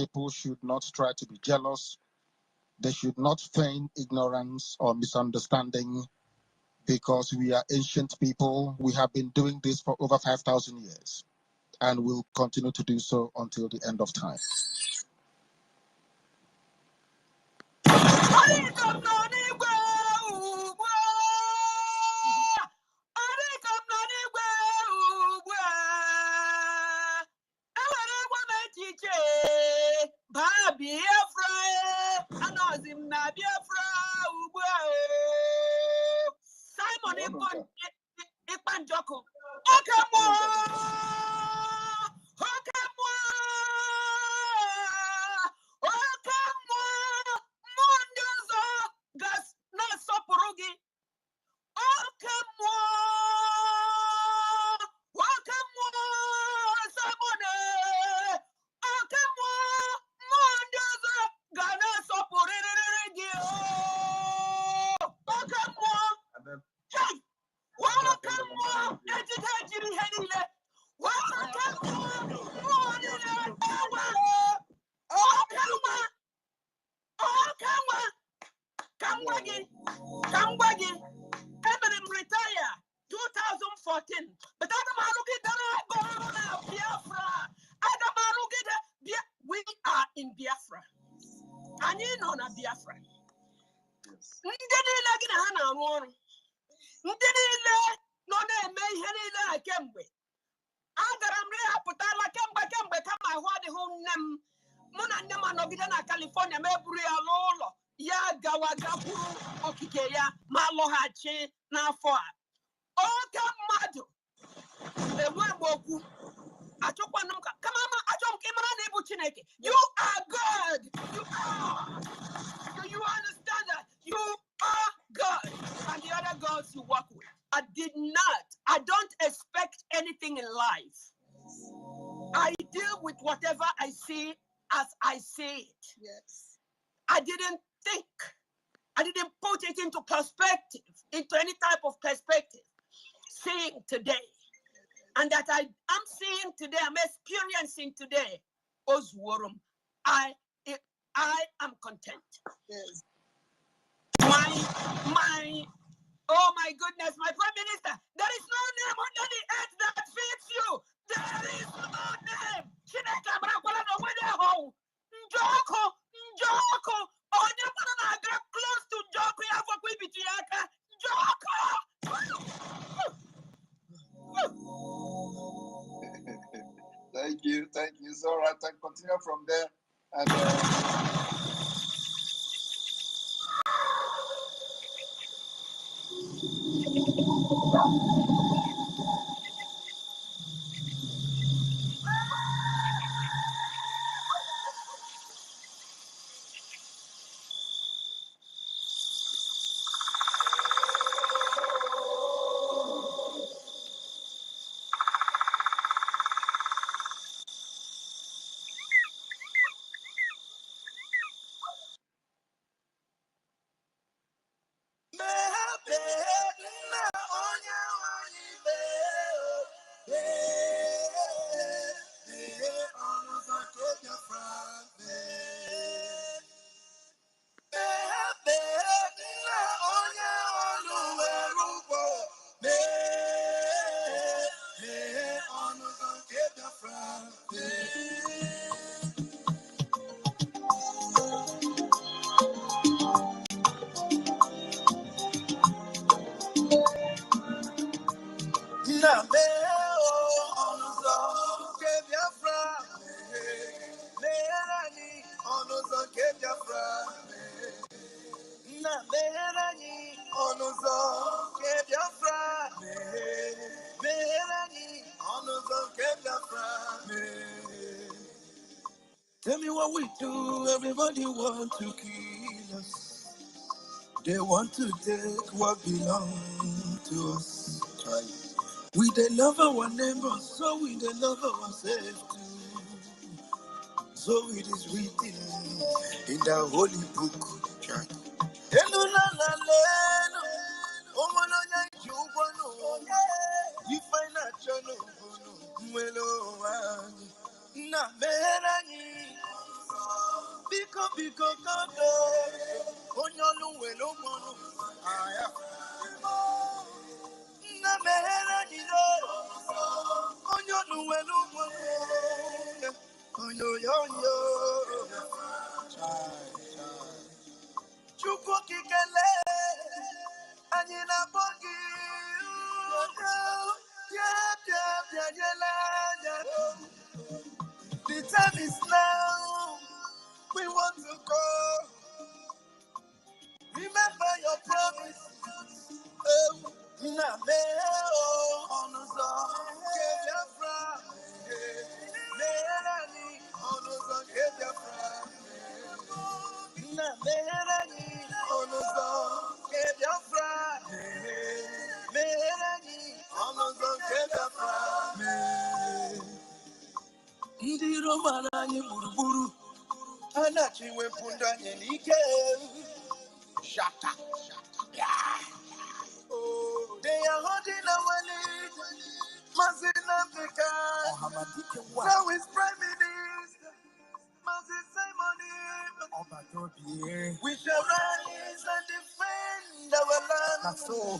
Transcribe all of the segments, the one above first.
people should not try to be jealous. They should not feign ignorance or misunderstanding, because we are ancient people. We have been doing this for over 5,000 years and will continue to do so until the end of time. We are in Biafra. And you know not Biafra. California, ya gawagapuru okikeya malohache na for oka madu le weboku achokwa nka kama achom kimara na ebu chineke. You are God. You are. Do you understand that? You are God, and the other gods you work with. I don't expect anything in life. I deal with whatever I see as I see it. Yes. I didn't think. I didn't put it into perspective, into any type of perspective. Seeing today. And that I am seeing today, I'm experiencing today. Osworum. I am content. Yes. Oh my goodness, my Prime Minister, there is no name under the earth that fits you. There is no name. Chineka brakwala no wede ho. Njoko. Onye pana na aga close to Njoko ya for kwibiti yaka. Njoko. Thank you. So right, I continue from there. And tell me what we do. Everybody want to kill us. They want to take what belongs to us. We they love our neighbors, so we they love ourselves too. So it is written in the holy book. The time is now. We want to go. Remember your promise. Ndị Roman anyị gburugburu anachiwe mpụndụ anyị n'ike. Shaka. Oh, they are holding our lead. Mazin Africa. So is Prime Minister. Mazin Simon. We shall rise and defend our land. That's all.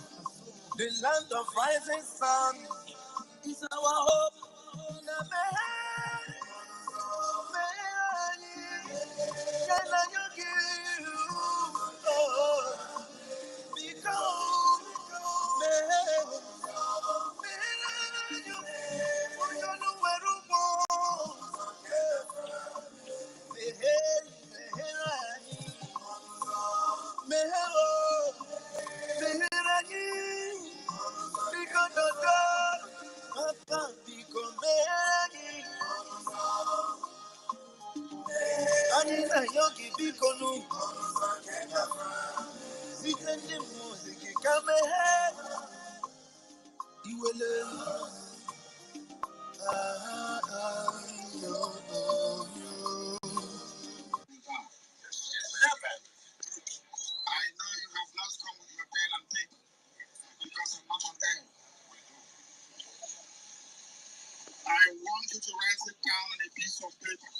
The land of rising sun is our hope. I want you to write it down on a piece of paper.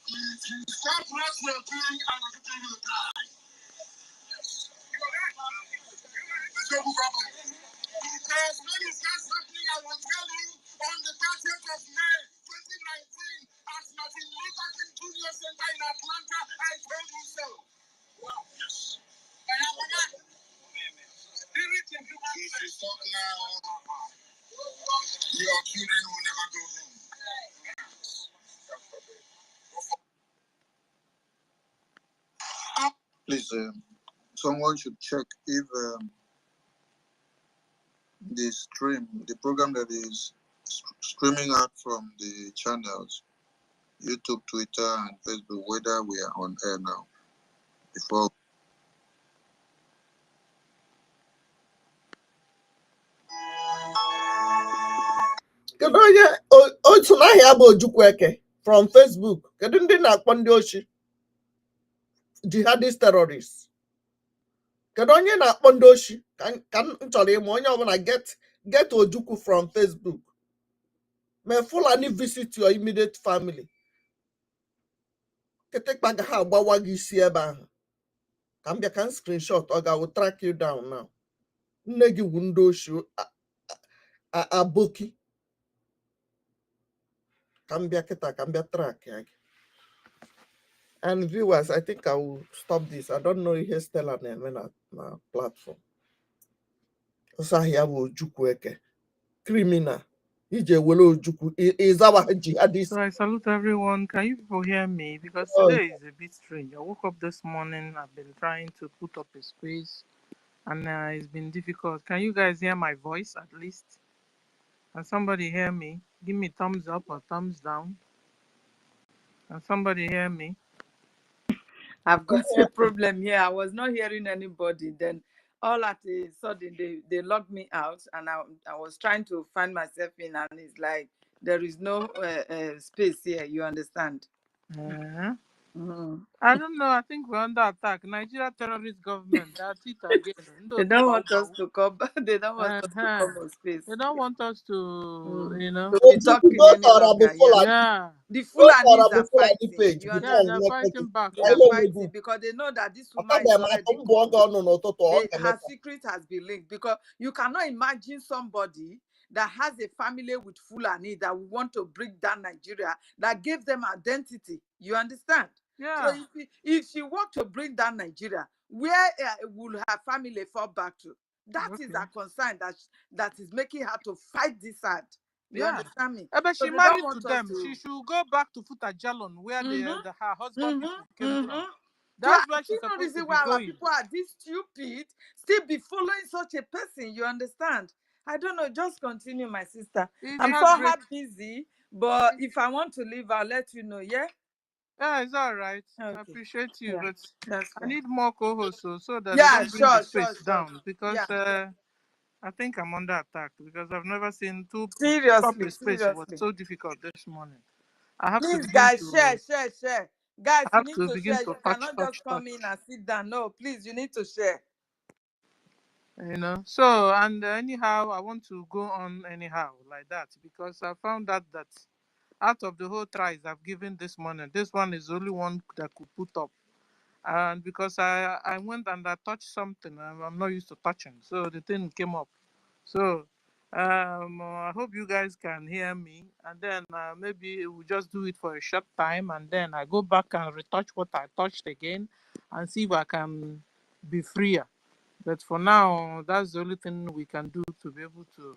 If you stop what you're doing, I will give you time. Let's go, Baba. Because when you start happening, I will tell you on the 30th of May, 2019, at Martin Luther King Jr. Center in Atlanta, I told you so. Wow. Yes. I have a man. Spirit in human flesh. If you stop now, your children will never go home. Please, someone should check if the program that is streaming out from the channels, YouTube, Twitter, and Facebook, whether we are on air now. Before. Kedu onye otu n'ahịa bụ Ojukwueke from Facebook? Kedu ndị na-akpọ ndị ochi jihadist terrorists? Kedu onye na-akpọ ndị ochi? Ka m chọrọ ịma onye ọbụla get Ojukwu from Facebook. May Fulani visit your immediate family. Ketekpa ga ha agbawa gị isi ebe ahụ. Ka m bịa ka m screenshot ọ ga will track you down now. Nne gị wu ndị ochi aboki. Cambia track. And viewers, I think I will stop this. I don't know if he's still on my platform. So here will Jukweke. Criminal. Is our jihadist. So I salute everyone. Can you people hear me? Because today is a bit strange. I woke up this morning. I've been trying to put up a space, and it's been difficult. Can you guys hear my voice at least? Can somebody hear me? Give me thumbs up or thumbs down. Can somebody hear me? I've got a problem here. I was not hearing anybody. Then all at a sudden they locked me out, and I was trying to find myself in, and it's like there is no space here. You understand? I don't know. I think we're under attack. Nigeria terrorist government. That's it again. They don't want us to come. They don't want us to Uh-huh. come on space. They don't want us to, you know. To So be people talking go any to Arabic longer. Yeah. Fulani, Yeah. The go to Fulanis Arabic are Fulani fighting. page. You Before Yeah, on they're understand? network, fighting back. They I are know Oh. no fighting good. because they know that this After woman is them, I already come gone. go on to Her secret has been leaked because you cannot imagine somebody that has a family with Fulani that will want to bring down Nigeria, that gave them identity. You understand? So Yeah. if she want to bring down Nigeria, where will her family fall back to? That is Okay. her concern that is making her to fight this hard. You Yeah. understand me? But So she they don't married to want us them. She to. should go back to Futajalon, where Mm-hmm, her husband people came mm-hmm, mm-hmm. from. So I That's where see she's no supposed to reason be why our going. people are this stupid, still be following such a person. You understand? I don't know. Just continue, my sister. It's I'm somehow heartbreak. busy, but if I want to leave, I'll let you know. Yeah. Yeah, it's all right. I Okay. appreciate you, Yeah. but That's I fine. need more co-hosts so that they Yeah. don't bring the Sure. Sure. space Sure. down because Yeah. I think I'm under attack because I've never seen to put up Seriously. a space was Seriously. so difficult this morning. I have to Please, begin guys, share, to share, share. Guys, I you have need to to begin share. to You touch, cannot touch, just touch. come in and sit down. No, please, you need to share. You know. So and anyhow, I want to go on anyhow like that because I found out that out of the whole tries I've given this morning, this one is the only one that could put up. And because I went and I touched something, I'm not used to touching, so the thing came up. So I hope you guys can hear me, and then maybe we'll just do it for a short time, and then I go back and retouch what I touched again, and see if I can be freer. But for now, that's the only thing we can do to be able to,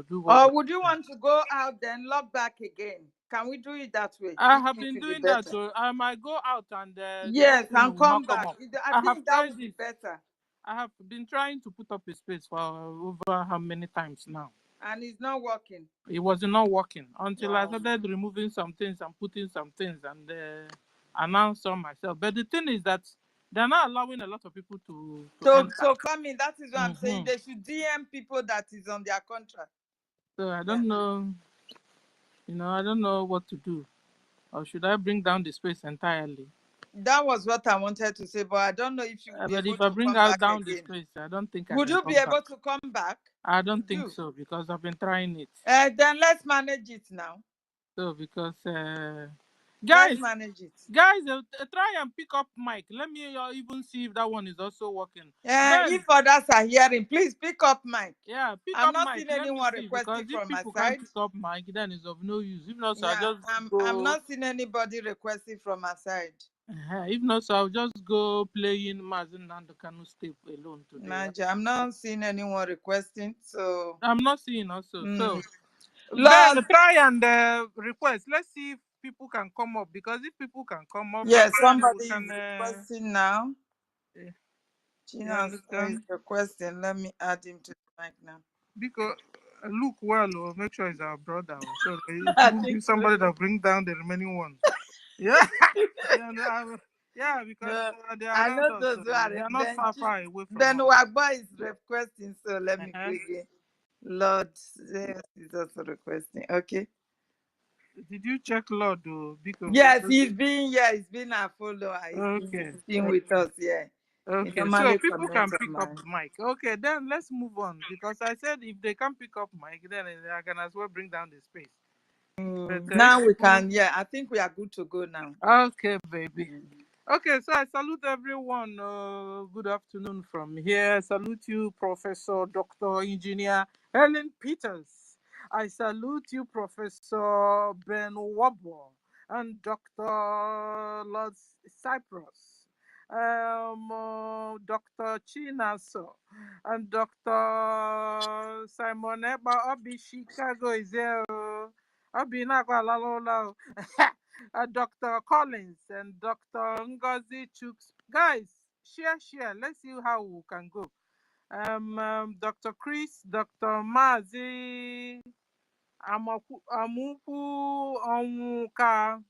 do what we. Or would you want to go out then log back again? Can we do it that way? I If have it been will be doing that, better. so I might go out and the whole Yes, thing and will not come come back. up. I I have think that tried would be it. better. I have been trying to put up a space for over how many times now. And it's not working. It was not working until I Wow. started removing some things and putting some things and announced on myself. But the thing is that they're not allowing a lot of people to enter. So come in. That is what I'm saying. Hmm. They should DM people that is on their contract. So I Yeah. don't know, I don't know what to do. Or should I bring down the space entirely? That was what I wanted to say, but I don't know if you will be But able if I to bring come out back down the again. space, I don't think I Would can you be come back. able to come back? I don't Would think you? so because I've been trying it. Then let's manage it now. So because Let's guys, manage it. guys, try and pick up mic. Let me even see if that one is also working. Ben, If others are hearing, please pick up mic. yeah, pick I'm up not mic. seeing Let me anyone see because requesting if from my people can't side. pick up mic, then it's of no use. If not, so I'll Yeah, just I'm go. not seeing anybody requesting from my side. If not, so I'll just go playing Mazin and the Kanu step alone today. Naja, I'm not seeing anyone requesting. So, I'm not seeing also. So Ben, Lord, try and request. Let's see if people can come up because if people can come up, yes, then we somebody can. is requesting now. Eh, you Chino is understand? requesting. Let me add him to the mic now. Because look well, make sure it's our brother, so it I won't be think so. somebody that bring down the remaining ones. Yeah, yeah, yeah, because No, they are I around know us, those so who are they are not then. far, far away from Then us. Wagba is requesting. So let me Uh-huh. play again. Lord, yes, is also requesting. Okay. Did you check Lord? Because Yes, he's been a follower. okay, He's been with us. Yeah. He okay. So normally people can comments on pick up mine. mic. Okay, then let's move on because I said if they can't pick up mic, then I can as well bring down the space. But if Now we people, can, yeah, I think we are good to go now. okay, baby. Mm. Okay, so I salute everyone. Good afternoon from here. I salute you, Professor, Dr. Engineer Helen Peters. I salute you, Professor Ben Wobble and Dr. Lord Cyprus. Dr. Chinaso and Dr. Simon Eba Obi Chicago is here. Obi Nagwa Dr. Collins and Dr. Ngozi Chooks. Guys, share. Let's see how we can go. Dr. Chris, Dr. Mazi Amupu Onwuka,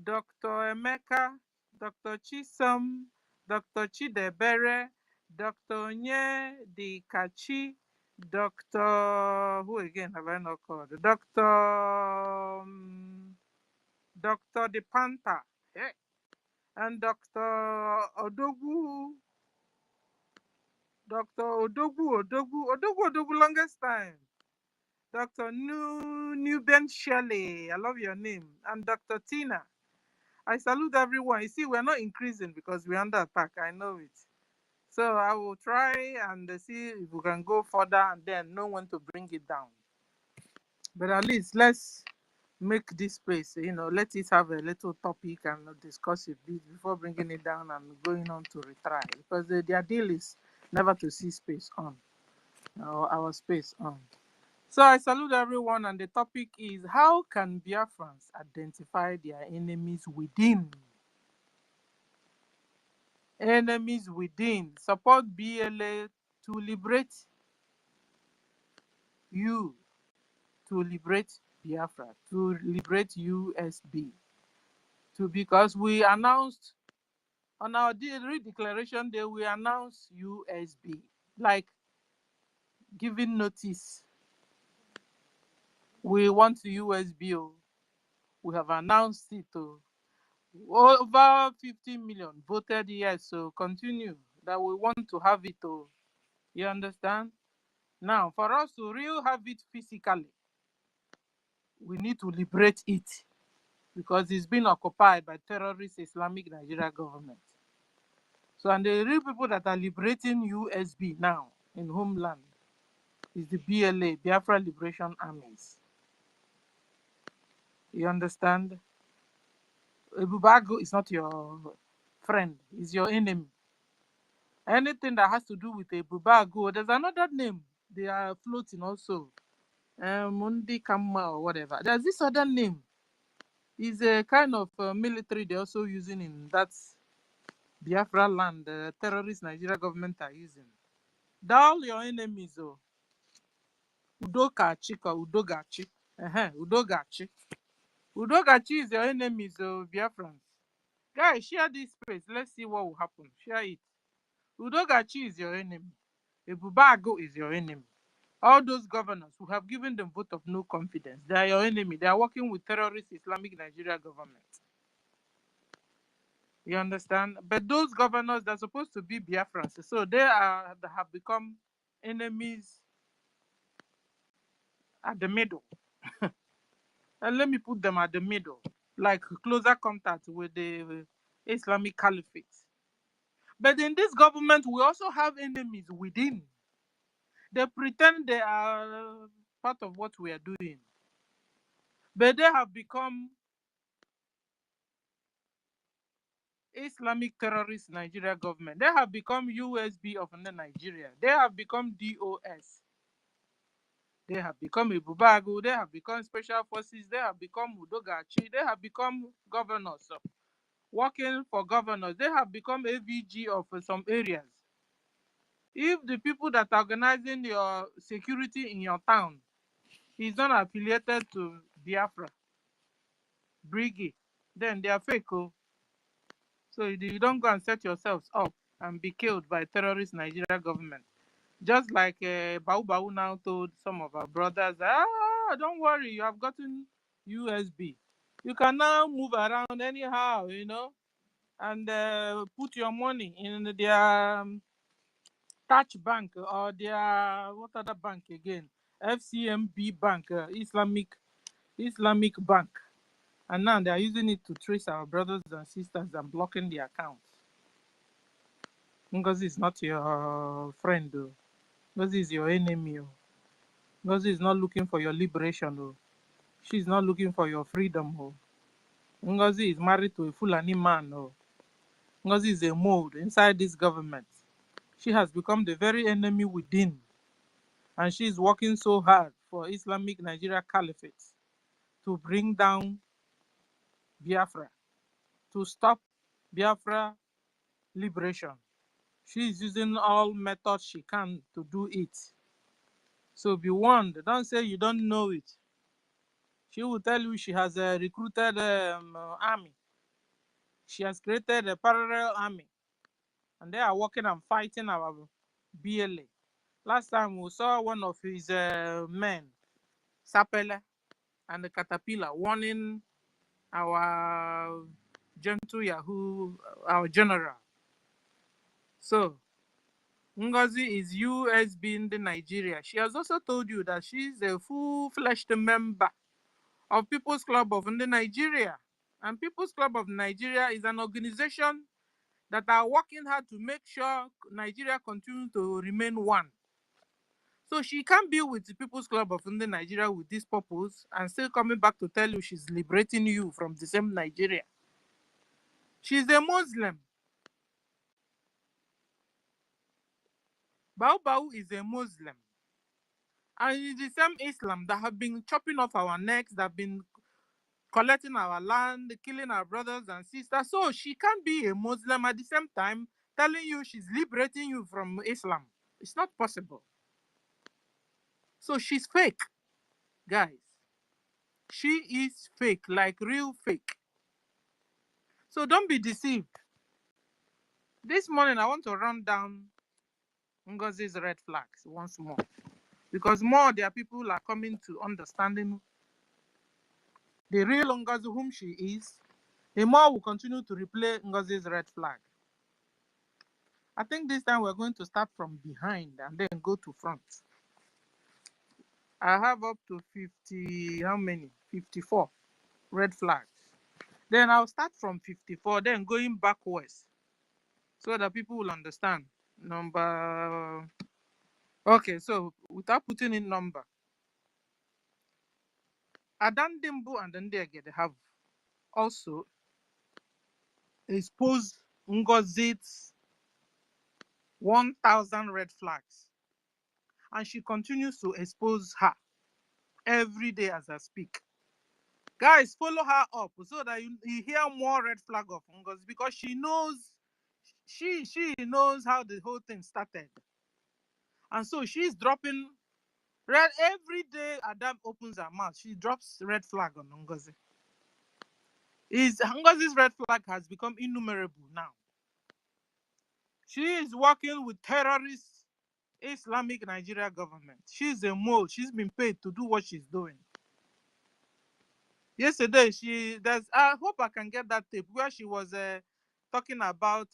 Dr. Emeka, Dr. Chisom, Dr. Chidebere, Dr. Nye Dikachi, Dr. Who again have I not called? Dr. Dr. De Panta. Hey. and Dr. Odogwu, longest time. Dr. Newben Shelley, I love your name. And Dr. Tina, I salute everyone. You see, we're not increasing because we're under attack. I know it. So I will try and see if we can go further and then know when to bring it down. But at least let's make this space, let it have a little topic and discuss it before bringing it down and going on to retry. Because their deal is never to see space on, our space on. So I salute everyone, and the topic is how can Biafrans identify their enemies within? Enemies within. Support BLA to liberate you, to liberate Biafra, to liberate USB. Because we announced on our redeclaration day, we announced USB, like giving notice. We want USB. We have announced it. Over 50 million voted yes, so continue that we want to have it. You understand? Now, for us to really have it physically, we need to liberate it because it's been occupied by terrorist Islamic Nigeria government. So, and the real people that are liberating USB now in homeland is the BLA, Biafra Liberation Armies. You understand? Ebubago is not your friend, it's your enemy. Anything that has to do with a Bubago, there's another name they are floating also. Mundi Kama or whatever. There's this other name. Is a kind of military they're also using in that Biafra land, the terrorist Nigeria government are using. All your enemies, Udokachi or Udogachi. Udogachi. Udogachi is your enemies, Biafrans. Guys, share this space. Let's see what will happen. Share it. Udogachi is your enemy. Ebubago is your enemy. All those governors who have given them vote of no confidence, they are your enemy. They are working with terrorist Islamic Nigeria government. You understand? But those governors, they're supposed to be Biafrans. So they have become enemies at the middle. And let me put them at the middle, like closer contact with the Islamic Caliphate. But in this government, we also have enemies within. They pretend they are part of what we are doing. But they have become Islamic terrorist Nigeria government. They have become USB of Nigeria. They have become DOS. They have become Ibubago. They have become special forces. They have become Udogachi. They have become governors. Working for governors. They have become AVG of some areas. If the people that are organizing your security in your town is not affiliated to Biafra, BRGIE, then they are fake. So you don't go and set yourselves up and be killed by terrorist Nigeria government. Just like Bau Bau now told some of our brothers, don't worry, you have gotten USB. You can now move around anyhow, and put your money in their Touch Bank or their, what other bank again? FCMB Bank, Islamic Bank. And now they are using it to trace our brothers and sisters and blocking their accounts. Ngozi is not your friend, though. Ngozi is your enemy. Ngozi is not looking for your liberation. She's not looking for your freedom. Ngozi is married to a Fulani man. Ngozi is a mold inside this government. She has become the very enemy within. And she is working so hard for Islamic Nigeria Caliphate to bring down Biafra, to stop Biafra liberation. She is using all methods she can to do it. So be warned. Don't say you don't know it. She will tell you she has recruited army. She has created a parallel army. And they are working and fighting our BLA. Last time we saw one of his men, Sapele, and the Caterpillar, warning our gentle Yahoo, our general. So, Ngozi is USB in the Nigeria. She has also told you that she's a full-fledged member of People's Club of Nigeria. And People's Club of Nigeria is an organization that are working hard to make sure Nigeria continues to remain one. So she can't be with the People's Club of Nigeria with this purpose and still coming back to tell you she's liberating you from the same Nigeria. She's a Muslim. Bau is a Muslim. And it's the same Islam that have been chopping off our necks, that have been collecting our land, killing our brothers and sisters. So she can't be a Muslim at the same time telling you she's liberating you from Islam. It's not possible. So she's fake, guys. She is fake, like real fake. So don't be deceived. This morning, I want to run down Ngozi's red flags once more. Because more there are people are coming to understanding the real Ngozi, whom she is, the more will continue to replay Ngozi's red flag. I think this time we're going to start from behind and then go to front. I have up to 50, how many? 54 red flags. Then I'll start from 54, then going backwards so that people will understand. Number, okay, so without putting in number, Adandimbu and Ndege, they have also exposed Ngozi's 1,000 red flags. And she continues to expose her every day as I speak. Guys, follow her up so that you hear more red flag of Ngozi, because she knows, she knows how the whole thing started. And so she's dropping red every day. Adam opens her mouth, she drops red flag on Ngozi. Ngozi's red flag has become innumerable now. She is working with terrorist Islamic Nigeria government. She's a mole. She's been paid to do what she's doing. Yesterday, I hope I can get that tape where she was talking about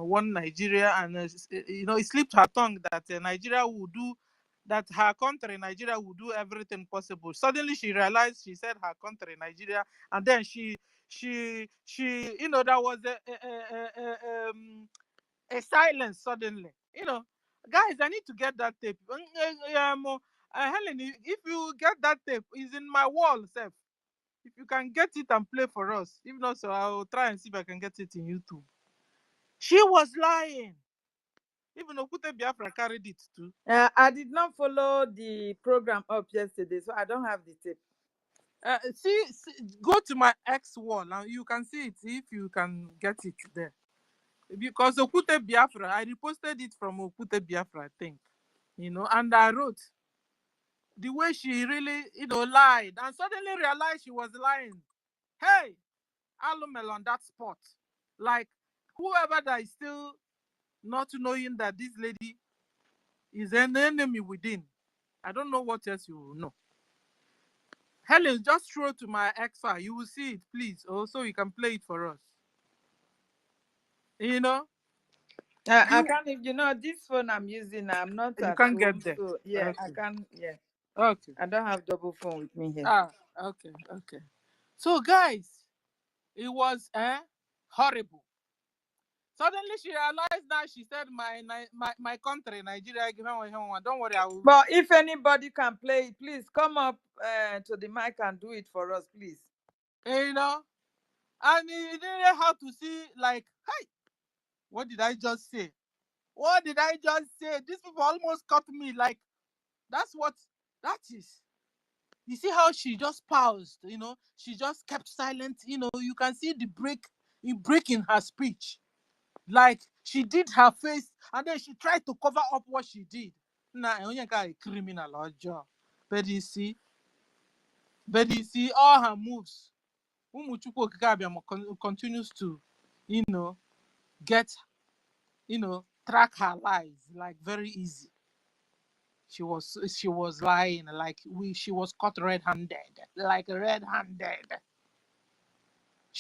one Nigeria, and it slipped her tongue that Nigeria would do, that her country Nigeria would do everything possible. Suddenly she realized she said her country Nigeria, and then she there was a silence suddenly. Guys, I need to get that tape. Helen, if you get that tape, it's in my wall, Seth. If you can get it and play for us. If not, so I'll try and see if I can get it in YouTube. She was lying. Even Okute Biafra carried it too. I did not follow the program up yesterday, so I don't have the tape. See, go to my X wall and you can see it if you can get it there. Because Okute Biafra, I reposted it from Okute Biafra, I think. And I wrote the way she really, lied, and suddenly realized she was lying. Hey, Alumel on that spot. Like, whoever that is still not knowing that this lady is an enemy within, I don't know what else you will know. Helen, just throw to my X file. You will see it, please. Also, you can play it for us. I can't, this phone I'm using, I'm not You at can't home, get there. so yeah, Okay. I can't, yeah. Okay. I don't have double phone with me here. Okay. So, guys, it was horrible. Suddenly she realized that she said, my country, Nigeria, don't worry, I will. But if anybody can play it, please come up to the mic and do it for us, please. And you didn't know how to see, like, hey, what did I just say? What did I just say? These people almost cut me. Like, that's what that is. You see how she just paused, she just kept silent. You can see the break in her speech. Like, she did her face and then she tried to cover up what she did. Nah, a criminal or job. But you see all her moves. Umuchukwu continues to, get, track her lies like very easy. She was lying, like she was caught red-handed, like red-handed.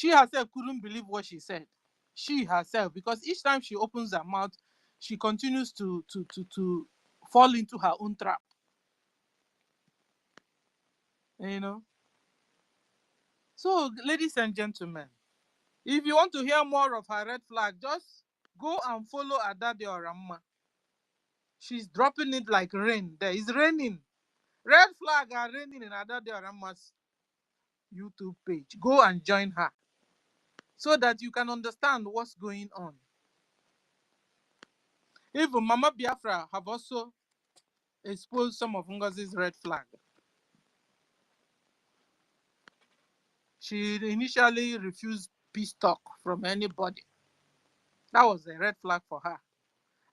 She herself couldn't believe what she said. She herself, because each time she opens her mouth, she continues to fall into her own trap. You know? So, ladies and gentlemen, if you want to hear more of her red flag, just go and follow Adade Oramma. She's dropping it like rain. There is raining. Red flag are raining in Adade Oramma's YouTube page. Go and join her so that you can understand what's going on. Even Mama Biafra have also exposed some of Ngozi's red flag. She initially refused peace talk from anybody. That was a red flag for her.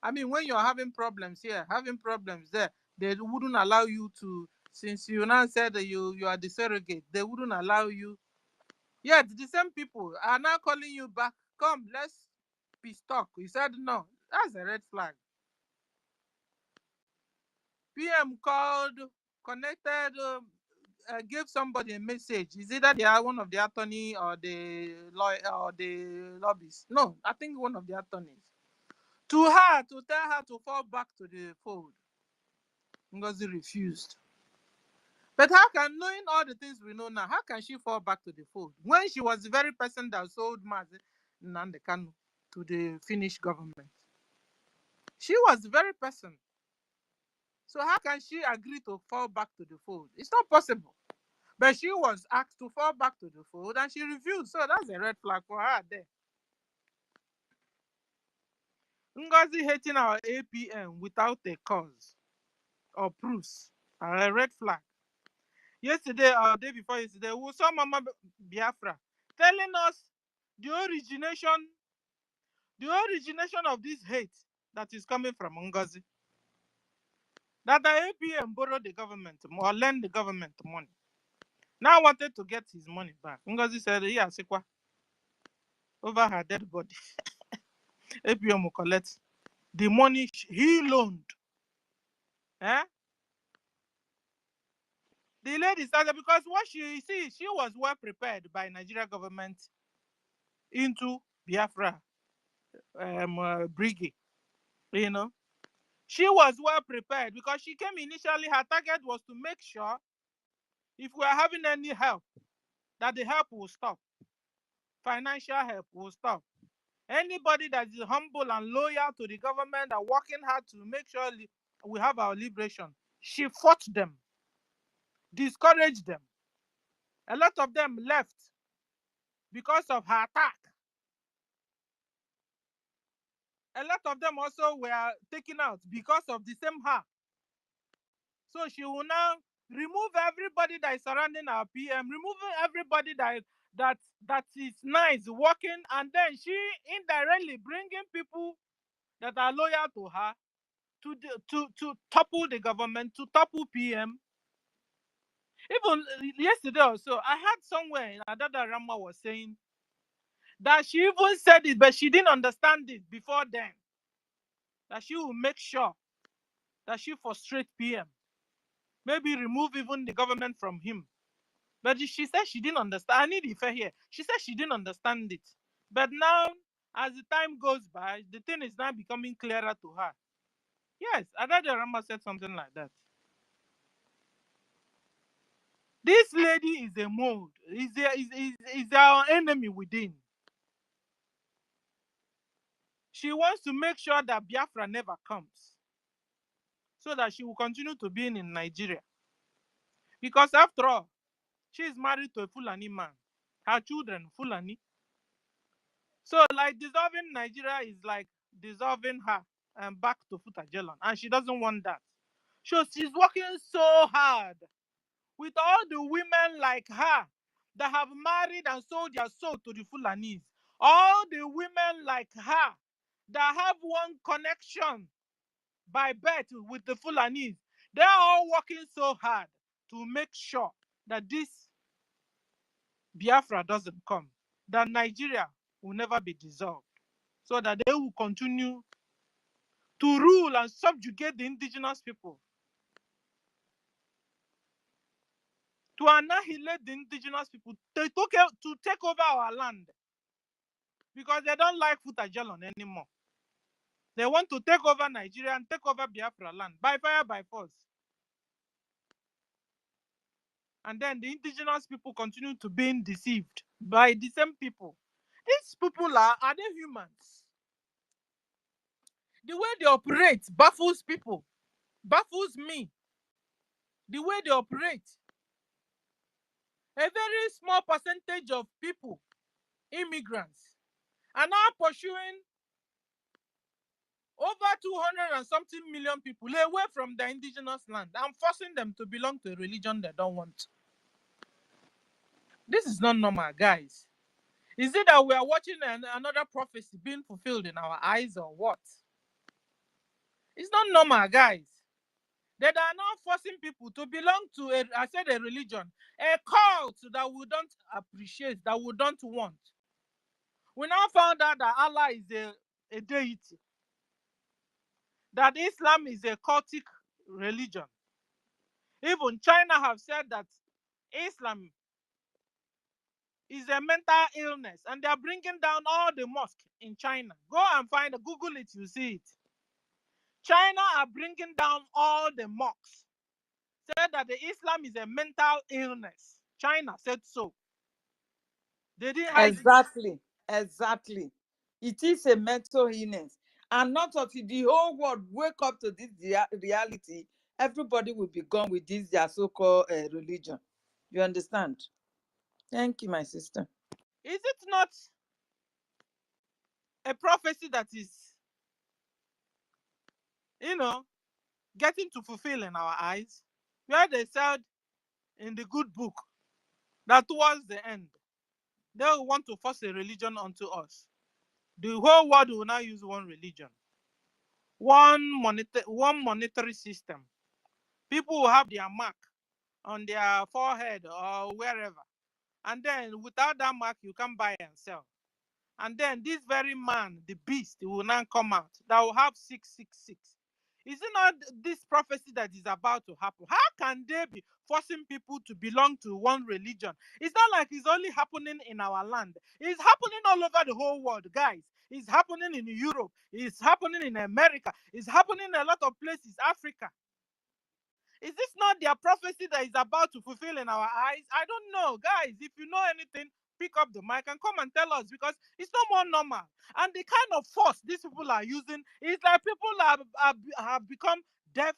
I mean, when you're having problems here, having problems there, they wouldn't allow you to, since you now said that you are the surrogate, they wouldn't allow you. Yet the same people are now calling you back. Come, let's peace talk. You said no. That's a red flag. PM called, connected, gave somebody a message. Is either they are one of the attorney or the lawyer or the lobbyists? No, I think one of the attorneys. To her, to tell her to fall back to the fold. Ngozi refused. But how can, knowing all the things we know now, how can she fall back to the fold when she was the very person that sold Mazi Nnamdi Kanu to the Finnish government? She was the very person. So how can she agree to fall back to the fold? It's not possible. But she was asked to fall back to the fold and she refused. So that's a red flag for her there. Ngozi hating our APM without a cause or proofs are a red flag. Yesterday or day before yesterday, we saw Mama Biafra telling us the origination of this hate that is coming from Ngozi. That the APM borrowed the government or lend the government money. Now wanted to get his money back. Ngozi said, yeah, Sikwa, over her dead body. APM will collect the money he loaned. Eh? The lady started because what she was well prepared by Nigeria government into Biafra BRGIE. You know, she was well prepared because she came initially. Her target was to make sure if we are having any help, that the help will stop. Financial help will stop. Anybody that is humble and loyal to the government and working hard to make sure we have our liberation, she fought them, discouraged them. A lot of them left because of her attack. A lot of them also were taken out because of the same her. So she will now remove everybody that is surrounding our PM, removing everybody that is nice, working, and then she indirectly bringing people that are loyal to her to topple the government, to topple PM. Even yesterday also, I heard somewhere Adada Rama was saying that she even said it, but she didn't understand it before then. That she will make sure that she frustrate PM. Maybe remove even the government from him. But she said she didn't understand. I need Ife here. She said she didn't understand it. But now, as the time goes by, the thing is now becoming clearer to her. Yes, Adada Rama said something like that. This lady is a mold. Is our enemy within. She wants to make sure that Biafra never comes, so that she will continue to be in Nigeria. Because after all, she is married to a Fulani man. Her children, Fulani. So, like, dissolving Nigeria is like dissolving her and back to Futajelon. And she doesn't want that. So she's working so hard with all the women like her that have married and sold their soul to the Fulanis. All the women like her that have one connection by birth with the Fulanis. They're all working so hard to make sure that this Biafra doesn't come, that Nigeria will never be dissolved, so that they will continue to rule and subjugate the indigenous people. to annihilate the indigenous people, to take over our land, because they don't like Futajalon anymore. They want to take over Nigeria and take over Biafra land by fire, by force. And then the indigenous people continue to be deceived by the same people. These people are they humans? The way they operate baffles people, baffles me. The way they operate. A very small percentage of people, immigrants, are now pursuing over 200 and something million people away from their indigenous land and forcing them to belong to a religion they don't want. This is not normal, guys. Is it that we are watching another prophecy being fulfilled in our eyes, or what? It's not normal, guys. They are now forcing people to belong to a religion, a cult that we don't appreciate, that we don't want. We now found out that Allah is a deity, that Islam is a cultic religion. Even China have said that Islam is a mental illness, and they are bringing down all the mosques in China. Go and find it, Google it, you see it. China are bringing down all the mosques. Said that the Islam is a mental illness. China said so. They didn't hide Exactly. Exactly. It is a mental illness. And not until the whole world wake up to this reality, everybody will be gone with this their so-called religion. You understand? Thank you, my sister. Is it not a prophecy that is, getting to fulfill in our eyes? Where they said in the good book that towards the end, they will want to force a religion onto us. The whole world will now use one religion, one monetary system. People will have their mark on their forehead or wherever. And then without that mark, you can buy and sell. And then this very man, the beast, will now come out that will have 666. Is it not this prophecy that is about to happen? How can they be forcing people to belong to one religion? It's not like it's only happening in our land. It's happening all over the whole world, guys. It's happening in Europe. It's happening in America. It's happening in a lot of places, Africa. Is this not their prophecy that is about to fulfill in our eyes? I don't know. Guys, if you know anything, pick up the mic and come and tell us, because it's no more normal. And the kind of force these people are using is like people have become deaf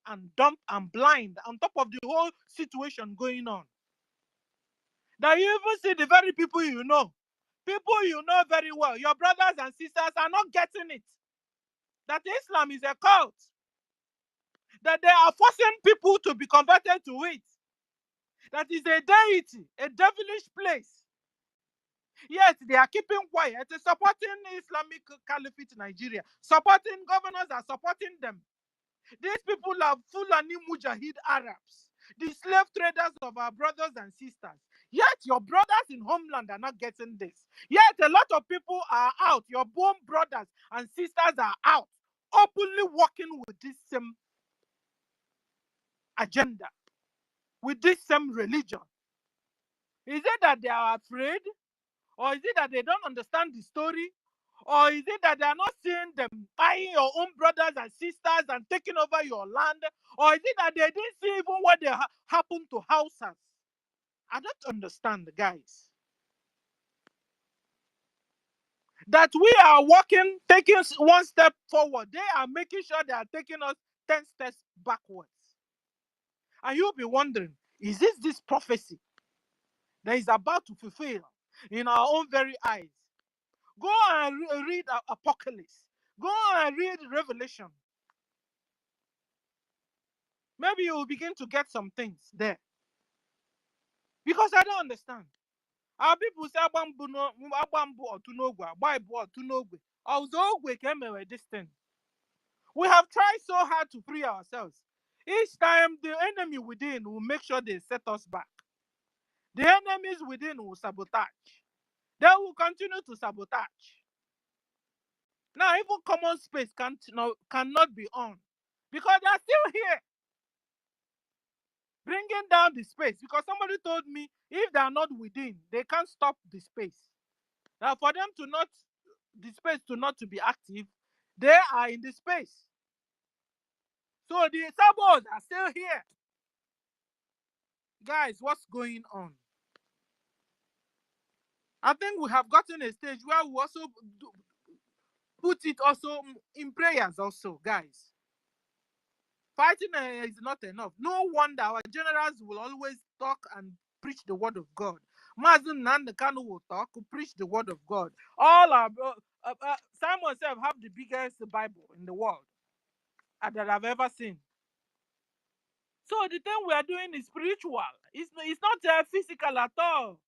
and dumb and blind on top of the whole situation going on. That you even see the very people you know very well, your brothers and sisters, are not getting it. That Islam is a cult. That they are forcing people to be converted to it. That is a deity, a devilish place. Yes, they are keeping quiet, supporting Islamic Caliphate Nigeria, supporting governors are supporting them. These people are Fulani Mujahid Arabs, the slave traders of our brothers and sisters. Yet your brothers in homeland are not getting this. Yet a lot of people are out. Your born brothers and sisters are out, openly working with this same agenda, with this same religion. Is it that they are afraid? Or is it that they don't understand the story? Or is it that they are not seeing them buying your own brothers and sisters and taking over your land? Or is it that they didn't see even what happened to Hausas? I don't understand, guys. That we are walking, taking one step forward. They are making sure they are taking us 10 steps backwards. And you'll be wondering, is this prophecy that is about to fulfill in our own very eyes? Go and read Apocalypse. Go and read Revelation. Maybe you will begin to get some things there. Because I don't understand. Our people say Abambu or Tunogwa, Bible or Tunogwe. Although came with this thing. We have tried so hard to free ourselves. Each time the enemy within will make sure they set us back. The enemies within will sabotage. They will continue to sabotage. Now even common space cannot be on. Because they are still here. bringing down the space, because somebody told me if they are not within, they can't stop the space. Now, for them to not, the space to not to be active, they are in the space. So the sabos are still here. Guys, what's going on? I think we have gotten a stage where we also put it also in prayers also, guys. Fighting is not enough. No wonder our generals will always talk and preach the word of God. Mazin Nandekanu will talk, preach the word of God. All our Simon self have the biggest Bible in the world that I've ever seen. So the thing we are doing is spiritual. It's not physical at all.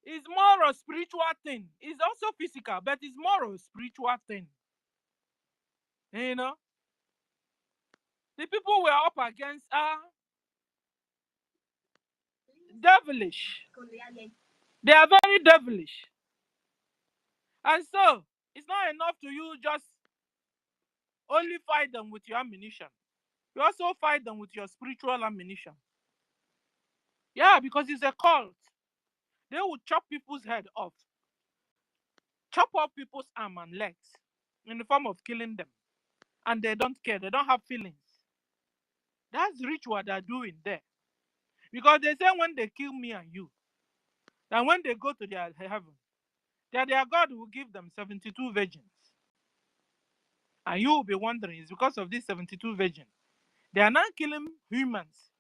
It's more a spiritual thing. It's also physical, but it's more a spiritual thing. You know? The people we're up against are devilish. They are very devilish. And so, it's not enough to you just only fight them with your ammunition. You also fight them with your spiritual ammunition. Yeah, because it's a cult. They will chop people's head off. Chop off people's arm and legs in the form of killing them. And they don't care. They don't have feelings. That's ritual they're doing there. Because they say when they kill me and you, that when they go to their heaven, that their God will give them 72 virgins. And you will be wondering, it's because of these 72 virgins. They are not killing humans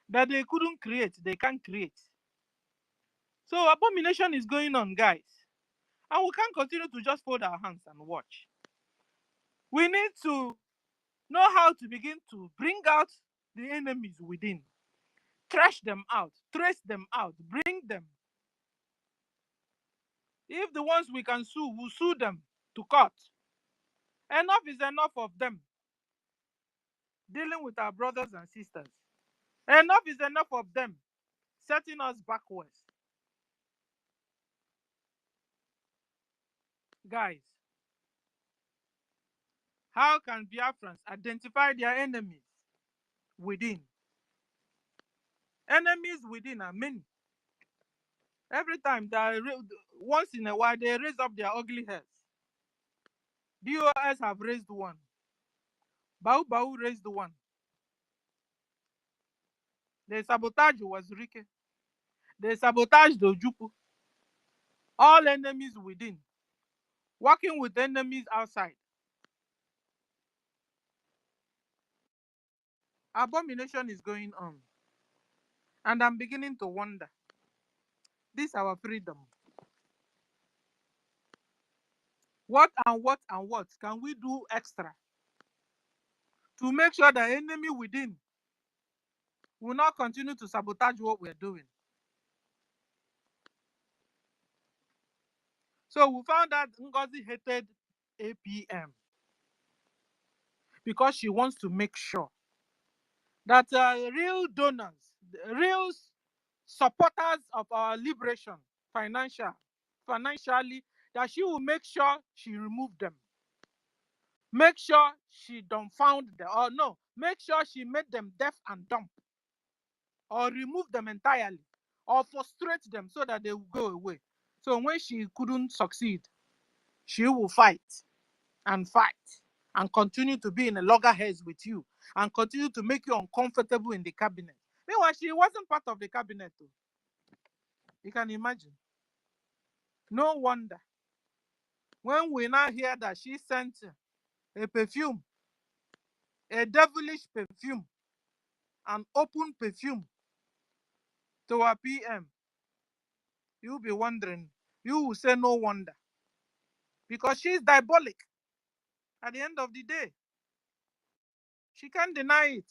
that they couldn't create, they can't create. So abomination is going on, guys. And we can't continue to just fold our hands and watch. We need to know how to begin to bring out the enemies within. Trash them out, trace them out, bring them. If the ones we can sue, we'll sue them to court. Enough is enough of them dealing with our brothers and sisters. Enough is enough of them setting us backwards. Guys, how can Biafrans identify their enemies within? Enemies within are many. Every time, once in a while, they raise up their ugly heads. BOS have raised one. Bau Bau raised one. They sabotage Wazurike. They sabotage the Ojupu. All enemies within. Working with enemies outside. Abomination is going on. And I'm beginning to wonder. This is our freedom. What can we do extra to make sure the enemy within will not continue to sabotage what we're doing? So we found that Ngozi hated APM because she wants to make sure that real donors, real supporters of our liberation, financially, that she will make sure she removed them. Make sure she dumbfound them, or no, make sure she made them deaf and dumb, or remove them entirely, or frustrate them so that they will go away. So when she couldn't succeed, she will fight and continue to be in a loggerheads with you and continue to make you uncomfortable in the cabinet. Meanwhile, she wasn't part of the cabinet too. You can imagine. No wonder. When we now hear that she sent a perfume, a devilish perfume, an open perfume to our PM, you'll be wondering. You will say no wonder. Because she's diabolic at the end of the day. She can't deny it.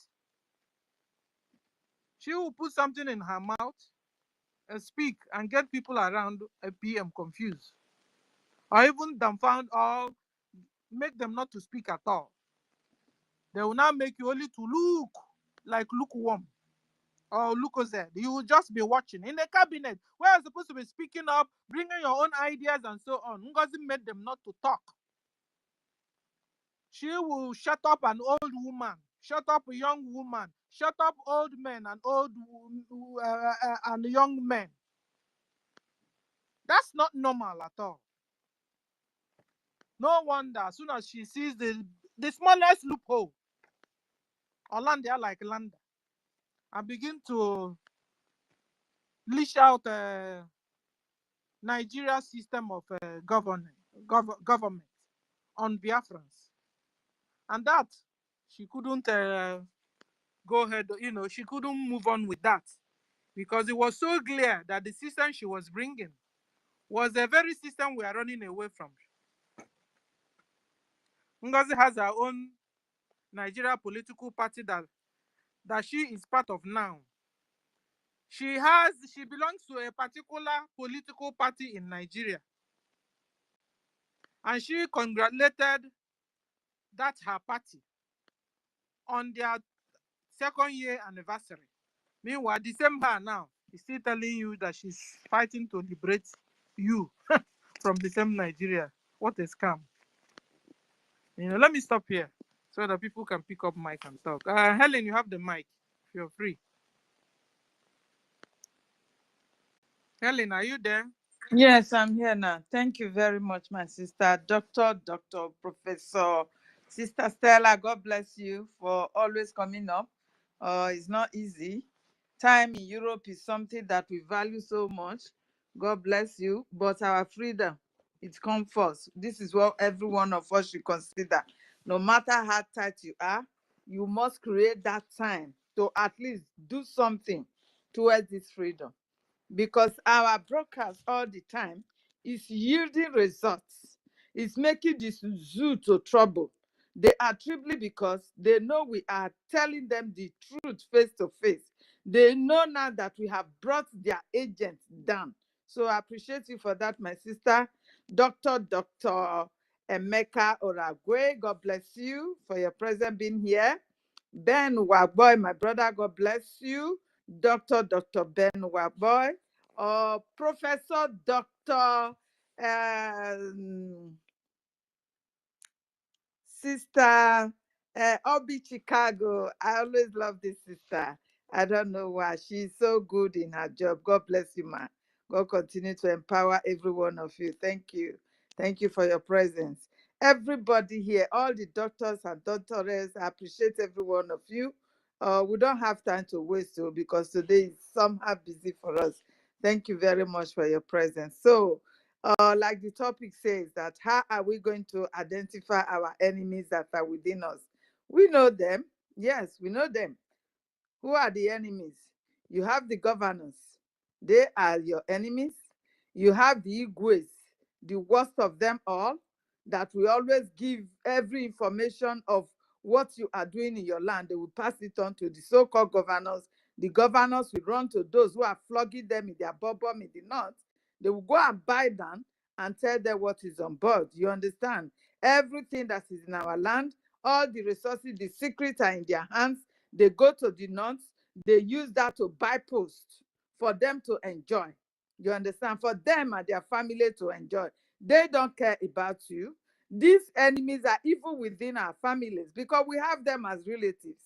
She will put something in her mouth and speak and get people around a PM confused. Or even dumbfound or make them not to speak at all. They will now make you only to look like lukewarm or Lucozade. You will just be watching. In the cabinet, where you're supposed to be speaking up, bringing your own ideas and so on, Ngozi made them not to talk. She will shut up an old woman. Shut up young woman. Shut up old men and and young men. That's not normal at all. No wonder as soon as she sees the smallest loophole, Orlando like Landa, and begin to leash out Nigeria's system of government on Biafrans. And that, she couldn't go ahead, she couldn't move on with that. Because it was so clear that the system she was bringing was the very system we are running away from. Ngozi has her own Nigeria political party that she is part of now. She belongs to a particular political party in Nigeria. And she congratulated that her party on their second year anniversary. Meanwhile, the same her now is still telling you that she's fighting to liberate you from the same Nigeria. What a scam. Let me stop here so that people can pick up mic and talk. Helen, you have the mic. If you're free. Helen, are you there? Yes, I'm here now. Thank you very much, my sister, Dr. Professor, Sister Stella. God bless you for always coming up. It's not easy. Time in Europe is something that we value so much. God bless you. But our freedom, it comes first. This is what every one of us should consider. No matter how tight you are, you must create that time to at least do something towards this freedom, because our broadcast all the time is yielding results. It's making this zoo to trouble. They are trembling because they know we are telling them the truth face to face. They know now that we have brought their agents down. So I appreciate you for that, my sister, Dr. Emeka Oragwe. God bless you for your presence being here. Ben Waboy, my brother, God bless you. Dr. Ben Waboy, Professor Dr. Sister Obi Chicago. I always love this sister. I don't know why. She's so good in her job. God bless you, ma. God continue to empower every one of you. Thank you. Thank you for your presence. Everybody here, all the doctors and doctors, I appreciate every one of you. We don't have time to waste, because today is somehow busy for us. Thank you very much for your presence. So, like the topic says, that how are we going to identify our enemies that are within us? We know them. Yes, we know them. Who are the enemies? You have the governors. They are your enemies. You have the Igwes, the worst of them all, that will always give every information of what you are doing in your land. They will pass it on to the so-called governors. The governors will run to those who are flogging them in their bottom in the north. They will go and buy them and tell them what is on board. You understand? Everything that is in our land, all the resources, the secrets are in their hands. They go to the north. They use that to buy posts for them to enjoy. You understand? For them and their family to enjoy. They don't care about you. These enemies are even within our families, because we have them as relatives.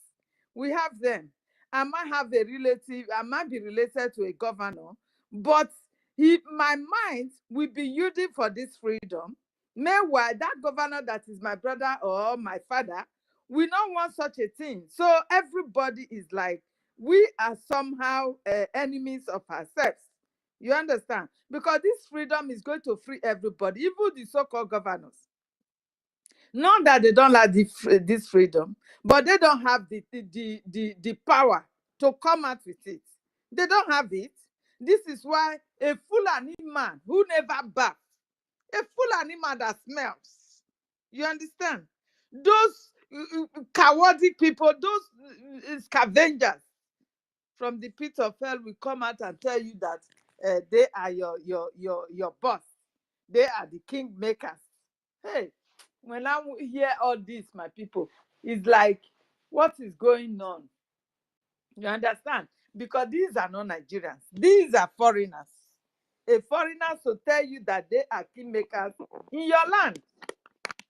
We have them. I might have a relative, I might be related to a governor, but my mind will be using for this freedom. Meanwhile, that governor that is my brother or my father, we don't want such a thing. So everybody is like, we are somehow enemies of ourselves. You understand? Because this freedom is going to free everybody, even the so-called governors. Not that they don't like this freedom, but they don't have the power to come out with it. They don't have it. This is why a Fulani man who never baths, a Fulani man that smells, you understand? Those cowardly people, those scavengers from the pit of hell will come out and tell you that they are your boss. They are the king makers. Hey, when I hear all this, my people, it's like, what is going on? You understand? Because these are not Nigerians. These are foreigners. A foreigner to tell you that they are kingmakers in your land.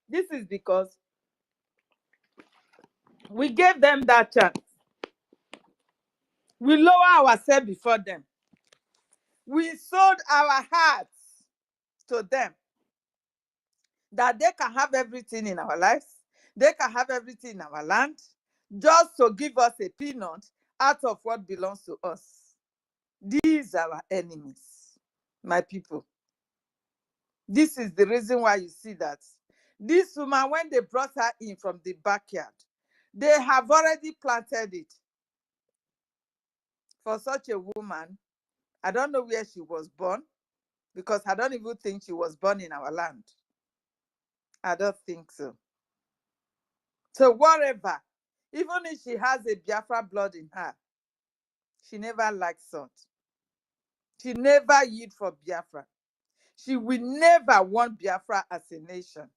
This is because We gave them that chance. We lower ourselves before them. We sold our hearts to them that they can have everything in our lives. They can have everything in our land just to give us a peanut out of what belongs to us. These are our enemies, my people. This is the reason why you see that. This woman, when they brought her in from the backyard, they have already planted it. For such a woman, I don't know where she was born, because I don't even think she was born in our land. I don't think so. So whatever, even if she has a Biafra blood in her, she never liked salt. She never yield for Biafra. She will never want Biafra as a nation,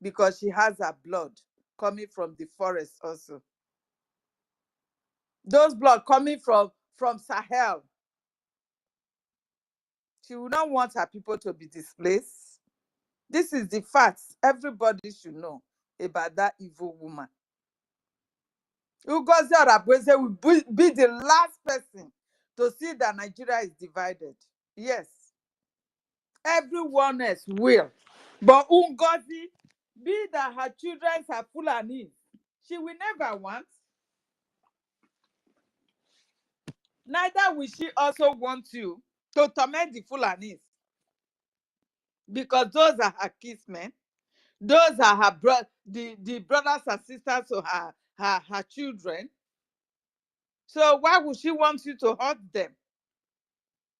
because she has her blood coming from the forest also. Those blood coming from Sahel. She will not want her people to be displaced. This is the facts everybody should know about that evil woman. Ngozi Arabweze will be the last person to see that Nigeria is divided. Yes. Everyone else will. But Ngozi, be that her children are Fulani, she will never want. Neither will she also want you to torment the Fulanis, because those are her kinsmen. Those are her the brothers and sisters of her children. So why would she want you to hurt them?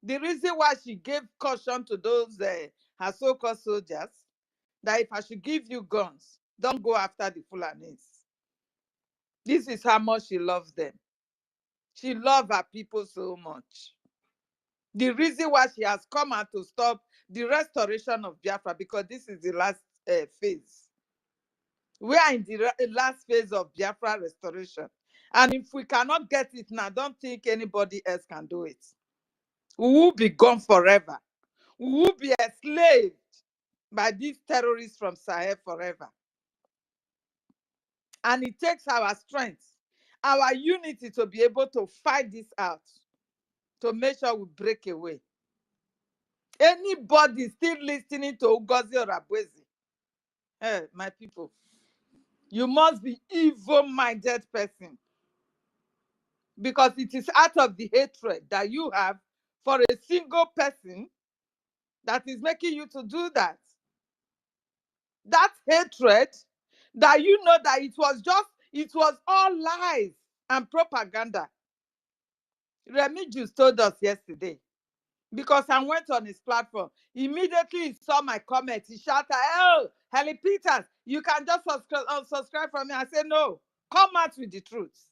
The reason why she gave caution to those her so-called soldiers, that if I should give you guns, don't go after the Fulanis. This is how much she loves them. She loves her people so much. The reason why she has come out to stop the restoration of Biafra, because this is the last phase. We are in the last phase of Biafra restoration. And if we cannot get it now, don't think anybody else can do it. We will be gone forever. We will be enslaved by these terrorists from Sahel forever. And it takes our strength, our unity to be able to fight this out, to make sure we break away. Anybody still listening to Ngozi Arabweze, hey, my people, you must be evil-minded person, because it is out of the hatred that you have for a single person that is making you to do that. That hatred that you know that it was all lies and propaganda. Remy just told us yesterday, because I went on his platform. Immediately he saw my comment. He shouted, "Oh, Helen Peters, you can just unsubscribe from me." I said, "No, come out with the truth.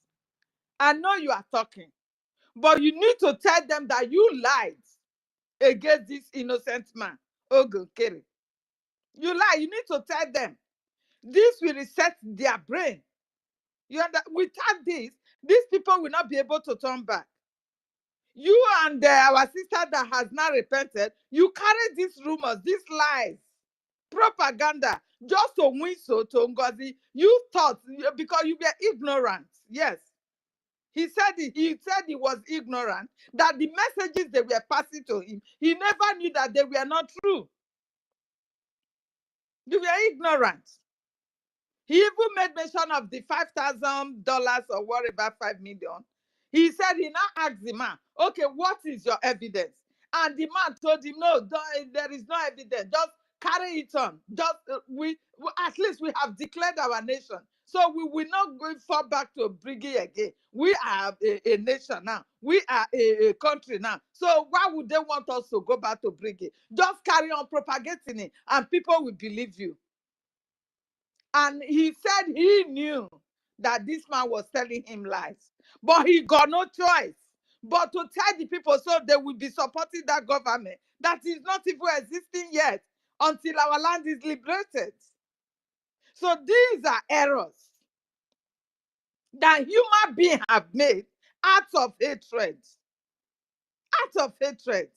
I know you are talking, but you need to tell them that you lied against this innocent man, Ogunkere. You lie. You need to tell them. This will reset their brain. Without this, these people will not be able to turn back. You and our sister that has now repented, you carry these rumors, these lies, propaganda, just to win so to Ngozi. You thought, because you were ignorant. Yes. He said he was ignorant, that the messages they were passing to him, he never knew that they were not true. You were ignorant. He even made mention of the $5,000 or whatever, 5 million. He said he now asked the man, "Okay, what is your evidence?" And the man told him, "No, there is no evidence. Just carry it on. Just we at least we have declared our nation, so we will not go fall back to BRGIE again. We are a nation now. We are a country now. So why would they want us to go back to BRGIE? Just carry on propagating it, and people will believe you." And he said he knew that this man was telling him lies, but he got no choice but to tell the people, so they will be supporting that government that is not even existing yet until our land is liberated. So these are errors that human beings have made out of hatred. Out of hatred.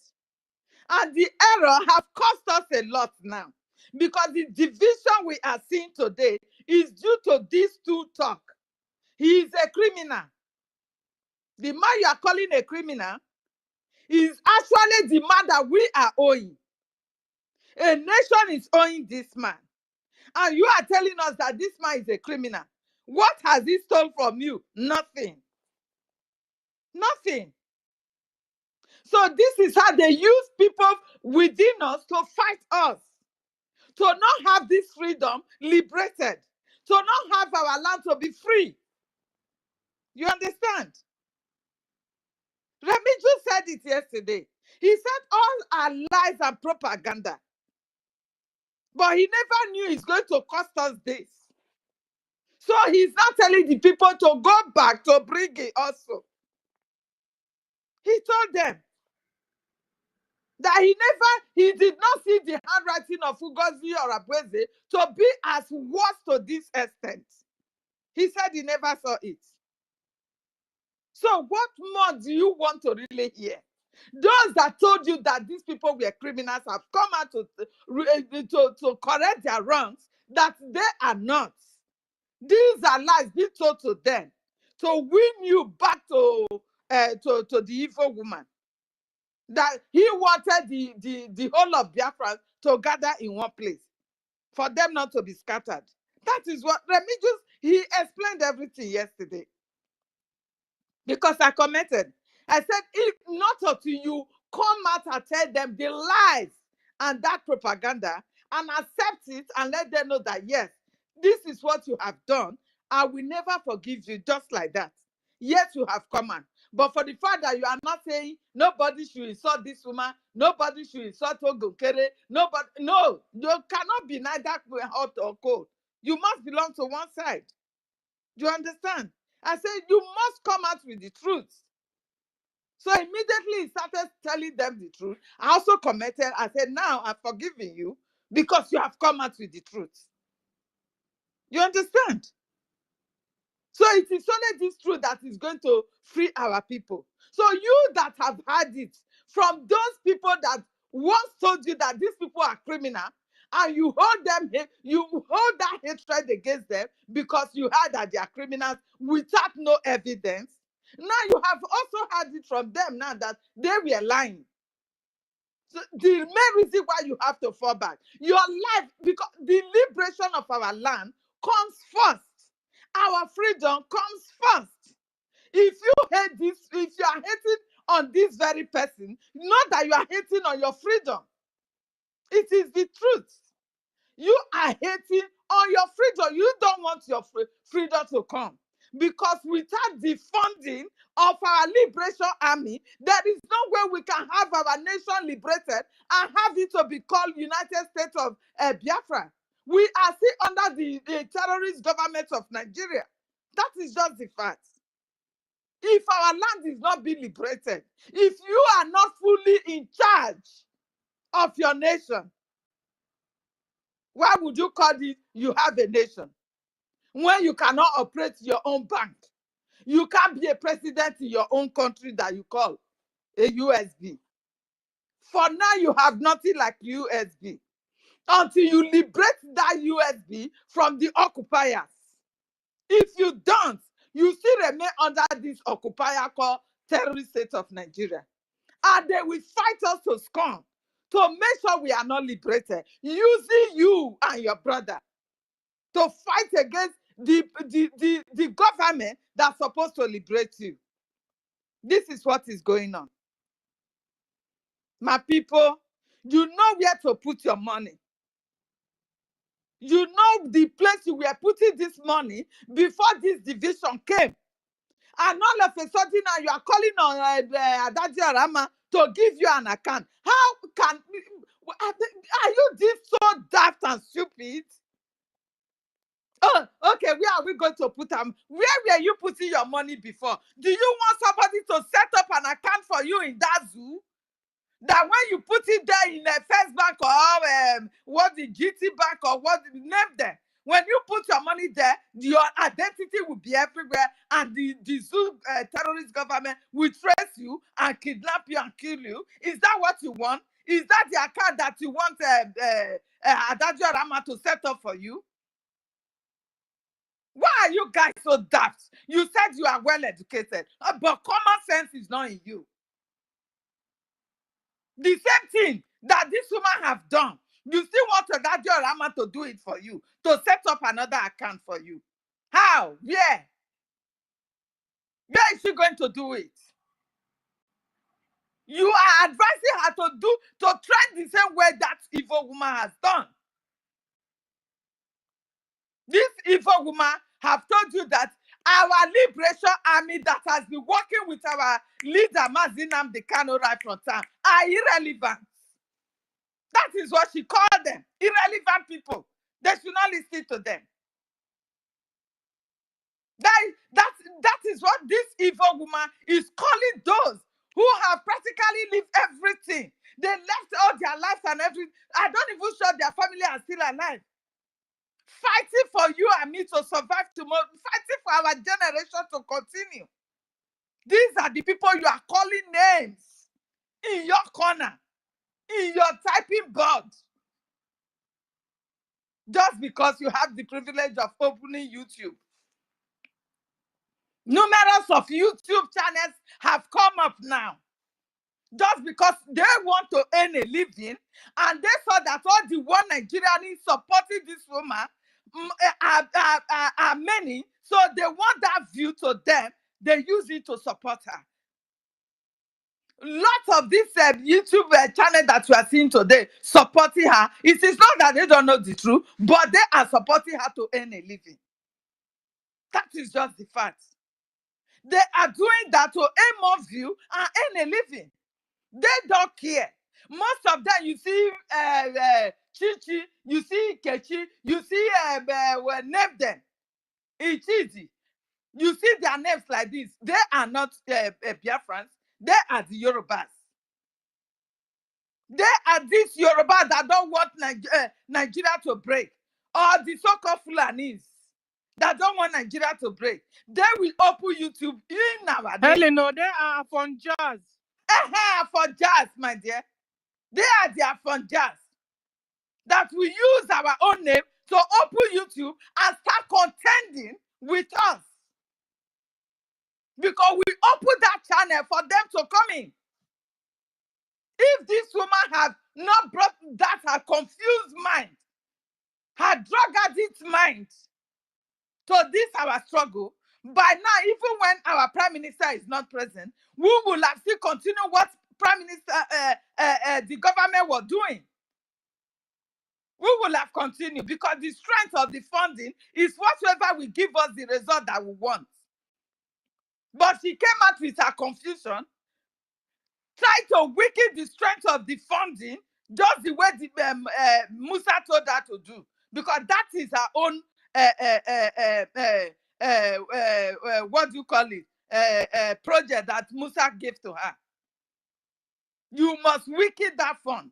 And the error have cost us a lot now, because the division we are seeing today is due to these two talk. He is a criminal. The man you are calling a criminal is actually the man that we are owing. A nation is owing this man. And you are telling us that this man is a criminal. What has he stolen from you? Nothing. Nothing. So this is how they use people within us to fight us. To not have this freedom liberated. To not have our land to be free. You understand? Remiju said it yesterday. He said all are lies and propaganda. But he never knew it's going to cost us this. So he's not telling the people to go back to BRGIE also. He told them that he did not see the handwriting of OGOJA or ABWEZE to be as worse to this extent. He said he never saw it. So what more do you want to really hear? Those that told you that these people were criminals have come out to correct their wrongs, that they are not. These are lies being told to them to win you back to the evil woman. That he wanted the whole of Biafra to gather in one place for them not to be scattered. That is what he explained everything yesterday. Because I commented. I said, if not until you come out and tell them the lies and that propaganda and accept it and let them know that, yes, this is what you have done, I will never forgive you just like that. Yes, you have come on. But for the fact that you are not saying nobody should insult this woman, nobody should insult Ogokere, nobody, no, you cannot be neither hot or cold. You must belong to one side. Do you understand? I said, you must come out with the truth. So immediately he started telling them the truth. I also commented, I said, now I'm forgiving you because you have come out with the truth. You understand? So it is only this truth that is going to free our people. So you that have heard it from those people that once told you that these people are criminal, and you hold that hatred against them because you heard that they are criminals without no evidence. Now you have also heard it from them now that they were lying. So the main reason why you have to fall back, your life, because the liberation of our land comes first. Our freedom comes first. If you hate this, if you are hating on this very person, not that you are hating on your freedom. It is the truth. You are hating on your freedom. You don't want your freedom to come. Because without the funding of our liberation army, there is no way we can have our nation liberated and have it to be called United States of Biafra. We are still under the terrorist government of Nigeria. That is just the fact. If our land is not being liberated, if you are not fully in charge of your nation, why would you call it you have a nation? When you cannot operate your own bank, you can't be a president in your own country that you call a USB. For now, you have nothing like USB until you liberate that USB from the occupiers. If you don't, you still remain under this occupier called terrorist state of Nigeria. And they will fight us to scorn to make sure we are not liberated, using you and your brother to fight against the government that's supposed to liberate you. This is what is going on. My people, you know where to put your money. You know the place you were putting this money before this division came. And all of a sudden now you are calling on Adaji Arama to give you an account. How can, are you this so daft and stupid? Oh, okay, where are we going to put them? Where were you putting your money before? Do you want somebody to set up an account for you in that zoo? That when you put it there in a First Bank or what the GT Bank or what name them, when you put your money there, your identity will be everywhere, and the zoo terrorist government will trace you and kidnap you and kill you. Is that what you want? Is that the account that you want Adaji Arama to set up for you? Why are you guys so daft? You said you are well educated, but common sense is not in you. The same thing that this woman have done, you still want Ogadio Rama to do it for you, to set up another account for you. How? Where? Where is she going to do it? You are advising her to trend the same way that evil woman has done. This evil woman have told you that our liberation army that has been working with our leader Mazi Nnamdi Kanu right from time are irrelevant. That is what she called them, irrelevant people. They should not listen to them. That is what this evil woman is calling those who have practically lived everything. They left all their lives and everything. I don't even sure their family are still alive. Fighting for you and me to survive tomorrow, fighting for our generation to continue. These are the people you are calling names in your corner, in your typing board. Just because you have the privilege of opening YouTube. Numerous of YouTube channels have come up now. Just because they want to earn a living, and they saw that all the one Nigerians supporting this woman are many, so they want that view to them. They use it to support her. Lots of this YouTube channel that you are seeing today supporting her. It is not that they don't know the truth, but they are supporting her to earn a living. That is just the fact. They are doing that to earn more view and earn a living. They don't care. Most of them, you see Chichi, you see Kechi, you see name them. It's easy. You see their names like this. They are not Biafrans. They are the Yorubas. They are these Yorubas that don't want Nigeria to break. Or the so-called Fulanis that don't want Nigeria to break. They will open YouTube in nowadays. Helena, they are from jazz. For jazz, my dear. They are their fun jazz. That we use our own name to open YouTube and start contending with us. Because we open that channel for them to come in. If this woman had not brought that her confused mind, her drug addict mind to this our struggle, by now, even when our prime minister is not present, we will have still continued what prime minister, the government was doing. We will have continued because the strength of the funding is whatsoever will give us the result that we want. But she came out with her confusion, tried to weaken the strength of the funding, just the way Musa told her to do, because that is her own, what do you call it, project that Musa gave to her. You must weaken that fund.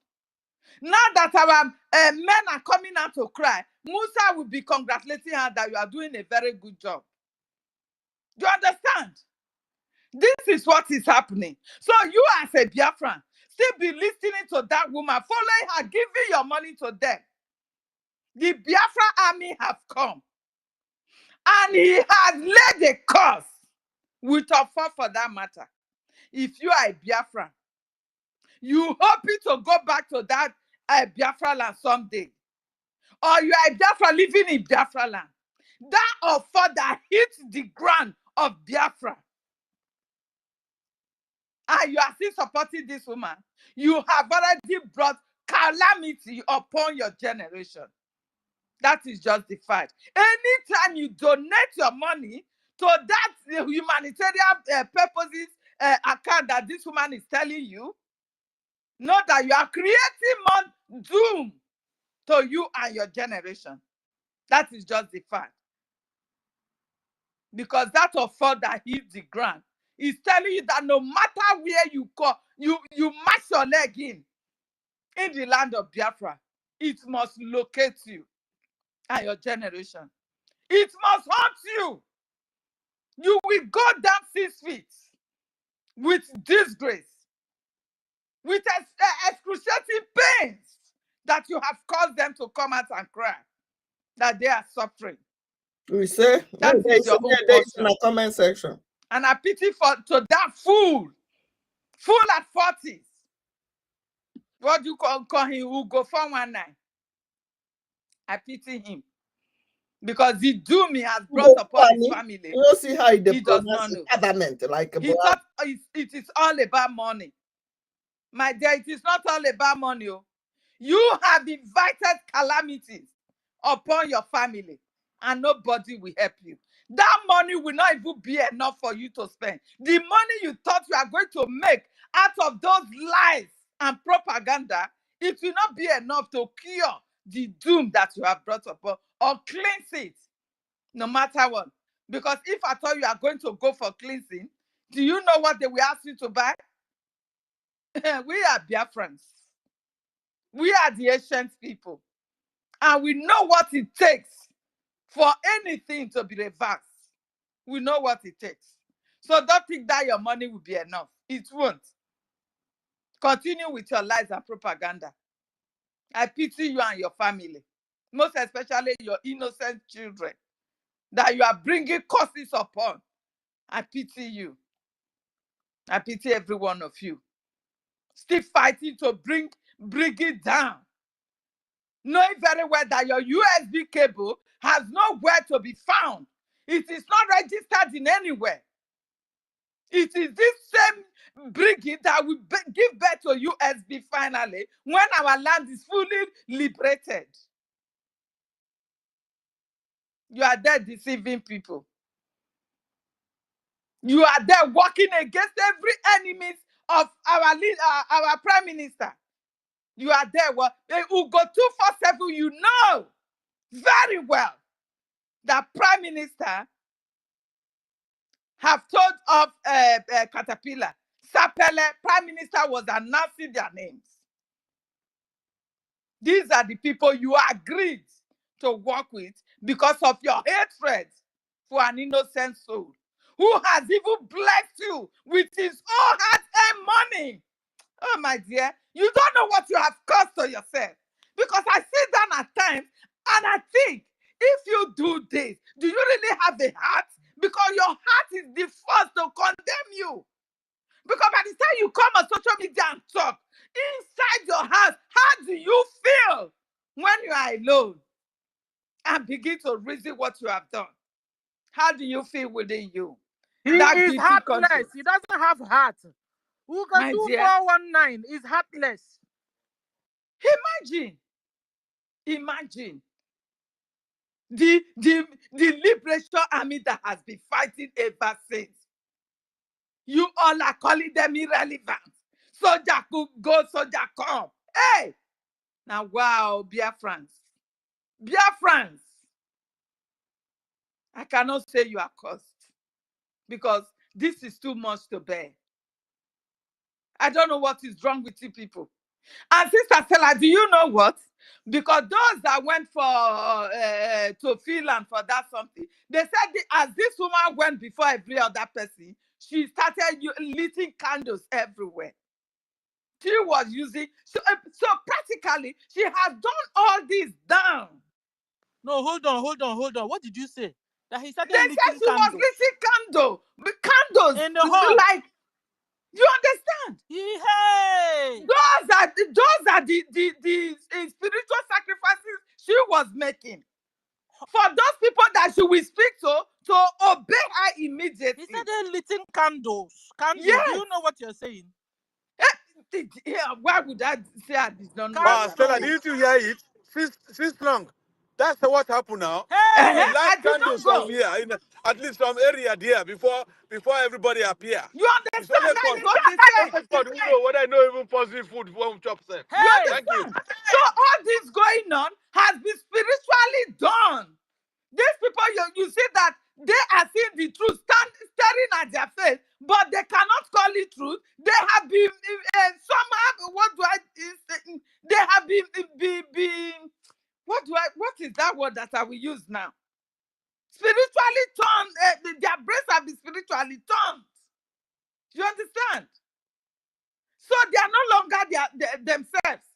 Now that our men are coming out to cry, Musa will be congratulating her that you are doing a very good job. Do you understand? This is what is happening. So you as a Biafran, still be listening to that woman, following her, giving your money to them. The Biafra army have come. And he has laid a curse with a fall for that matter. If you are a Biafran, you hoping to go back to that Biafra land someday. Or you are a Biafra living in Biafra land. That offer that hit the ground of Biafra. And you are still supporting this woman. You have already brought calamity upon your generation. That is just the fact. Anytime you donate your money to that humanitarian purposes account that this woman is telling you, know that you are creating more doom to you and your generation. That is just the fact. Because that offer that hit the ground is telling you that no matter where you go, you mash your leg in the land of Biafra, it must locate you and your generation. It must haunt you. You will go down 6 feet with disgrace, with excruciating pains that you have caused them to come out and cry that they are suffering. We say That is your own there is in portion. the comment section. And I pity to that fool at 40s. What do you call him? Who go 419? I pity him because the doom he has brought upon his family. You don't see how he does not know. Adamant, like he thought it is all about money. My dear, it is not all about money. You have invited calamities upon your family, and nobody will help you. That money will not even be enough for you to spend. The money you thought you are going to make out of those lies and propaganda, it will not be enough to cure the doom that you have brought upon or cleanse it, no matter what. Because if I thought you are going to go for cleansing, do you know what they will ask you to buy? We are Biafrans. We are the ancient people. And we know what it takes for anything to be reversed. We know what it takes. So don't think that your money will be enough. It won't. Continue with your lies and propaganda. I pity you and your family. Most especially your innocent children that you are bringing curses upon. I pity you. I pity every one of you. Still fighting to bring it down. Knowing very well that your USB cable has nowhere to be found. It is not registered in anywhere. It is this same BRGIE that will give birth to USB finally when our land is fully liberated. You are there deceiving people. You are there working against every enemy of our leader, our prime minister. You are there. Well, who go 247. You know very well that prime minister have told of Caterpillar. Sapele, prime minister was announcing their names. These are the people you agreed to work with because of your hatred for an innocent soul who has even blessed you with his own hard-earned money. Oh, my dear, you don't know what you have caused to yourself. Because I sit down at times and I think, if you do this, do you really have a heart? Because your heart is the first to condemn you. Because by the time you come on social media and talk, inside your heart, how do you feel when you are alone? And begin to reason what you have done. How do you feel within you? He is heartless. He doesn't have heart. Who can do 419 is heartless. Imagine the liberation army that has been fighting ever since. You all are calling them irrelevant. Soldier could go, soldier come. Hey! Now, wow, Biafrans. Biafrans. I cannot say you are cursed because this is too much to bear. I don't know what is wrong with you people. And Sister Stella, do you know what? Because those that went for to Finland for that something, they said as this woman went before every other person, she started lighting candles everywhere. She was using, so practically, she has done all this down. No, hold on. What did you say? That he started they lighting said she candles. was lighting candles in the hall. Like, you understand? Hey! Those are the spiritual sacrifices she was making. For those people that she will speak to obey her immediately. He started lighting candles. Yes. Do you know what you're saying? Yeah, why would I say I did not know? Stella, didn't you hear it? Since long. That's what happened now. Hey! We light candles from here, at least some area there, before everybody appear. You understand? That is what they say. God, we know whether I know even positive food when we chop self. Hey! You Thank you. So all this going on has been spiritually done. These people, you see that they are seeing the truth, staring at their face, but they cannot call it truth. They have been somehow. They have been. What is that word that I will use now? Spiritually turned. Their brains have been spiritually turned. You understand? So they are no longer themselves.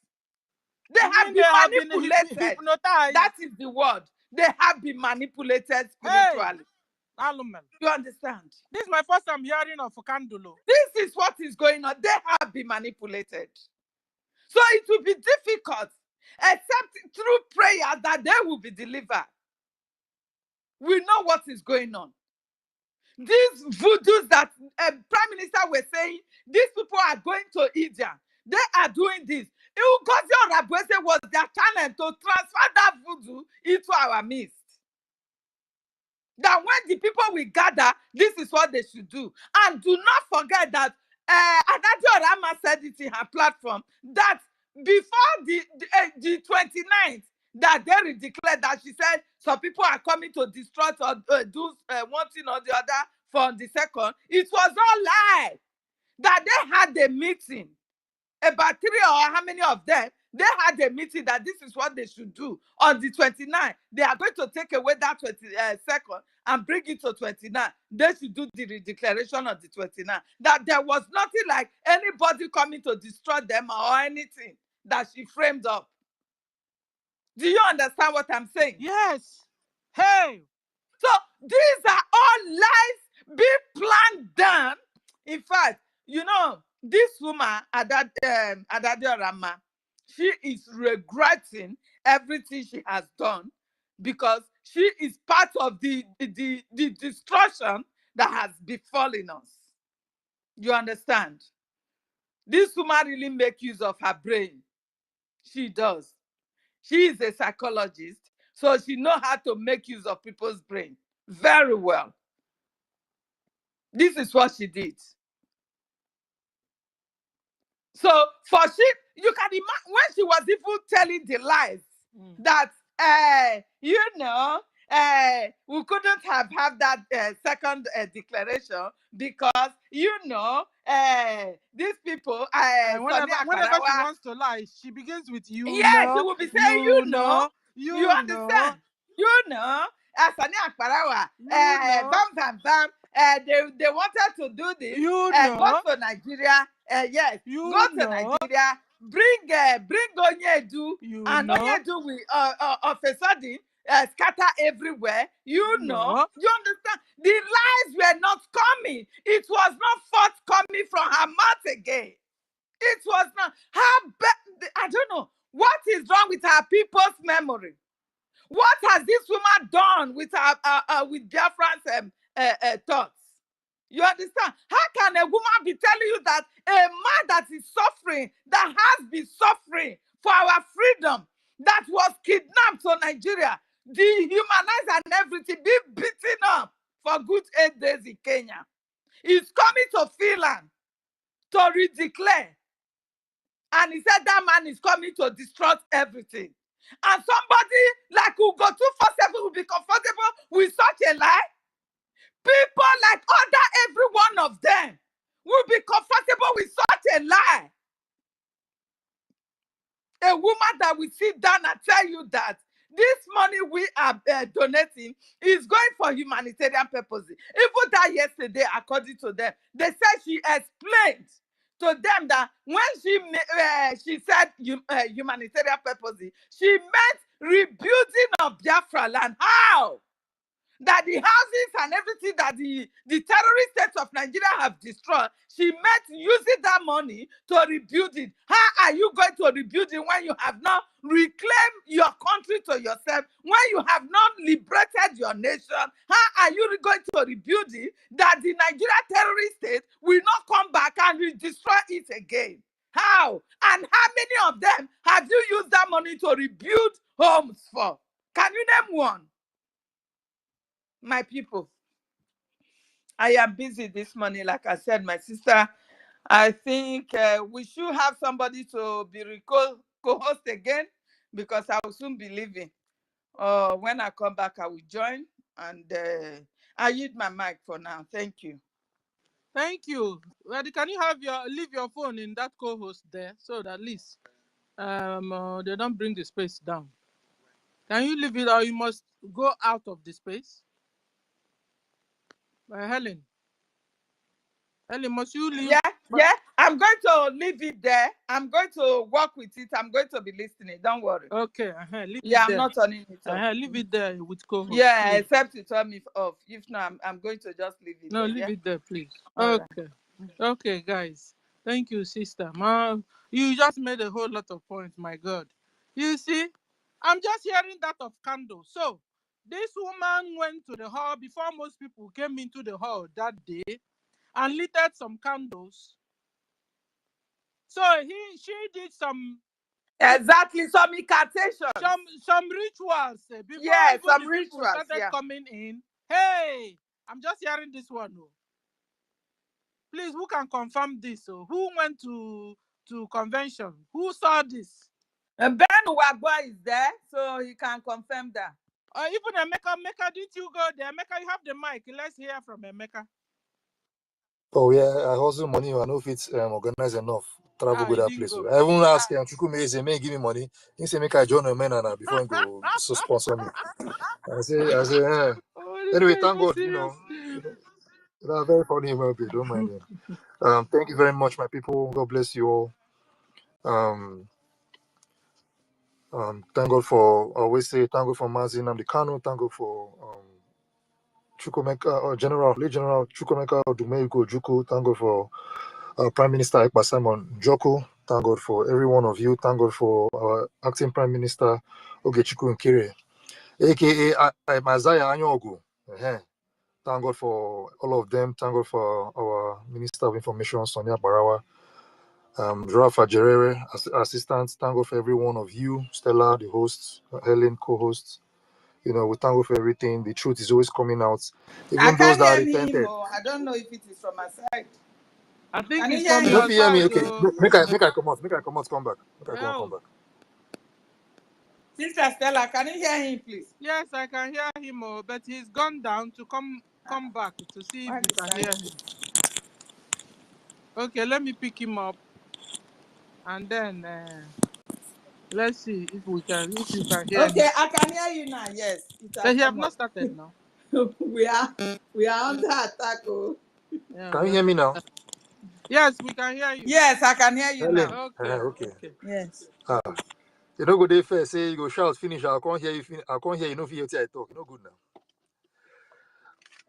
They have been manipulated. Hypnotized. That is the word. They have been manipulated Hey, spiritually. Alumen. You understand? This is my first time hearing of Kandulo. This is what is going on. They have been manipulated. So it will be difficult, except through prayer, that they will be delivered. We know what is going on. These voodoos that Prime Minister was saying, these people are going to India. They are doing this. Ngozi Orabueze was their channel to transfer that voodoo into our midst. That when the people will gather, this is what they should do. And do not forget that Anadio Rama said it in her platform that before the 29th, that they declared that she said some people are coming to destroy or do one thing or the other for the second. It was all lie. That they had a meeting. About 3 or how many of them, they had a meeting that this is what they should do on the 29th. They are going to take away that 22nd and bring it to 29. They should do the declaration on the 29th. That there was nothing like anybody coming to destroy them or anything that she framed up. Do you understand what I'm saying? Yes. Hey. So these are all lies being planned down. In fact, you know, this woman, Adadio Rama, she is regretting everything she has done because she is part of the destruction that has befallen us. You understand? This woman really makes use of her brain. She does. She is a psychologist, so she knows how to make use of people's brain very well. This is what she did. So for she, you can imagine when she was even telling the lies that you know, we couldn't have that second declaration because you know these people. Whenever she wants to lie, she begins with you. Yes, know, she will be saying you know. You understand? Know. You know. Asani Akparawa. Bam. They wanted to do this. You know. Go to Nigeria. Yes. You go to know. Nigeria. Bring Onyedu. You and know. Onyedu will of a sudden scatter everywhere. You know. You understand? The lies were not coming. It was not forthcoming from her mouth again. It was not. I don't know. What is wrong with our people's memory? What has this woman done with with Biafrans thoughts? You understand? How can a woman be telling you that a man that is suffering, that has been suffering for our freedom, that was kidnapped to Nigeria, dehumanized and everything, be beaten up for good 8 days in Kenya, is coming to Finland to redeclare? And he said that man is coming to destroy everything. And somebody like Ugo 247 will be comfortable with such a lie. People like every one of them will be comfortable with such a lie. A woman that will sit down and tell you that this money we are donating is going for humanitarian purposes. Even that yesterday, according to them, they said she explained to them that when she said humanitarian purposes, she meant rebuilding of Biafra land. How? That the houses and everything that the terrorist states of Nigeria have destroyed, she meant using that money to rebuild it. How are you going to rebuild it when you have not reclaimed your country to yourself, when you have not liberated your nation? How are you going to rebuild it that the Nigeria terrorist state will not come back and destroy it again? How? And how many of them have you used that money to rebuild homes for? Can you name one? My people, I am busy this morning. Like I said, my sister, I think we should have somebody to be co-host again because I will soon be leaving. When I come back, I will join. And I yield my mic for now. Thank you. Thank you. Well, can you leave your phone in that co-host there so that at least they don't bring the space down? Can you leave it or you must go out of the space? Helen, must you leave? Yeah. I'm going to leave it there. I'm going to work with it. I'm going to be listening. Don't worry. Okay, leave Yeah, it I'm there. not turning it off. Leave it there with co-host. Yeah, please. except you turn me off. If not, I'm going to just leave it No, there. leave Yeah? it there, please. All right. Okay. Okay, guys. Thank you, sister. Ma, you just made a whole lot of points, my God. You see, I'm just hearing that of candles. So, this woman went to the hall before most people came into the hall that day and lit some candles. So, she did some Exactly. Some incantations. some rituals before Yeah, even some the people rituals. started Yeah. coming in. Hey, I'm just hearing this one. Oh. Please, who can confirm this? Oh? Who went to convention? Who saw this? And Ben Wagwa is there, so he can confirm that. Even Emeka, didn't you go there? Emeka, you have the mic. Let's hear from Emeka. Oh yeah, I hustle money. I know if it's organized enough. Travel go He that didn't place. go. I even ask him, Chukwume say, man, give me money. He say, make I join a man and before he go sponsor me. I say, eh. Oh, this Anyway, guy is thank so God, serious. they're very funny about it. Don't mind him. Thank you very much, my people. God bless you all. Thank God for, I always say, thank God for Mazin Namdekano. Thank God for Chukwemeka, Late General Chukwemeka Odumegwu Ojukwu. Thank God for Prime Minister Ekpa Simon Joko. Thank God for every one of you. Thank God for our acting Prime Minister Ogechukwu Nkire, aka Isaiah Anyogu. Thank God for all of them. Thank God for our Minister of Information, Sonia Barawa, Rafa Jerere, assistants. Thank God for every one of you, Stella, the host, Helen, co-host. We thank God for everything. The truth is always coming out. I Even those can't that hear repented. him. I don't know if it is from my side. I think Can you it's hear from You him? don't your hear me? side, Okay. though. Make I come out. Come back. Come back. Sister Stella, can you hear him, please? Yes, I can hear him, but he's gone down to come back to see if Why you the can sound? hear him. Okay, let me pick him up, and then let's see if you can hear him. Okay, I can hear you now. Yes, it has But he have come not up. started now. we are under attack. Oh. Yeah, Can you hear me now? yes, we can hear you. Yes, I can hear you Helen. now. Okay. Okay. Yes. You don't go there first, say you go shout, finish. I can't hear you. I can't hear you. No, fear I talk. No good now.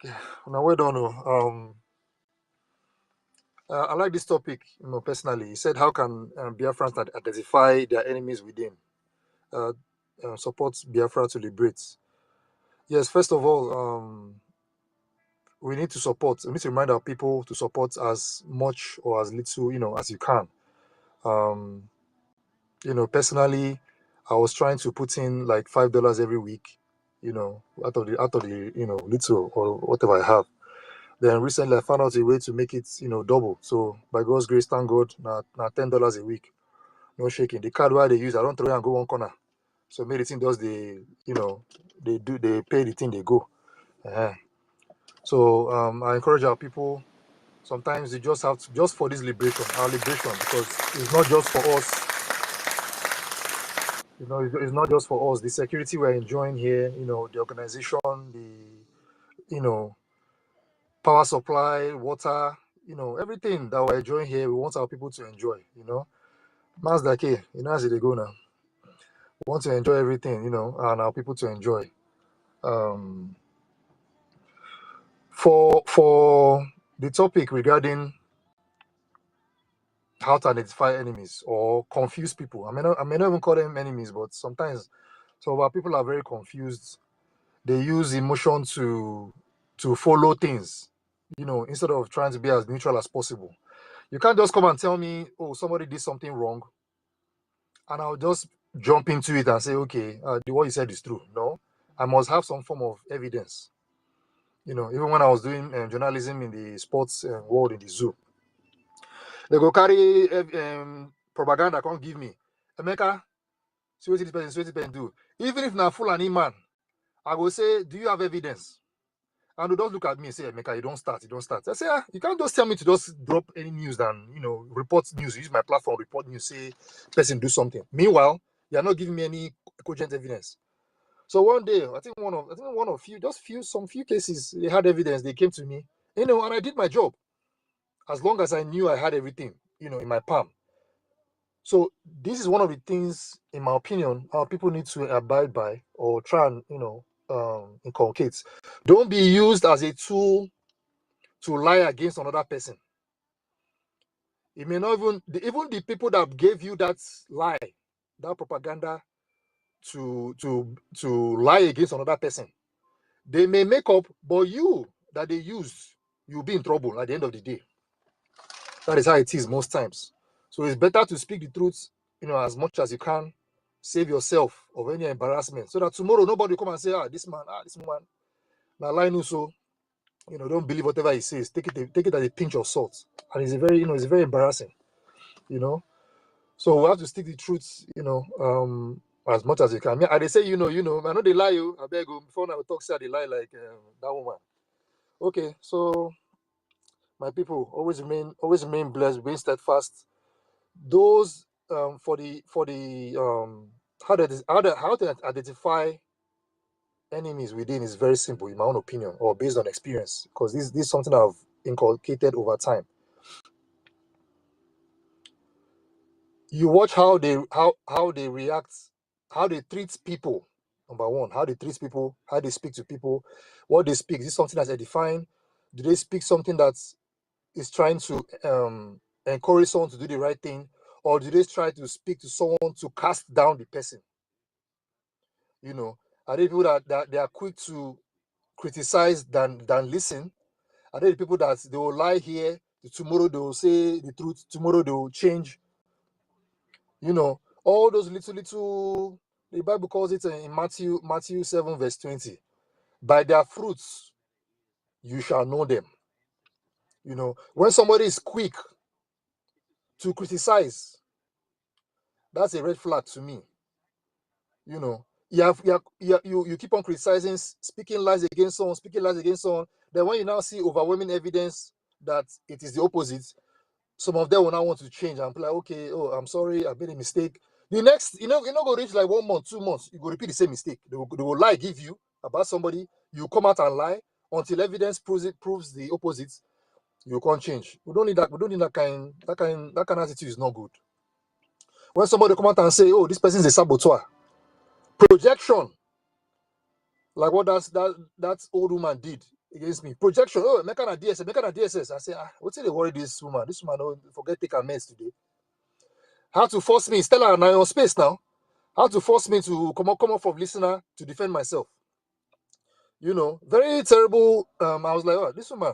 Okay. Now well done. I like this topic. Personally, he said, how can Biafrans identify their enemies within? Support Biafra to liberate. Yes. First of all, we need to support. We need to remind our people to support as much or as little, as you can. Personally, I was trying to put in like $5 every week, out of the little or whatever I have. Then recently I found out a way to make it, double. So by God's grace, thank God, now $10 a week. No shaking. The card where they use, I don't throw it and go one corner. So many thing does they pay the thing they go. So I encourage our people. Sometimes you just have to, just for this liberation, our liberation, because it's not just for us. It's not just for us. The security we're enjoying here, the organization, the power supply, water, everything that we're enjoying here, we want our people to enjoy. Man's like, hey, as they go now. We want to enjoy everything, and our people to enjoy. For the topic regarding how to identify enemies or confuse people, I may not even call them enemies, but sometimes some of our people are very confused. They use emotion to follow things, instead of trying to be as neutral as possible. You can't just come and tell me, oh, somebody did something wrong, and I'll just jump into it and say, okay, what you said is true. No, I must have some form of evidence. Even when I was doing journalism in the sports world in the zoo, they go carry propaganda, can't give me. Emeka, see what this person do. Even if na Fulani man, I go say, do you have evidence? And they don't look at me and say, Emeka, you don't start. I say, you can't just tell me to just drop any news and, report news, use my platform, report news, say, person do something. Meanwhile, you're not giving me any cogent evidence. So one day, I think one of some few cases, they had evidence, they came to me, and I did my job. As long as I knew I had everything, in my palm. So this is one of the things, in my opinion, our people need to abide by or try and inculcate. Don't be used as a tool to lie against another person. It may not even the people that gave you that lie, that propaganda to lie against another person. They may make up, but you that they used, you'll be in trouble at the end of the day. That is how it is most times. So it's better to speak the truth, as much as you can, save yourself of any embarrassment, so that tomorrow nobody will come and say, this man, now lie so, don't believe whatever he says. Take it as a pinch of salt. And it's it's very embarrassing, So we have to stick the truth, as much as you can. I they say, I know they lie you. I beg you, before I talk, say they lie like that woman. Okay, so my people, always remain blessed, remain steadfast. Those for the how to identify enemies within is very simple, in my own opinion, or based on experience, because this is something I've inculcated over time. You watch how they react, how they treat people. Number one, how they treat people, how they speak to people, what they speak. Is this something that's edifying? Do they speak something that is trying to encourage someone to do the right thing, or do they try to speak to someone to cast down the person? Are they people that they are quick to criticize than listen? Are they the people that they will lie here, tomorrow they will say the truth, tomorrow they will change? All those little, the Bible calls it in Matthew 7 verse 20. By their fruits you shall know them. When somebody is quick to criticize, that's a red flag to me. You keep on criticizing, speaking lies against someone. Then when you now see overwhelming evidence that it is the opposite, some of them will now want to change and be like, okay, I'm sorry, I made a mistake. The next, go reach like 1 month, 2 months, you go repeat the same mistake. They will lie, give you about somebody. You come out and lie until evidence proves the opposite. You can't change. We don't need that. We don't need that kind attitude. Is not good. When somebody come out and say, "Oh, this person is a saboteur," projection, like what that old woman did against me. Projection. Oh, make an DSS. I say, what's they worry this woman? This woman don't forget take her meds today. How to force me? Stella, now you're on space now. How to force me to come up from listener to defend myself? Very terrible. I was like, oh, this woman.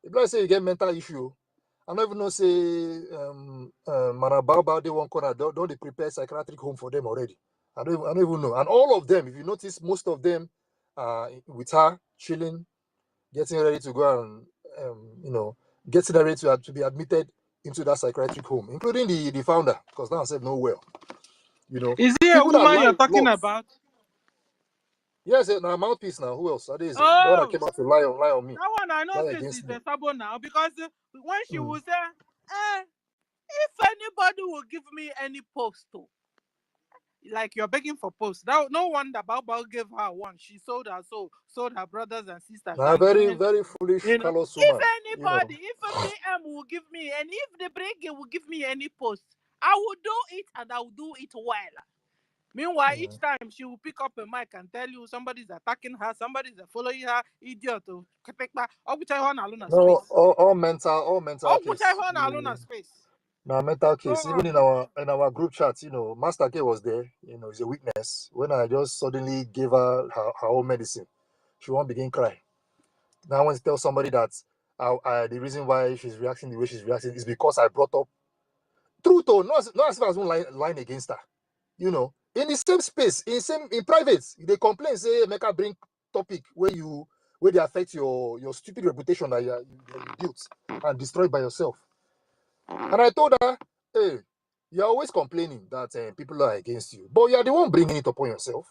If I say you get mental issue, I don't even know say Manababa they one corner. Don't they prepare psychiatric home for them already? I don't even know. And all of them, if you notice, most of them with her chilling, getting ready to go and getting ready to be admitted into that psychiatric home, including the founder, because now I said no well. Is he a woman you're talking about? Yes, now mouthpiece now. Who else? That is Oh, the one that came out to lie on me. That one I know is the sabo now, because when she will say, if anybody will give me any post, like you're begging for posts. No wonder Bao gave her one. She sold her soul, sold her brothers and sisters. Very, very foolish, callous woman. If anybody, if a BM will give me, and if the BRGIE will give me any post, I will do it, and I will do it well. Meanwhile, each time she will pick up a mic and tell you somebody's attacking her, somebody's following her, idiot. No, all mental case. Space. Now mental case. Even in our group chat, Master K was there. He's a witness. When I just suddenly gave her own medicine, she won't begin cry. Now I want to tell somebody that the reason why she's reacting the way she's reacting is because I brought up truth. Not as if I was lying against her. In the same space, in private, they complain, say, Mecca bring topic where they affect your stupid reputation that you built and destroyed by yourself. And I told her, hey, you're always complaining that people are against you, but you're the one bringing it upon yourself.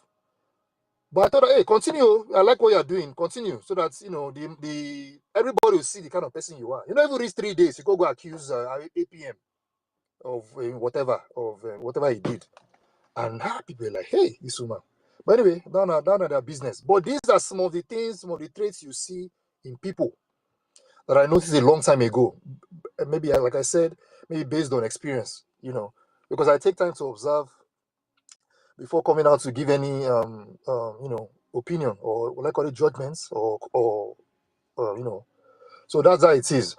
But I told her, hey, continue. I like what you're doing. Continue, so that the everybody will see the kind of person you are. Every reach 3 days, you go accuse APM of whatever he did. And people are like, hey, this woman. But anyway, down at their business. But these are some of the things, some of the traits you see in people that I noticed a long time ago. Maybe, like I said, maybe based on experience, because I take time to observe before coming out to give any, opinion or what I call it judgments or So that's how it is.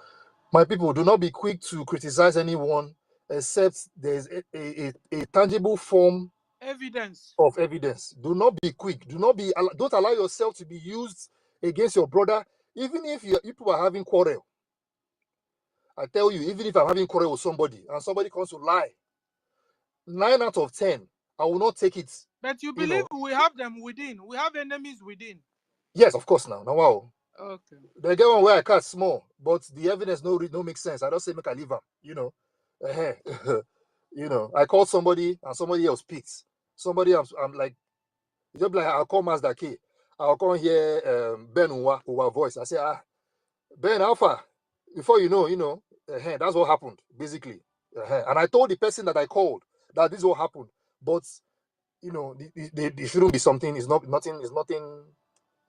My people, do not be quick to criticize anyone except there's a tangible form Evidence. of evidence. Do not be quick. Don't allow yourself to be used against your brother, even if you people are having quarrel. I tell you, even if I'm having quarrel with somebody and somebody comes to lie, 9 out of 10, I will not take it. But you believe we have them within? We have enemies within? Yes, of course. Now, wow. Okay. They get one where I cut small, but the evidence no make sense. I don't say make I leave them. I called somebody and somebody else picks. Somebody I'm like, just like I'll call Mazda K. I'll call here Ben Uwa voice. I say, Ben Alpha. Before that's what happened basically. And I told the person that I called that this is what happened, but there shouldn't be something. It's nothing.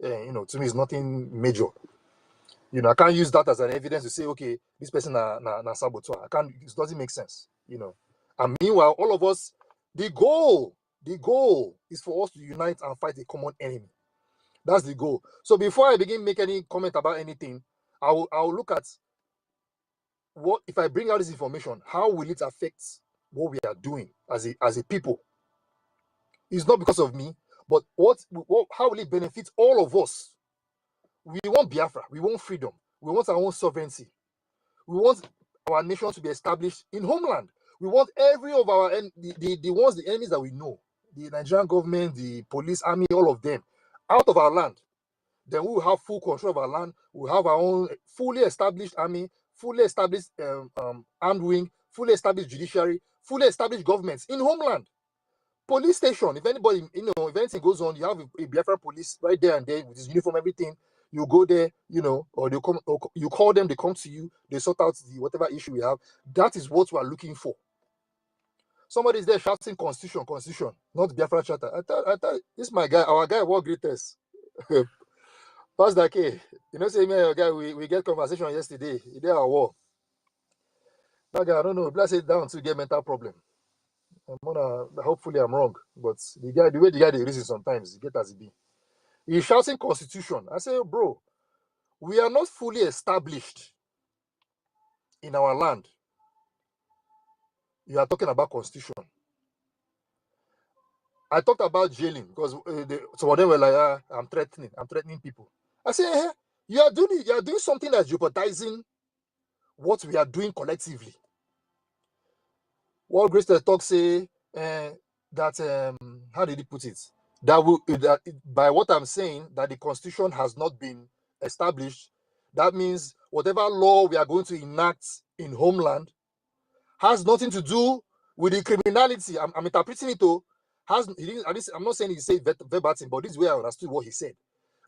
To me, it's nothing major. I can't use that as an evidence to say, okay, this person na saboteur. I can't. It doesn't make sense. And meanwhile, all of us, the goal is for us to unite and fight a common enemy. That's the goal. So before I begin make any comment about anything, I'll look at what if I bring out this information, how will it affect what we are doing as a people? It's not because of me, but how will it benefit all of us? We want Biafra, we want freedom, we want our own sovereignty, we want our nation to be established in homeland. We want every of our the enemies that we know, the Nigerian government, the police, army, all of them, out of our land. Then we will have full control of our land. We'll have our own fully established army, fully established armed wing, fully established judiciary, fully established governments in homeland. Police station, if anybody, if anything goes on, you have a Biafra police right there and there with his uniform, everything. You go there, or they come, or you call them, they come to you, they sort out whatever issue we have. That is what we are looking for. Somebody is there shouting constitution, not Biafra charter. I thought this is my guy, our guy, war greatest. Pastor K, say me and your guy, we get conversation yesterday. He did our war. That guy, I don't know, let's sit down to get mental problem. Hopefully I'm wrong, but the way the guy they reason sometimes, he get as he be. He's shouting constitution. I say, bro, we are not fully established in our land. You are talking about constitution. I talked about jailing because some of them were like, I'm threatening people. I say, you are doing something that's jeopardizing what we are doing collectively. What Grace talk say that how did he put it? That by what I'm saying, that the constitution has not been established, that means whatever law we are going to enact in homeland has nothing to do with the criminality. I'm interpreting it though. I'm not saying he said verbatim, but this is where I understood what he said.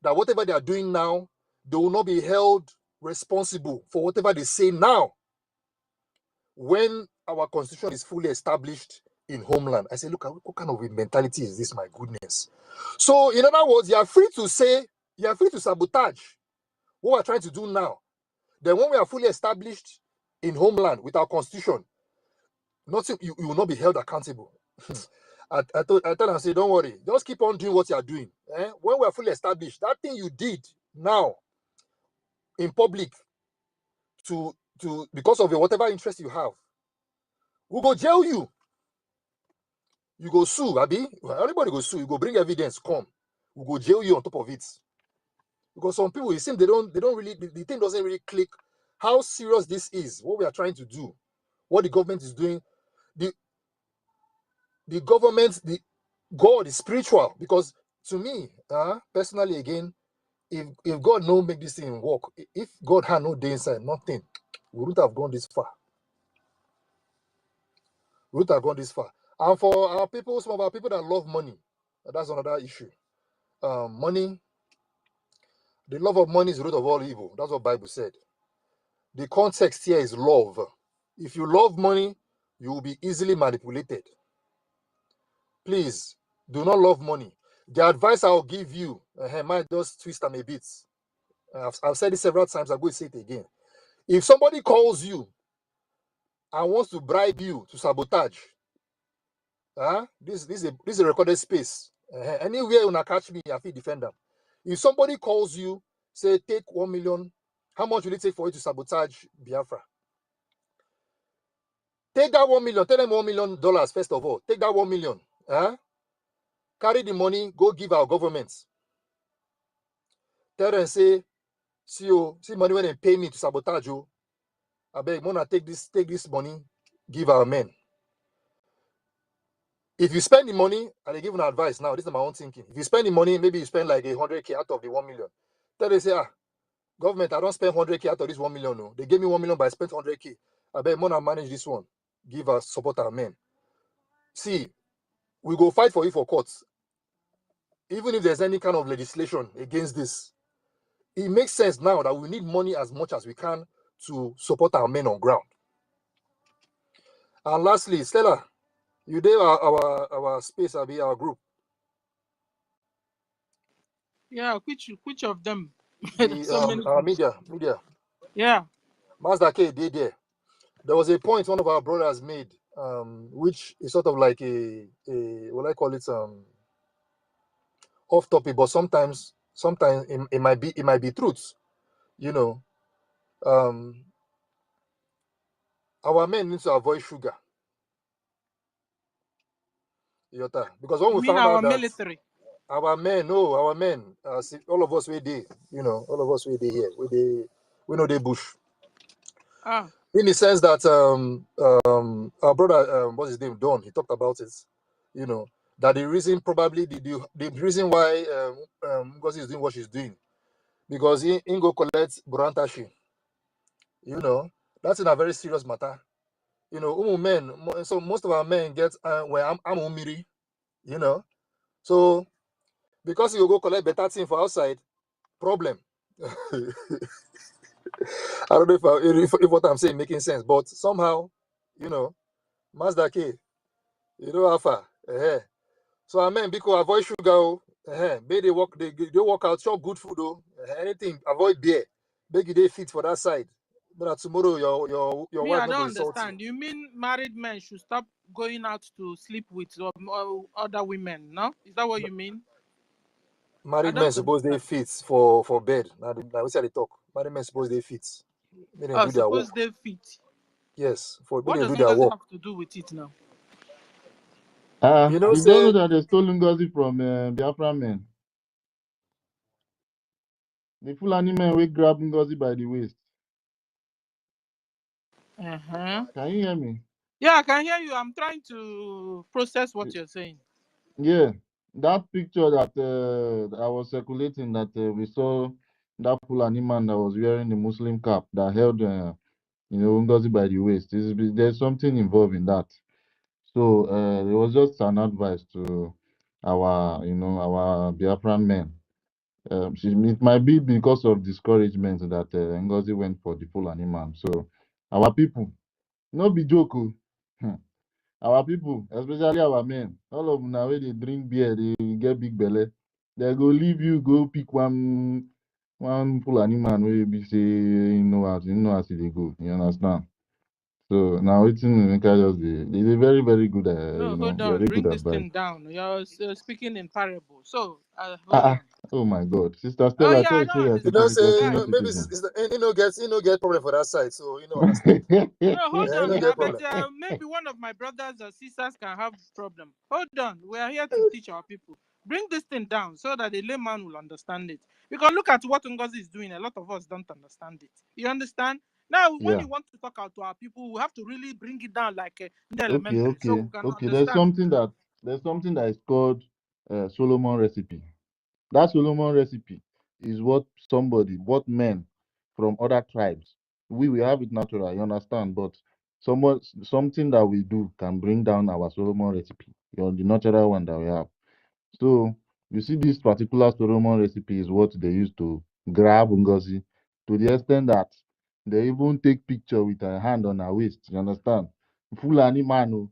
That whatever they are doing now, they will not be held responsible for whatever they say now when our constitution is fully established in homeland. I say, look, what kind of a mentality is this? My goodness. So, in other words, you are free to sabotage what we're trying to do now. Then when we are fully established in homeland with our constitution, nothing, you will not be held accountable. I told him, I said, don't worry, just keep on doing what you are doing. When we are fully established, that thing you did now in public to because of whatever interest you have, we'll go jail you. You go sue, Abi. Everybody go sue. You go bring evidence, come. We'll go jail you on top of it. Because some people, it seems they don't really, the thing doesn't really click how serious this is, what we are trying to do, what the government is doing. The government, God is spiritual. Because to me, personally, again, if God no make this thing work, if God had no day inside, nothing, we wouldn't have gone this far. And for our people, some of our people that love money, that's another issue. Money, the love of money is the root of all evil. That's what the Bible said. The context here is love. If you love money, you will be easily manipulated. Please, do not love money. The advice I'll give you, might just twist them a bit. I've said it several times, I'm going to say it again. If somebody calls you and wants to bribe you to sabotage, this is a recorded space. Anywhere you catch me, I feel defend them. If somebody calls you, say take 1 million, how much will it take for you to sabotage Biafra? Take that 1 million, tell them $1 million first of all. Take that 1 million. Carry the money, go give our governments. Tell them, say, see money when they pay me to sabotage you. I beg, Mona, take this money, give our men. If you spend the money, and they give an advice now, this is my own thinking. If you spend the money, maybe you spend like 100K out of the 1 million. Tell them, say, government, I don't spend 100K out of this 1 million. No. They gave me 1 million, but I spent 100K. I beg, Mona, manage this one. Give us support our men. See, we go fight for you for courts. Even if there's any kind of legislation against this, it makes sense now that we need money as much as we can to support our men on ground. And lastly, Stella, you did our space, our group. Yeah, which of them? There's so many Our groups. media. Yeah. Mazda K did there. There was a point one of our brothers made, which is sort of like a what I call it, off topic, but sometimes it might be truth. You know, our men need to avoid sugar. Because when You we mean found out our that military? our men, all of us we did, all of us we did here, we know they bush. In the sense that our brother, what's his name, Don, he talked about it, that the reason probably the reason why NGOZI is doing what she's doing, because he go collect Burantashi, that's in a very serious matter. Men, so most of our men get where I'm umiri, so because you go collect better thing for outside, problem. I don't know if what I'm saying making sense, but somehow, Mazda K, Alpha, so I mean, because avoid sugar, may they work out, chop good food, anything, avoid beer, make they fit for that side. But tomorrow your Me, wife I not don't go insult you. understand. You mean married men should stop going out to sleep with other women? No, is that what you mean? I Married men don't suppose they understand. fit for bed. Now we say they talk. Married men suppose they fit. May they do their work. Suppose they fit. Yes, may What they does do their Ngozi work. have to do with it now? You don't know Say that they stole NGOZI from Biafra men. The Fulani men will grab NGOZI by the waist. Uh-huh. Can you hear me? Yeah, I can hear you. I'm trying to process what you're saying. Yeah, that picture that I was circulating, that we saw that Fulani man that was wearing the Muslim cap that held, NGOZI by the waist. There's something involved in that. So it was just an advice to our Biafran men. It might be because of discouragement that Ngozi went for the Fulani man. So our people, no be joke. Our people, especially our men, all of them now when they drink beer, they get big belly. They go leave you, go pick one Fulani man where you be say as they go. You understand? So now it's in it's a very, very good No, hold on. very good Bring this advice. thing down. You're speaking in parable. So, hold on. Oh my God, Sister Oh, Stella, I yeah, I thought you say don't you're understand. a senior maybe citizen. no get problem for that side, so understand. No, hold on. No get problem. Maybe one of my brothers or sisters can have problem. Hold on. We are here to teach our people. Bring this thing down so that the layman will understand it. Because look at what Ngozi is doing. A lot of us don't understand it. You understand? Now, when Yeah. you want to talk out to our people, we have to really bring it down like the Okay, elementary, so we can okay. understand. There's something that is called Solomon recipe. That Solomon recipe is what men from other tribes, we have it natural, you understand, but something that we do can bring down our Solomon recipe, the natural one that we have. So you see, this particular Solomon recipe is what they use to grab Ngozi, to the extent that they even take picture with her hand on her waist. You understand? Fulani man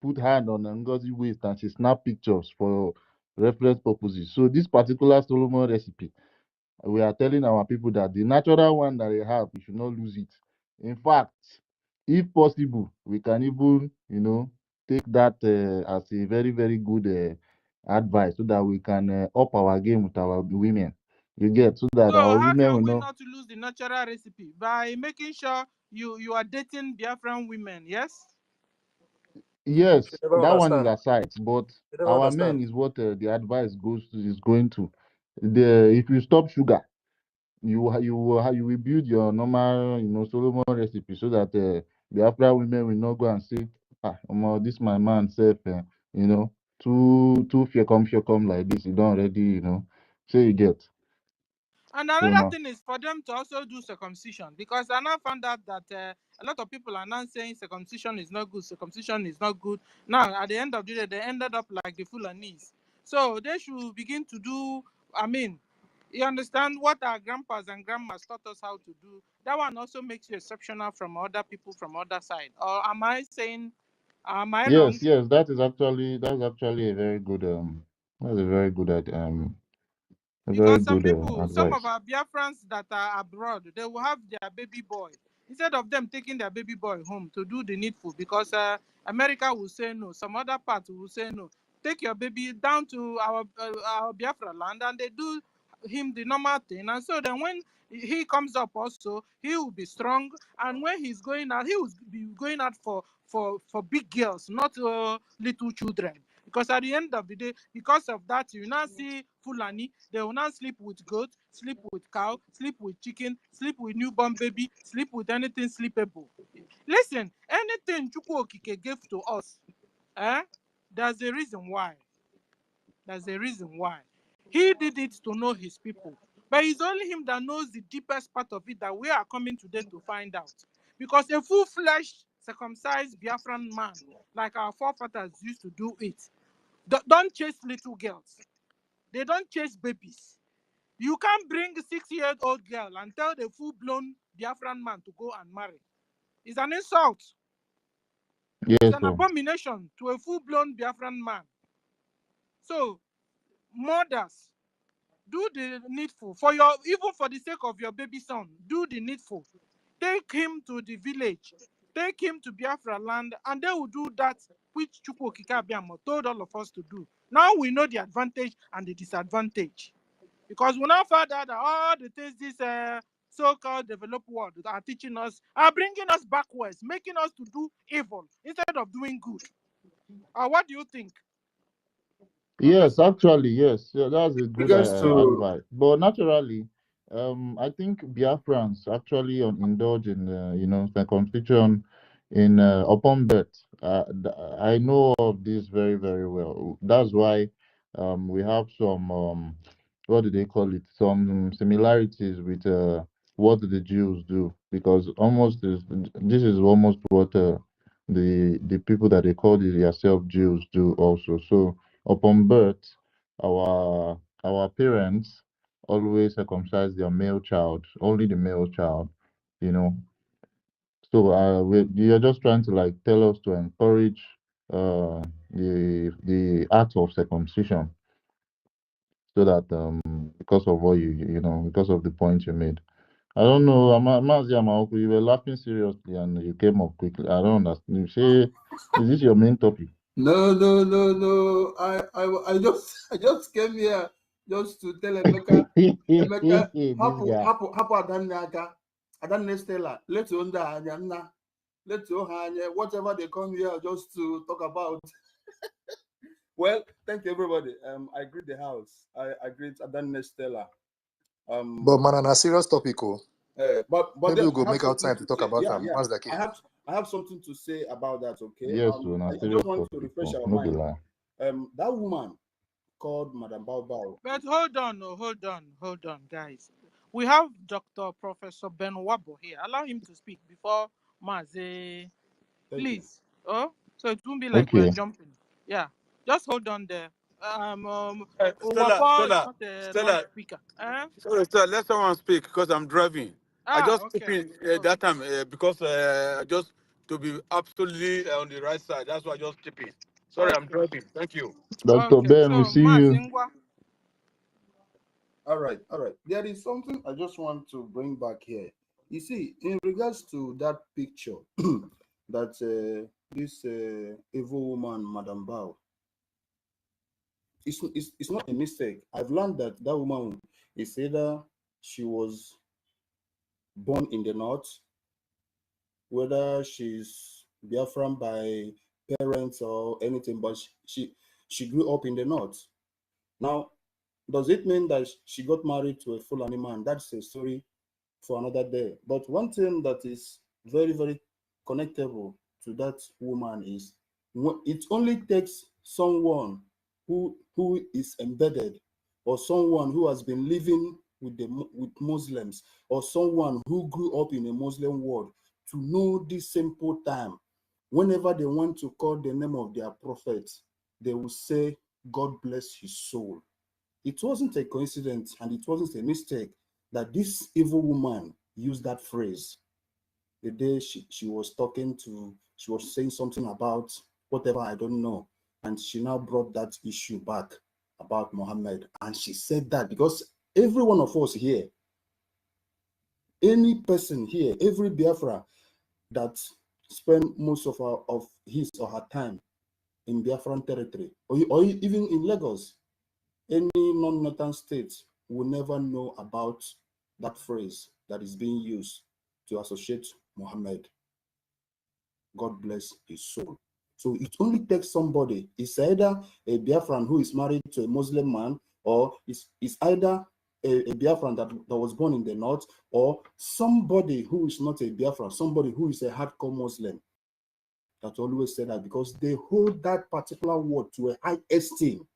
put hand on Ngozi waist and she snap pictures for reference purposes. So this particular Solomon recipe, we are telling our people that the natural one that they have, we should not lose it. In fact, if possible, we can even, take that as a very, very good advice so that we can up our game with our women. You get, so that So our how women will can we know. not lose the natural recipe? By making sure you are dating Biafran women, yes? Yes, You never that one is understand. aside, but You never our men understand. is what the advice is going to. If you stop sugar, you will build your normal, Solomon recipe so that the Afro women will not go and say, this my man self, you know, too fear come like this. You don't already, say you get. And So another now, thing is for them to also do circumcision, because I now found out that a lot of people are now saying circumcision is not good, circumcision is not good. Now, at the end of the day, they ended up like the Fulanese. So they should begin to do, I mean, you understand what our grandpas and grandmas taught us how to do. That one also makes you exceptional from other people from other side. Or am I saying, am I wrong? yes, that's actually a very good that's a very Because some good people, some of advice. our Biafrans that are abroad, they will have their baby boy. Instead of them taking their baby boy home to do the needful, because America will say no, some other parts will say no. Take your baby down to our Biafra land and they do him the normal thing. And so then when he comes up also, he will be strong. And when he's going out, he will be going out for big girls, not little children. Because at the end of the day, because of that, you now see Fulani, they will now sleep with goat, sleep with cow, sleep with chicken, sleep with newborn baby, sleep with anything sleepable. Listen, anything Chukwu Okike gave to us, there's a reason why. There's a reason why. He did it to know his people. But it's only him that knows the deepest part of it that we are coming today to find out. Because a full-fledged, circumcised Biafran man, like our forefathers used to do it, don't chase little girls. They don't chase babies. You can't bring a 6-year-old girl and tell the full-blown Biafran man to go and marry. It's an insult. It's Yes, an sir. abomination to a full-blown Biafran man. So, mothers, do the needful for your, even for the sake of your baby son. Do the needful. Take him to the village. Take him to Biafra land, and they will do that which Chukwu Okike Abiamo told all of us to do. Now we know the advantage and the disadvantage. Because we now found out that all the things this so-called developed world are teaching us are bringing us backwards, making us to do evil instead of doing good. What do you think, Yes, Professor? actually, yes. Yeah, that's a good Regards to advice. But naturally, I think Biafrans actually indulge in, circumcision in upon birth. I know of this very, very well. That's why we have some, what do they call it? Some similarities with what the Jews do, because this is almost what the people that they call themselves Jews do also. So upon birth, our parents always circumcise their male child, only the male child, you know. So you're just trying to like tell us to encourage the act of circumcision, so that because of what because of the point you made. I don't know, Mazi Amaoku, you were laughing seriously and you came up quickly. I don't understand. You say, is this your main topic? No, no, no, no. I just I just came here just to tell Emeka, This guy. hapu Adanne Stella, let's under Anna, let's whatever they come here just to talk about. Well, thank you everybody. I greet the house. I greet Adanne Stella. but man, on a serious topic, But maybe then we'll I go have make out something time to to talk say. about Yeah, them yeah. once that came. I have something to say about that. Okay. Yes, so I serious just want to topic, refresh our no be mind. lie. That woman called Madame Bao. But hold on, guys. We have Dr. Professor Ben Wabo here. Allow him to speak before Maze. Thank you. Please. Oh, so it won't be like we're Okay. jumping. Yeah, just hold on there. Stella, Wabo is Stella, not a Stella. non-speaker. Eh? Sorry, Stella, let someone speak because I'm driving. I just took Okay. in Oh, that time because just to be absolutely on the right side. That's why I just keep it. Sorry, I'm okay. driving. Thank you. Dr. Okay. Ben, we So see you. Mazingwa. All right. There is something I just want to bring back here. You see, in regards to that picture that this evil woman, Madam Bao, it's not a mistake. I've learned that that woman is either she was born in the north, whether she's Biafran by parents or anything, but she grew up in the north. Now, does it mean that she got married to a Fulani man? That's a story for another day. But one thing that is very, very connectable to that woman is it only takes someone who is embedded, or someone who has been living with Muslims, or someone who grew up in a Muslim world to know this simple time. Whenever they want to call the name of their prophet, they will say, God bless his soul. It wasn't a coincidence and it wasn't a mistake that this evil woman used that phrase. The day she was saying something about whatever, I don't know. And she now brought that issue back about Muhammad. And she said that because every one of us here, any person here, every Biafra that spend most of his or her time in Biafran territory, or even in Lagos, any non-northern state will never know about that phrase that is being used to associate Muhammad. God bless his soul. So it only takes somebody. It's either a Biafran who is married to a Muslim man, or it's either a Biafran that was born in the north, or somebody who is not a Biafran, somebody who is a hardcore Muslim that always say that, because they hold that particular word to a high esteem.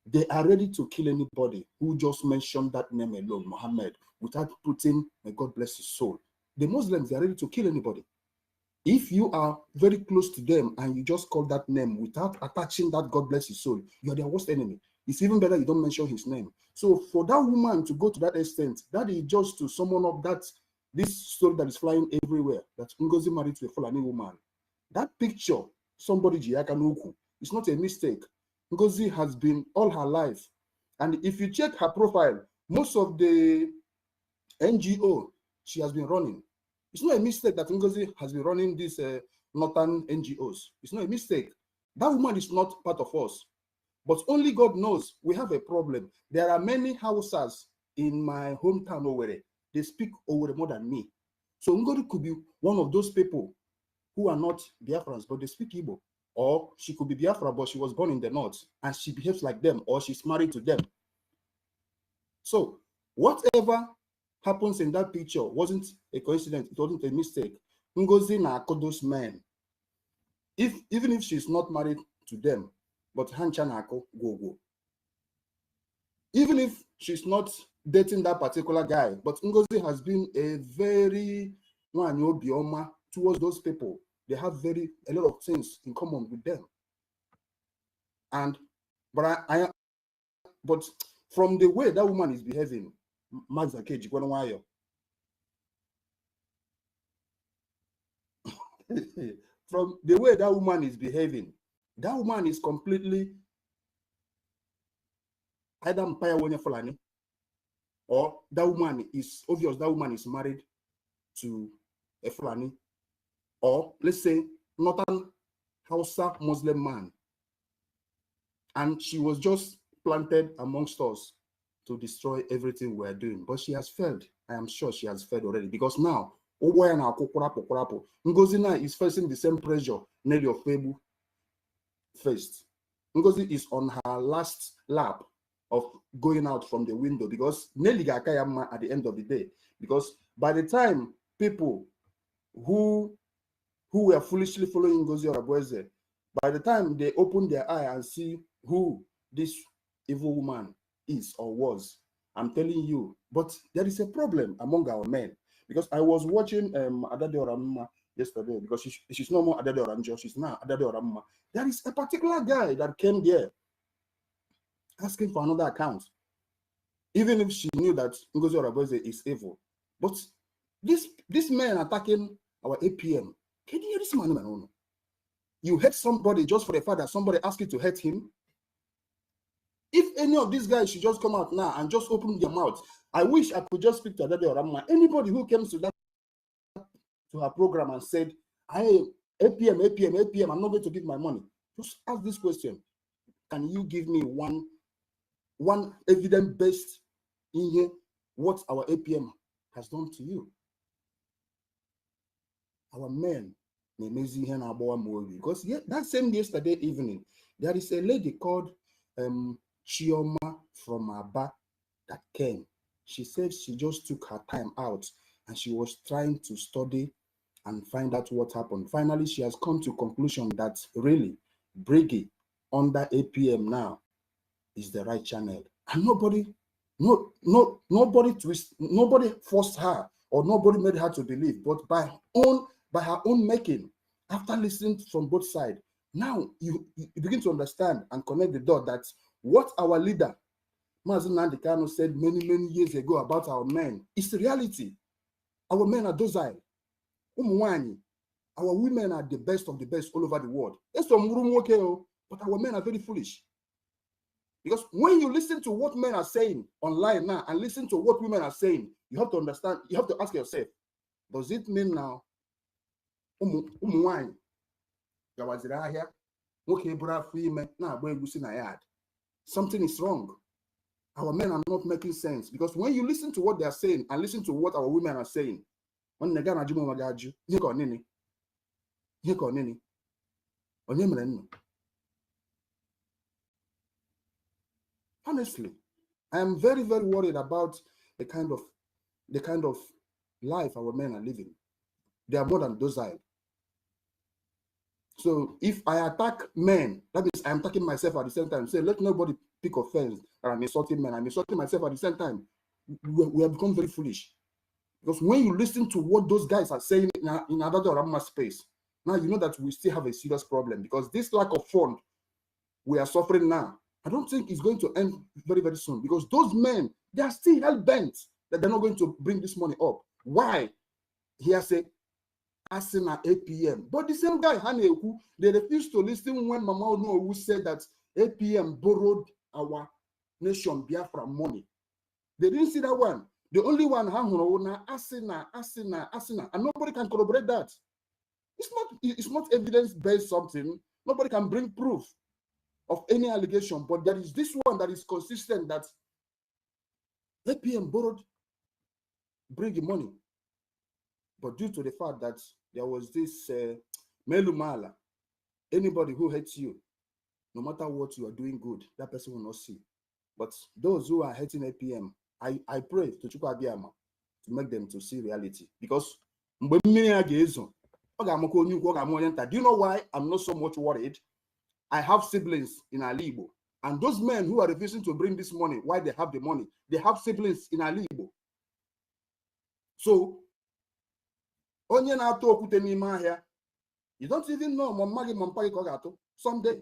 They are ready to kill anybody who just mentioned that name alone, Muhammad, without putting, may God bless his soul. The Muslims, they are ready to kill anybody. If you are very close to them and you just call that name without attaching that God bless his soul, you are their worst enemy. It's even better you don't mention his name. So for that woman to go to that extent, that is just to summon up this story that is flying everywhere, that NGOZI married to a Fulani woman. That picture, somebody Jiakanuku, it's not a mistake. NGOZI has been all her life. And if you check her profile, most of the NGO she has been running, it's not a mistake that NGOZI has been running these northern NGOs. It's not a mistake. That woman is not part of us. But only God knows we have a problem. There are many Hausas in my hometown, Owerri. They speak Owerri more than me. So NGOZI could be one of those people who are not Biafrans, but they speak Igbo. Or she could be Biafra, but she was born in the north, and she behaves like them, or she's married to them. So whatever happens in that picture wasn't a coincidence. It wasn't a mistake. NGOZI na those men. Even if she's not married to them, but Hancha na go. Even if she's not dating that particular guy, but NGOZI has been a very bioma towards those people. They have a lot of things in common with them. But from the way that woman is behaving, from the way that woman is behaving, that woman is completely either Mpaya Wonya Fulani, or that woman is obvious that woman is married to a Fulani, or let's say Northern Hausa Muslim man, and she was just planted amongst us to destroy everything we're doing. But she has failed. I am sure she has failed already, because now NGOZI now is facing the same pressure Nelly of Febu faced. NGOZI is on her last lap of going out from the window, because Nelly Gakayama at the end of the day. Because by the time people who were foolishly following NGOZI Orabueze, by the time they open their eye and see who this evil woman is or was, I'm telling you, but there is a problem among our men. Because I was watching Adade Oramma yesterday, because she's no more Adade Oramjo, she's now Adade Oramma. There is a particular guy that came there asking for another account, even if she knew that NGOZI Orabueze is evil. But this man attacking our APM, can you hear this man? You hate somebody just for the fact that somebody asked you to hate him? If any of these guys should just come out now and just open their mouth, I wish I could just speak to Adade Oramma. Anybody who comes to that to her program and said, APM, I'm not going to give my money. Just ask this question. Can you give me one evidence-based in here what our APM has done to you? Our men, because that same yesterday evening, there is a lady called Chioma from Aba that came. She said she just took her time out and she was trying to study and find out what happened. Finally, she has come to conclusion that really BRGIE under APM now is the right channel. And nobody forced her or nobody made her to believe, but by her own making, after listening from both sides, now you begin to understand and connect the dot that what our leader, Mazi Nnamdi Kanu, said many years ago about our men is the reality. Our men are docile. Our women are the best of the best all over the world. But our men are very foolish. Because when you listen to what men are saying online now and listen to what women are saying, you have to understand, you have to ask yourself, does it mean now something is wrong? Our men are not making sense. Because when you listen to what they are saying and listen to what our women are saying, honestly, I am very worried about the kind of life our men are living. They are more than docile. So if I attack men, that means I am attacking myself at the same time. Say, let nobody pick offense that I'm insulting men. I'm insulting myself at the same time. We have become very foolish. Because when you listen to what those guys are saying in another Rama space, now you know that we still have a serious problem. Because this lack of fund we are suffering now, I don't think it's going to end very soon. Because those men, they are still hell-bent that they're not going to bring this money up. Why? He has said, Asina APM. But the same guy, Haneku, they refused to listen when Mama Onowu said that APM borrowed our nation Biafra money. They didn't see that one. The only one, Asina, and nobody can corroborate that. It's not evidence-based something. Nobody can bring proof of any allegation, but there is this one that is consistent that APM borrowed BRGIE money. But due to the fact that there was this melumala, anybody who hates you, no matter what you are doing good, that person will not see. But those who are hating APM, I pray to Chukwu Abiyama to make them to see reality. Because do you know why I'm not so much worried? I have siblings in Alibo, and those men who are refusing to bring this money, why they have the money, they have siblings in Alibo. So you don't even know someday,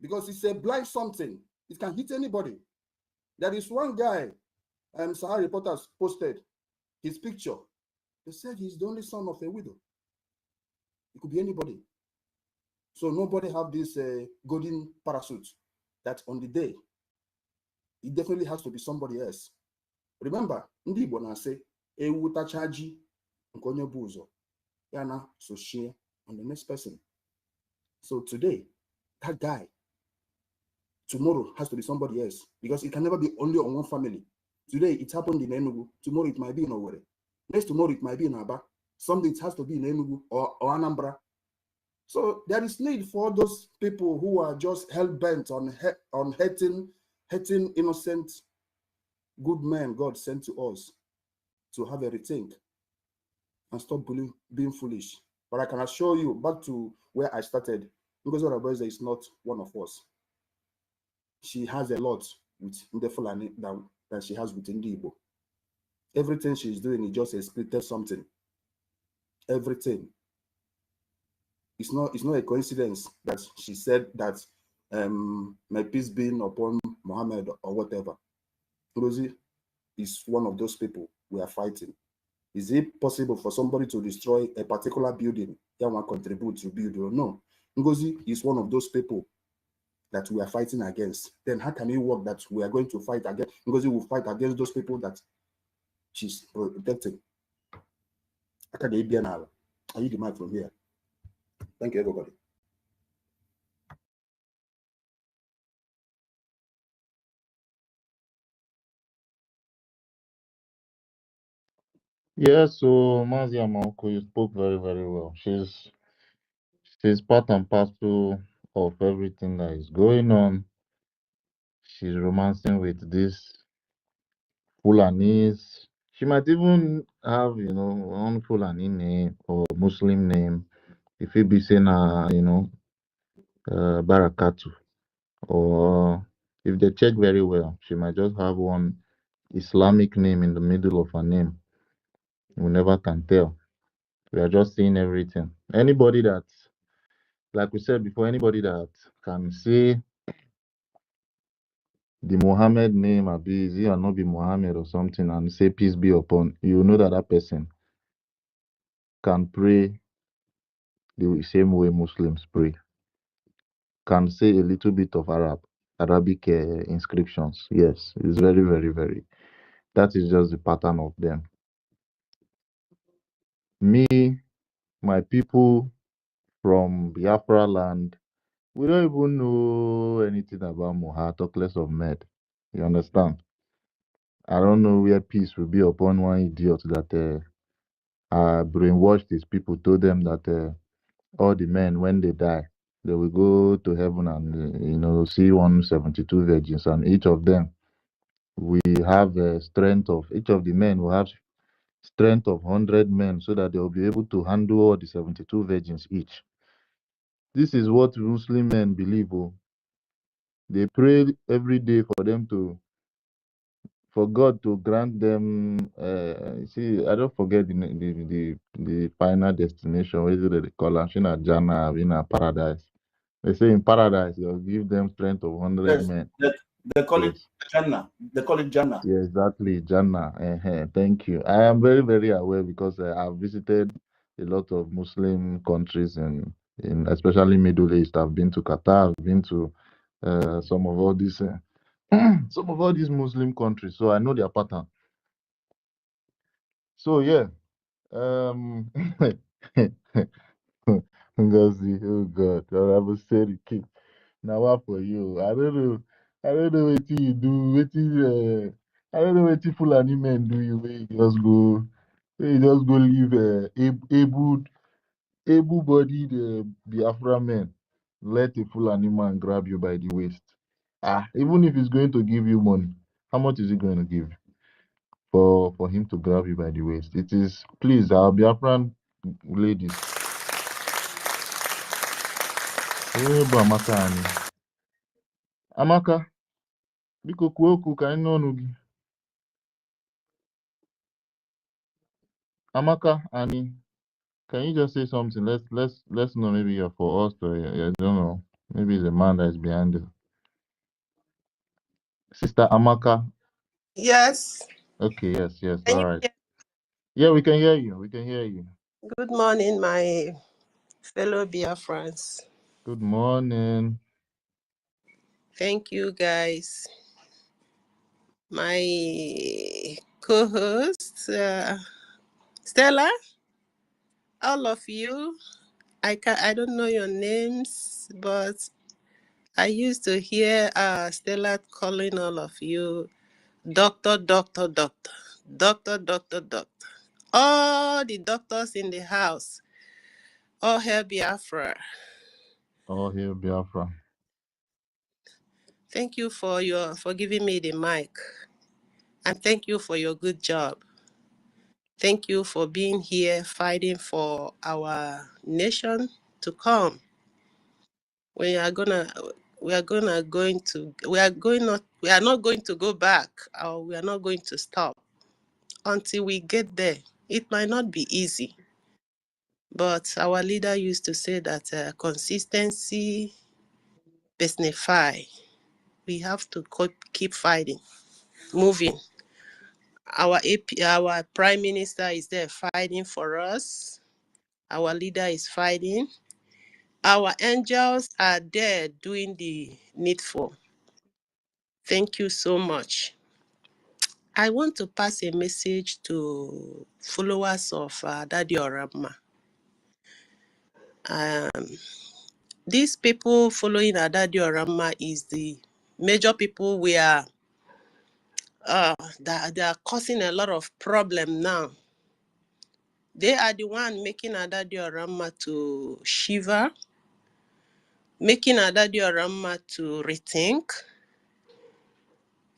because it's a blind something. It can hit anybody. There is one guy, Sahara Reporters posted his picture. They said he's the only son of a widow. It could be anybody. So nobody have this golden parachute that on the day, it definitely has to be somebody else. Remember, Ndi Igbo na say, ewu tachaji nkonye buzo, yana so share on the next person. So today, that guy, tomorrow has to be somebody else, because it can never be only on one family. Today it happened in Enugu, tomorrow it might be in Owerri, next tomorrow it might be in Aba, someday it has to be in Enugu or Anambra. So there is need for those people who are just hell-bent on hating innocent, good men God sent to us to have a rethink and stop being foolish. But I can assure you, back to where I started, because Ngozi is not one of us. She has a lot with Ndefulani than she has with Ndi Igbo. Everything she's doing is just a scripted something. Everything. It's not a coincidence that she said that may peace be upon Muhammad or whatever. Ngozi is one of those people we are fighting. Is it possible for somebody to destroy a particular building that will contribute to build? No. Ngozi is one of those people that we are fighting against. Then how can it work that we are going to fight against? Ngozi will fight against those people that she's protecting. aka ga-ebia n'ala. I need the mic from here. Thank you, everybody. Yeah, so Mazi Amanko, you spoke very, very well. She's part and parcel of everything that is going on. She's romancing with this Fulanis. She might even have, one Fulani name or Muslim name. If it be saying, Barakatu. Or if they check very well, she might just have one Islamic name in the middle of her name. We never can tell. We are just seeing everything. Anybody that, like we said before, anybody that can say the Muhammad name, Abi, is he or not be Muhammad or something, and say peace be upon, you know that that person can pray the same way Muslims pray, can say a little bit of Arabic inscriptions. Yes, it's very, very, very. That is just the pattern of them. Me, my people from Biafra land, we don't even know anything about Muha, talk less of Med. You understand? I don't know where peace will be upon one idiot that brainwashed his people, told them that all the men, when they die, they will go to heaven and, see 172 virgins, and each of them we have a strength of, each of the men will have strength of 100 men so that they will be able to handle all the 72 virgins each. This is what Muslim men believe. Oh. They pray every day for God to grant them. See, I don't forget the final destination. What is it they call it? Shina Jannah, in a paradise. They say in paradise they'll give them strength of 100 Yes, men. they call it Yes. Jannah. They call it Jannah. Yeah, exactly, Jannah. Thank you. I am very, very aware because I've visited a lot of Muslim countries in especially Middle East. I've been to Qatar. I've been to some of all these some of all these Muslim countries, so I know their pattern. So yeah, Ngozi, oh God, I have said it. Now what for you? I don't know. I don't know what you do. I don't know what Fulani men do. You just go leave able-bodied Biafra men. Let a Fulani man grab you by the waist. Even if he's going to give you money, how much is he going to give for him to grab you by the waist? It is, please, our Biafran ladies. Amaka, Amaka, biko kwuo okwu ka anyị n'ọnụ gị. Amaka, Annie, can you just say something? Let's know. Maybe you're for us, or I don't know. Maybe it's a man that is behind it. Sister Amaka. Yes. Okay. Yes. Can All you right. hear? Yeah, we can hear you. We can hear you. Good morning, my fellow Biafrans. Good morning. Thank you, guys. My co-host, Stella, all of you. I don't know your names, but I used to hear Stella calling all of you doctor, doctor, doctor, doctor, doctor, doctor. All the doctors in the house, all hail Biafra. All here, Biafra. Thank you for giving me the mic, and thank you for your good job. Thank you for being here fighting for our nation to come. We are not going to go back, or we are not going to stop until we get there. It might not be easy, but our leader used to say that consistency personify. We have to keep fighting, moving. Our prime minister is there fighting for us. Our leader is fighting. Our angels are there doing the needful. Thank you so much. I want to pass a message to followers of Daddy Orama. These people following Daddy Orama is the major people we are that they are causing a lot of problem now. They are the one making Daddy Orama to shiver, making Daddy Orama to rethink.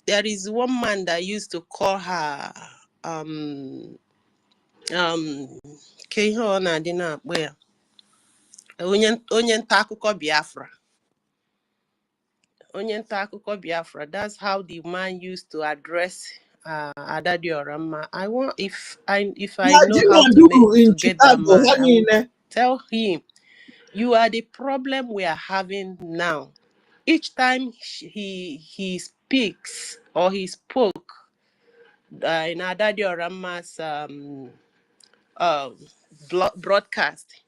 There is one man that used to call her onye nta akụkọ Biafra. Onye nta akụkọ Biafra. That's how the man used to address Daddy Orama. I want if I know how to get that man, I will tell him, you are the problem we are having now. Each time he speaks or he spoke in Daddy Orama's broadcast,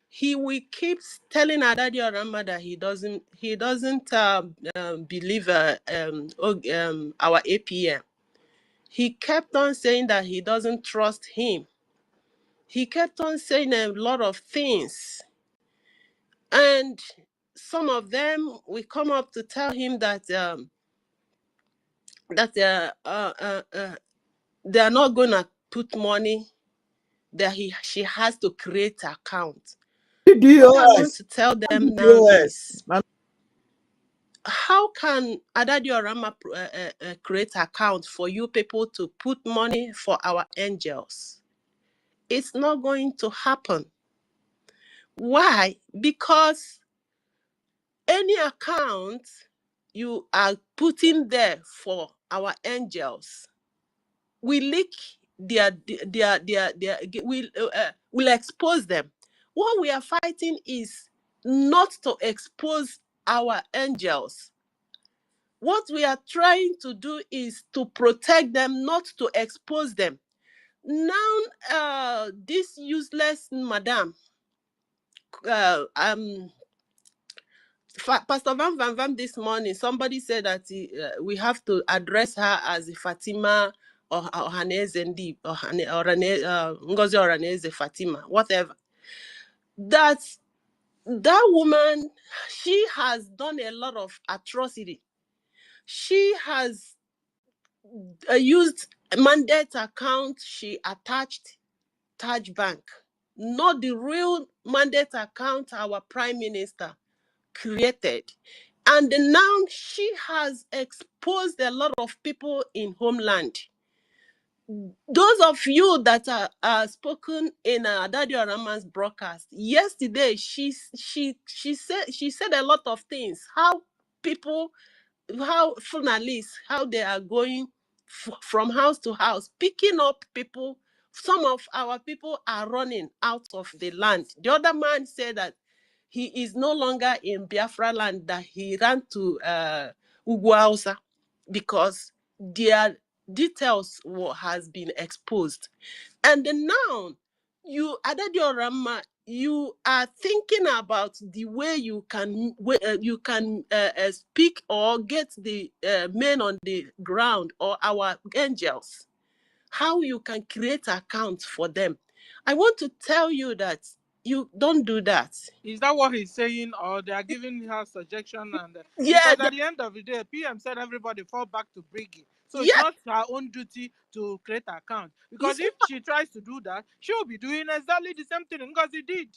he will keep telling Daddy Orama that he doesn't believe our APM. He kept on saying that he doesn't trust him. He kept on saying a lot of things, and some of them will come up to tell him that they are not gonna put money, that she has to create an account. What I want to tell them now is, how can Daddy Orama create an account for you people to put money for our angels? It's not going to happen. Why? Because any account you are putting there for our angels will leak will expose them. What we are fighting is not to expose our angels. What we are trying to do is to protect them, not to expose them. Now, this useless madam, Pastor Van this morning, somebody said that we have to address her as Fatima or Ohaneze Ndi or Ngozi Ohaneze Fatima, whatever. That woman, she has done a lot of atrocity. She has used a mandate account she attached Taj Bank, not the real mandate account our Prime Minister created. And now she has exposed a lot of people in homeland. Those of you that are spoken in Daddy Orama's broadcast yesterday, she said a lot of things. How journalists, how they are going from house to house, picking up people. Some of our people are running out of the land. The other man said that he is no longer in Biafra land, that he ran to Ugwausa because their details has been exposed. And now, Daddy Orama, you are thinking about the way you can speak or get the men on the ground or our angels, how you can create accounts for them. I want to tell you that you don't do that. Is that what he's saying, or they are giving her suggestion? And Yeah, because at the end of the day, PM said everybody fall back to BRGIE. So yeah, it's not her own duty to create an account. Because if she tries to do that, she'll be doing exactly the same thing NGOZI did.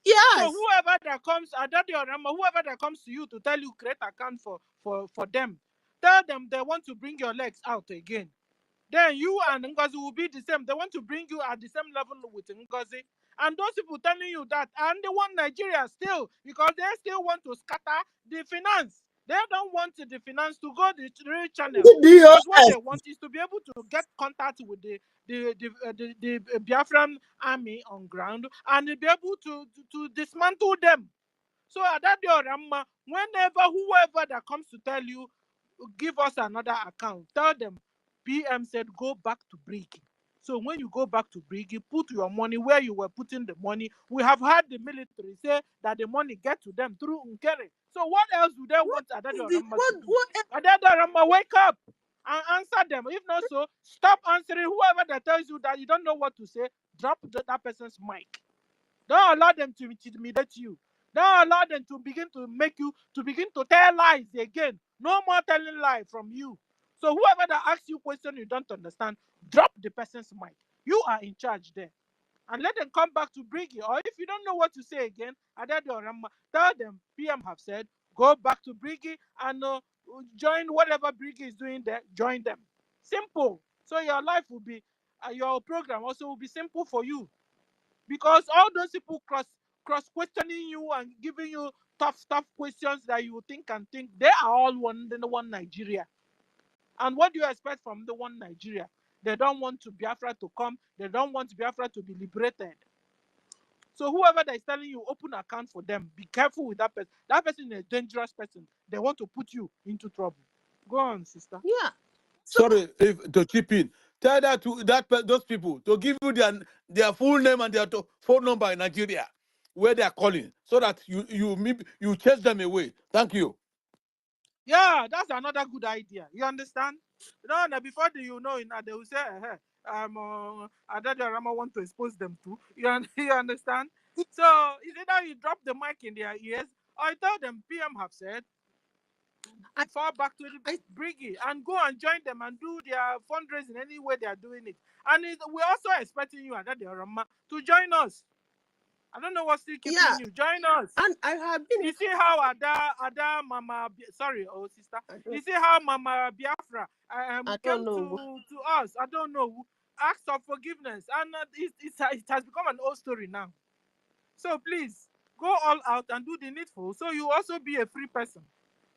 yes. So whoever that comes, Daddy Orama, whoever that comes to you to tell you create account for them, tell them they want to bring your legs out again. Then you and NGOZI will be the same. They want to bring you at the same level with NGOZI. And those people telling you that, and they want Nigeria still, because they still want to scatter the finance. They don't want the finance to go the real channel. Because what they want is to be able to get contact with the Biafran army on ground and be able to dismantle them. So at that Orama, whenever whoever that comes to tell you, give us another account, tell them PM said go back to BRGIE. So when you go back to BRGIE, put your money where you were putting the money. We have had the military say that the money get to them through Nkere. So what else do they want Adadi Orama to do? Adadi Orama, wake up! and answer them. If not so, stop answering whoever that tells you that you don't know what to say. Drop that person's mic. Don't allow them to intimidate you. Don't allow them to begin to make you to begin to tell lies again. No more telling lies from you. So whoever that asks you question you don't understand, drop the person's mic. You are in charge there. And let them come back to BRGIE. Or if you don't know what to say again, tell them PM have said, go back to BRGIE and join whatever BRGIE is doing there. Join them. Simple. So your life will be, your program also will be simple for you. Because all those people cross questioning you and giving you tough questions that you think and think, they are all one Nigeria. And what do you expect from the one Nigeria? They don't want to Biafra to come. They don't want Biafra to be liberated. So whoever that is telling you open account for them, be careful with that person. That person is a dangerous person. They want to put you into trouble. Go on, sister. Yeah. Sorry if to chip in. Tell that to those people to give you their full name and their phone number in Nigeria, where they are calling, so that you chase them away. Thank you. Yeah, that's another good idea. You understand? Before they will say, Adada Rama want to expose them too. You understand? So it's either you drop the mic in their ears, or I tell them PM have said, fall back to the BRGIE and go and join them and do their fundraising any way they are doing it. And we're also expecting you, Adada Rama, to join us. I don't know what's still keeping you. Join us. And I have been. You see how Ada Mama, sorry, sister. You see how Mama Biafra came to us. I don't know. Asked for forgiveness, and it has become an old story now. So please go all out and do the needful. So you also be a free person,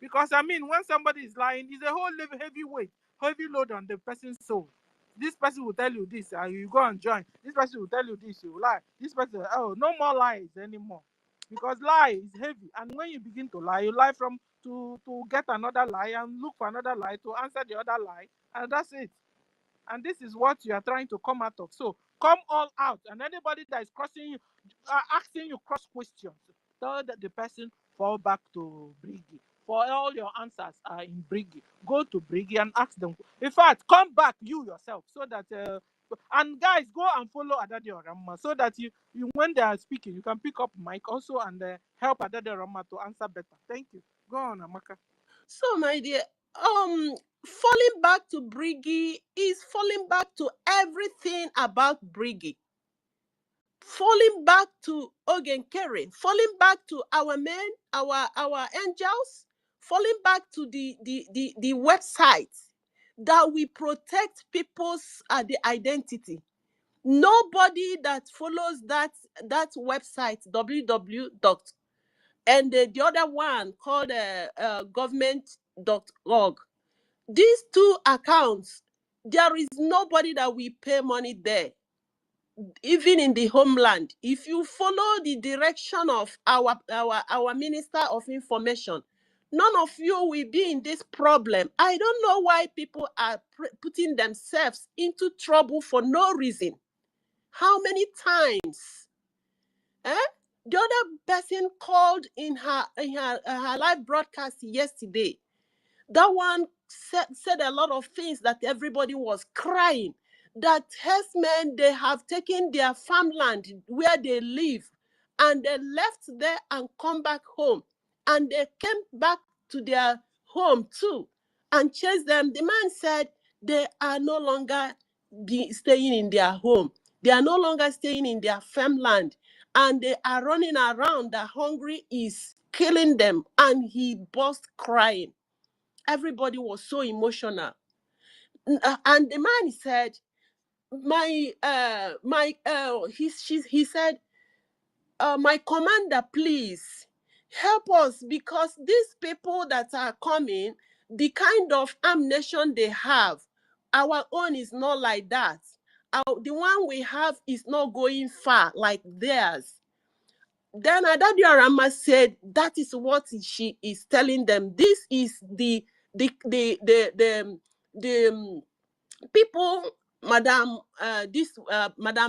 because I mean, when somebody is lying, it's a whole heavy weight, heavy load on the person's soul. This person will tell you this, and you go and join. This person will tell you this, you lie. This person, no more lies anymore, because lie is heavy. And when you begin to lie, you lie to get another lie and look for another lie to answer the other lie, and that's it. And this is what you are trying to come out of. So come all out, and anybody that is crossing you, asking you cross questions, tell that the person fall back to BRGIE. For all your answers are in BRGIE. Go to BRGIE and ask them. In fact, come back you yourself, so that and guys, go and follow Adade Orama, so that you when they are speaking, you can pick up mic also and help Adade Orama to answer better. Thank you. Go on, Amaka. So, my dear, falling back to BRGIE is falling back to everything about BRGIE. Falling back to Ogenkere, falling back to our men, our angels, falling back to the website that we protect people's the identity. Nobody that follows that website, www. And the other one called government.org. These two accounts, there is nobody that we pay money there. Even in the homeland, if you follow the direction of our Minister of Information, none of you will be in this problem. I don't know why people are putting themselves into trouble for no reason. How many times? The other person called in her live broadcast yesterday. That one said a lot of things that everybody was crying. That herdsmen, they have taken their farmland where they live, and they left there and come back home. And they came back to their home too and chased them. The man said they are no longer staying in their home. They are no longer staying in their farmland. And they are running around. The hungry is killing them. And he burst crying. Everybody was so emotional. And the man said, he said, my commander, please help us, because these people that are coming, the kind of ammunition they have, our own is not like that. The one we have is not going far like theirs. Then Adade Orama said that is what she is telling them. This is the people Madam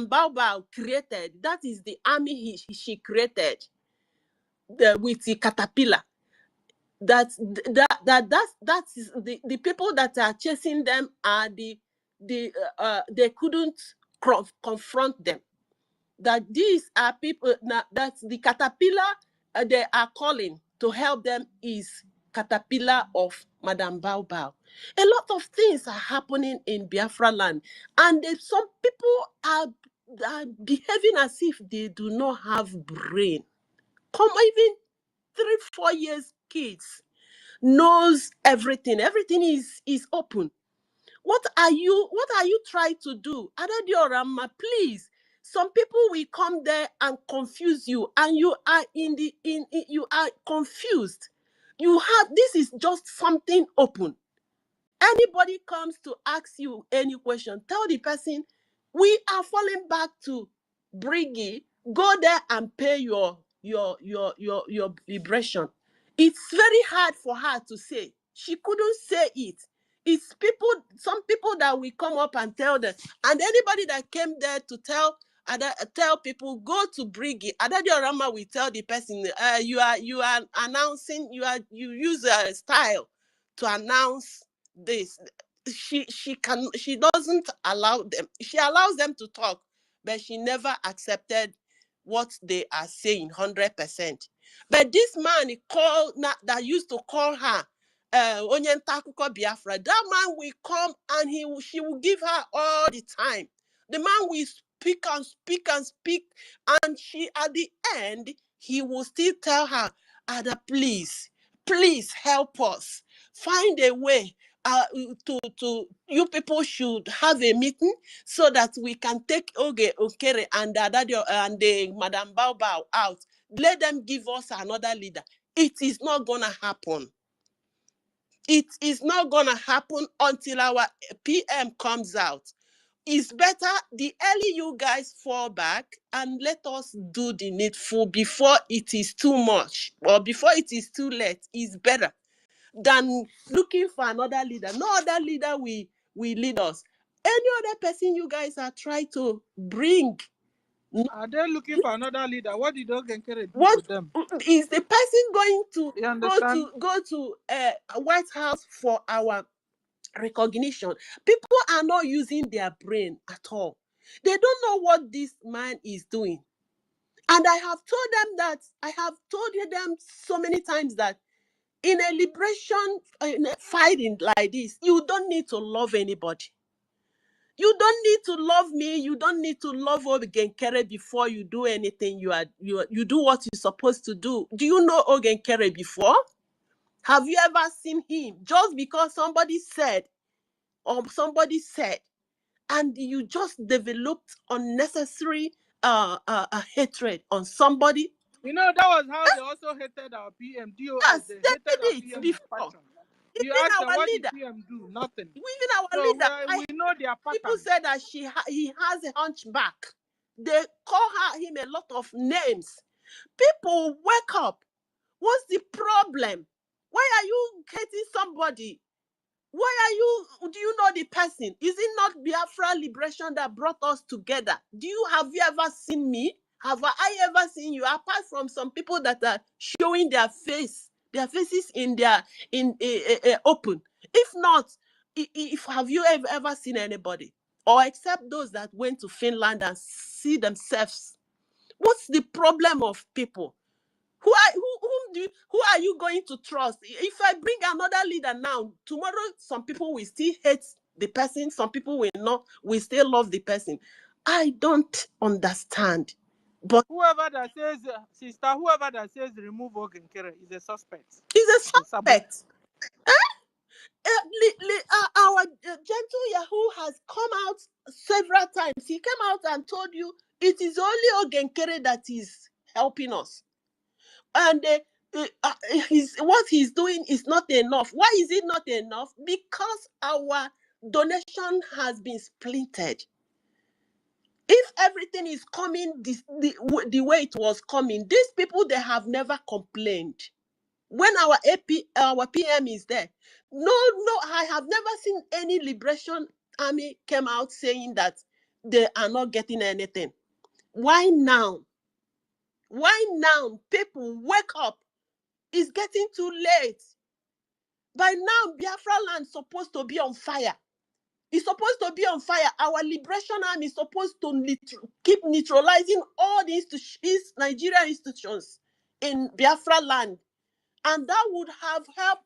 Baobab created. That is the army she created with the caterpillar. that that is the people that are chasing them are they couldn't confront them. That these are people that the caterpillar they are calling to help them is caterpillar of Madame Bao Bao. A lot of things are happening in Biafra land, and some people are behaving as if they do not have brain. Come, even 3-4 years kids knows everything. Everything is open. What are you trying to do? Adadiorama, please. Some people will come there and confuse you, and you are you are confused. This is just something open. Anybody comes to ask you any question, tell the person, we are falling back to BRGIE. Go there and pay your liberation. It's very hard for her to say. She couldn't say it. It's some people that will come up and tell them. And anybody that came there to tell people, go to BRGIE. Adadiorama will tell the person, you are announcing, you use a style to announce this. She doesn't allow them. She allows them to talk, but she never accepted what they are saying 100%. But this man that used to call her Onye nta akụkọ Biafra, that man will come and she will give her all the time. The man will speak and speak and speak, and she at the end he will still tell her, Ada, please help us find a way. You people should have a meeting so that we can take Oge Okere and the Madame Bao Bao out. Let them give us another leader. It is not gonna happen. It is not gonna happen until our PM comes out. It's better the early you guys fall back and let us do the needful before it is too much or before it is too late. It's better than looking for another leader. No other leader will lead us. Any other person you guys are trying to bring. Are they looking for another leader? What did Ogenkere do What with them? is the person going to You understand? go to White House for our recognition? People are not using their brain at all. They don't know what this man is doing. And I have told them so many times that in a liberation fighting like this, you don't need to love anybody. You don't need to love me. You don't need to love Ogenkere before you do anything. You do what you're supposed to do. Do you know Ogenkere before? Have you ever seen him? Just because somebody said, and you just developed unnecessary hatred on somebody. You know, that was how they also hated our PM, DOS. Yes, They they hated our did it PM with before. passion. You Even ask them, our what leader. did PM do? Nothing. Even our So leader. we know their pattern. People said that he has a hunchback. They call him a lot of names. People, wake up. What's the problem? Why are you hating somebody? Do you know the person? Is it not Biafra liberation that brought us together? Have you ever seen me? Have I ever seen you? Apart from some people that are showing their faces in open. If not, have you ever seen anybody? Or except those that went to Finland and see themselves? What's the problem of people? Who are you going to trust? If I bring another leader now, tomorrow some people will still hate the person, some people will not, will still love the person. I don't understand. But whoever that says, sister, whoever that says remove Ogenkere is a suspect. He's a suspect. Our gentle Yahoo has come out several times. He came out and told you it is only Ogenkere that is helping us. And what he's doing is not enough. Why is it not enough? Because our donation has been splintered. If everything is coming the way it was coming, these people, they have never complained. When our PM is there, no, I have never seen any liberation army came out saying that they are not getting anything. Why now? Why now? People, wake up. It's getting too late. By now, Biafra land is supposed to be on fire. It's supposed to be on fire. Our liberation army is supposed to keep neutralizing all the Nigerian institutions in Biafra land. And that would have helped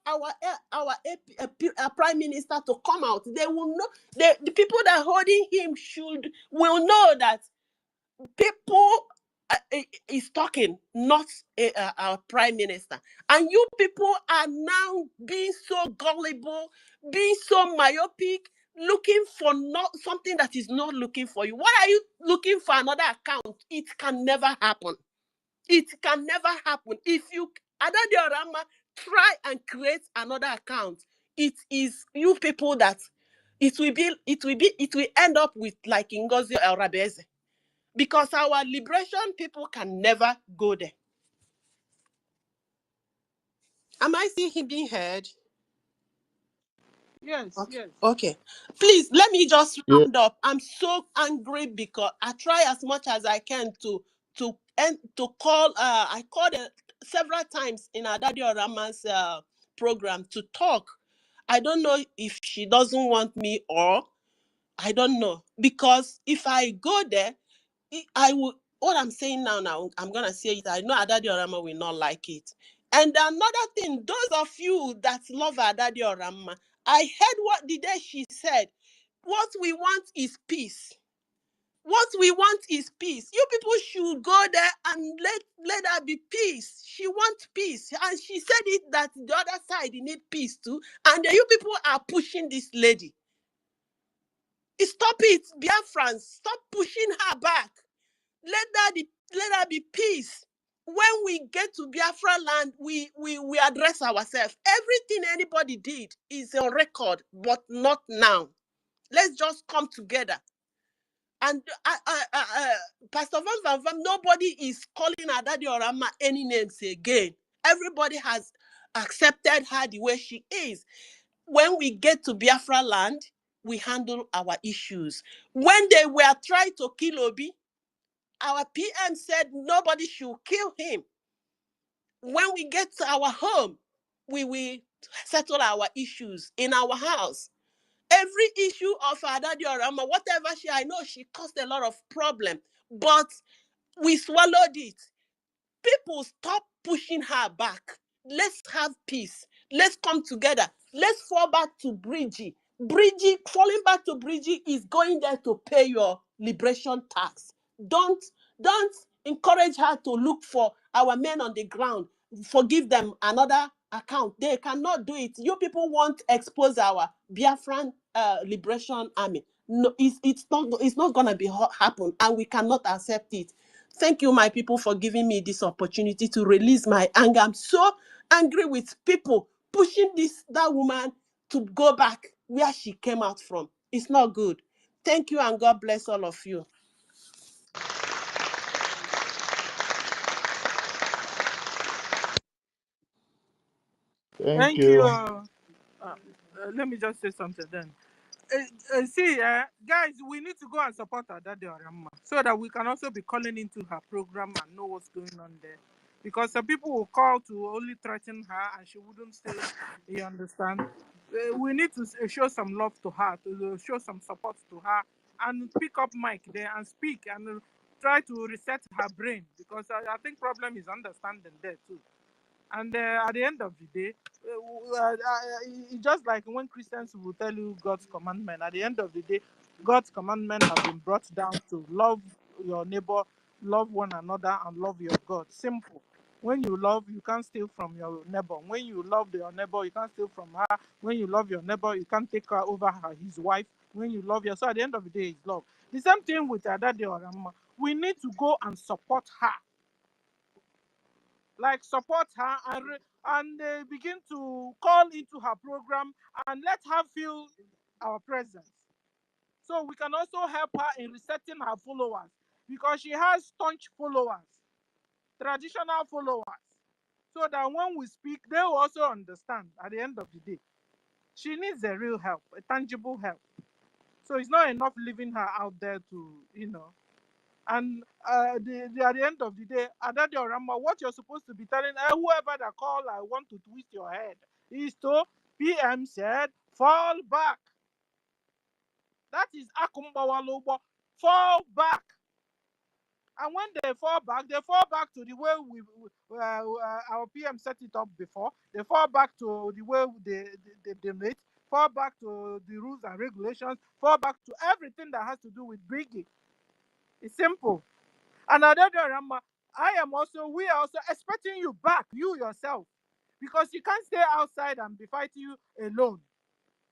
our prime minister to come out. They will know, the people that are holding him will know that people is talking, not our prime minister. And you people are now being so gullible, being so myopic, looking for not something that is not looking for you. Why are you looking for another account? It can never happen. It can never happen. If you Adadiorama try and create another account, it is you people that it will end up with like NGOZI or Rabeze. Because our liberation people can never go there. Am I seeing him being heard? Yes, Okay. yes. Okay. Please let me just Yeah. round up. I'm so angry because I try as much as I can to call. I called several times in Adadi Orama's program to talk. I don't know if she doesn't want me or I don't know, because if I go there, I will. What I'm saying now, I'm gonna say it. I know Adadi Orama will not like it. And another thing, those of you that love Adadi Orama, I heard what the day she said. What we want is peace. What we want is peace. You people should go there and let her be peace. She wants peace. And she said it that the other side need peace too. And you people are pushing this lady. Stop it, Biafrans. Stop pushing her back. Let her be peace. When we get to Biafra land, we address ourselves. Everything anybody did is on record, but not now. Let's just come together. And Pastor Van Van, nobody is calling Adadi Orama any names again. Everybody has accepted her the way she is. When we get to Biafra land, we handle our issues. When they were trying to kill Obi, our PM said nobody should kill him. When we get to our home, we will settle our issues in our house. Every issue of Adadi Orama, whatever I know she caused a lot of problem, but we swallowed it. People stop pushing her back. Let's have peace. Let's come together. Let's fall back to BRGIE. BRGIE, falling back to BRGIE is going there to pay your liberation tax. Don't encourage her to look for our men on the ground. Forgive them another account. They cannot do it. You people want to expose our Biafran liberation army. No, it's not gonna be happen, and we cannot accept it. Thank you, my people, for giving me this opportunity to release my anger. I'm so angry with people pushing that woman to go back where she came out from. It's not good. Thank you, and God bless all of you. Thank Thank you. you. Let me just say something then. Guys, we need to go and support her Daddy Orama so that we can also be calling into her program and know what's going on there. Because some people will call to only threaten her and she wouldn't say, you understand? We need to show some love to her, to show some support to her, and pick up mic there and speak and try to reset her brain, because I think problem is understanding there too. And at the end of the day, just like when Christians will tell you God's commandment, at the end of the day, God's commandment have been brought down to love your neighbor, love one another, and love your God. Simple. When you love, you can't steal from your neighbor. When you love your neighbor, you can't steal from her. When you love your neighbor, you can't take her over his wife. When you love your, so at the end of the day, it's love. The same thing with Adade Orama. We need to go and support her. Like support her and begin to call into her program and let her feel our presence. So we can also help her in resetting her followers, because she has staunch followers, traditional followers. So that when we speak, they will also understand at the end of the day. She needs a real help, a tangible help. So it's not enough leaving her out there to, And at the end of the day, Adadi Orama, what you're supposed to be telling whoever that call I want to twist your head is to PM said, fall back. That is Akumbawa Lobo. Fall back. And when they fall back to the way our PM set it up before. They fall back to the way they donate, fall back to the rules and regulations, fall back to everything that has to do with BRGIE. It's simple. And we are also expecting you back, you yourself, because you can't stay outside and be fighting you alone.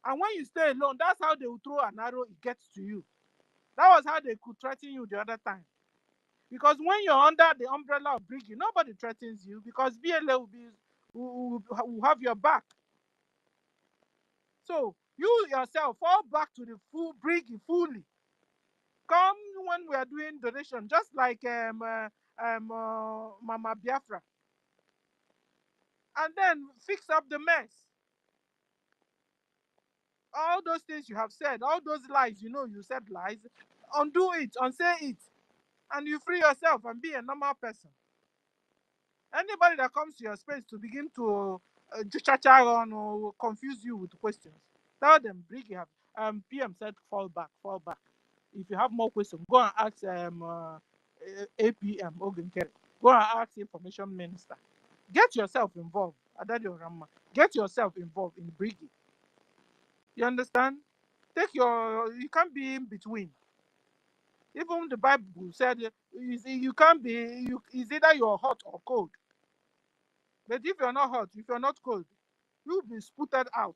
And when you stay alone, that's how they will throw an arrow, it gets to you. That was how they could threaten you the other time. Because when you're under the umbrella of BRGIE, nobody threatens you because VLA will have your back. So you yourself fall back to the full BRGIE fully. Come when we are doing donation, just like Mama Biafra, and then fix up the mess. All those things you have said, all those lies, you said lies, undo it, unsay it, and you free yourself and be a normal person. Anybody that comes to your space to begin to chacha on or confuse you with questions, tell them BRGIE have PM said fall back. If you have more questions, go and ask APM Ogenkere. Go and ask Information Minister. Get yourself involved, Adadi Orama. Get yourself involved in BRGIE. You understand? You can't be in between. Even the Bible said you can't be. It's either you're hot or cold. But if you're not hot, if you're not cold, you'll be sputtered out.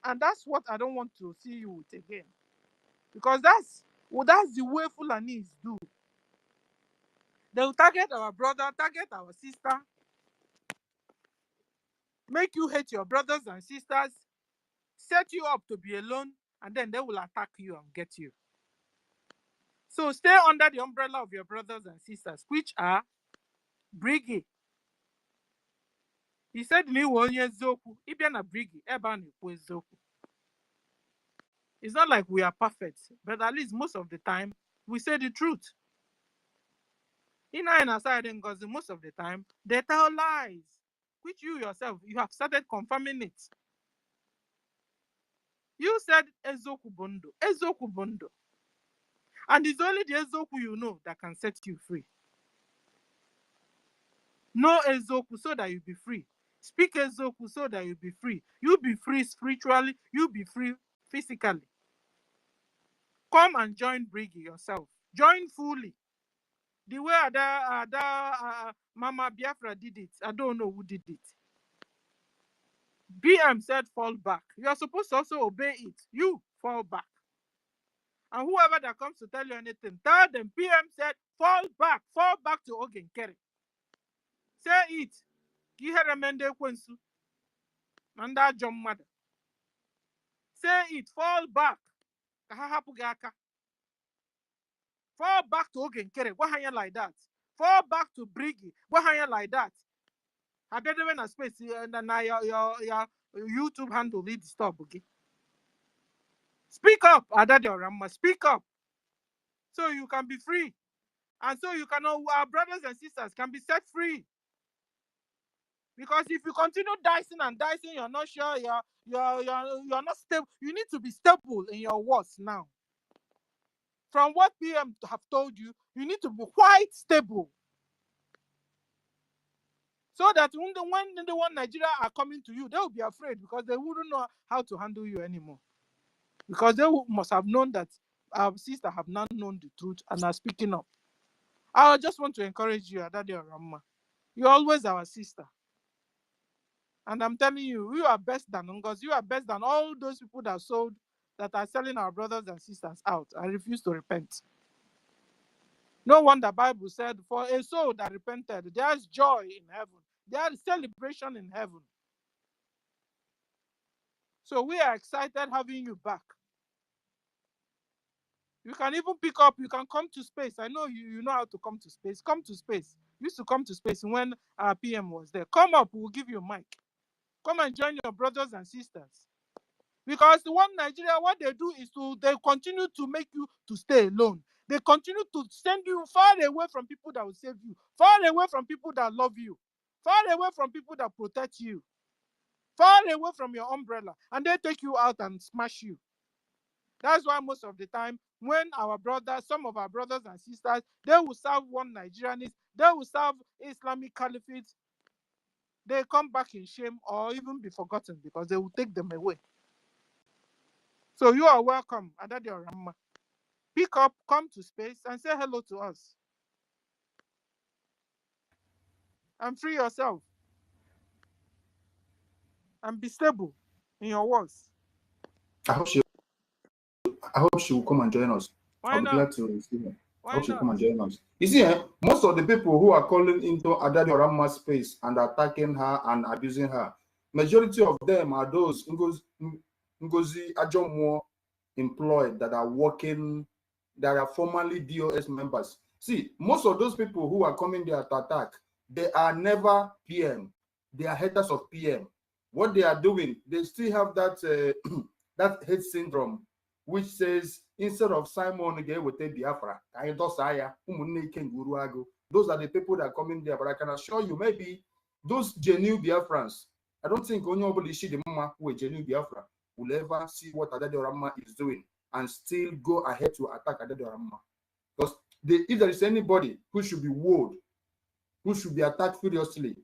And that's what I don't want to see you with again. Because that's the way Fulanis do. They'll target our brother, target our sister, make you hate your brothers and sisters, set you up to be alone, and then they will attack you and get you. So stay under the umbrella of your brothers and sisters, which are BRGIE. He said, BRGIE. It's not like we are perfect, but at least most of the time, we say the truth. In aside NGOZI, most of the time, they tell lies, which you yourself, you have started confirming it. You said Ezoku Bondo. And it's only the Ezoku you know that can set you free. Know Ezoku so that you be free. Speak Ezoku so that you be free. You be free spiritually, you be free physically. Come and join BRGIE yourself. Join fully. The way Mama Biafra did it, I don't know who did it. BM said fall back. You are supposed to also obey it. You fall back. And whoever that comes to tell you anything, tell them PM said fall back to Ogenkere. Say it. Gihere mende kwensu. Manda John mother. Say it, fall back. Kahahapu gaka. Fall back to Ogenkere. Wahanya like that. Fall back to BRGIE. Wahanya like that. I better when a space and your YouTube handle lead stop, okay? Speak up, Adadi Orama. Speak up. So you can be free. And so you can, our brothers and sisters can be set free. Because if you continue dicing, you're not sure, you're not stable. You need to be stable in your words now. From what PM have told you, you need to be quite stable. So that when the one Nigeria are coming to you, they will be afraid because they wouldn't know how to handle you anymore. Because they must have known that our sisters have not known the truth and are speaking up. I just want to encourage you, Adadi Orama. You're always our sister. And I'm telling you, you are best than NGOZI. You are best than all those people that are selling our brothers and sisters out. I refuse to repent. No wonder the Bible said, for a soul that repented, there's joy in heaven. There is celebration in heaven. So we are excited having you back. You can even pick up, you can come to space. I know you know how to come to space. Come to space. You used to come to space when our PM was there. Come up, we'll give you a mic. Come and join your brothers and sisters. Because the one Nigeria, what they do is they continue to make you to stay alone. They continue to send you far away from people that will save you, far away from people that love you, far away from people that protect you, far away from your umbrella, and they take you out and smash you. That's why most of the time, when our brothers, some of our brothers and sisters, they will serve one Nigerianist, they will serve Islamic Caliphate, they come back in shame or even be forgotten because they will take them away. So you are welcome, Adadi Orama. Pick up, come to space, and say hello to us. And free yourself. And be stable in your words. I hope she will come and join us. Why I'll be not? glad to see her. I Why hope she'll not? come and join us. You see, most of the people who are calling into Adadi Orama's space and attacking her and abusing her, majority of them are those Ngozi Ajomo employed that are working, that are formerly DOS members. See, most of those people who are coming there to attack, they are never PM. They are haters of PM. What they are doing, they still have that that hate syndrome, which says instead of Simon with Biafra, those are the people that are coming there. But I can assure you, maybe those genuine Biafrans, I don't think only the mama who is genuine Biafra will ever see what Adadi Orama is doing and still go ahead to attack Adadi Orama. Because if there is anybody who should be wooed, who should be attacked furiously,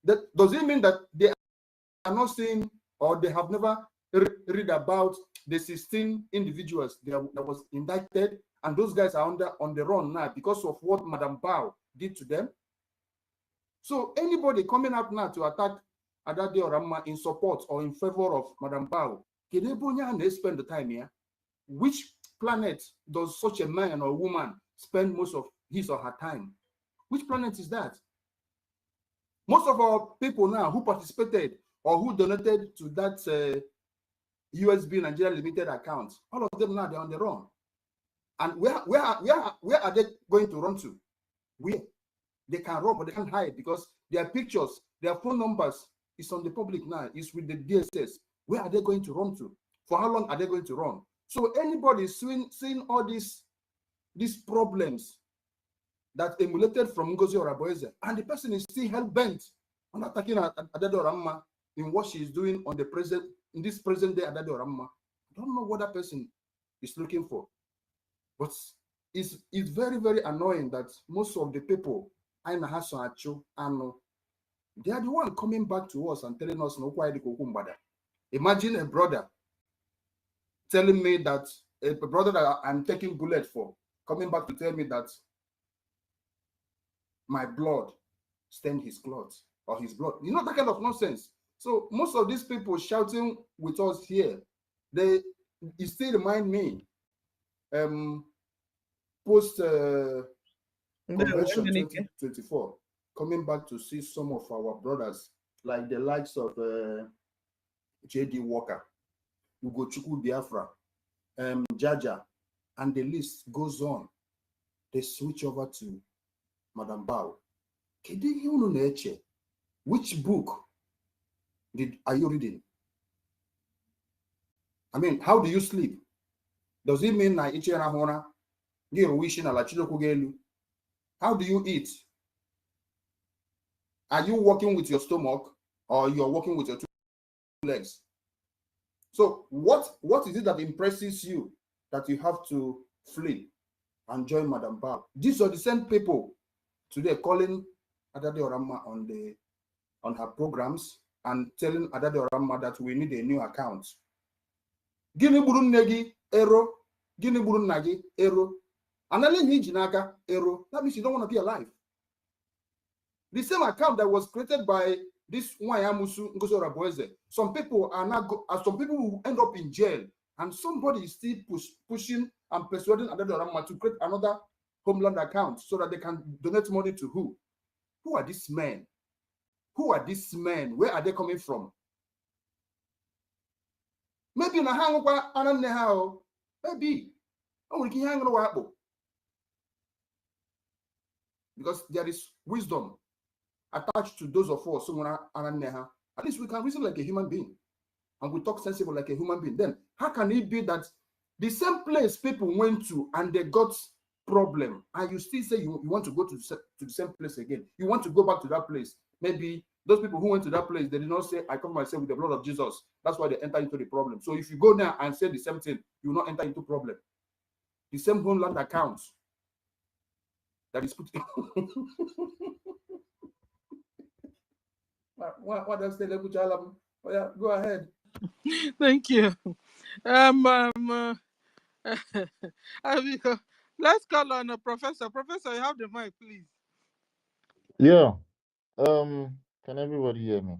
that does it mean that they are not seeing or they have never read about the 16 individuals that was indicted, and those guys are on the run now because of what Madam Bao did to them? So anybody coming up now to attack Adadi Orama in support or in favor of Madam Bao, can they spend the time here? Which planet does such a man or woman spend most of his or her time? Which planet is that? Most of our people now who participated or who donated to that USB Nigeria Limited account, all of them now they're on the run. And where are they going to run to? Where? They can run, but they can't hide because their pictures, their phone numbers is on the public now. It's with the DSS. Where are they going to run to? For how long are they going to run? So anybody seeing all these problems that emulated from Ngozi Oraboeze, and the person is still hell-bent on attacking Adadi Orama in what she is doing on in this present day Adadi Orama. I don't know what that person is looking for. But it's very, very annoying that most of the people, they are the one coming back to us and telling us, imagine a brother telling me that, a brother that I'm taking bullet for, coming back to tell me that my blood stained his clothes or his blood. You know, that kind of nonsense. So most of these people shouting with us here, it still remind me post convention 2024, coming back to see some of our brothers like the likes of J.D. Walker, Ugochukwu Biafra, Jaja, and the list goes on. They switch over to Madam Bao. Which book are you reading? I mean, how do you sleep? Does it mean how do you eat? Are you walking with your stomach or you're walking with your two legs? So what is it that impresses you that you have to flee and join Madam Bao? These are the same people today calling Adadi Orama on her programs and telling Adadi Orama that we need a new account. Gini burun negi ero, gini burun nagi ero. That means you don't want to be alive. The same account that was created by this Nwayamusu Ngozi Oraboeze. Some people are not, some people will end up in jail, and somebody is still pushing and persuading Adadi Orama to create another Homeland account so that they can donate money to who? Who are these men? Who are these men? Where are they coming from? Maybe na hangwa ananehao. Maybe. Because there is wisdom attached to those of us who are ananneha. At least we can reason like a human being. And we talk sensible like a human being. Then how can it be that the same place people went to and they got problem, and you still say you want to go to the same place again. You want to go back to that place. Maybe those people who went to that place, they did not say, I cover myself with the blood of Jesus. That's why they enter into the problem. So if you go there and say the same thing, you will not enter into problem. The same homeland accounts that is put. What else? Oh, yeah, go ahead. Thank you. Let's call on a professor. Professor, you have the mic, please. Yeah. Can everybody hear me?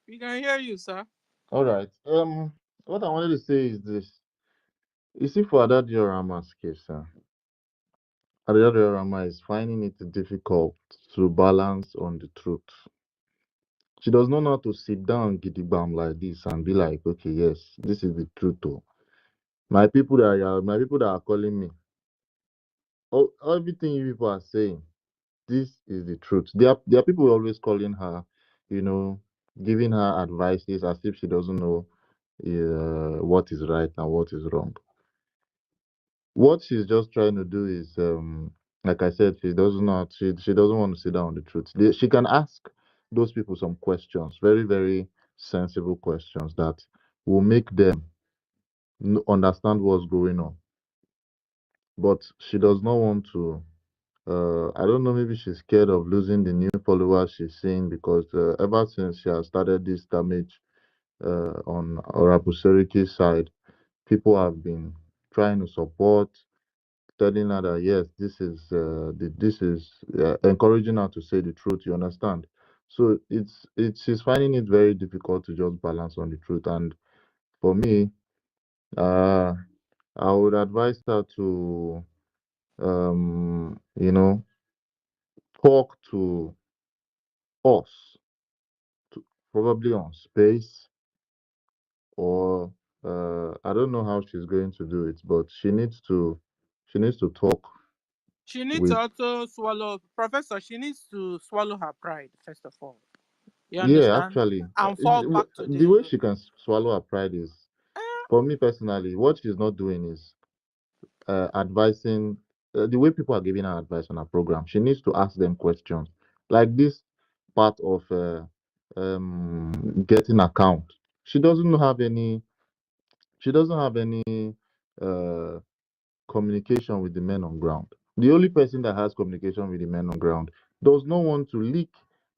We can hear you, sir. All right. What I wanted to say is this. You see, for that Diorama's case, Diorama is finding it difficult to balance on the truth. She does not know how to sit down gidigam like this and be like, okay, yes, this is the truth. Oh. My people that are calling me, everything you people are saying, this is the truth. There are people always calling her, giving her advices as if she doesn't know what is right and what is wrong. What she's just trying to do is, like I said, she doesn't know. She doesn't want to sit down on the truth. She can ask those people some questions, very very sensible questions that will make them understand what's going on. But she does not want to. I don't know. Maybe she's scared of losing the new followers she's seeing because ever since she has started this damage on Orabuseriki's side, people have been trying to support, telling her that yes, this is encouraging her to say the truth. You understand? So she's finding it very difficult to just balance on the truth. And for me, I would advise her to talk to us, probably on space, or I don't know how she's going to do it, but she needs to talk She needs with. to also swallow, Professor, she needs to swallow her pride, first of all. You Yeah, understand? actually, And fall back to the way the. she can swallow her pride is, for me personally, what she's not doing is advising. The way people are giving her advice on her program, she needs to ask them questions like this part of getting account. She doesn't have any. She doesn't have any uh, communication with the men on ground. The only person that has communication with the men on ground does not want to leak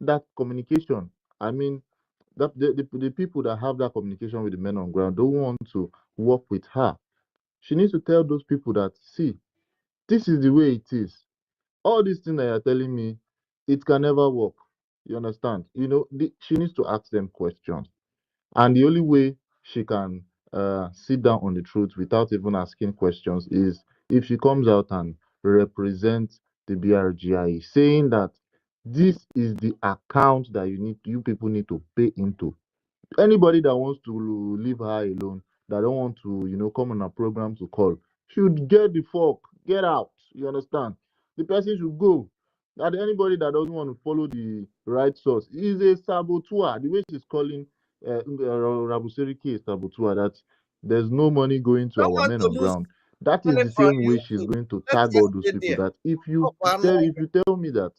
that communication. I mean, the people that have that communication with the men on ground don't want to work with her. She needs to tell those people that, see, this is the way it is. All these things that you're telling me, it can never work. You understand? She needs to ask them questions. And the only way she can sit down on the truth without even asking questions is if she comes out and represents the BRGIE, saying that this is the account that you people need to pay into. Anybody that wants to leave her alone, that don't want to, come on a program to call, should get the fuck, get out. You understand? The person should go. And anybody that doesn't want to follow the right source is a saboteur. The way she's calling Rabuseriki a saboteur, that there's no money going to Don't our want men to on lose ground. That is money the from same way she's YouTube. going to Let's tag just all those stay people. there. That if Oh, you tell me that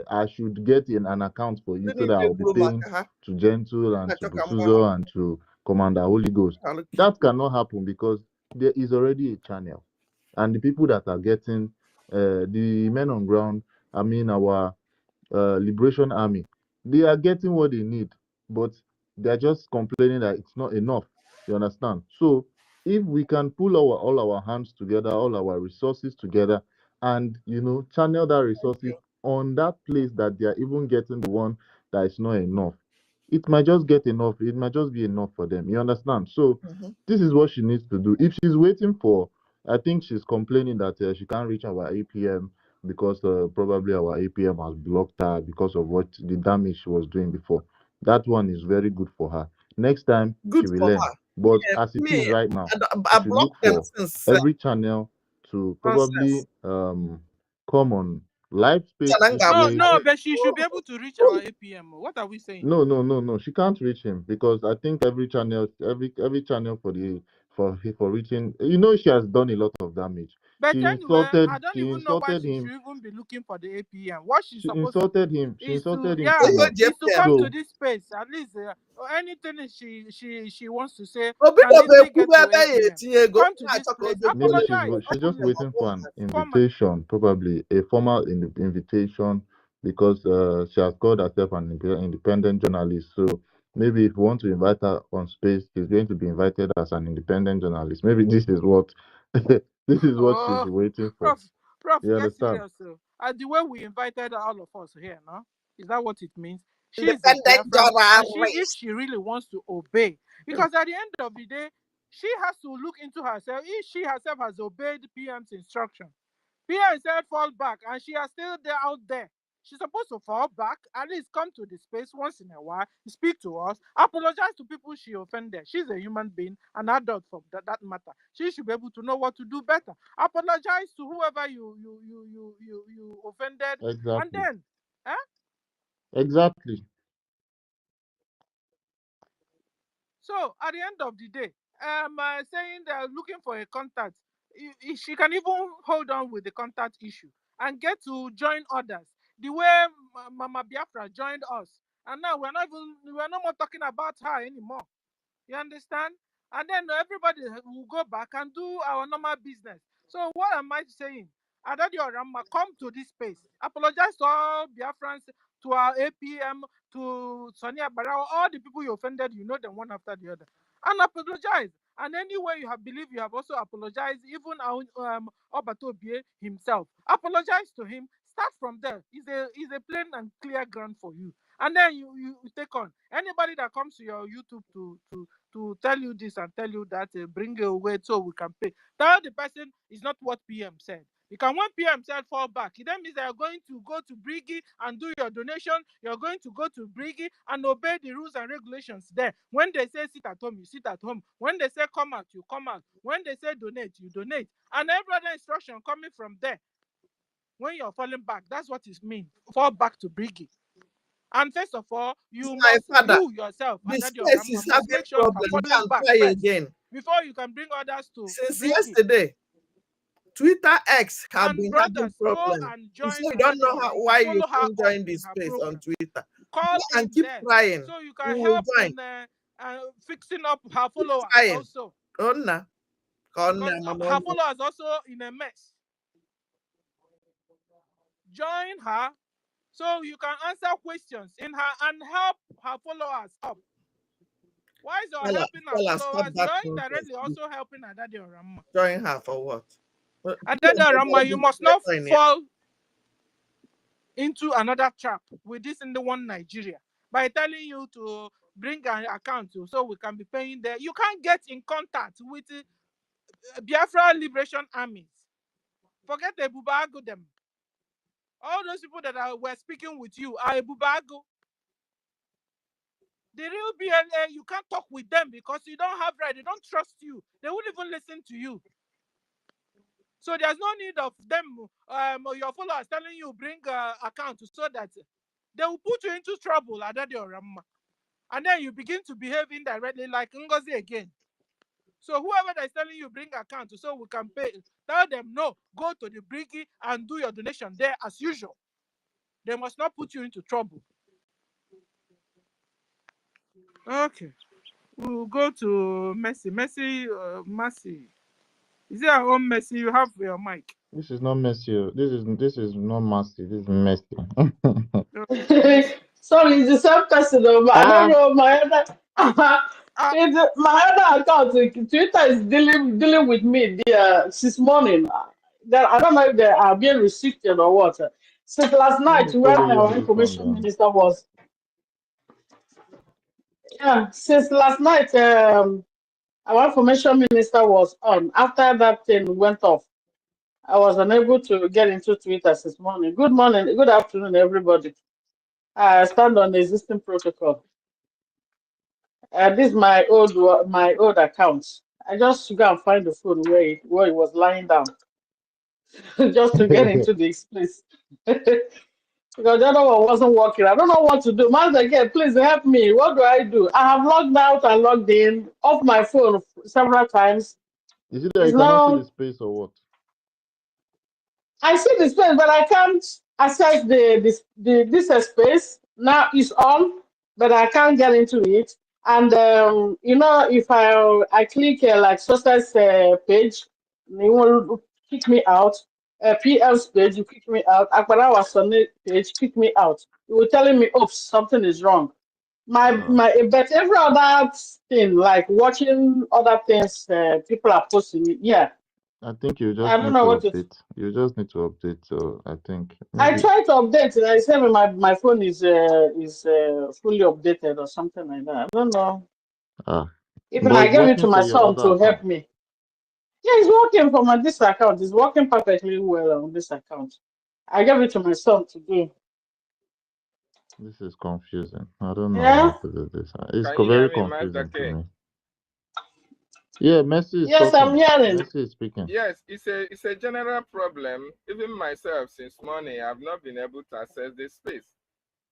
I should get an account for you so that I'll be paying to Gentle and to Butuzo and to Commander Holy Ghost. That cannot happen because there is already a channel. And the people that are getting the men on ground, I mean our Liberation Army, they are getting what they need, but they're just complaining that it's not enough. You understand? So if we can pull all our hands together, all our resources together, and channel that resources on that place that they are even getting the one that is not enough, it might just get enough. It might just be enough for them. You understand? So this is what she needs to do. If she's waiting for, I think she's complaining that she can't reach our APM because probably our APM has blocked her because of what the damage she was doing before. That one is very good for her. Next time good she will for learn. her. But Yeah, as it is right now, I she should look blocked them for since every channel to probably come on live space this way. No, but she should be able to reach our APM. What are we saying? No. She can't reach him because I think every channel for for reaching. You know, she has done a lot of damage. But She anyway, insulted. I don't She even know why insulted she should him. even be looking for the APM. What she's She supposed to insulted do him. She is to, insulted him yeah, too much. is to come to So this space at least. Or anything she wants to say Obi can no easily go get to ebe ya APM. etinye ego Come to this na-achọ ka o place, jekwuru maybe apologize she's just openly, waiting for an formally. invitation, probably a formal invitation, because she has called herself an independent journalist. So maybe if you want to invite her on space, she's going to be invited as an independent journalist. Maybe this is what this is what she's Oh, waiting for. Prof, Prof, You get understand? serious. And the way we invited all of us here, no? Is that what it means? She is a independent Biafran, and if journalist. she really wants to obey, because at the end of the day, she has to look into herself. If she herself has obeyed PM's instruction, PM said fall back, and she is still there out there. She's supposed to fall back, at least come to the space once in a while, speak to us, apologize to people she offended. She's a human being, an adult for that matter. She should be able to know what to do better. Apologize to whoever you offended, and Exactly. then, eh? Exactly. So at the end of the day, saying they're looking for a contact, she can even hold on with the contact issue and get to join others. The way Mama Biafra joined us, and now we're no more talking about her anymore. You understand? And then everybody will go back and do our normal business. So what am I saying? Adadi Orama, come to this space. Apologize to all Biafrans, to our APM, to Sonia Barao, all the people you offended, you know them one after the other. And apologize. And anyway you have believed, you have also apologized, even Obatobie himself. Apologize to him. Start from there. It's a plain and clear ground for you. And then you take on anybody that comes to your YouTube to tell you this and tell you that, bring it away so we can pay. Tell the person is not what PM said. Because when PM said fall back, it then means that you're going to go to BRGIE and do your donation. You're going to go to BRGIE and obey the rules and regulations there. When they say sit at home, you sit at home. When they say come out, you come out. When they say donate, you donate. And every other instruction coming from there. When you're falling back, that's what it means. Fall back to BRGIE. And first of all, It's you my must, father. you yourself, The and that your space grandma is must having make sure you are problem. Go falling and back try first again. before you can bring others to Since BRGIE. yesterday, Twitter X have And been having brothers, go problem. and You join say you don't Adadi know Orama. why you Follow her can't up join in this her space on program. Twitter. Call Go and in keep there trying. so you You can will help join. in fixing up her Keep followers trying. also. Onna. Because her followers also in a mess. Join her so you can answer questions in her and help her followers up. Why is you're helping our Stella, stop followers? that You're nonsense. indirectly also helping Adadi Orama. Join her for what? Adadi Orama, you must not fall into another trap with this in the one Nigeria by telling you to bring an account so we can be paying there. You can't get in contact with Biafra Liberation Armies. Forget the Bubago them. All those people that were speaking with you are a Bubago. The real BLA, you can't talk with them because you don't have right. They don't trust you. They won't even listen to you. So there's no need of them, your followers telling you bring account so that they will put you into trouble, Adadi Orama. And then you begin to behave indirectly like NGOZI again. So whoever that is telling you bring account so we can pay, tell them no, go to the BRGIE and do your donation there as usual. They must not put you into trouble. Okay. We'll go to Mercy. Mercy. Is it our own Mercy? You have your mic. This is not messy. This is not messy. This is messy. Sorry, it's the same person, though, but I don't know my other. My other account, Twitter is dealing with me since morning. I don't know if they are being restricted or what. Since last Let night, me when follow you our on this one, information then. minister was, yeah, since last night, our information minister was on. After that thing went off, I was unable to get into Twitter since morning. Good morning, good afternoon, everybody. I stand on the existing protocol. This is my old account. I just go and find the phone where it was lying down, just to get into this place. because the other one wasn't working. I don't know what to do. Once again, please help me. What do I do? I have logged out and logged in off my phone several times. Is it that It's you cannot see the now space or what? I see the space, but I can't access this space. Now it's on, but I can't get into it. And if I click like success page, you will kick me out. PL's page, you kick me out. Akbarawa Sunday page, kick me out. You were telling me, oops, something is wrong. But every other thing, like watching other things people are posting, yeah. I think you I just don't need know to what to. update. You just need to update. So I think I maybe tried to update it. I said my phone is fully updated or something like that. I don't know. Even but I it's gave it working to my for your son other to help account. me. Yeah, it's working for my this account. It's working perfectly well on this account. I gave it to my son to do. This is confusing. I don't know Yeah. how to do this. It's Can you very hear me, confusing Master to K? me. Yeah, Messi is Yes, I'm talking. hearing. Messi is speaking. Yes, it's a general problem. Even myself, since morning, I've not been able to access this space.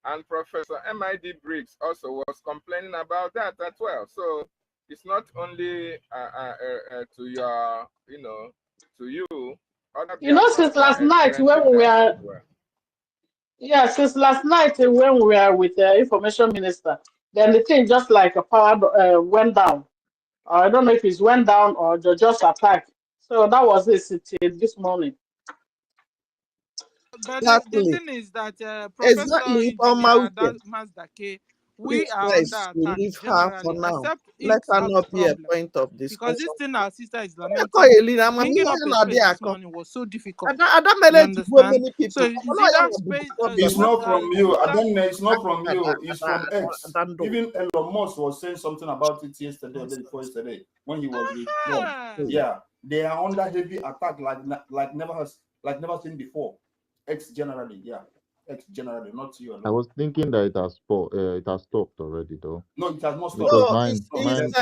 And Professor M.I.D. Briggs also was complaining about that as well. So it's not only to your, to you. Other Since Biafrans last are night when experiencing we that as are, well. yeah, since last night when we were with the information minister, then the thing just like a power went down. I don't know if it went down or just attacked. So that was it this morning. But the Exactly. thing is that Professor Exactly. If Engineer Mazdake, we please, are under guys, we attack leave her for generally, now. except Let it her have a not be a problem. point of Because discussion. this thing our sister is I call lamenting, Elena, I'm bringing up a not space there. this morning was so difficult. I don't You manage to go understand? many people. So is it that space? It's not from you. I Sister, don't know. It's not from you. It's from I X. don't know. Even Elon Musk was saying something about it yesterday or the day before yesterday when he was with Trump. Yeah, they are under heavy attack like never seen before. X generally, yeah. X generally, not you alone. I was thinking that it has stopped already though. No, it has not stopped. Because No, mine it's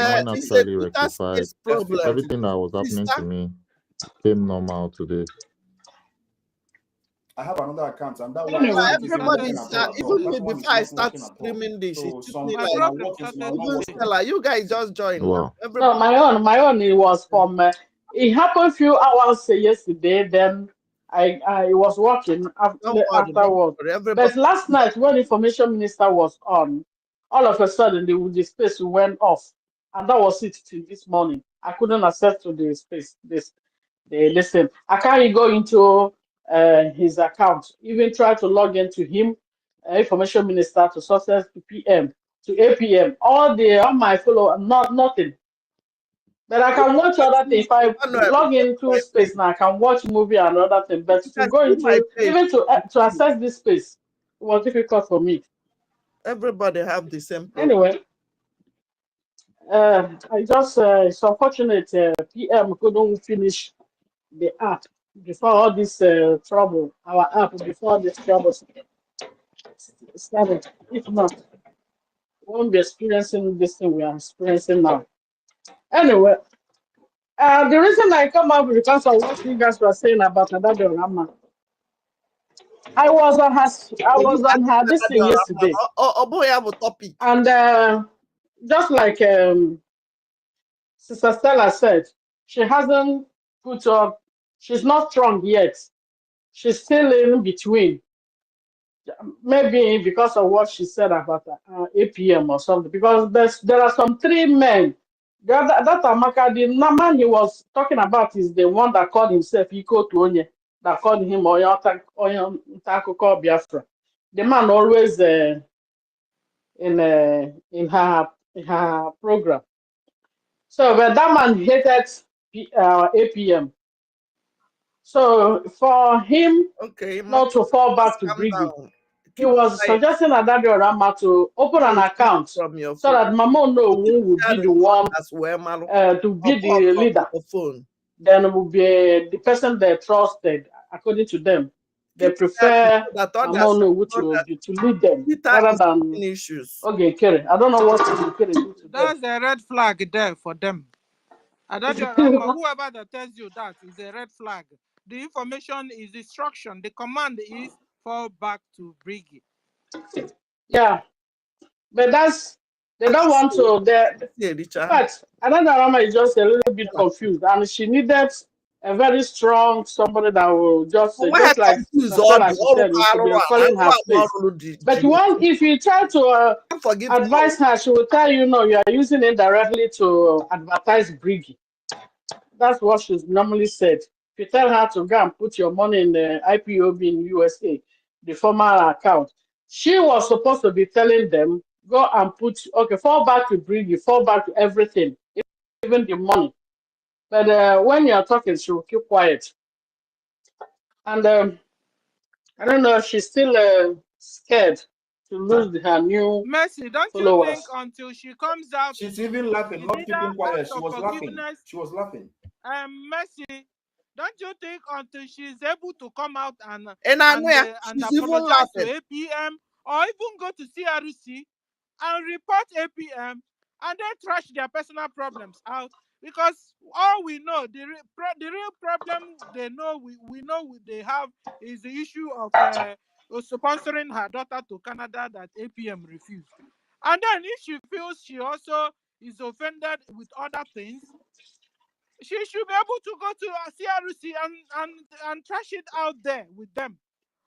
a actually Twitter rectified. space problem. Everything that was happening to me came normal today. I have another account, and that one Anyway, isn't working Everybody's at all. even me That one is before I not start working at all. screaming this, So it took me some my like my problem work is started not even working. today. Stella. You guys just join now. Wow. No, my own it was from it happened few hours yesterday, then I was working Don't afterwards. worry. Everybody. But last night when information minister was on, all of a sudden the space went off. And that was it till this morning. I couldn't access to the space. Listen, I can't go into his account, even try to log into him, information minister to success to PM to APM, all my follow, nothing. But I can watch other things. If I Manuel, log into space now, I can watch movie and other things. But you to can go see my into page. even to access this space, it was difficult for me. Everybody have the same problem. Anyway, I just it's unfortunate PM couldn't finish the app before all this trouble. Our app before this trouble started. If not, we won't be experiencing this thing we are experiencing now. Anyway, the reason I come up because of what you guys were saying about Adado Rama. I was on her this thing yesterday, boy, I have a topic. and just like Sister Stella said, she hasn't put up. She's not strong yet. She's still in between. Maybe because of what she said about APM or something. Because there are some three men. That Amaka, the man he was talking about is the one that called himself Iko to Onye, that called him Oyo Ntakuko Biafra. The man always in her program. So, but that man hated APM. So for him Okay, not to fall back to calm BRGIE, down. he was suggesting Adadio Rama to open an account from your so phone. that Mama No will be the one as well, to be the leader. Phone. Then it will be the person they trusted, according to them. They prefer Mama No to lead them rather than issues. Okay, Kerry. I don't know what Kerry do to That's a red flag there for them. Whoever that tells you that is a red flag. The information is instruction. The command is fall back to BRGIE. Yeah, but they don't want to. Yeah, But another Rama is just a little bit confused, and she needed a very strong somebody that will just like confused all Stella, the she said, it should be calling her space. But if you try to forgive advise her, she will tell you, no, you are using it directly to advertise BRGIE. That's what she's normally said. If you tell her to go and put your money in the IPOB in USA, the former account, she was supposed to be telling them, go and put, okay, fall back to BRGIE, fall back to everything, even the money. But when you're talking, she will keep quiet. And I don't know if she's still scared to lose her new Mercy, don't you think followers. until she comes out, She's even laughing, is not either keeping quiet. act She of was laughing. forgiveness? She was laughing. Mercy, don't you think until she's able to come out and she's even apologize to laughing. APM or even go to CRC and report APM and then trash their personal problems out? Because all we know, the real problem they know we know they have is the issue of sponsoring her daughter to Canada that APM refused. And then if she feels she also is offended with other things, she should be able to go to CRC and trash it out there with them.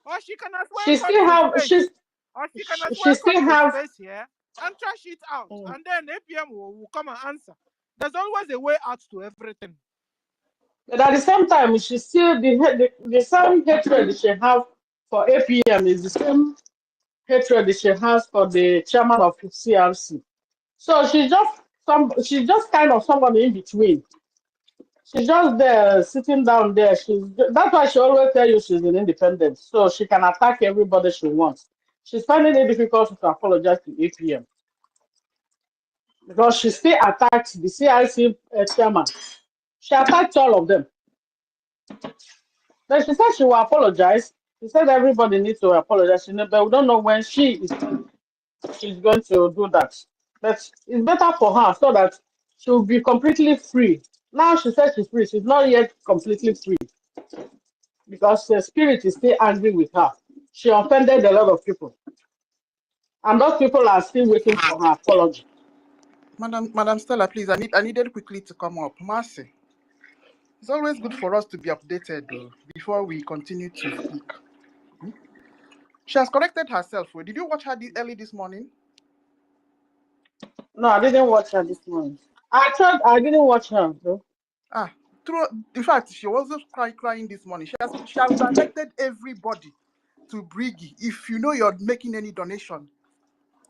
Or she can as well She come still to have space. Or she can as she well come still to have space here and trash it out. And then APM will come and answer. There's always a way out to everything. but at the same time, she still the same hatred she have for APM is the same hatred she has for the chairman of CRC. So she's just kind of somebody in between. She's just there sitting down there. That's why she always tell you she's an independent. So she can attack everybody she wants. She's finding it difficult to apologize to APM because she still attacked the CRC chairman. She attacked all of them. But she said she will apologize. She said everybody needs to apologize. But we don't know when she's going to do that. But it's better for her so that she will be completely free. Now she says she's free. She's not yet completely free because the spirit is still angry with her. She offended a lot of people. And those people are still waiting for her apology. Madam Stella, please, I needed quickly to come up. Mercy. It's always good for us to be updated before we continue to speak. She has corrected herself. Did you watch her early this morning? No, I didn't watch her this morning. I didn't watch her though. In fact, she wasn't crying this morning. She has directed everybody to BRGIE. If you know you're making any donation,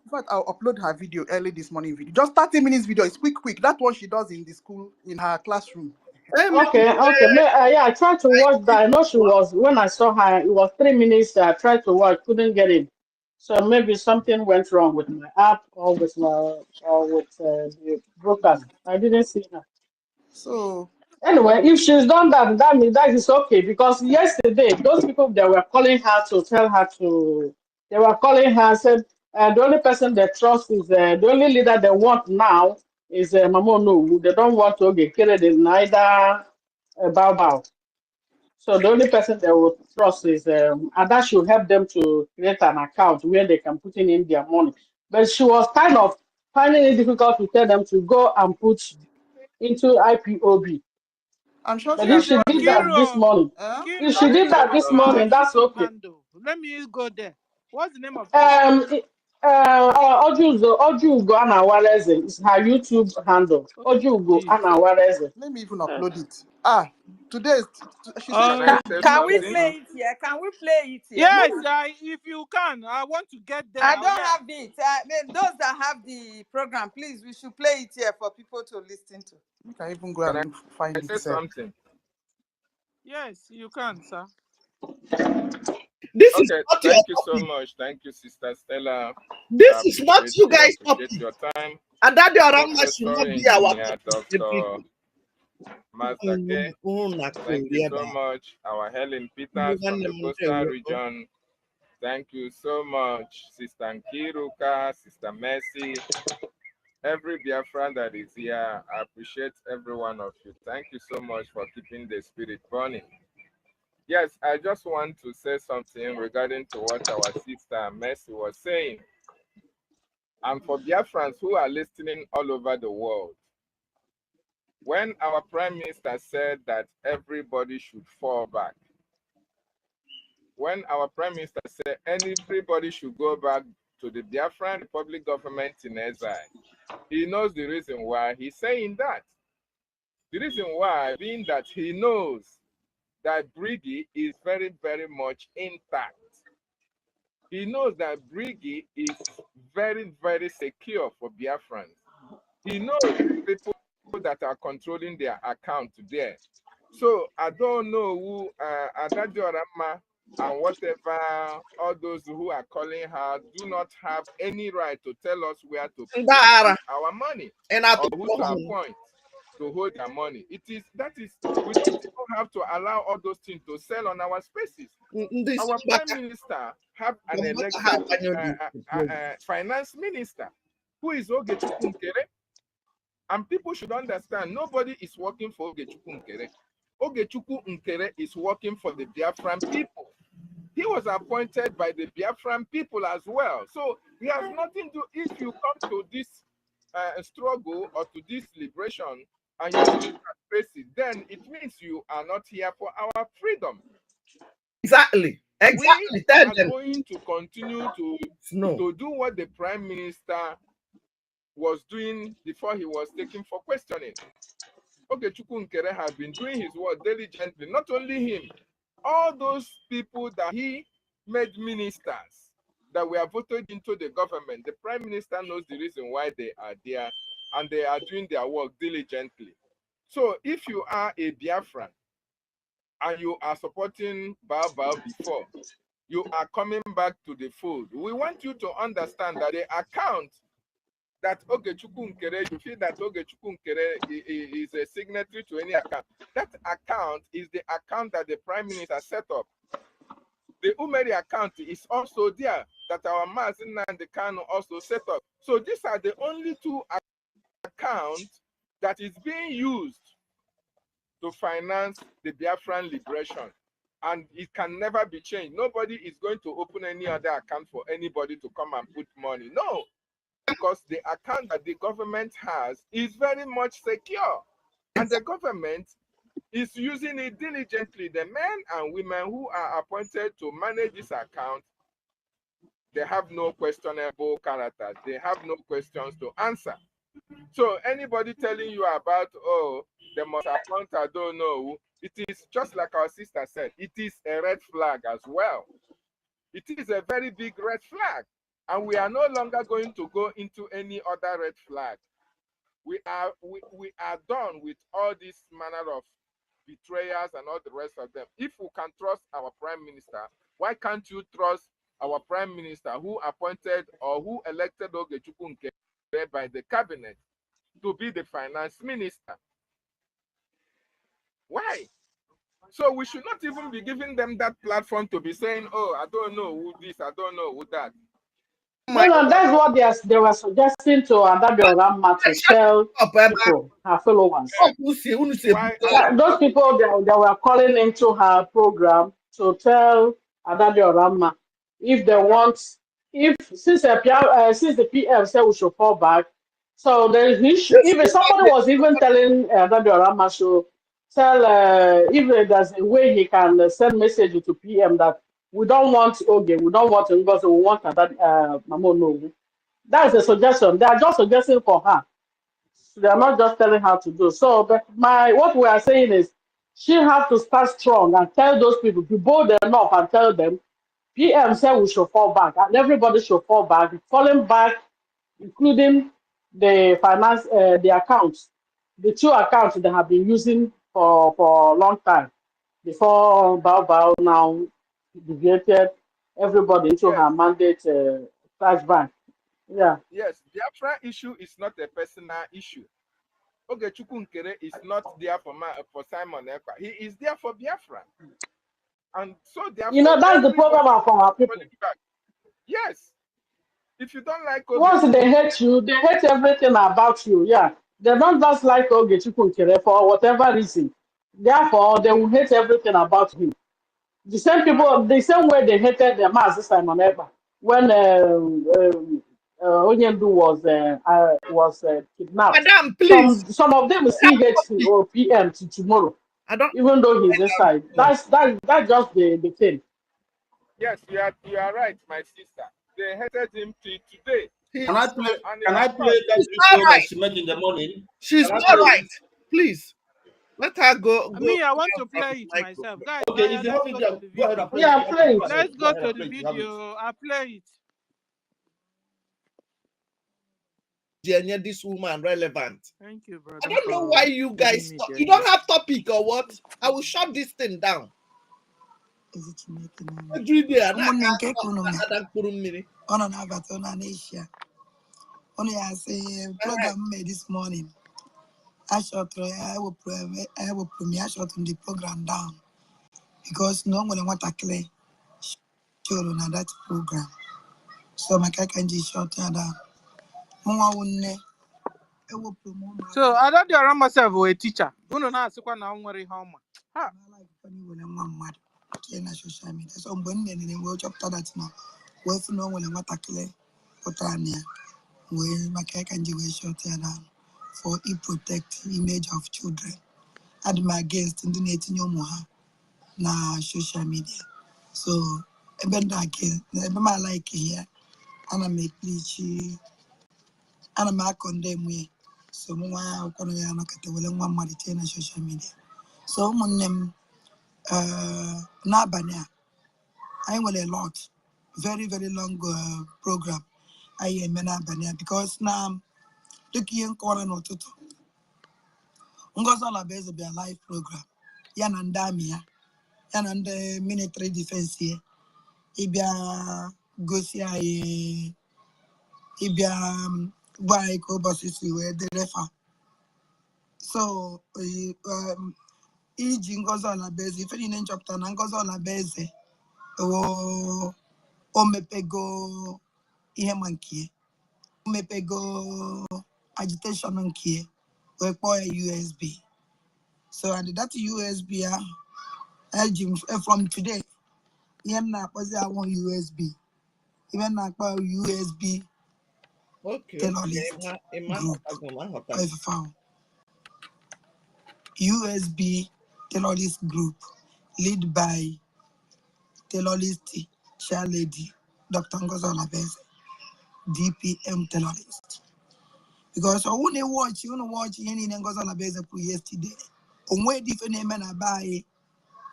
in fact, I'll upload her video early this morning. Just 30 minutes video. It's quick. That one she does in the school, in her classroom. Okay. Yeah, I tried to watch that. I know she was, when I saw her, it was 3 minutes. I tried to watch, couldn't get in. So maybe something went wrong with my app or with the broadcast. I didn't see her. So anyway, if she's done that, that means that is okay. Because yesterday, those people that were calling her to tell her to, they were calling her, said the only person they trust is the only leader they want now is Mamono. They don't want to get killed in neither Bao. So the only person they will trust is and that should help them to create an account where they can put in their money. But she was kind of finding it difficult to tell them to go and put into IPOB. I'm sure But if she did that this morning, if she did that this morning, that's okay. Let me go there. What's the name of Ojugo Anawareze is her YouTube handle. Ojugo Anawareze. Let me even upload it. Today she said. Can we play it here? Can we play it here? Yes, if you can. I want to get there. I don't have it. Those that have the program, please, we should play it here for people to listen to. You can even go and find it. Say something. Yes, you can, sir. This is not thank you topic. So much. Thank you, Sister Stella. This is not you guys' topic. Your time. And that the around should not be our Dr. Mazake. Thank you so much. Our Helen Peters from the Coastal Region. Thank you so much, Sister Nkiruka, Sister Mercy. Every Biafran that is here, I appreciate every one of you. Thank you so much for keeping the spirit burning. Yes, I just want to say something regarding to what our sister Mercy was saying. And for Biafrans who are listening all over the world, when our Prime Minister said that everybody should fall back, when our Prime Minister said everybody should go back to the Biafran Republic government in exile, he knows the reason why he's saying that. The reason why being that he knows that BRGIE is very, very much intact. He knows that BRGIE is very, very secure for Biafrans. He knows people that are controlling their account there. So I don't know who Adajorama and whatever, all those who are calling her do not have any right to tell us where to put our money or who to appoint to hold their money. We don't even have to allow all those things to sell on our spaces. Our Prime Minister have an elected finance minister who is Ogechukwu Nkere. And people should understand, nobody is working for Ogechukwu Nkere. Ogechukwu Nkere is working for the Biafran people. He was appointed by the Biafran people as well. So he has nothing to, if you come to this struggle or to this liberation and you don't face it, then it means you are not here for our freedom. Exactly. We are going to continue to do what the Prime Minister was doing before he was taken for questioning. Ogechukwu Nkere has been doing his work diligently. Not only him, all those people that he made ministers that were voted into the government, the Prime Minister knows the reason why they are there and they are doing their work diligently. So if you are a Biafran and you are supporting Bao before, you are coming back to the fold. We want you to understand that the account that Ogechukwu Nkere, you feel that Ogechukwu Nkere is a signatory to any account. That account is the account that the Prime Minister set up. The Umeri account is also there that our Mazin and the Kano also set up. So these are the only two accounts that is being used to finance the Biafran liberation. And it can never be changed. Nobody is going to open any other account for anybody to come and put money. No. Because the account that the government has is very much secure. And the government is using it diligently. The men and women who are appointed to manage this account, they have no questionable characters. They have no questions to answer. So anybody telling you about, oh, they must appoint, I don't know, it is just like our sister said, it is a red flag as well. It is a very big red flag. And we are no longer going to go into any other red flag. We are done with all this manner of betrayers and all the rest of them. If we can trust our Prime Minister, why can't you trust our Prime Minister who appointed or who elected Ogechukwu Nkere by the cabinet to be the finance minister? Why? So we should not even be giving them that platform to be saying, oh, I don't know who this, I don't know who that. No, that's what they were suggesting to Adadio Rama to tell people, her followers. Those people they were calling into her program to tell Adadio Rama if they want, since the PM said we should fall back. So if somebody was even telling Adadio Rama to tell if there's a way he can send message to PM that we don't want Oge, we don't want Ngozi, we want Mamono. That's a suggestion. They are just suggesting for her. They are not just telling her to do. So, but what we are saying is she has to start strong and tell those people, be bold enough and tell them, PM said we should fall back, and everybody should fall back. Falling back, including the finance, the accounts, the two accounts they have been using for a long time before Bao now deviated everybody into her mandate flashback. Yeah. Yes, Biafra issue is not a personal issue. Ogechukwu Nkere is not there for Simon Ekpa. He is there for Biafra. And so therefore, that's the problem of our people. Yes. If you don't like once they hate you, they hate everything about you. Yeah. They don't just like Ogechukwu Nkere for whatever reason. Therefore, they will hate everything about him. The same people, the same way they hated the Master Simon Eber when Onyendu was kidnapped. Madam, please. Some of them see hate or PM to tomorrow, I don't. even though he's inside. That's just the thing. Yes, you are right, my sister. They hated him till today. Can I play? And Can I of play course, that She's not video that right. she made in the morning? She's Can I not play right. it? Please let her go. Me, I want Have to some play it myself. microphone. Guys, Okay, if you have let's it, go to the go ahead video. and play it. Yeah, Okay, play go it. ahead. Let's Go go ahead to and the play it. You have it. video. I'll play it. This woman relevant. Thank you, I brother, don't know why for you giving guys me talk. the You don't idea. have topic or what? I will shut this thing down. Every day, and I can't. On an avatar on Asia. Only I say program made this morning. I will premiere shot on the program down because no one want to clear show on that program. So my can just shut down. More one I will promote. So I don't run myself a teacher. You know now, so I'm worry how much. I like funny when I'm mad. Okay, na social media. So when then we will chapter that now. We if no one want to clear Otania. We my can just shut down for it protect image of children. Adma against in the native na social media. So even that again, I like here, and I make please, and I make condemn we. So more kono ya no kete wele nwa marite na social media. So monnem na banya. I will a lot, very long program. I am na banya because now look here corner no tutu. Ngozo la base be a live program. Yana ndami ya. Yana the military defense here. Ibia gosi aye ibia why ko bosisi we the refer. So iji ngozo la base if any chapter na ngozo la base o mepego ihe mankie o mepego agitation nkie we call USB. So and that USB from today yem na pose I want USB. Even na USB Okay. terrorist group of found USB terrorist group led by terrorist chair lady Dr. Ngozi Olabese, DPM terrorist. Because I want to watch any Ngozi Olabese yesterday. On where different men are by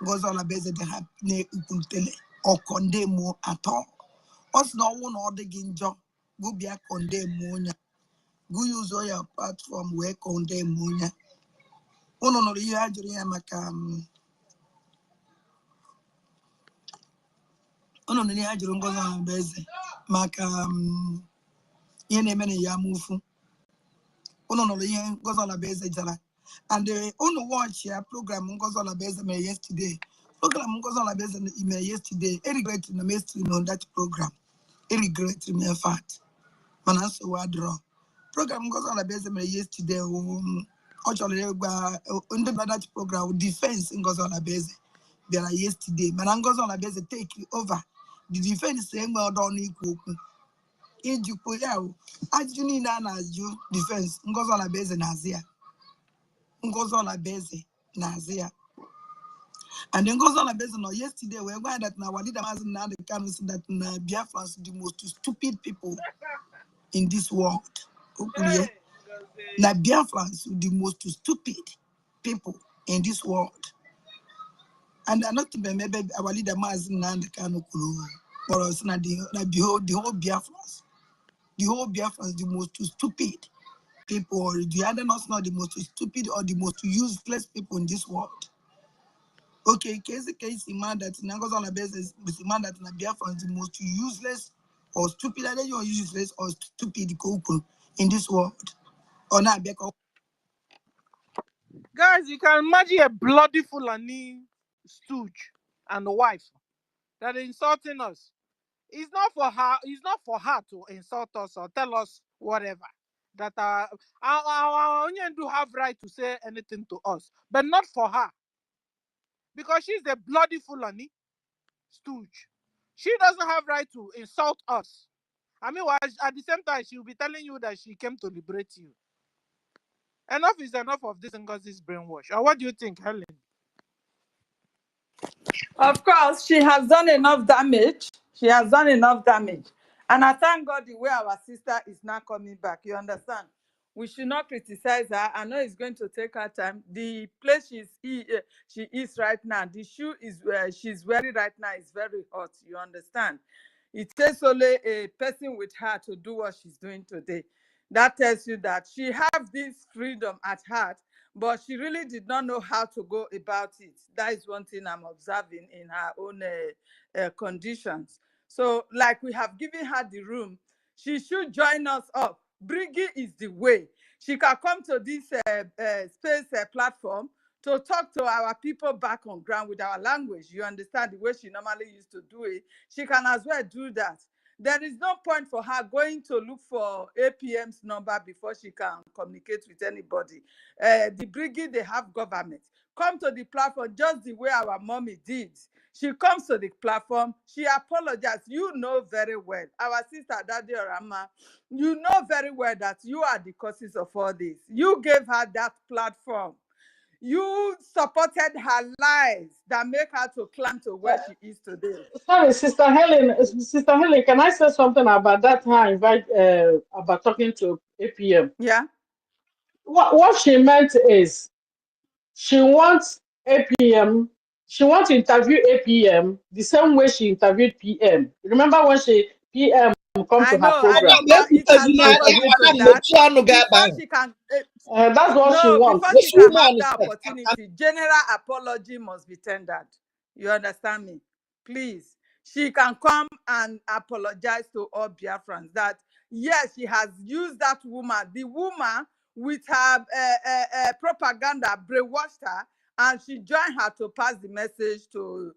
Ngozi Olabese they have ne ukuntele or condemn at all. Us no one or the ginjo go be a condemn monya. Go use all your platform where condemn monya. Ono no ihe ajụrụ ya maka ono no ihe ajụrụ Ngozi Olabese maka ihe na-eme na ya mufu ono no ihe Ngozi Olabese jara and ono watch ya program Ngozi Olabese mere yesterday Ngozi Olabese mere yesterday I regret na mesti on that program I regret me in fact mana so wa draw program Ngozi Olabese mere yesterday ọ chọrọ ịgwa ndị that program defense Ngozi Olabese bịara yesterday mana Ngozi Olabese take over the defense enwe ọdọ n'ikwu okwu ijikwa ya ajụjụ niile a na-ajụ defense Ngozi Olabese na-azị ya Ngozi Olabese na-azị ya and then Ngozi Olabese no yesterday we gwa that na Walida Mazi na the can say that na Biafrans the most stupid people in this world. Okay. Na Biafrans the most stupid people in this world. And I'm not maybe our leader Mazin and the Kanukulu, or else the whole Biafrans. The whole Biafrans the most stupid people, or the other not the most stupid or the most useless people in this world. Okay, case man that Ngozi Olabese is the man that Biafrans the most useless or stupid, either you're useless or stupid people in this world. Or not, Guys, you can imagine a bloody Fulani stooge and wife that are insulting us. It's not for her to insult us or tell us whatever. That our Onyen do have right to say anything to us, but not for her. Because she's a bloody Fulani. stooge. She doesn't have right to insult us. I mean, at the same time, she will be telling you that she came to liberate you. Enough is enough of this Ngozi's brainwash. Or what do you think, Helen? Of course, she has done enough damage. She has done enough damage. And I thank God the way our sister is now coming back. You understand? We should not criticize her. I know it's going to take her time. The place she is right now, the shoe is where she's wearing right now is very hot. You understand? It takes only a person with her to do what she's doing today. That tells you that she has this freedom at heart, but she really did not know how to go about it. That is one thing I'm observing in her own conditions. So, like we have given her the room, she should join us up. BRGIE is the way. She can come to this space platform to talk to our people back on ground with our language. You understand the way she normally used to do it. She can as well do that. There is no point for her going to look for APM's number before she can communicate with anybody. The BRGIE, they have government. Come to the platform just the way our mommy did. She comes to the platform. She apologized. You know very well. Our sister, Daddy Orama, you know very well that you are the causes of all this. You gave her that platform. You supported her lies that make her to climb to where she is today. Sorry, Sister Helen. Sister Helen, can I say something about that time about talking to APM? Yeah. What she meant is she wants APM. She wants to interview APM the same way she interviewed PM. Remember when PM come to her I program? know, but it has not gotten to that. Before she can, That's what she no, wants. before she can have the opportunity, general apology must be tendered. You understand me? Please. She can come and apologize to all Biafrans that, yes, she has used that woman, the woman with her propaganda brainwashed her, and she joined her to pass the message to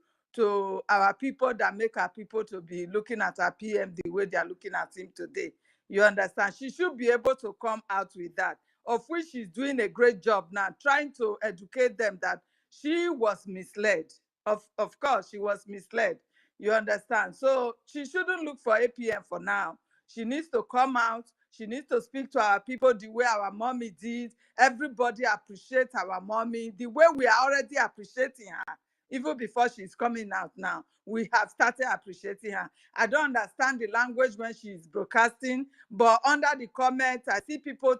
our people that make our people to be looking at our PM the way they are looking at him today. You understand? She should be able to come out with that, of which she's doing a great job now, trying to educate them that she was misled. Of course, she was misled. You understand? So she shouldn't look for APM for now. She needs to come out. She needs to speak to our people the way our mommy did. Everybody appreciates our mommy the way we are already appreciating her. Even before she's coming out now, we have started appreciating her. I don't understand the language when she's broadcasting, but under the comments, I see people,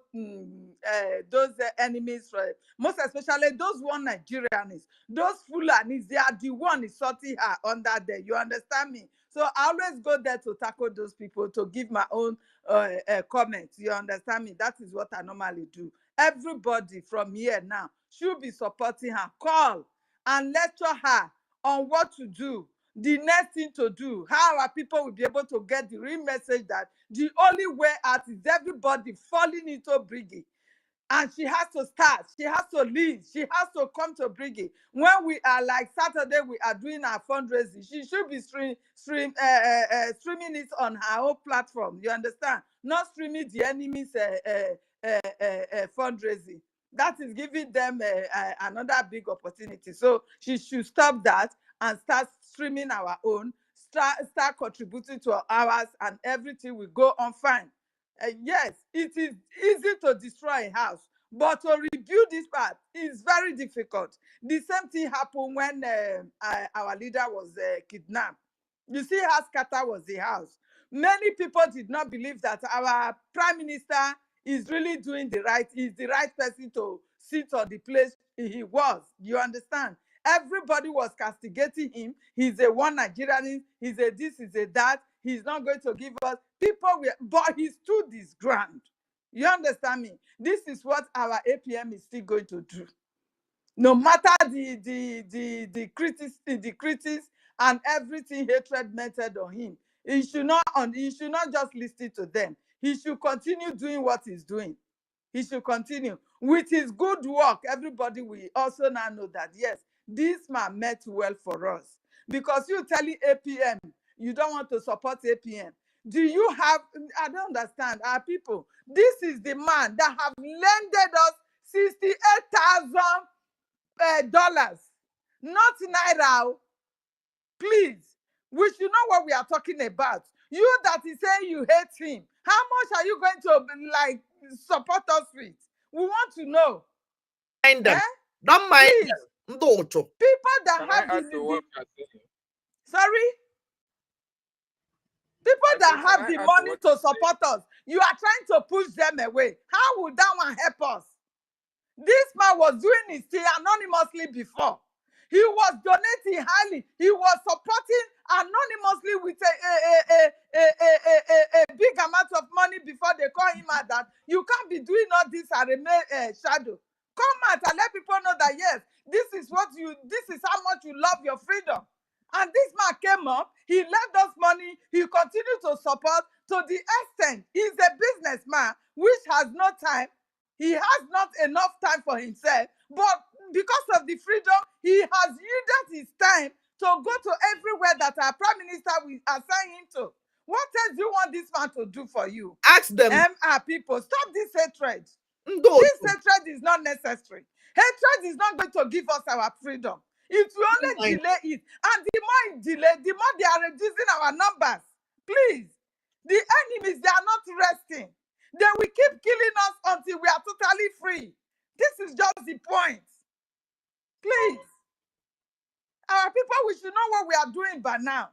those enemies, most especially those one Nigerians, those Fulanis, they are the one insulting her under there. You understand me? So I always go there to tackle those people, to give my own comments. You understand me? That is what I normally do. Everybody from here now should be supporting her. Call and lecture her on what to do, the next thing to do, how our people will be able to get the real message that the only way out is everybody falling into BRGIE. And she has to start. She has to lead. She has to come to BRGIE. When we are like Saturday, we are doing our fundraising. She should be streaming it on her own platform. You understand? Not streaming the enemy's fundraising. That is giving them another big opportunity. So she should stop that and start streaming our own. Start contributing to ours, and everything will go on fine. Yes, it is easy to destroy a house, but to rebuild this part is very difficult. The same thing happened when our leader was kidnapped. You see how scattered was the house. Many people did not believe that our prime minister is really doing the right, is the right person to sit on the place he was. You understand? Everybody was castigating him. He's a one Nigerian, he's a this, he's a that, he's not going to give us. People were, but he stood his ground. You understand me? This is what our APM is still going to do. No matter the critics and everything hatred meted on him, he should not just listen to them. He should continue doing what he's doing. He should continue with his good work. Everybody will also now know that yes, this man meant well for us. Because you telling APM you don't want to support APM. Do you have? I don't understand. Our people, this is the man that have lended us $68,000, not naira. Please, We should know what we are talking about. You that is saying you hate him, how much are you going to like support us with? We want to know. Mind them. Don't mind Please. them. People that Can have I add to what you are saying? sorry? People that Can have I the add money what to you say? support us, you are trying to push them away. How would that one help us? This man was doing his thing anonymously before. He was donating highly. He was supporting anonymously with a big amount of money before they call him out that you can't be doing all this and remain shadow. Come out and let people know that yes, this is how much you love your freedom. And this man came up, he left us money, he continued to support to the extent he's a businessman which has no time. He has not enough time for himself, but because of the freedom, he has yielded his time to go to everywhere that our prime minister will assign him to. What else do you want this man to do for you? Ask them. Our people, stop this hatred. This hatred is not necessary. Hatred is not going to give us our freedom. It will only delay it. And the more it delays, the more they are reducing our numbers. Please. The enemies, they are not resting. They will keep killing us until we are totally free. This is just the point. Please. Our people, we should know what we are doing by now.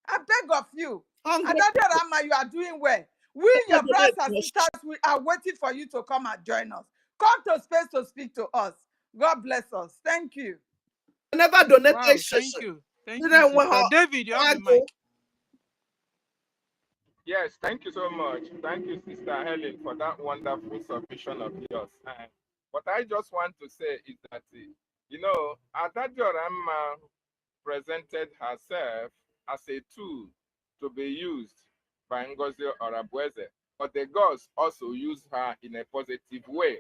I beg of you. Adada Rama, you are doing well. We, your brothers and sisters, we are waiting for you to come and join us. Come to space to speak to us. God bless us. Thank you. Never donated. Wow, thank you. Thank you, Sister David, you have the mic. Yes, thank you so much. Thank you, Sister Helen, for that wonderful submission of yours. What I just want to say is that, you know, Adadio Rama presented herself as a tool to be used by Ngozi Orabueze, but the gods also used her in a positive way.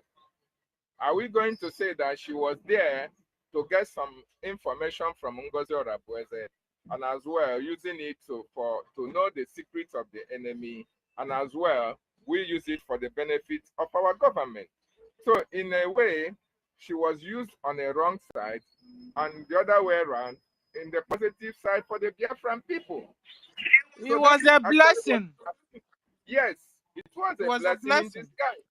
Are we going to say that she was there to get some information from Ngozi Orabueze, and as well using it to know the secrets of the enemy, and as well we use it for the benefit of our government? So in a way, she was used on a wrong side, and the other way around, in the positive side for the Biafran people. It was a blessing. Yes, it was a blessing in disguise.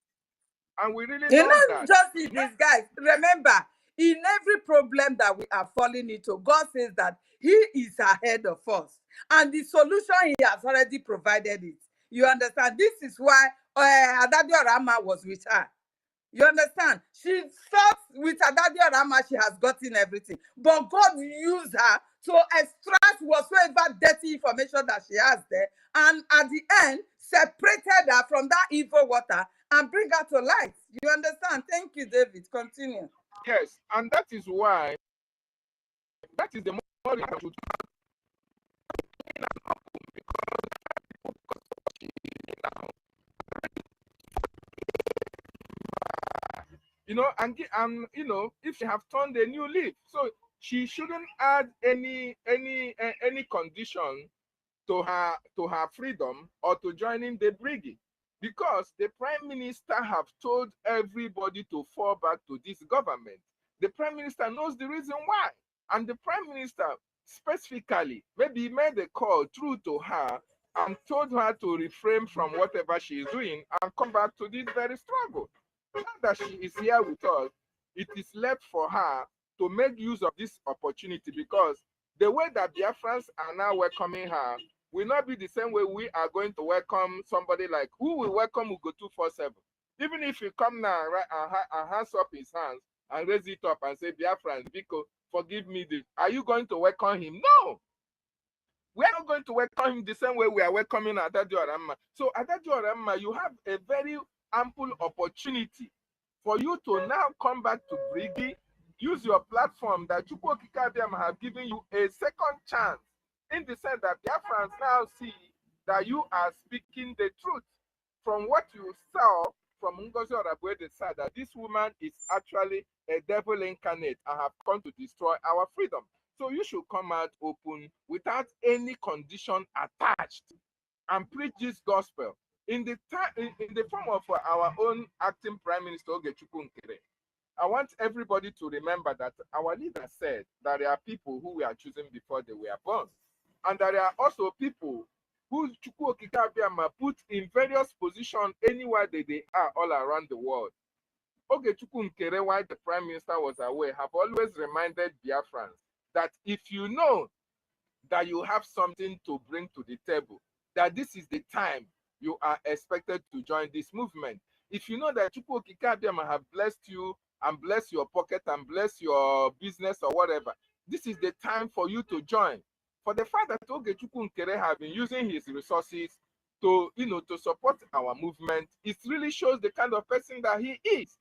And we really know know that. Just in disguise. Remember, in every problem that we are falling into, God says that He is ahead of us. And the solution He has already provided it. You understand? This is why Adadio Rama was with her. You understand? She thought with Adadio Rama she has gotten everything. But God used her to extract whatsoever dirty information that she has there. And at the end, separated her from that evil water and bring her to light. You understand? Thank you, David. Continue. Yes, and that is why, that is the more we should you know, and you know, if she have turned a new leaf, so she shouldn't add any condition to her freedom or to joining the BRGIE, because the Prime Minister have told everybody to fall back to this government. The Prime Minister knows the reason why, and the Prime Minister specifically maybe made a call through to her and told her to refrain from whatever she is doing and come back to this very struggle. Now that she is here with us, it is left for her to make use of this opportunity, because the way that Biafrans are now welcoming her will not be the same way we are going to welcome somebody like who will welcome Ugo 247. Even if you come now and hands up his hands and raise it up and say, Biafrans, Biko, forgive me this, are you going to welcome him? No. We are not going to welcome him the same way we are welcoming Adadio Rama. So Adadio Rama, you have a very ample opportunity for you to now come back to BRGIE, use your platform that Chukwu Okike Abiama have given you a second chance, in the sense that Biafrans now see that you are speaking the truth from what you saw from Ngozi Orabueze's side, that this woman is actually a devil incarnate and have come to destroy our freedom. So you should come out open without any condition attached and preach this gospel in the form of our own acting Prime Minister Ogechukwu Nkere. I want everybody to remember that our leader said that there are people who we are choosing before they were born. And there are also people who Chukwu Okike Abiama put in various positions anywhere they are all around the world. Ogechukwu Nkere, while the Prime Minister was away, have always reminded Biafrans that if you know that you have something to bring to the table, that this is the time you are expected to join this movement. If you know that Chukwu Okike Abiama have blessed you and blessed your pocket and blessed your business or whatever, this is the time for you to join. For the fact that Ogechukwu Nkere have been using his resources to, to support our movement, it really shows the kind of person that he is.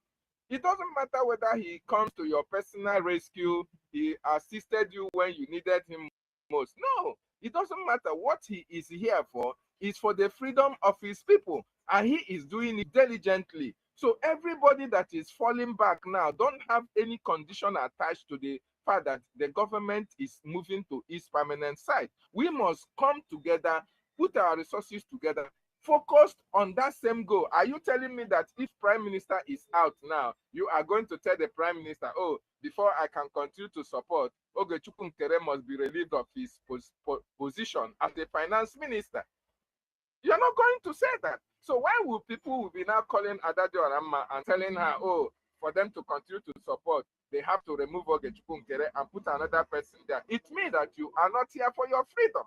It doesn't matter whether he comes to your personal rescue, he assisted you when you needed him most. No, it doesn't matter. What he is here for is for the freedom of his people, and he is doing it diligently. So everybody that is falling back now don't have any condition attached to the fact that the government is moving to its permanent site. We must come together, put our resources together, focused on that same goal. Are you telling me that if Prime Minister is out now, you are going to tell the Prime Minister, oh, before I can continue to support, Ogechukwu Nkere must be relieved of his position as the finance minister? You're not going to say that. So why will people be now calling Adadio Aramma and telling her, oh, for them to continue to support, they have to remove Ogechukwu Nkere and put another person there? It means that you are not here for your freedom.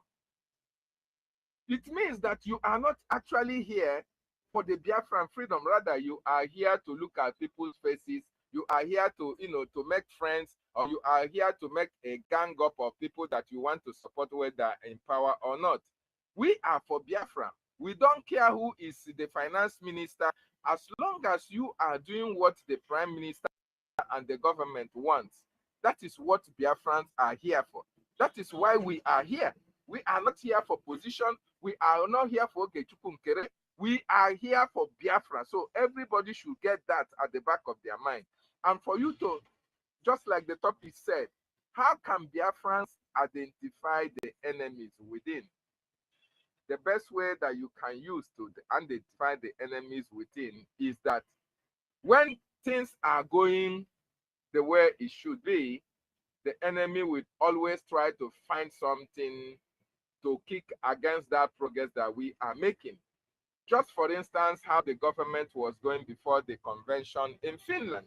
It means that you are not actually here for the Biafran freedom. Rather, you are here to look at people's faces. You are here to, to make friends, or you are here to make a gang up of people that you want to support, whether in power or not. We are for Biafra. We don't care who is the finance minister, as long as you are doing what the Prime Minister and the government wants. That is what Biafrans are here for. That is why we are here. We are not here for position. We are not here for Ogechukwu Nkere. We are here for Biafra. So everybody should get that at the back of their mind. And for you to, just like the topic said, how can Biafrans identify the enemies within? The best way that you can use to identify the enemies within is that when things are going the way it should be, the enemy will always try to find something to kick against that progress that we are making. Just for instance, how the government was going before the convention in Finland.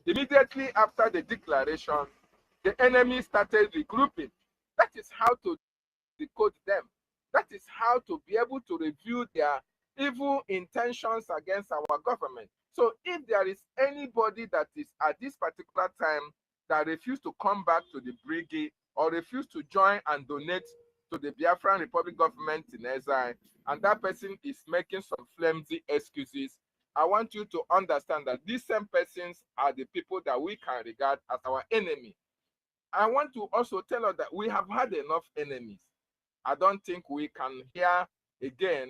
Immediately after the declaration, the enemy started regrouping. That is how to decode them. That is how to be able to review their evil intentions against our government. So if there is anybody that is at this particular time that refuse to come back to the BRGIE or refuse to join and donate to the Biafran Republic government in exile, and that person is making some flimsy excuses, I want you to understand that these same persons are the people that we can regard as our enemy. I want to also tell us that we have had enough enemies. I don't think we can here again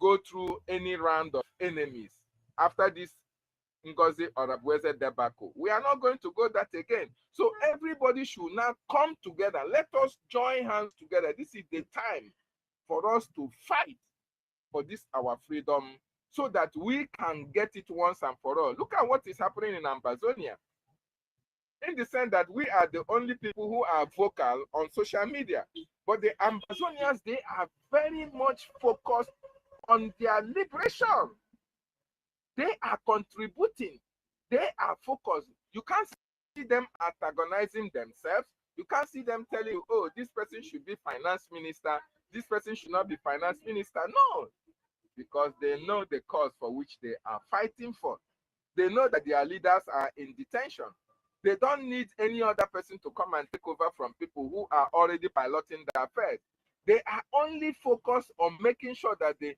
go through any round of enemies after this NGOZI or Abueze debacle. We are not going to go that again. So everybody should now come together. Let us join hands together. This is the time for us to fight for this, our freedom, so that we can get it once and for all. Look at what is happening in Amazonia. In the sense that we are the only people who are vocal on social media. But the Amazonians, they are very much focused on their liberation. They are contributing. They are focused. You can't see them antagonizing themselves. You can't see them telling you, oh, this person should be finance minister. This person should not be finance minister. No, because they know the cause for which they are fighting for. They know that their leaders are in detention. They don't need any other person to come and take over from people who are already piloting their affairs. They are only focused on making sure that they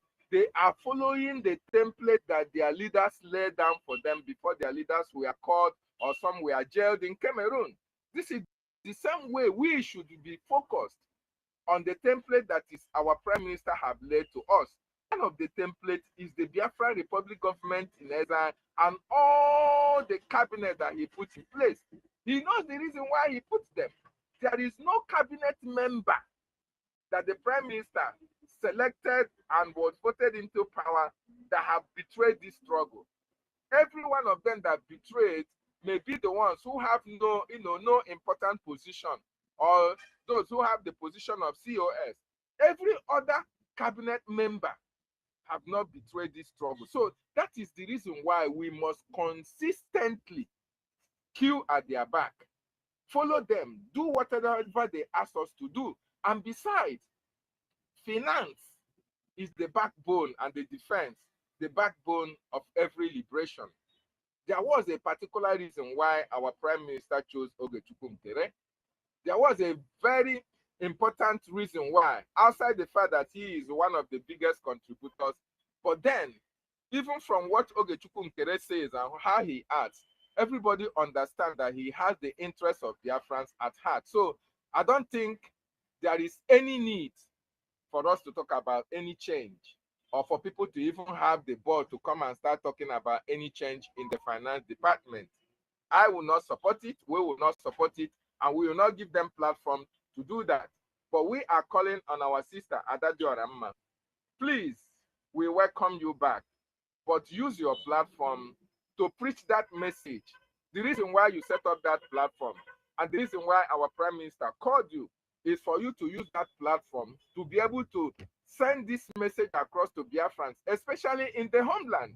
are following the template that their leaders laid down for them before their leaders were caught or some were jailed in Cameroon. This is the same way we should be focused on the template that is our Prime Minister have laid to us. One of the templates is the Biafra Republic government in exile and all the cabinet that he put in place. He knows the reason why he put them. There is no cabinet member that the Prime Minister selected and was voted into power that have betrayed this struggle. Every one of them that betrayed may be the ones who have no important position or those who have the position of COS. Every other cabinet member have not betrayed this struggle. So that is the reason why we must consistently queue at their back, follow them, do whatever they ask us to do. And besides, finance is the backbone and the defense, the backbone of every liberation. There was a particular reason why our Prime Minister chose Ogechukwu Mkere. There was a very important reason why, outside the fact that he is one of the biggest contributors. But then, even from what Ogechukwu Mkere says and how he acts, everybody understands that he has the interests of Biafrans at heart. So I don't think there is any need for us to talk about any change, or for people to even have the ball to come and start talking about any change in the finance department. I will not support it, we will not support it, and we will not give them platform to do that. But we are calling on our sister Adadio Ramma. Please, we welcome you back, but use your platform to preach that message. The reason why you set up that platform and the reason why our Prime Minister called you is for you to use that platform to be able to send this message across to Biafrans, especially in the homeland,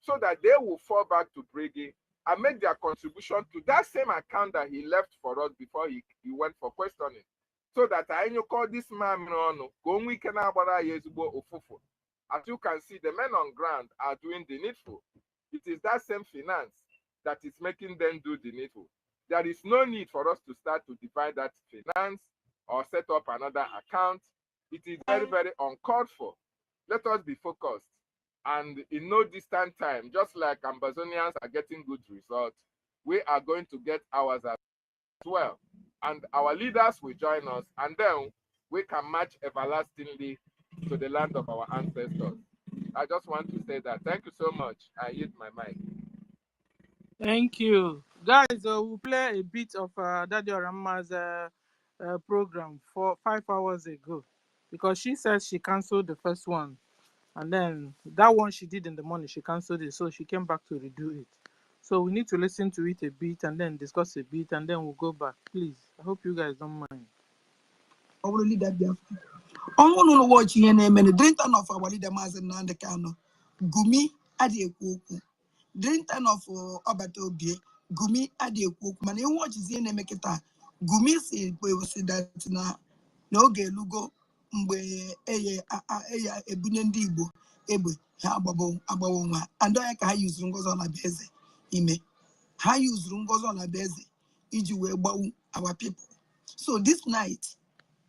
so that they will fall back to BRGIE and make their contribution to that same account that he left for us before he went for questioning. So that I call this man, as you can see, the men on ground are doing the needful. It is that same finance that is making them do the needful. There is no need for us to start to divide that finance or set up another account. It is very, very uncalled for. Let us be focused. And in no distant time, just like Ambazonians are getting good results, we are going to get ours as well. And our leaders will join us, and then we can march everlastingly to the land of our ancestors. I just want to say that. Thank you so much. I yield my mic. Thank you. Guys, we'll play a bit of Daddy Orama's program for 5 hours ago, because she said she canceled the first one. And then that one she did in the morning, she canceled it. So she came back to redo it. So we need to listen to it a bit and then discuss a bit, and then we'll go back. Please, I hope you guys don't mind. Our leader Biafra. On one watch here name and drink turn of our leader Mazen Nandekano. Gumi adi ekwoku. Drink turn of Obato Bie. Gumi adi ekwoku. Man, you watch his name make it. Gumi say we say that na no ge lugo mgbe eye ebunye ndị Igbo egbe ha agbawo nwa. And I ka ha use ngozi na beze ime. Ha use ngozi na beze iji wee gbawu our people. So this night,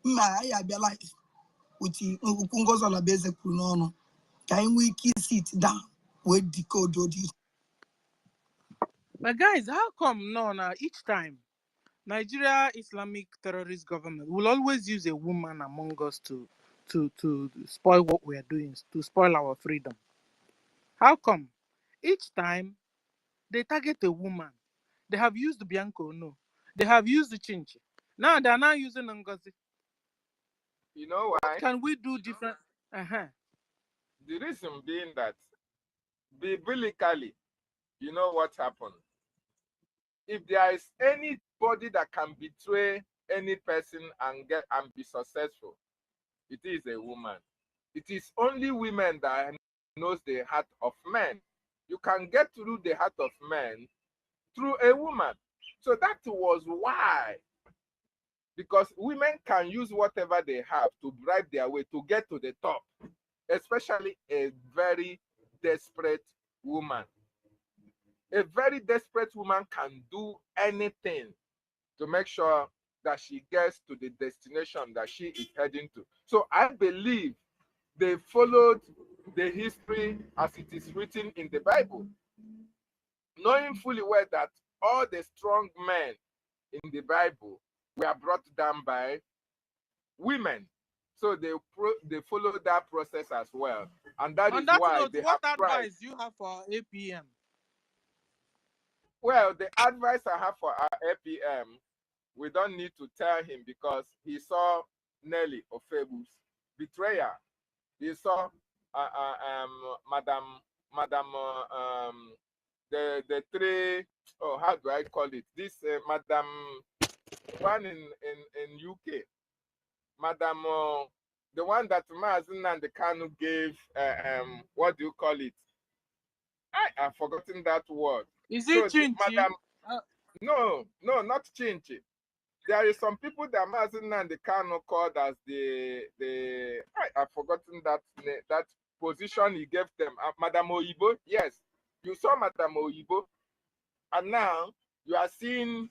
I be alive with ngozi na beze kwuru n'ọnụ. Can we sit down with decode this? But guys, how come each time Nigeria Islamic terrorist government will always use a woman among us to spoil what we are doing, to spoil our freedom? How come each time they target a woman? They have used Bianco, no. They have used Chinchi. Now they are now using Ngozi. You know why? What can we do different? The reason being that biblically, you know what happened? If there is anybody that can betray any person and be successful, it is a woman. It is only women that knows the heart of men. You can get through the heart of men through a woman. So that was why, because women can use whatever they have to bribe their way to get to the top, especially a very desperate woman. A very desperate woman can do anything to make sure that she gets to the destination that she is heading to. So I believe they followed the history as it is written in the Bible, knowing fully well that all the strong men in the Bible were brought down by women. So they followed that process as well. And that is why note, they what have advice do you have for APM? Well, the advice I have for our APM, we don't need to tell him, because he saw Nelly Ofebu's betrayer. He saw the three, how do I call it? This Madam one in UK, Madam, the one that Mazen and the Kanu gave, what do you call it? I have forgotten that word. Is it Chinchi? Madam, no, not Chinchi. There is some people that Mazen and the Kanu called as I have forgotten that position he gave them. Madam Oyibo, yes, you saw Madam Oyibo, and now you have seen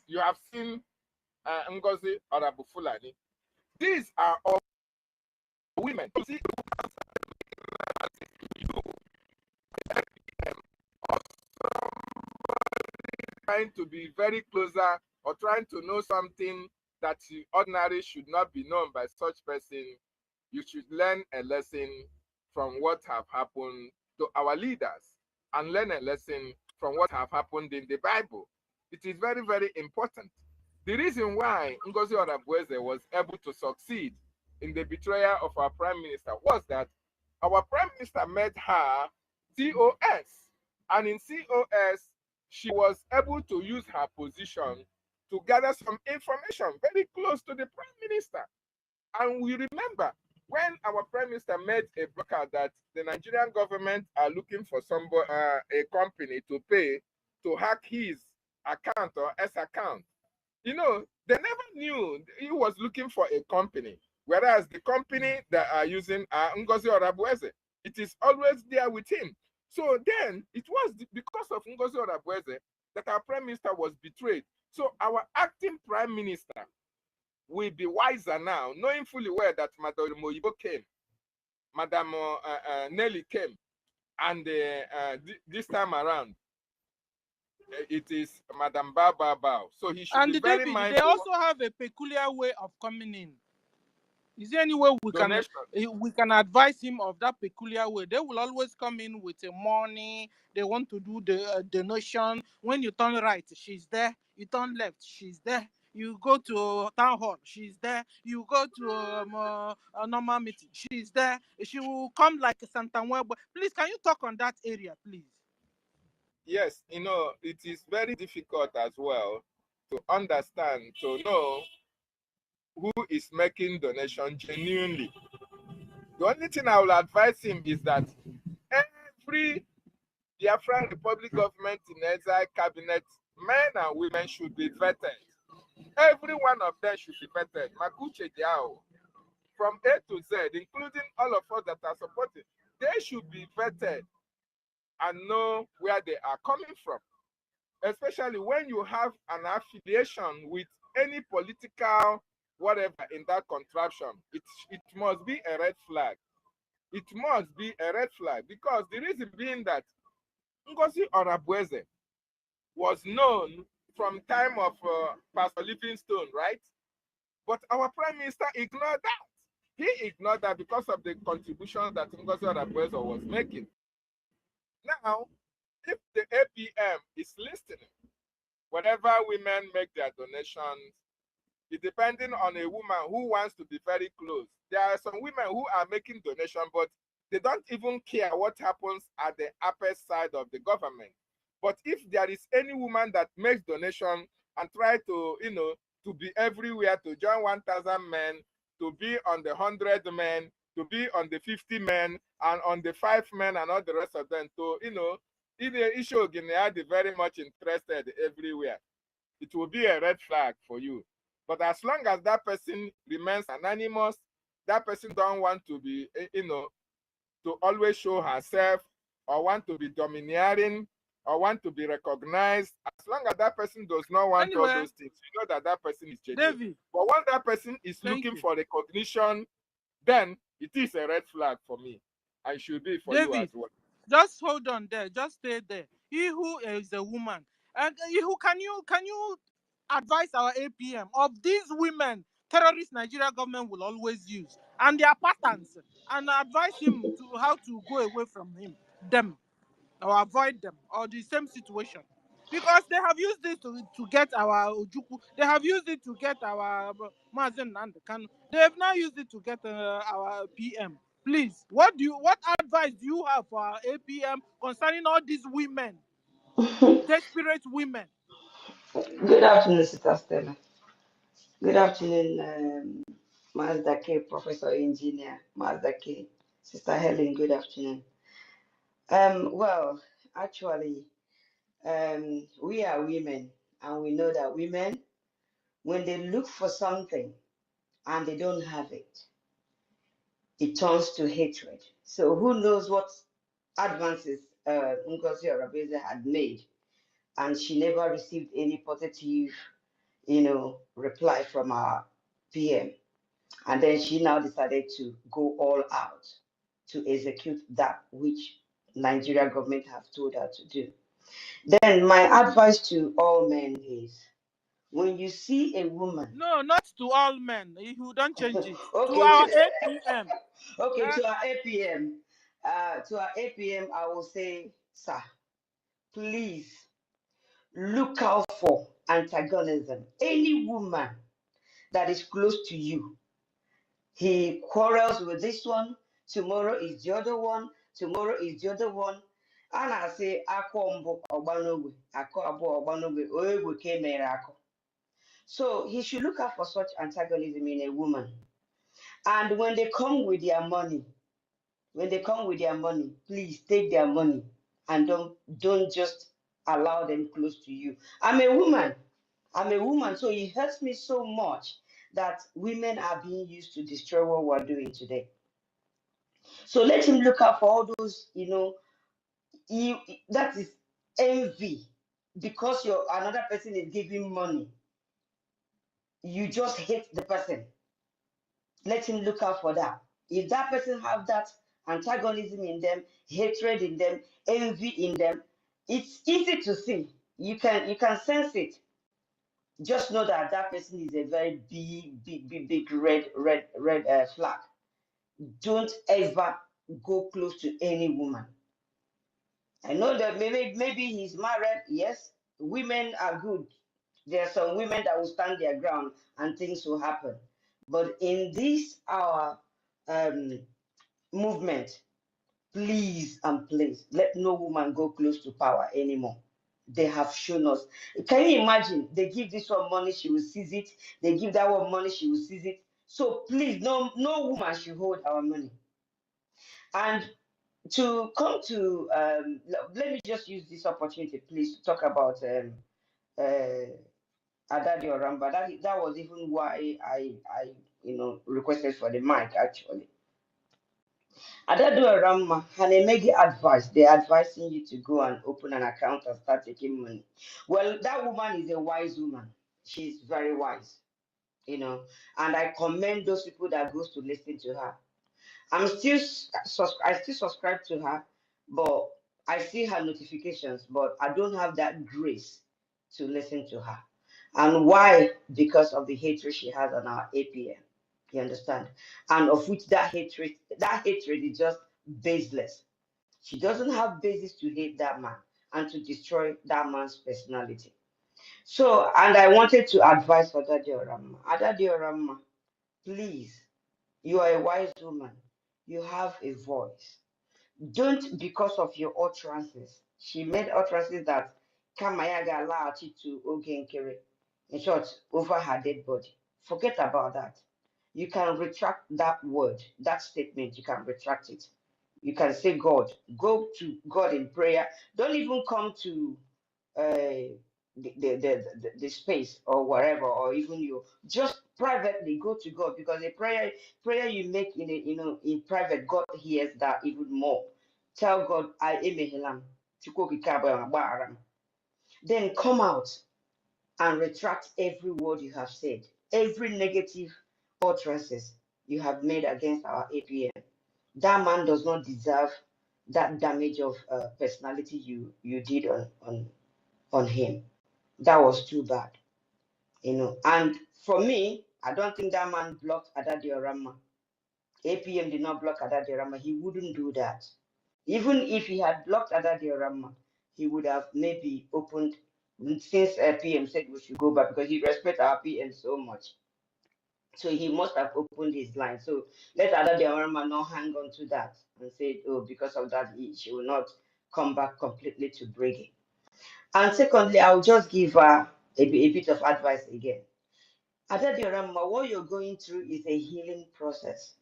Ngozi Orabufulani. These are all women. You see, trying to be very closer or trying to know something that ordinarily should not be known by such person, you should learn a lesson from what have happened to our leaders and learn a lesson from what have happened in the Bible. It is very, very important. The reason why Ngozi Orabueze was able to succeed in the betrayal of our prime minister was that our prime minister made her COS, and in COS she was able to use her position to gather some information very close to the prime minister. And we remember when our prime minister made a broadcast that the Nigerian government are looking for somebody, a company to pay to hack his account or S account. You know, they never knew he was looking for a company, whereas the company that are using Ngozi Orabueze, it is always there with him. So then it was because of Ngozi Orabueze that our prime minister was betrayed. So our acting prime minister will be wiser now, knowing fully well that Madam Moyibo came, Madam Nelly came, and this time around, it is Madam Bao. So he should be very mindful. They also have a peculiar way of coming in. Is there any way we can advise him of that peculiar way? They will always come in with a money. They want to do the donation. When you turn right, she's there. You turn left, she's there. You go to town hall, she's there. You go to a normal meeting, she's there. She will come like a Santa Web. Please, can you talk on that area, please? Yes, you know, it is very difficult as well to understand, to know who is making donation genuinely. The only thing I will advise him is that every Biafran Republic government in exile cabinet, men and women should be vetted. Every one of them should be vetted. Makuche Diao, from A to Z, including all of us that are supporting, they should be vetted and know where they are coming from. Especially when you have an affiliation with any political whatever in that contraption, it must be a red flag. It must be a red flag, because the reason being that Ngozi Orabueze was known from time of Pastor Livingstone, right? But our prime minister ignored that. He ignored that because of the contributions that Ngozi Orabueze was making. Now, if the APM is listening, whenever women make their donations, it's depending on a woman who wants to be very close. There are some women who are making donations, but they don't even care what happens at the upper side of the government. But if there is any woman that makes donation and try to, you know, to be everywhere, to join 1,000 men, to be on the 100 men, to be on the 50 men, and on the 5 men, and all the rest of them, to, you know, in the issue of Guinea, very much interested everywhere, it will be a red flag for you. But as long as that person remains anonymous, that person don't want to be, you know, to always show herself, or want to be domineering, or want to be recognized, as long as that person does not want all those things, you know that that person is genuine. David, but once that person is looking for recognition, then it is a red flag for me. And should be for David, you as well. Just hold on there. Just stay there. He who is a woman, and who can you advise our APM of these women terrorist Nigeria government will always use and their patterns, and advise him to how to go away from them, or avoid them, or the same situation, because they have used this to get our Ojukwu. They have used it to get our Mazen and Kanu. They have now used it to get our PM. Please, what advice do you have for our APM concerning all these women, desperate women? Good afternoon, Sister Stella. Good afternoon, Mazda K, Professor Engineer Mazda K, Sister Helen. Good afternoon. Well, actually, we are women, and we know that women, when they look for something and they don't have it, it turns to hatred. So who knows what advances Ngozi Orebeze had made, and she never received any positive, reply from our PM. And then she now decided to go all out to execute that which Nigeria government have told her to do. Then my advice to all men is, when you see a woman, No, not to all men. You don't change it. To okay, our APM. okay, to our APM, I will say, sir, please look out for antagonism. Any woman that is close to you, he quarrels with this one, tomorrow is the other one, tomorrow is the other one. And I say, Ako Obanogwe, Ako Abo Obanogwe, Oegwe Kemere Ako. So he should look out for such antagonism in a woman. And when they come with their money, please take their money and don't just allow them close to you. I'm a woman, so it hurts me so much that women are being used to destroy what we're doing today. So let him look out for all those, that is envy, because another person is giving money. You just hate the person. Let him look out for that. If that person have that antagonism in them, hatred in them, envy in them, it's easy to see. You can sense it. Just know that that person is a very big red flag. Don't ever go close to any woman. I know that maybe he's married. Yes, women are good. There are some women that will stand their ground and things will happen. But in this our movement, please and please let no woman go close to power anymore. They have shown us. Can you imagine? They give this one money, she will seize it. They give that one money, she will seize it. So please, no woman should hold our money. And to come to let me just use this opportunity, please, to talk about Adadi Oramba. That was even why I requested for the mic actually. Adadi Oramba, Hanemegi advice. They're advising you to go and open an account and start taking money. Well, that woman is a wise woman. She's very wise, and I commend those people that goes to listen to her. I still subscribe to her, but I see her notifications, but I don't have that grace to listen to her. And why? Because of the hatred she has on our APM. You understand? And of which that hatred is just baseless. She doesn't have basis to hate that man and to destroy that man's personality. So, and I wanted to advise for Adadi Orama. Adadi Orama, please, you are a wise woman. You have a voice. Don't, because of your utterances. She made utterances that Kamayaga allowed you to Ogenkere. In short, over her dead body. Forget about that. You can retract that word, that statement. You can retract it. You can say God. Go to God in prayer. Don't even come to the space or whatever, or even you just privately go to God, because the prayer you make in private, God hears that even more. Tell God, I am a hilam. Then come out and retract every word you have said, every negative utterances you have made against our APM. That man does not deserve that damage of personality you did on him. That was too bad, And for me, I don't think that man blocked Adadi Orama. APM did not block Adadi Orama. He wouldn't do that. Even if he had blocked Adadi Orama, he would have maybe opened, since PM said we should go back, because he respects our PM so much. So he must have opened his line. So let Adadi Orama not hang on to that and say, oh, because of that, she will not come back completely to BRGIE. And secondly, I'll just give her a bit of advice again. Adediorama, what you're going through is a healing process.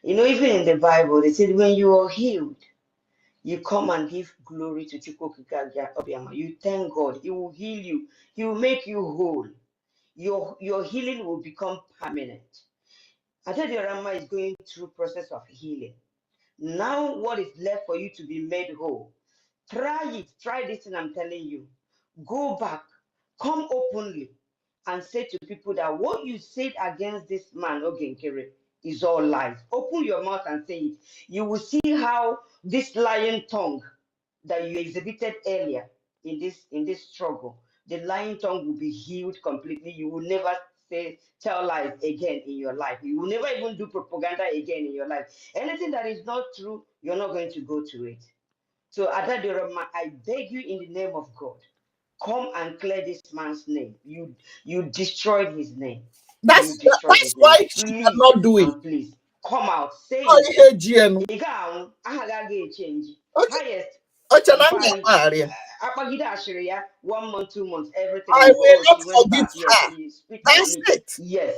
You know, even in the Bible, they said when you are healed, you come and give glory to Chukwukika Obiama. You thank God. He will heal you. He will make you whole. Your healing will become permanent. Adediorama is going through process of healing. Now, what is left for you to be made whole? Try it. Try this, and I'm telling you. Go back. Come openly and say to people that what you said against this man, Ogenkere, is all lies. Open your mouth and say it. You will see how this lying tongue that you exhibited earlier in this struggle, the lying tongue will be healed completely. You will never tell lies again in your life. You will never even do propaganda again in your life. Anything that is not true, you're not going to go to it. So Adadurama, I beg you in the name of God, come and clear this man's name. You destroyed his name. You destroyed That's his name. why she Please cannot do it. and please come out. Say Oh, it. ihe GN. Ịga-ahụ aha gị agaghị echenji. Highest Ochananga by Maria. akpagide ashịrị ya 1 month, 2 months, everything I will will go. not She went forgive back. Yes, her. you speak on That's it. it. Yes,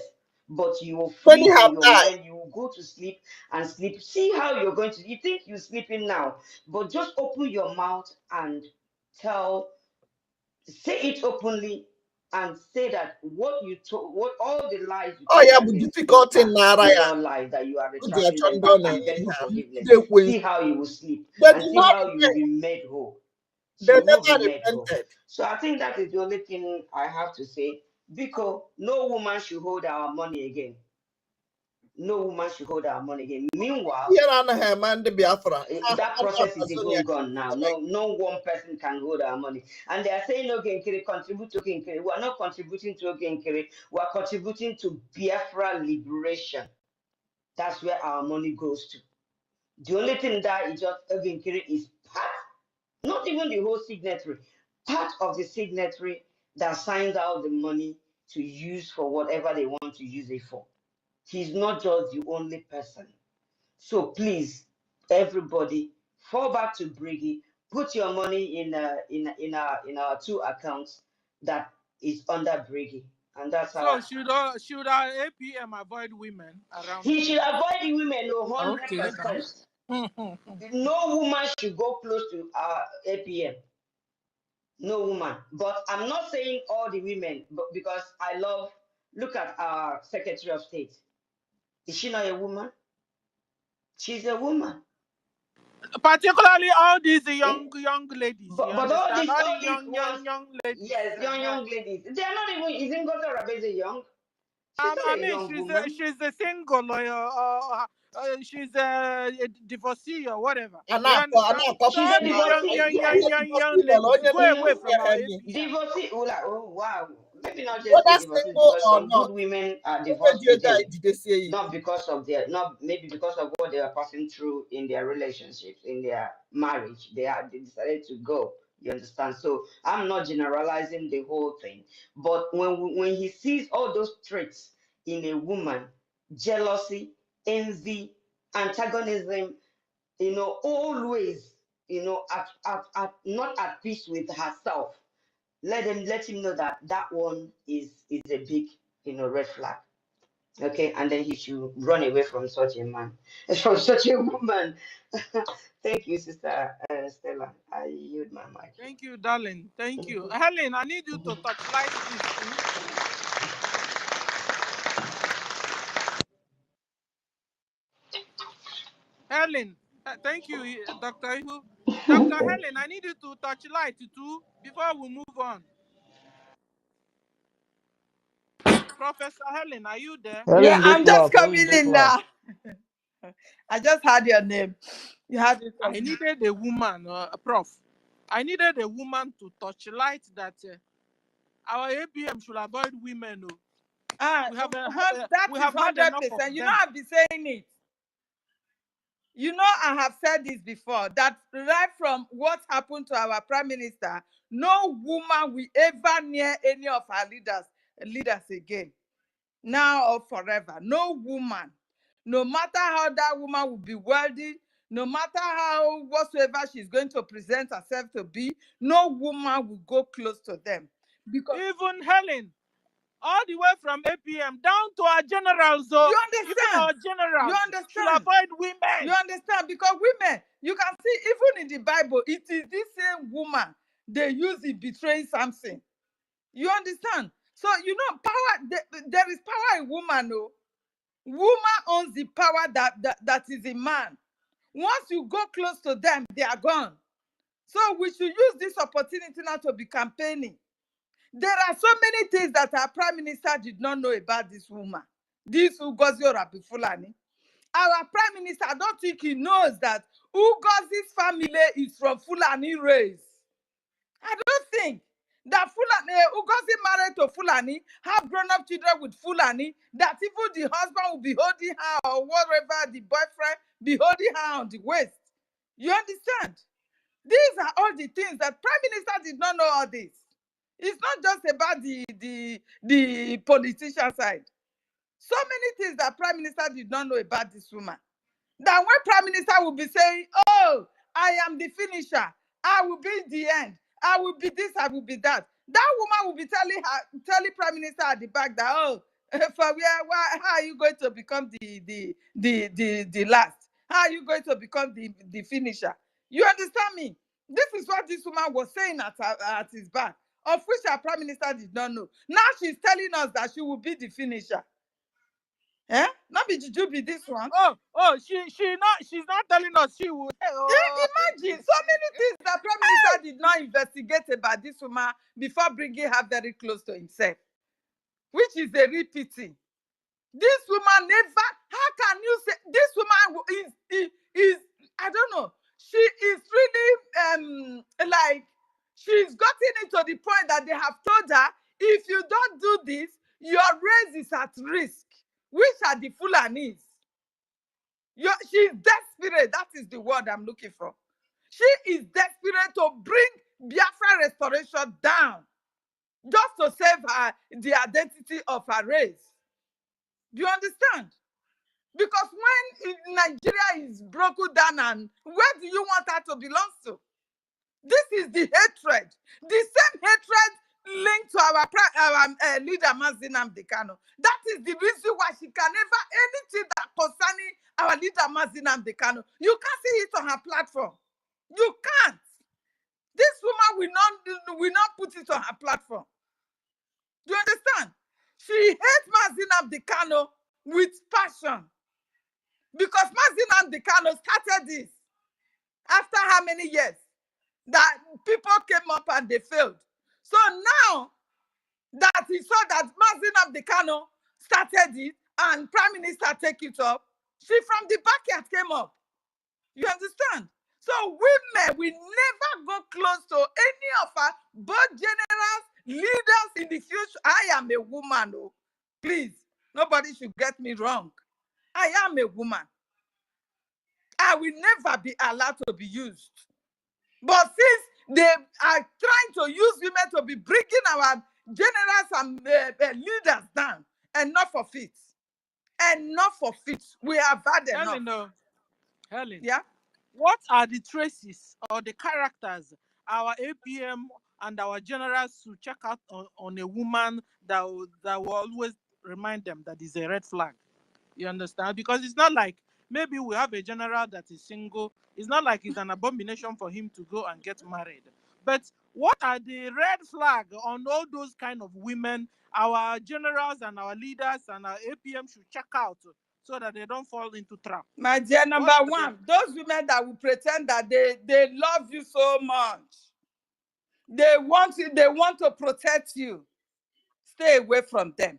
but you will When you flee in have your died. mind. You will go to sleep and sleep. See how you're going to. You think you're sleeping now, but just open your mouth and say it openly and say that what you told, what all the lies you Oh, told yeah, but against this difficult in man Naraya. is all lies, that you are Good dear, retracting them back Chandon, and beg for forgiveness. they win. See how you will sleep They and did see not how you will repent. be made whole. They She will be never made whole. repented. So I think that is the only thing I have to say, because no woman should hold our money again. No woman should hold our money again. Meanwhile, Here on the man, the Biafra. that process is even gone now. No one person can hold our money. And they are saying Ogenkere contribute to Ogenkere. We are not contributing to Ogenkere. We are contributing to Biafra liberation. That's where our money goes to. The only thing that is just Ogenkere is part, not even the whole signatory, part of the signatory that signs out the money to use for whatever they want to use it for. He's not just the only person. So please, everybody, fall back to BRGIE. Put your money in our 2 accounts that is under BRGIE, and that's how. So should our APM avoid women around He should him? avoid the women, Okay, 100%. now. No woman should go close to our APM. No woman. But I'm not saying all the women, but because I love. Look at our Secretary of State. Is she not a woman? She's a woman. Particularly all these Eh? young ladies, you But all understand? these All the all these ones, young ladies. yes, young ladies. They are not even. Isn't Ngozi Rabeze young? She's not I a mean, young woman. she's a single she's a divorcee or whatever. And You now, understand? So She's all a now, these divorcee. Yes. young ladies, go away from our APM. Divorcee. Oh, like, oh wow. Maybe not just say whether divorcee, single because or some not, good women are whether divorced you today. guys did they say it? Not because of their, not maybe because of what they are passing through in their relationships, in their marriage. They decided to go. You understand? So I'm not generalizing the whole thing, but when he sees all those traits in a woman, jealousy, envy, antagonism, always, not at peace with herself, let him know that that one is a big, red flag. Okay, and then he should run away from such a man, from such a woman. Thank you, Sister Stella. I yield my mic here. Thank you, darling. Thank you. Helen, I need you to touchlight this too. Helen, thank you, Dr. Ihu. Dr. Helen, I need you to touchlight too before we move on. Professor Helen, are you there? Yeah, Helen, I'm this just laugh. coming Helen, this in laugh. now. I just had your name. You had it. I needed a woman, Prof. I needed a woman to touchlight that our APM should avoid women. We have that we is have had enough of 100%. You know, them. I've been saying it. You know, I have said this before, that right from what happened to our prime minister, no woman will ever near any of our leaders again, now or forever. No woman. No matter how that woman will be wealthy, no matter how whatsoever she's going to present herself to be, no woman will go close to them. Because Even Helen, all the way from APM down to our generals. So You even understand? our generals You should understand? avoid women. You understand? Because women, you can see even in the Bible, it is this same woman they use in betraying Samson. You understand? So you know, power. There is power in woman. No, woman owns the power that is in man. Once you go close to them, they are gone. So we should use this opportunity now to be campaigning. There are so many things that our prime minister did not know about this woman, this Ngozi Fulani. Our prime minister, I don't think he knows that Ngozi's family is from Fulani race. I don't think that Fulani, Ngozi married to Fulani, have grown-up children with Fulani, that even the husband will be holding her or whatever, the boyfriend be holding her on the waist. You understand? These are all the things that prime minister did not know all this. It's not just about the politician side. So many things that prime minister did not know about this woman. That when prime minister will be saying, oh, I am the finisher, I will be the end, I will be this, I will be that. That woman will be telling prime minister at the back that, oh, for how are you going to become the last? How are you going to become the finisher? You understand me? This is what this woman was saying at his back, of which our prime minister did not know. Now she's telling us that she will be the finisher. Eh? Not be Juju be this one. She's not telling us she would. Imagine so many things that prime minister did not investigate about this woman before bringing her very close to himself, which is a real pity. This woman never. How can you say this woman is I don't know. She is really like she's gotten it to the point that they have told her, if you don't do this, your race is at risk. Which are the Fulanis? She's desperate. That is the word I'm looking for. She is desperate to bring Biafra restoration down, just to save the identity of her race. Do you understand? Because when Nigeria is broken down, and where do you want her to belong to? This is the hatred. The same hatred linked to our leader, Mazi Nnamdi Kanu. That is the reason why she can never, anything that concerning our leader, Mazi Nnamdi Kanu, you can't see it on her platform. You can't. This woman will not put it on her platform. Do you understand? She hates Mazi Nnamdi Kanu with passion. Because Mazi Nnamdi Kanu started this after how many years that people came up and they failed. So now that he saw that Mazi Nnamdi Kanu started it and Prime Minister take it up, she from the backyard came up. You understand? So women will never go close to any of our both generals, leaders in the future. I am a woman, oh. Please, nobody should get me wrong. I am a woman. I will never be allowed to be used. But since they are trying to use women to be bringing our generals and leaders down, enough of it. Enough of it. We have had enough. Helen, yeah. What are the traces or the characters our APM and our generals should check out on a woman that will always remind them that is a red flag? You understand? Because it's not like maybe we have a general that is single. It's not like it's an abomination for him to go and get married. But what are the red flags on all those kind of women our generals and our leaders and our APM should check out so that they don't fall into trap? My dear, number one, those women that will pretend that they love you so much. They want to protect you. Stay away from them.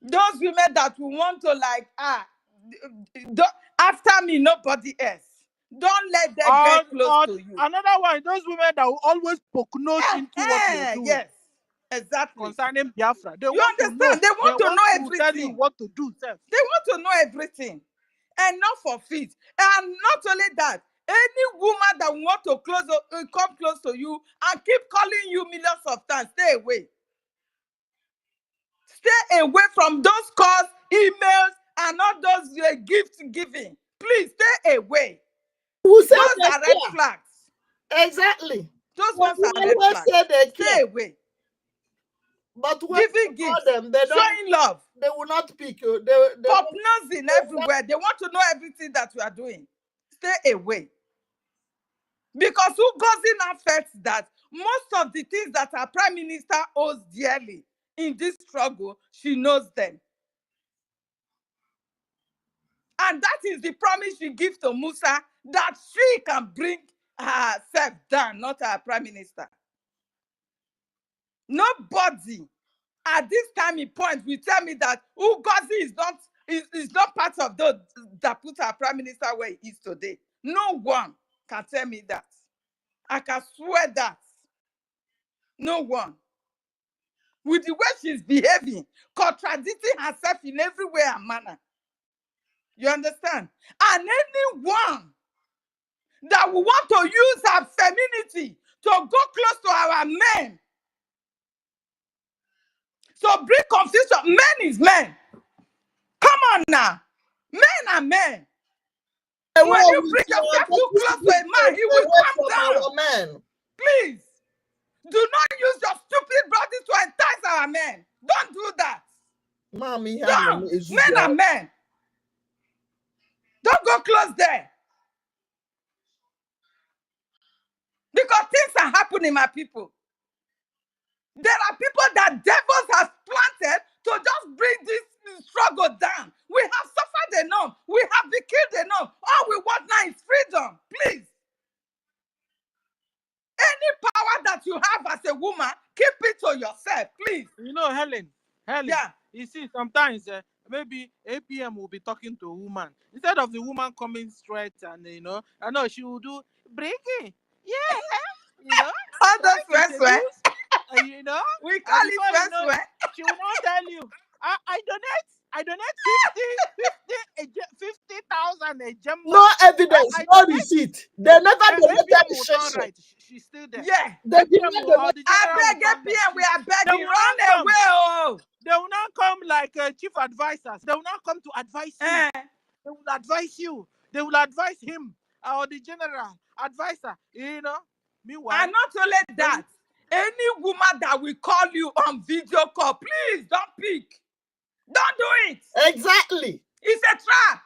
Those women that will want to after me, nobody else. Don't let them get close to you. Another one, those women that will always poke nose into what you're doing. Yes, exactly. Concerning Biafra. They you understand? They want to know everything. Tell you what to do. They want to know everything. Enough of it. And not only that, any woman that want to come close to you and keep calling you millions of times, stay away. Stay away from those calls, emails, and all those gift giving. Please stay away. Those are red flags. Exactly. Those ones are red flags. Stay away. But when giving you call gifts, them, they don't. showing love, They will not pick you. They popnazing everywhere. They want to know everything that you are doing. Stay away. Because Ngozi now felt that most of the things that our prime minister owes dearly in this struggle, she knows them. And that is the promise she gives to Musa, that she can bring herself down, not our prime minister. Nobody at this time in point will tell me that Ngozi is not part of those that put our prime minister where he is today. No one can tell me that. I can swear that. No one. With the way she's behaving, contradicting herself in every way and manner. You understand? And anyone that will want to use her femininity to go close to our men, so bring confusion. Men is men. Come on now. Men are men. When you bring yourself too close to a man, he will come down. Men. Please, do not use your stupid body to entice our men. Don't do that. Mommy, don't. Men are men. Don't go close there. Because things are happening, my people. There are people that devils have planted to just bring this struggle down. We have suffered enough. We have been killed enough. All we want now is freedom. Please. Any power that you have as a woman, keep it to yourself, please. You know, Helen, yeah. You see, sometimes maybe APM will be talking to a woman. Instead of the woman coming straight and, I know she will do breaking. Yeah. All those friends, we call it friends. She will not tell you, I donate 50,000 a gem. No evidence, no receipt. They never donated the right. She's still there. Yeah. They did not donate. I beg APM, we are begging, run away. Oh. They will not come like chief advisors. They will not come to advise you. They will advise you. They will advise him or the general advisor, Meanwhile, and not only that, any woman that will call you on video call, please don't pick. Don't do it. Exactly. It's a trap.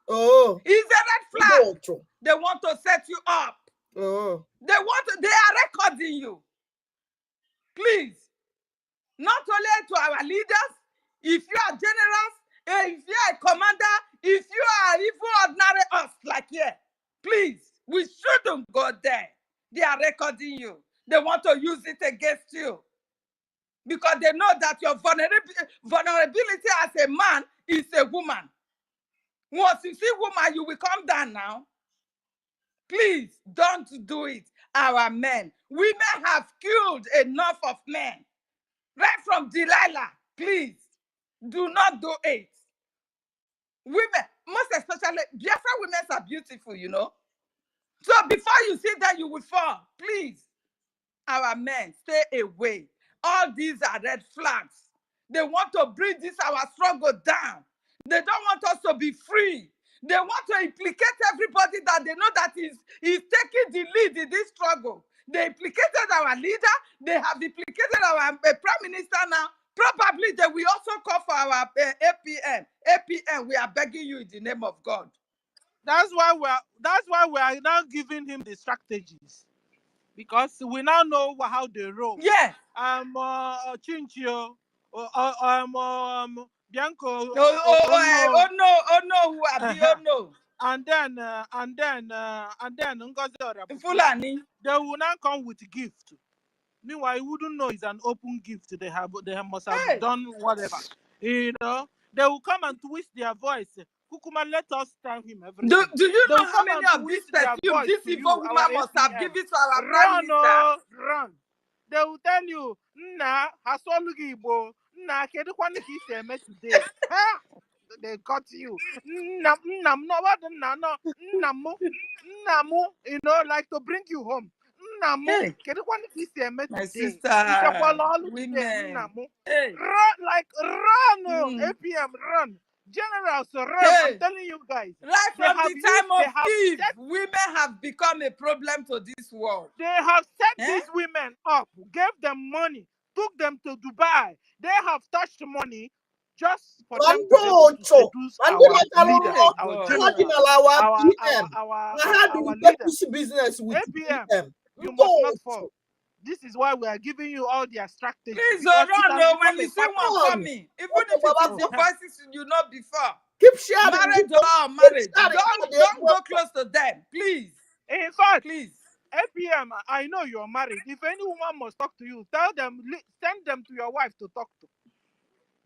Oh. It's a red flag. They want to set you up. Oh. They are recording you. Please. Not only to our leaders, if you are generals, if you are a commander, if you are even ordinary us like here, please, we shouldn't go there. They are recording you. They want to use it against you. Because they know that your vulnerability as a man is a woman. Once you see woman, you will come down now. Please, don't do it. Our men. Women have killed enough of men. Right from Delilah. Please, do not do it. Women, most especially, Biafra women are beautiful, So before you see that, you will fall. Please, our men, stay away. All these are red flags. They want to bring our struggle down. They don't want us to be free. They want to implicate everybody that they know that is taking the lead in this struggle. They implicated our leader. They have implicated our prime minister now. Probably they will also call for our APM. APM, we are begging you in the name of God. That's why we are now giving him the strategies. Because we now know how they roll. Yeah. Chinchio, Bianco. Oh no, who are the no? And then Ngozi Fulani. They will now come with gift. Meanwhile, you wouldn't know it's an open gift. They must have done whatever. They will come and twist their voice. Kukuma, let us tell him everything. Do you know how many of these perfumes this evil woman must have given to our prime minister? Run. They will tell you, Nna, Hasolugi Igbo, Nna, kedu kwani ki se eme today? They got you. Namu, like to bring you home. Namu, kedu kwani ki se eme today? My sister, women. Run, APM, run. Generals, run. I'm telling you guys. Right from the time of Eve, women have become a problem to this world. They have set these women up, gave them money, took them to Dubai. They have touched money just for them to be able to seduce our leaders, our generals, our leaders. business with APM, you must not fall. This is why we are giving you all their strategies. Please, run when you see one coming, even if it is the voices you know before. Keep sharing. Marriage or marriage. Don't go close to them, please. In fact, please. APM, I know you're married. If any woman must talk to you, tell them, send them to your wife to talk to.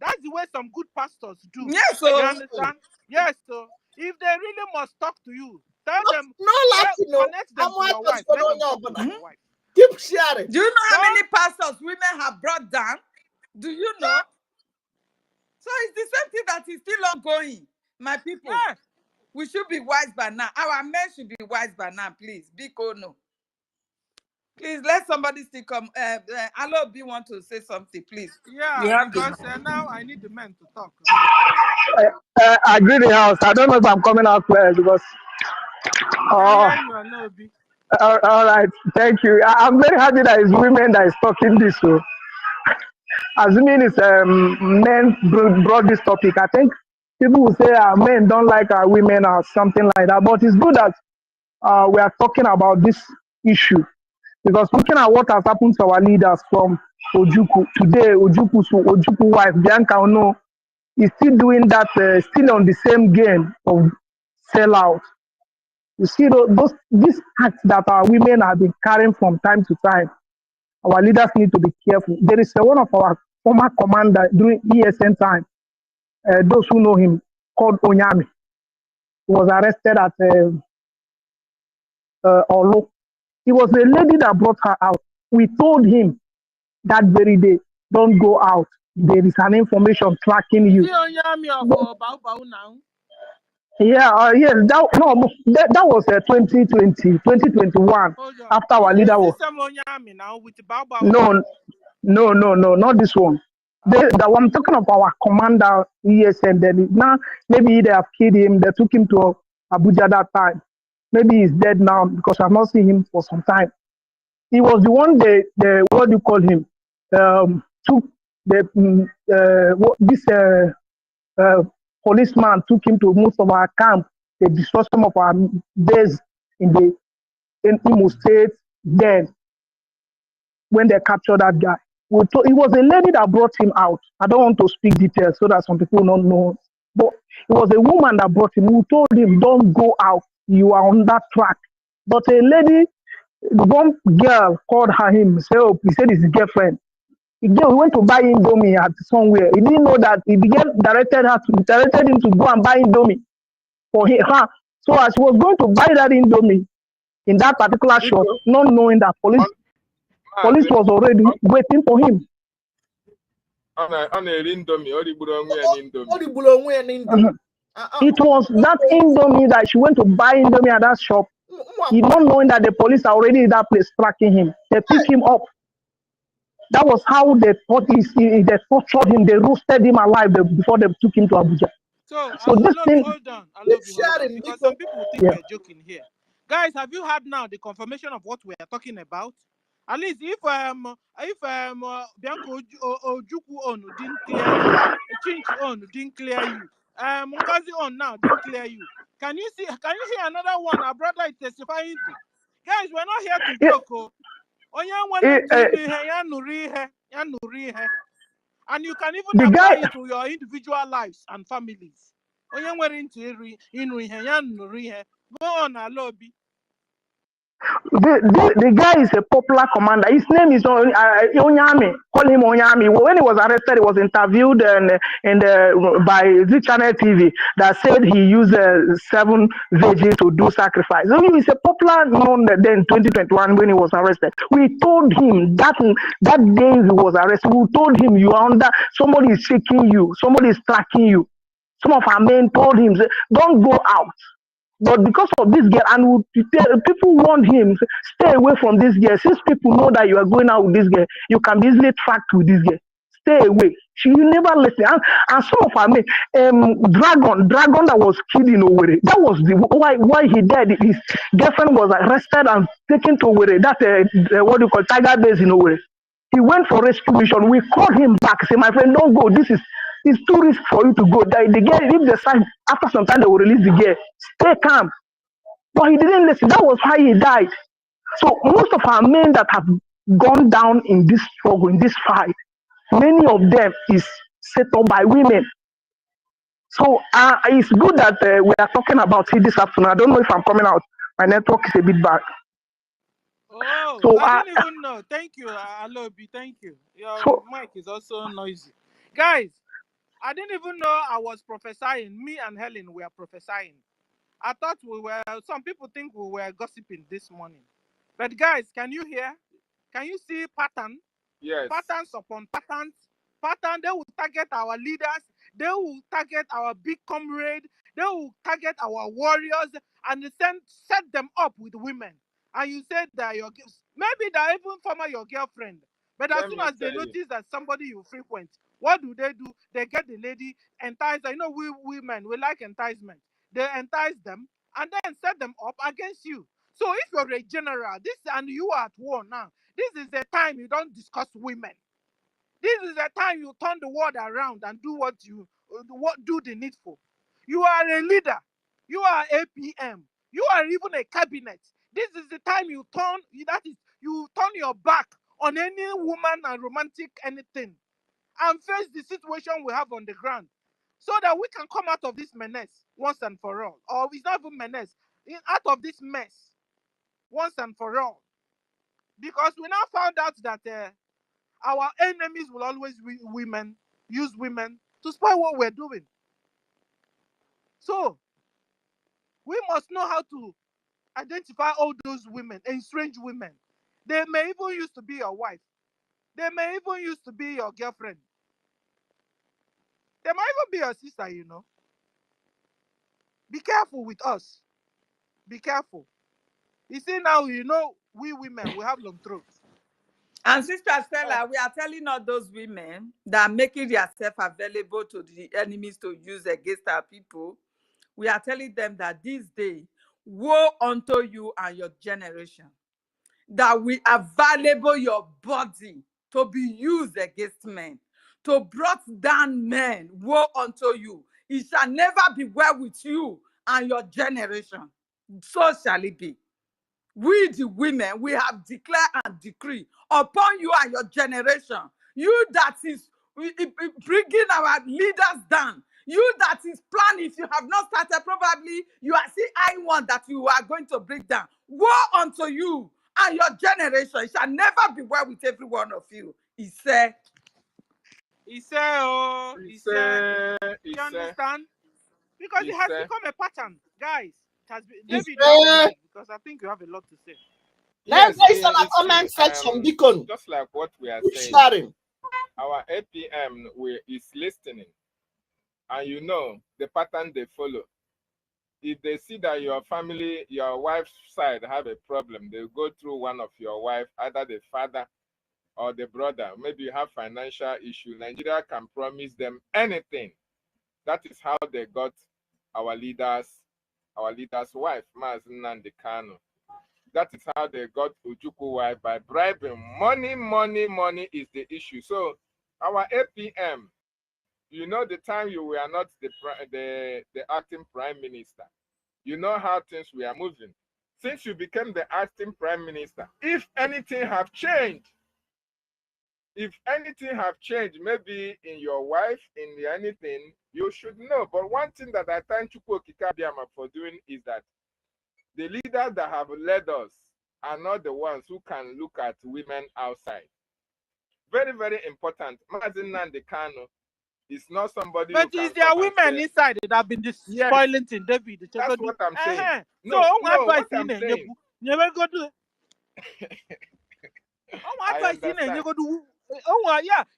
That's the way some good pastors do. Yes, you understand? Yes, so if they really must talk to you, tell them, connect them to your wife. Let them talk to your wife. Keep sharing. Do you know how many pastors women have brought down? Do you know? So it's the same thing that is still ongoing, my people. Yes. We should be wise by now. Our men should be wise by now, please. Biko no. Please let somebody still come. Alo B want to say something, please. Yeah, because now I need the men to talk. I agree the house. I don't know if I'm coming out clear because. All right, thank you. I'm very happy that it's women that is talking this. So, assuming it's men brought this topic, I think people will say men don't like our women or something like that. But it's good that we are talking about this issue because looking at what has happened to our leaders from Ojukwu today, Ojukwu wife Bianca Ono is still doing that, still on the same game of sellout. You see, these acts that our women have been carrying from time to time, our leaders need to be careful. There is one of our former commander during ESN time, those who know him, called Onyami. He was arrested at Olo. It was a lady that brought her out. We told him that very day, don't go out. There is an information tracking you. Yes, that was 2021. After our leader was. No, not this one. I'm talking about our commander, ESN. Then now, maybe they have killed him. They took him to Abuja that time. Maybe he's dead now because I've not seen him for some time. He was the one what do you call him? Took policeman took him to most of our camp. They destroyed some of our base in Imo State. Then, when they captured that guy, it was a lady that brought him out. I don't want to speak details so that some people don't know. But it was a woman that brought him. Who told him, "Don't go out. You are on that track." But a lady, one girl called him. He said it's his girlfriend. He went to buy Indomie at somewhere. He didn't know that he directed him to go and buy Indomie for her. So as he was going to buy that Indomie in that particular shop, not knowing that police was already waiting for him. It was that Indomie that she went to buy Indomie at that shop. He not knowing that the police are already in that place tracking him. They pick him up. That was how they tortured him. They roasted him alive before they took him to Abuja. So this thing, hold on. Because some people think we're joking here. Guys, have you had now the confirmation of what we are talking about? At least if Bianco Ojukwu on didn't clear you, Chinchi on didn't clear you, Ngozi on now didn't clear you. Can you hear another one our brother is testifying to? Guys, we're not here to joke. And you can even apply it to your individual lives and families. Go on, Alobi. The guy is a popular commander. His name is Onyami. Call him Onyami. When he was arrested, he was interviewed by the Channel TV that said he used 7 veggies to do sacrifice. So he is a popular known then 2021 when he was arrested. We told him that day he was arrested, we told him you are under, somebody is shaking you, somebody is tracking you. Some of our men told him, don't go out. But because of this girl, and people warned him, stay away from this girl. Since people know that you are going out with this girl, you can be easily tracked with this girl. Stay away. She never listened. And some of our men, Dragon that was killed in Owerri, that was why he died. His girlfriend was arrested and taken to Owerri. That's what you call Tiger Base in Owerri. He went for rescue mission. We called him back. Say, my friend, don't go. It's too risky for you to go. The girl, if they sign, after some time they will release the girl. Stay calm. But he didn't listen. That was why he died. So most of our men that have gone down in this struggle, in this fight, many of them is set up by women. So it's good that we are talking about it this afternoon. I don't know if I'm coming out. My network is a bit bad. Oh, So I didn't even know. Thank you, Alobi. Thank you. Your mic is also noisy. Guys, I didn't even know I was prophesying. Me and Helen were prophesying. I thought we were, some people think we were gossiping this morning. But guys, can you hear? Can you see pattern? Yes. Patterns upon patterns. Pattern, they will target our leaders. They will target our big comrade. They will target our warriors and set them up with women. And you said that maybe they're even former your girlfriend. But as soon as they notice that somebody you frequent, what do? They get the lady enticed. I know we women, we like enticement. They entice them and then set them up against you. So if you're a general, and you are at war now, this is the time you don't discuss women. This is the time you turn the world around and do do the needful. You are a leader. You are APM. You are even a cabinet. This is the time you turn your back on any woman and romantic anything and face the situation we have on the ground so that we can come out of this menace once and for all. Or it's not even menace, out of this mess once and for all. Because we now found out that our enemies will always use women to spoil what we're doing. So we must know how to identify all those women, estranged women. They may even used to be your wife. They may even used to be your girlfriend. They might even be your sister, you know. Be careful with us. Be careful. You see now, you know, we women, we have long throats. And Sister Stella, we are telling all those women that are making themselves available to the enemies to use against our people. We are telling them that this day, woe unto you and your generation, that we available your body to be used against men, to brought down men. Woe unto you. It shall never be well with you and your generation. So shall it be. We, the women, we have declared and decree upon you and your generation. You that is bringing our leaders down. You that is planning, if you have not started, probably you are still eyeing one that you are going to bring down. Woe unto you and your generation. It shall never be well with every one of you. He said. He said, oh, he said. You understand? Because it has become a pattern. Guys, it has been, David, you have a mic because I think you have a lot to say. Let's go in the comment section, Beacon. Just like what we are saying. Sharing. Our APM is listening. And you know the pattern they follow. If they see that your family, your wife's side have a problem, they go through one of your wife, either the father or the brother. Maybe you have financial issue. Nigeria can promise them anything. That is how they got our leader's wife, Mazen Nandekano. That is how they got Ujuku wife, by bribing. Money is the issue. So our APM, you know, the time you were not the acting prime minister, you know how things were moving. Since you became the acting prime minister, if anything have changed, maybe in your wife, in anything, you should know. But one thing that I thank Chukwu Okike-Abiyama for doing is that the leaders that have led us are not the ones who can look at women outside. Very, very important. Mazen Nandekano is not somebody. But is there women inside that have been spoiling thing, David? That's what I'm saying. So, what I'm saying. Never go do.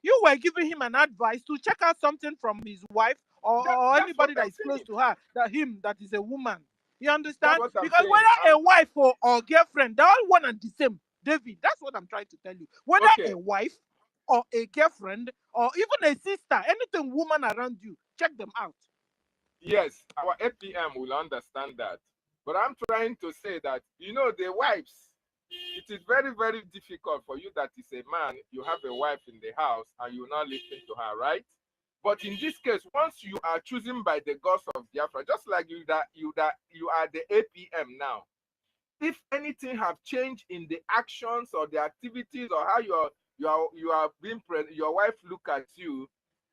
You were giving him an advice to check out something from his wife or anybody that is close to her, that is a woman. You understand? Because whether a wife or girlfriend, they're all one and the same. David, that's what I'm trying to tell you. Whether a wife or a girlfriend or even a sister, anything woman around you, check them out. Yes, our APM will understand that. But I'm trying to say that, you know, the wives, It is very, very difficult for you that is a man, you have a wife in the house and you're not listening to her, right? But in this case, once you are chosen by the gods of Biafra, just like you are the APM now. If anything have changed in the actions or the activities or how you are being your wife look at you,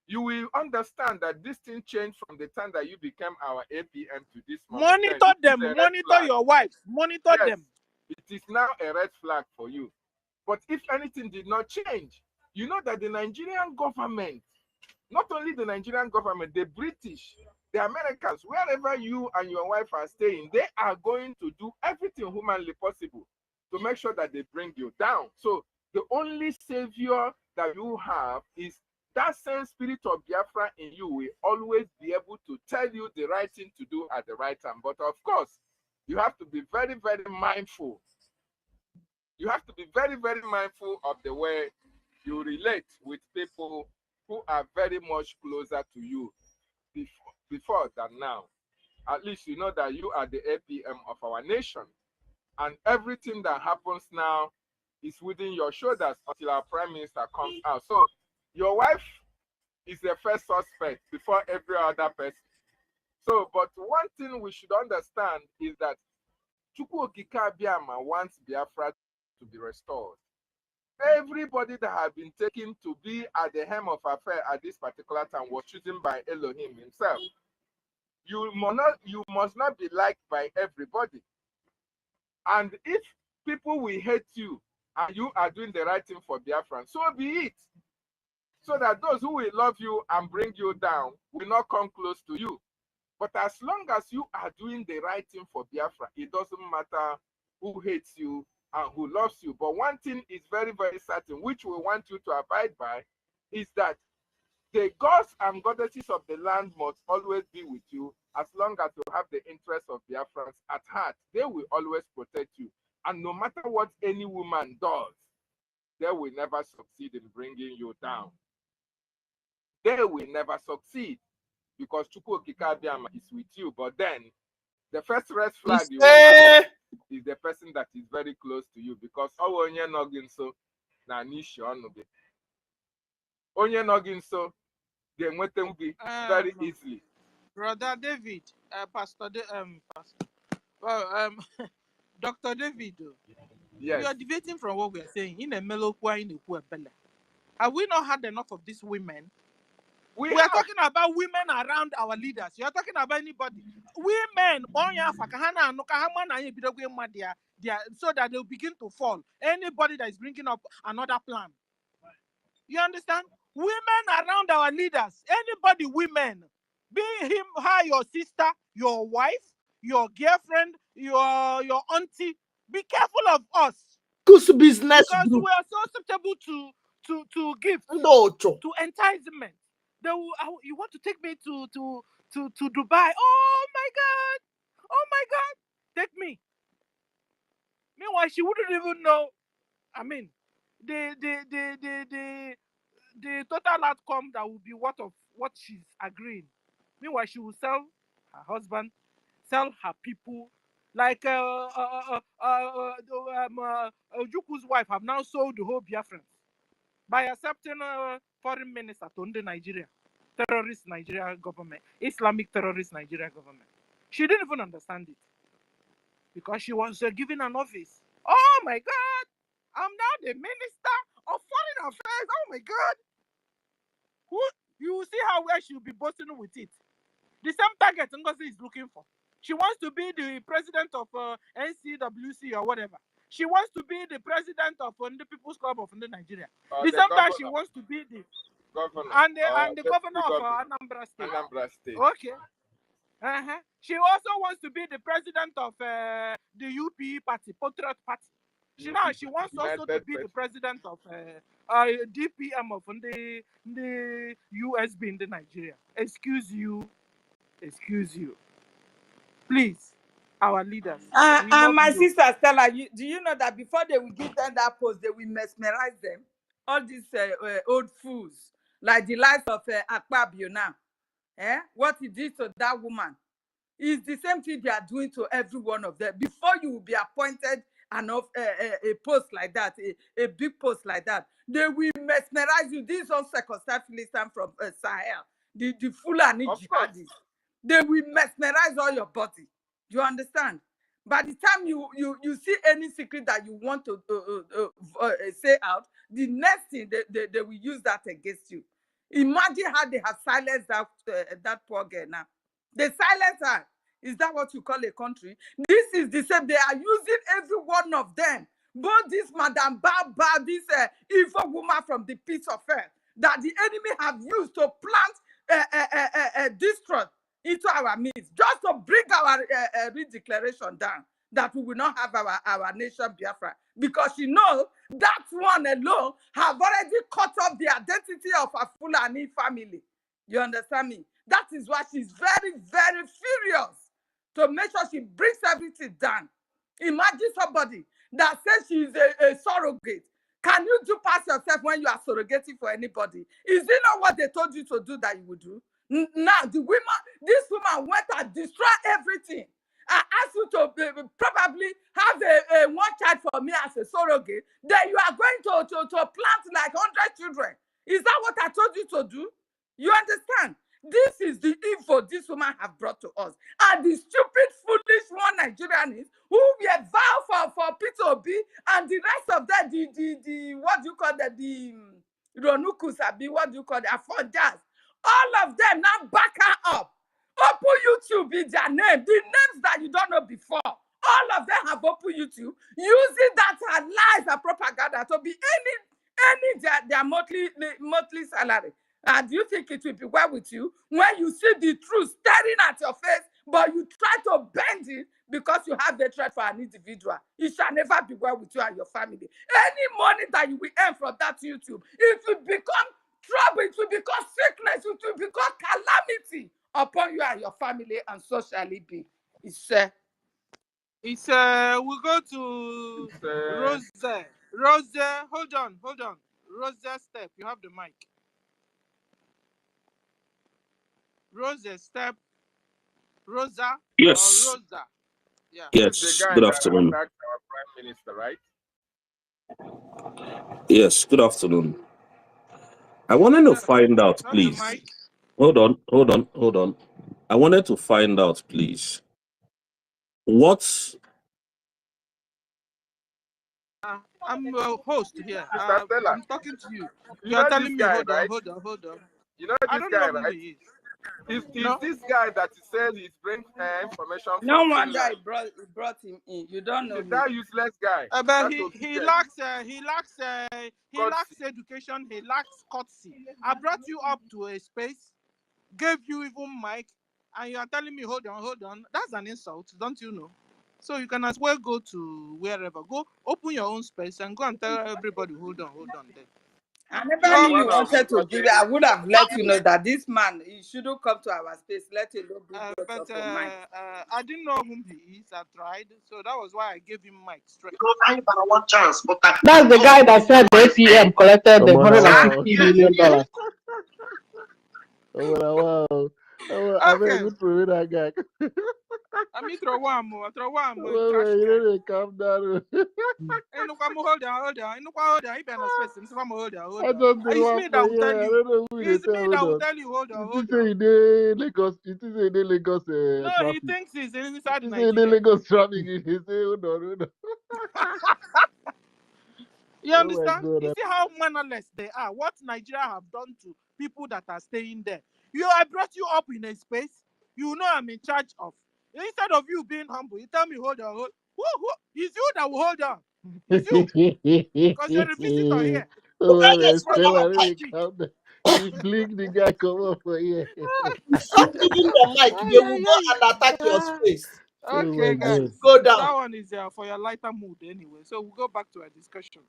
you will understand that this thing changed from the time that you became our APM to this moment. Monitor them, monitor your wives, monitor them. It is now a red flag for you. But if anything did not change, you know that the Nigerian government, not only the Nigerian government, the British, the Americans, wherever you and your wife are staying, they are going to do everything humanly possible to make sure that they bring you down. So the only savior that you have is that same spirit of Biafra in you will always be able to tell you the right thing to do at the right time. But of course, you have to be very, very mindful. You have to be very, very mindful of the way you relate with people who are very much closer to you before than now. At least you know that you are the APM of our nation. And everything that happens now is within your shoulders until our prime minister comes out. So your wife is the first suspect before every other person. So, but one thing we should understand is that Chukwu Okike Abiama wants Biafra to be restored. Everybody that had been taken to be at the helm of affair at this particular time was chosen by Elohim himself. You must not be liked by everybody. And if people will hate you and you are doing the right thing for Biafra, so be it. So that those who will love you and bring you down will not come close to you. But as long as you are doing the right thing for Biafra, it doesn't matter who hates you and who loves you. But one thing is very, very certain, which we want you to abide by, is that the gods and goddesses of the land must always be with you. As long as you have the interests of Biafrans at heart, they will always protect you. And no matter what any woman does, they will never succeed in bringing you down. They will never succeed because Chukwu Okike Abiama is with you. But then, the first red flag you will have is the person that is very close to you, because onye no gị nso na nishi ọnụ gị. Onye no gị nso ga-enweta gị very easily. Brother David, Pastor Dr. David, yes. You are deviating from what we are saying. In a melokwa, in a bella. Have we not had enough of these women? We are talking about women around our leaders. You are talking about anybody. Women, so that they'll begin to fall. Anybody that is bringing up another plan. You understand? Women around our leaders. Anybody, women. Be him, her, your sister, your wife, your girlfriend, your auntie. Be careful of us. Business because group. we are so susceptible to gifts, to enticement. You want to take me to Dubai? Oh my God! Take me. Meanwhile, she wouldn't even know. I mean, the total outcome that will be what she's agreeing. Meanwhile, she will sell her husband, sell her people. Like Ojuku's wife have now sold the whole Biafrans by accepting foreign minister to the Nigeria, terrorist Nigeria government, Islamic terrorist Nigeria government. She didn't even understand it because she was given an office. Oh my God! I'm now the minister of foreign affairs. Oh my God! Who you will see where she'll be boasting with it. The same target Ngozi is looking for. She wants to be the president of NCWC or whatever. She wants to be the president of the People's Club of Nigeria. The same time she wants to be the governor and the governor of Anambra State. Anambra State. Okay. She also wants to be the president of the UPE party, Patriot Party. She wants also to be the president of DPM of the USB in the Nigeria. Excuse you. Please, our leaders. And my sister Stella, do you know that before they will give them that post, they will mesmerize them? All these old fools, like the likes of Akpabio now. What he did to that woman is the same thing they are doing to every one of them. Before you will be appointed a post like that, a big post like that, they will mesmerize you. These are circumstantial Philistines from Sahel, the Fulani jihadis. They will mesmerize all your body. You understand? By the time you see any secret that you want to say out, the next thing they will use that against you. Imagine how they have silenced that poor girl now. They silence her. Is that what you call a country? This is the same. They are using every one of them. Both this Madame Baba, this evil woman from the pits of earth, that the enemy have used to plant distrust into our midst, just to bring our redeclaration down, that we will not have our nation Biafra. Because you know, that one alone have already cut off the identity of a Fulani family. You understand me? That is why she's very, very furious to make sure she brings everything down. Imagine somebody that says she's a surrogate. Can you do pass yourself when you are surrogating for anybody? Is it not what they told you to do that you would do? Now, this woman went and destroyed everything. I asked you to probably have a one child for me as a surrogate. Then you are going to plant like 100 children. Is that what I told you to do? You understand? This is the info this woman have brought to us. And the stupid, foolish one Nigerians who were vowed for Peter Obi and the rest of them, the what do you call that? The Ronukusabi, what do you call that? Afọjas. All of them now back her up. Open YouTube is their name. The names that you don't know before. All of them have open YouTube using that lies and propaganda to be any their monthly salary. And do you think it will be well with you when you see the truth staring at your face, but you try to bend it because you have the threat for an individual? It shall never be well with you and your family. Any money that you will earn from that YouTube, it will become trouble, it will become sickness, it will become calamity upon you and your family, and so shall it be. We'll go to Rose. Rose, hold on. Rose, step. You have the mic. Rose, step. Rosa. Yes. Or Rosa. Yeah. Yes. Good afternoon. Our Prime Minister, right? Yes. Good afternoon. I wanted to find out, please. Hold on. I wanted to find out, please. What's I'm a host here. Stella, I'm talking to you. You're telling me, guy, hold right? on. You know I this don't guy, know who right? he is. Is this guy that says he's bringing information from No wonder Finland? I brought him in. You don't know Is him. that useless guy? But he lacks education. He lacks courtesy. I brought you up to a space, gave you even mic, and you are telling me hold on. That's an insult, don't you know? So you can as well go to wherever. Go open your own space and go and tell everybody hold on there. I never knew you wanted to give it. I would have let you know that this man, he shouldn't come to our space. Let alone be brought up on mic. I didn't know whom he is. I tried, so that was why I gave him mic straight. One chance, but that's the guy that said the ATM collected the $150 million. I mean, you prove that guy. I mean, throw one more. Well, you know, they calm down. Hold on. I just did It's one me that for will tell you. I you. don't know who It's me that will tell you. Hold on. You say they Lagos. You say they Lagos No, traffic. he thinks he's inside You say Nigeria. they Lagos traffic. He say hold on. You understand? You see how mannerless they are. What Nigeria have done to people that are staying there. I brought you up in a space you know I'm in charge of. Instead of you being humble, you tell me hold on. Who? It's you that will hold on. It's you. Because you're a visitor here. He blink the guy come up for here. Stop giving the mic. They will go and attack your space. Okay, guys. Go down. That one is for your lighter mood anyway. So we'll go back to our discussion.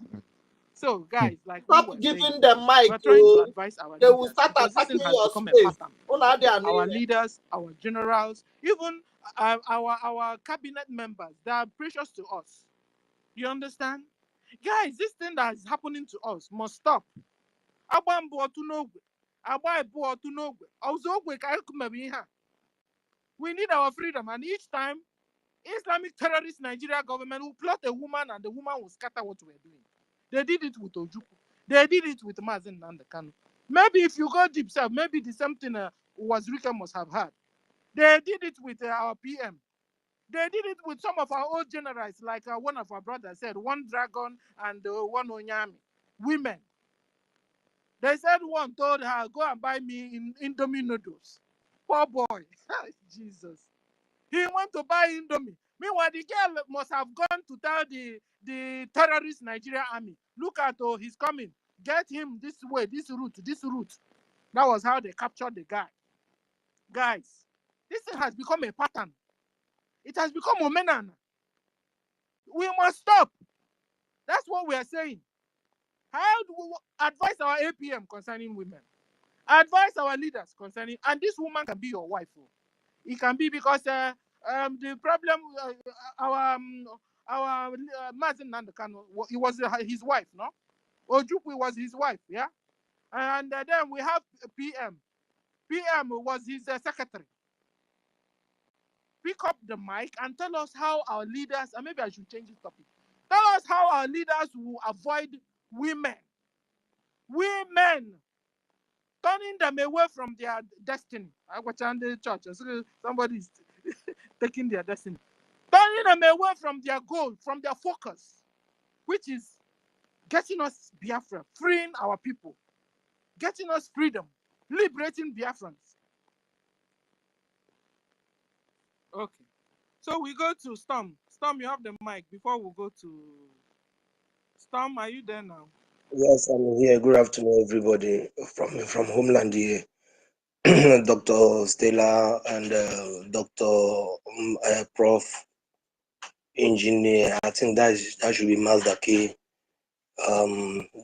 So, guys, like stop we were giving saying, them mic. we're trying to advise our they leaders, will start because this attacking thing has your become space. a pattern. Our leaders, our generals, even our cabinet members, they are precious to us. You understand? Guys, this thing that is happening to us must stop. We need our freedom, and each time Islamic terrorist Nigeria government will plot a woman and the woman will scatter what we're doing. They did it with Ojukwu. They did it with Mazen Nandekano. Maybe if you go deep self, maybe the same thing Wazirika must have had. They did it with our PM. They did it with some of our old generals, like one of our brothers said, one dragon and one Onyami. Women. They said one told her, go and buy me Indomie noodles. Poor boy. Jesus. He went to buy Indomie. Meanwhile, the girl must have gone to tell the terrorist Nigeria army, look at, oh, he's coming. Get him this way, this route, this route. That was how they captured the guy. Guys, this thing has become a pattern. It has become a menan. We must stop. That's what we are saying. How do we advise our APM concerning women? Advise our leaders concerning, and this woman can be your wife. It can be because the problem, our Mazen Nandekano, it was his wife, no? Ojukwu was his wife, yeah? And then we have PM. PM was his secretary. Pick up the mic and tell us how our leaders, and maybe I should change the topic. Tell us how our leaders will avoid women. Women! Turning them away from their destiny. I watch on the church. Somebody is taking their destiny. Turning them away from their goal, from their focus, which is getting us Biafra, freeing our people, getting us freedom, liberating Biafrans. Okay. So we go to Storm. Storm, you have the mic before we go to Storm. Are you there now? Yes, I'm here. Good afternoon, everybody from Homeland here. Dr. Stella and Dr. Prof. Engineer. I think that should be Mazda K.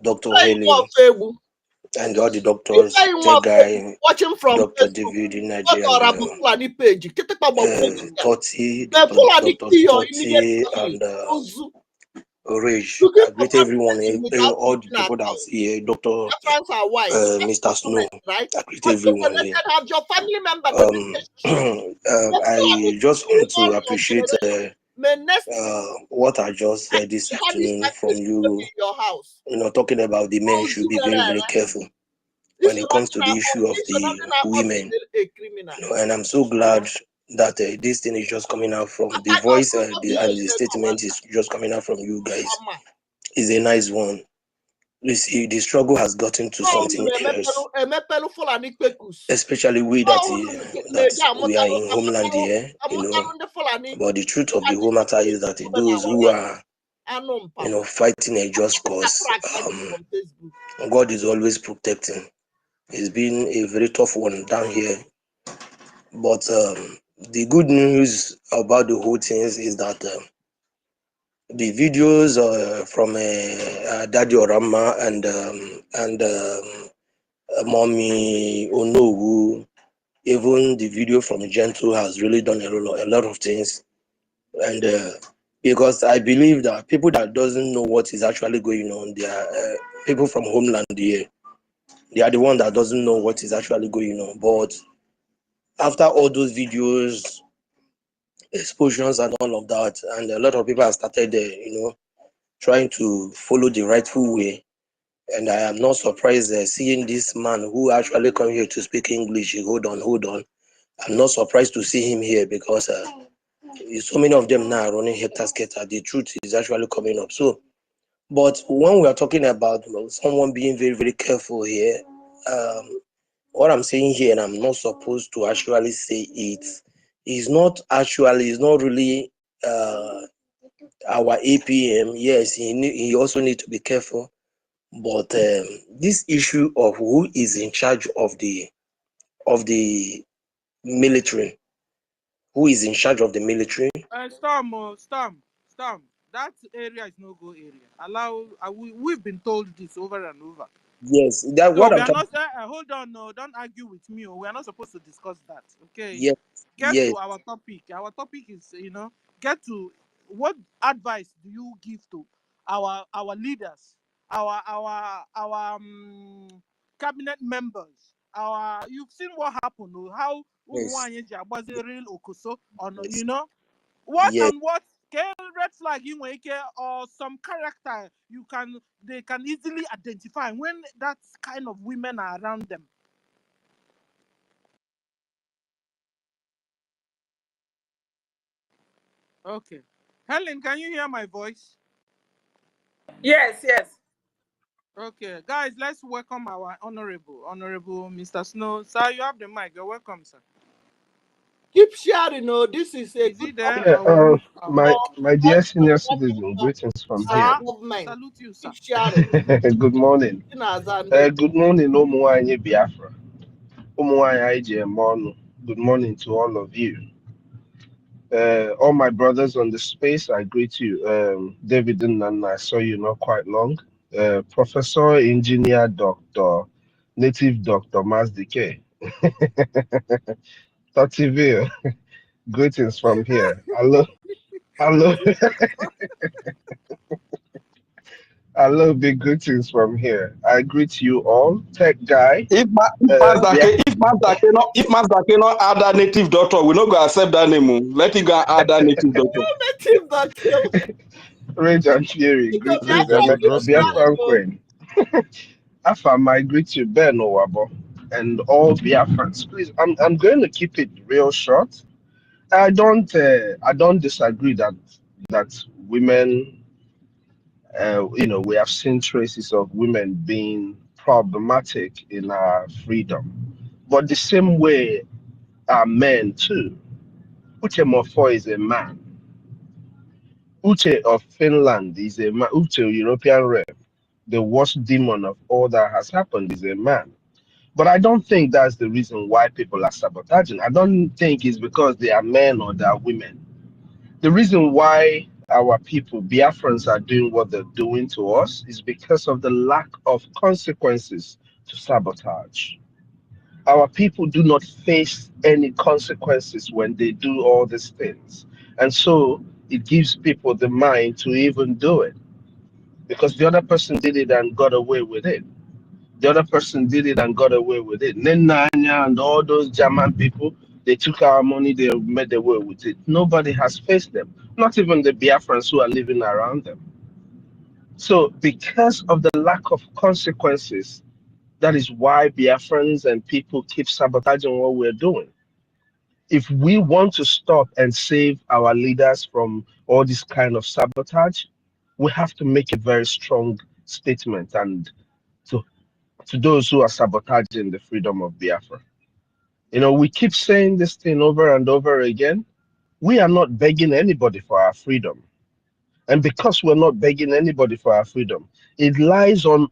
Dr. Helen and all the doctors. Tech guy, watching from Dr. David in Nigeria, and page. Totti, Dr. Totti, and Rage. I greet everyone, all the people that's here, Dr. Mr. Snow. I greet everyone here. I just want to appreciate what I just said this afternoon from you. You know, talking about the men should be very, very careful when it comes to the issue of the women. You know, and I'm so glad that this thing is just coming out from the voice and the statement is just coming out from you guys. It's a nice one. You see, the struggle has gotten to something else, especially we that we are in Homeland here, you know. But the truth of the whole matter is that those who are, you know, fighting a just cause, God is always protecting. It's been a very tough one down here. But the good news about the whole thing is that the videos from Daddy Orama and Mommy Onowu, even the video from Gentle has really done a lot of things. And because I believe that people that doesn't know what is actually going on, they are people from Homeland here. They are the one that doesn't know what is actually going on. But after all those videos, explosions and all of that, and a lot of people have started, you know, trying to follow the rightful way. And I am not surprised seeing this man who actually come here to speak English. Hold on. I'm not surprised to see him here because so many of them now are running hectare. The truth is actually coming up. So, but when we are talking about someone being very, very careful here, what I'm saying here, and I'm not supposed to actually say it, is not really our APM. Yes, he also need to be careful. But this issue of who is in charge of the military, who is in charge of the military? Storm. That area is no go area. We've been told this over and over. Yes, that so what we I'm are talking. not. Hold on, no, don't argue with me. We are not supposed to discuss that. Okay. Yes, Get yes, to our topic. Our topic is, get to what advice do you give to our leaders, our cabinet members. You've seen what happened. How yes, was a real Okuso on yes. What Yes. and what red flag in or some character they can easily identify when that kind of women are around them. Okay. Helen, can you hear my voice? Yes, yes. Okay, guys, let's welcome our honorable Mr. Snow. Sir, you have the mic. You're welcome, sir. Keep sharing. Oh, this is a Is he good there? Yeah, Or my dear senior citizen, greetings from here. sir, we salute you, sir. Keep sharing. Good morning. Good morning, Umuanye Biafra. Umuanye IJMONU. Good morning to all of you. All my brothers on the space, I greet you. David and I saw you not quite long. Professor, Engineer, Doctor, Native Doctor, Mazdike. Tativille, greetings from here. Hello. Hello, big greetings from here. I greet you all. Tech guy. If Master cannot add that native doctor, we not go accept that name. Let him go add that native doctor. Native doctor. Rage and Fury, greetings. Biafracin. Afam, I greet you, Ben Owabo, and all Biafrans. Please, I'm going to keep it real short. I don't disagree that women, we have seen traces of women being problematic in our freedom, but the same way are men too. Uche Mofo is a man. Uche of Finland is a man. Uche, European rep, the worst demon of all that has happened, is a man. But I don't think that's the reason why people are sabotaging. I don't think it's because they are men or they are women. The reason why our people, Biafrans, are doing what they're doing to us is because of the lack of consequences to sabotage. Our people do not face any consequences when they do all these things. And so it gives people the mind to even do it because the other person did it and got away with it. The other person did it and got away with it. Nenanya and all those German people, they took our money, they made away with it. Nobody has faced them, not even the Biafrans who are living around them. So, because of the lack of consequences, that is why Biafrans and people keep sabotaging what we're doing. If we want to stop and save our leaders from all this kind of sabotage, we have to make a very strong statement and to those who are sabotaging the freedom of Biafra. We keep saying this thing over and over again. We are not begging anybody for our freedom. And because we're not begging anybody for our freedom, it lies on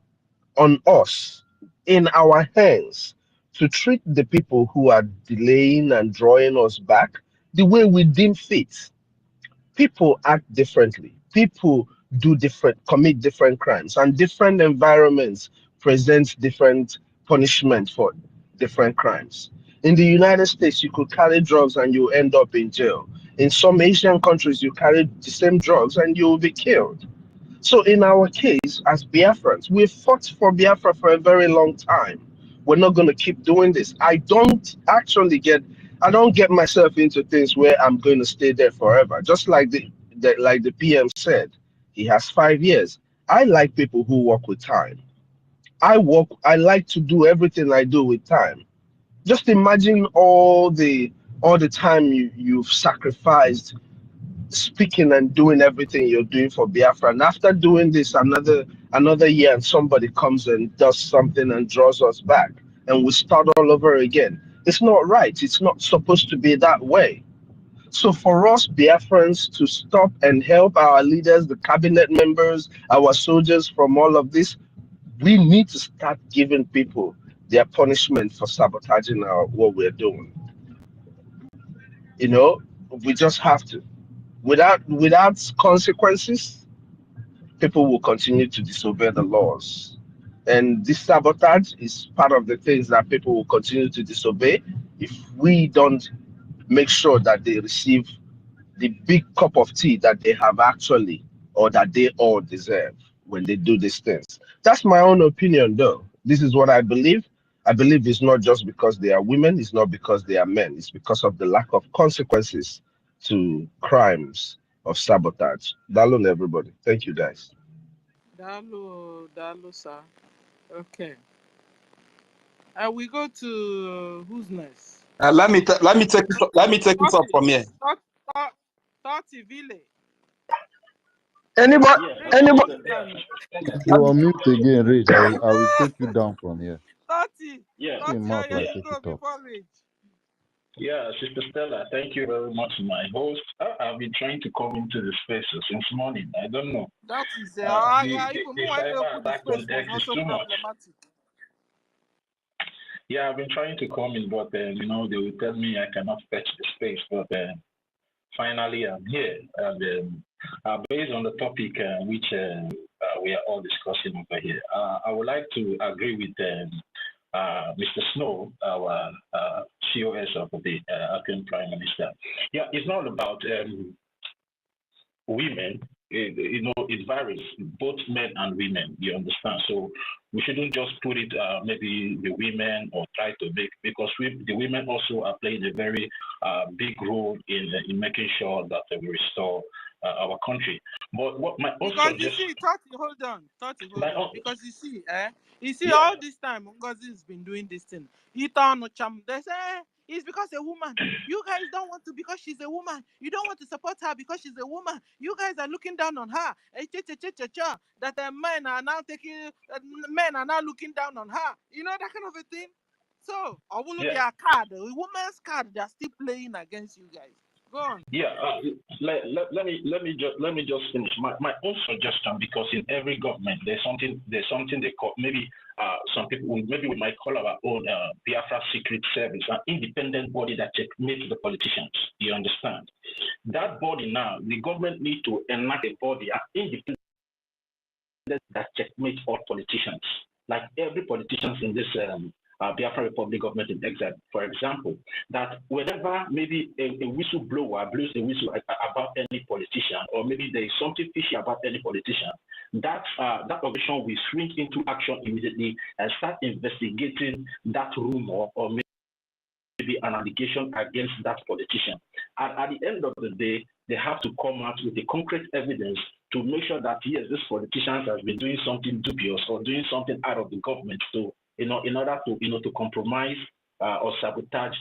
us, in our hands, to treat the people who are delaying and drawing us back the way we deem fit. People act differently. People commit different crimes, and different environments present different punishment for different crimes. In the United States, you could carry drugs and you end up in jail. In some Asian countries, you carry the same drugs and you will be killed. So in our case, as Biafrans, we've fought for Biafra for a very long time. We're not going to keep doing this. I don't get myself into things where I'm going to stay there forever. Just like the PM said, he has 5 years. I like people who work with time. I like to do everything I do with time. Just imagine all the time you've sacrificed speaking and doing everything you're doing for Biafra. And after doing this another year, and somebody comes and does something and draws us back, and we start all over again. It's not right. It's not supposed to be that way. So for us Biafrans to stop and help our leaders, the cabinet members, our soldiers from all of this, we need to start giving people their punishment for sabotaging what we're doing. We just have to. Without consequences, people will continue to disobey the laws. And this sabotage is part of the things that people will continue to disobey if we don't make sure that they receive the big cup of tea that they have actually, or that they all deserve when they do these things. That's my own opinion, though. This is what I believe. I believe it's not just because they are women, it's not because they are men, it's because of the lack of consequences to crimes of sabotage. Dalun, everybody. Thank you, guys. Dalu, sir. Okay. We go to who's next? Let me take it up from here. 30 Ville. Anybody? You're on mute again, Rich. I will take you down from here. 30. Yeah. Take him out Yeah, like you take go it up. before Rich. Yeah, Sister Stella, thank you very much, my host. I've been trying to come into the space since morning. I don't know. That is The cyber cyber the attack space on was X is also too much. problematic. Yeah, I've been trying to come in, but they will tell me I cannot fetch the space. But finally, I'm here. And based on the topic which we are all discussing over here, I would like to agree with Mr. Snow, our COS of the African Prime Minister. Yeah, it's not about women. It varies, both men and women, you understand? So we shouldn't just put it maybe the women or try to make, because the women also are playing a very big role in making sure that we restore our country. But what my own because suggestion... you see, 30, hold on. Because you see, all this time, Ngozi has been doing this thing. They say, it's because a woman. You guys don't want to because she's a woman. You don't want to support her because she's a woman. You guys are looking down on her. That men are now looking down on her. You know, that kind of a thing. So, I will look at your card. A woman's card, they're still playing against you guys. Go on. Yeah, let me just finish my own suggestion, because in every government there's something they call, maybe some people we might call our own Biafra Secret Service, an independent body that checkmates the politicians. You understand? That body now, the government needs to enact a body, an independent that checkmates all politicians, like every politician in this Biafra Republic government in exile, for example, that whenever maybe a whistleblower blows a whistle about any politician, or maybe there is something fishy about any politician, that organization will swing into action immediately and start investigating that rumor or maybe an allegation against that politician. And at the end of the day, they have to come out with the concrete evidence to make sure that, yes, this politician has been doing something dubious or doing something out of the government. So, in order to, to compromise or sabotage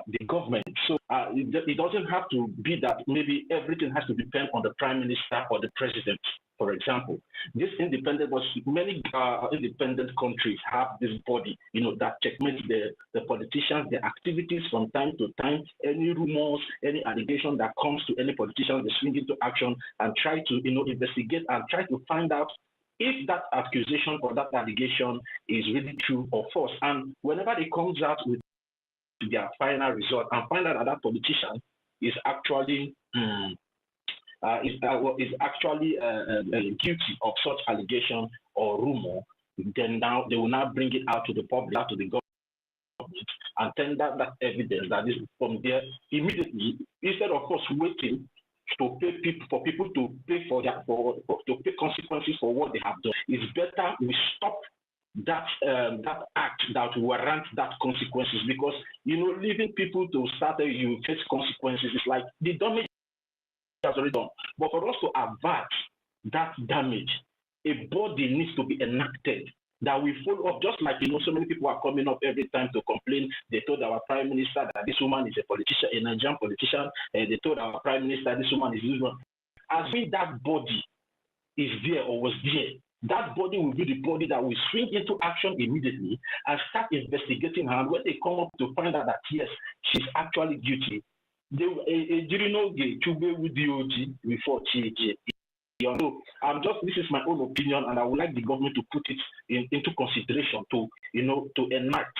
the government. So it doesn't have to be that maybe everything has to depend on the prime minister or the president. For example, this independent, many independent countries have this body, that checkmates the politicians, their activities from time to time. Any rumors, any allegation that comes to any politician, they swing into action and try to, investigate and try to find out if that accusation or that allegation is really true or false. And whenever it comes out with their final result and find out that that politician is actually guilty of such allegation or rumor, then now they will now bring it out to the public, out to the government, and tender that evidence that is from there immediately, instead of us waiting to pay people to pay to pay consequences for what they have done. It's better we stop that act that warrant that consequences, because leaving people to start you face consequences is like the damage has already done. But for us to avert that damage, a body needs to be enacted that we follow up, just like so many people are coming up every time to complain. They told our prime minister that this woman is a politician, a Nigerian politician, and they told our prime minister this woman is this one. As if that body is there or was there, that body will be the body that will swing into action immediately and start investigating her. And when they come up to find out that yes, she's actually guilty, they before this is my own opinion, and I would like the government to put it into consideration to enact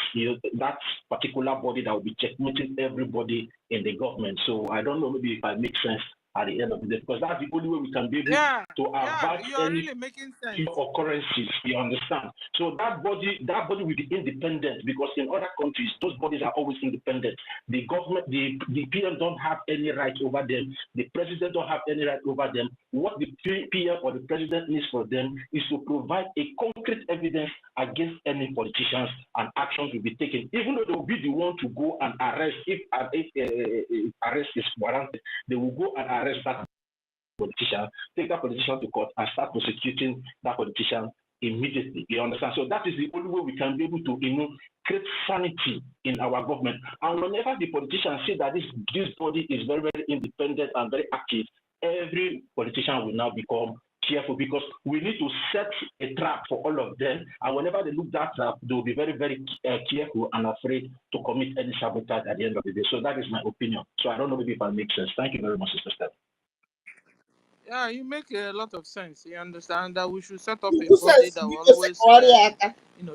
that particular body that will be checkmating everybody in the government. So I don't know, maybe if I make sense, at the end of the day, because that's the only way we can be able to avoid you're any really making sense. occurrences. You understand? So that body will be independent, because in other countries those bodies are always independent. The government, the PM don't have any right over them. The president don't have any right over them. What the PM or the president needs for them is to provide a concrete evidence against any politicians, and actions will be taken. Even though they will be the one to go and arrest if arrest is warranted, they will go and arrest that politician, take that politician to court, and start prosecuting that politician immediately. You understand? So that is the only way we can be able to, create sanity in our government. And whenever the politicians say that this body is very, very independent and very active, every politician will now become careful, because we need to set a trap for all of them. And whenever they look that trap, they will be very, very careful and afraid to commit any sabotage at the end of the day. So that is my opinion. So I don't know if that makes sense. Thank you very much, Sister Steph. Yeah, you make a lot of sense. You understand that we should set up a body that will always,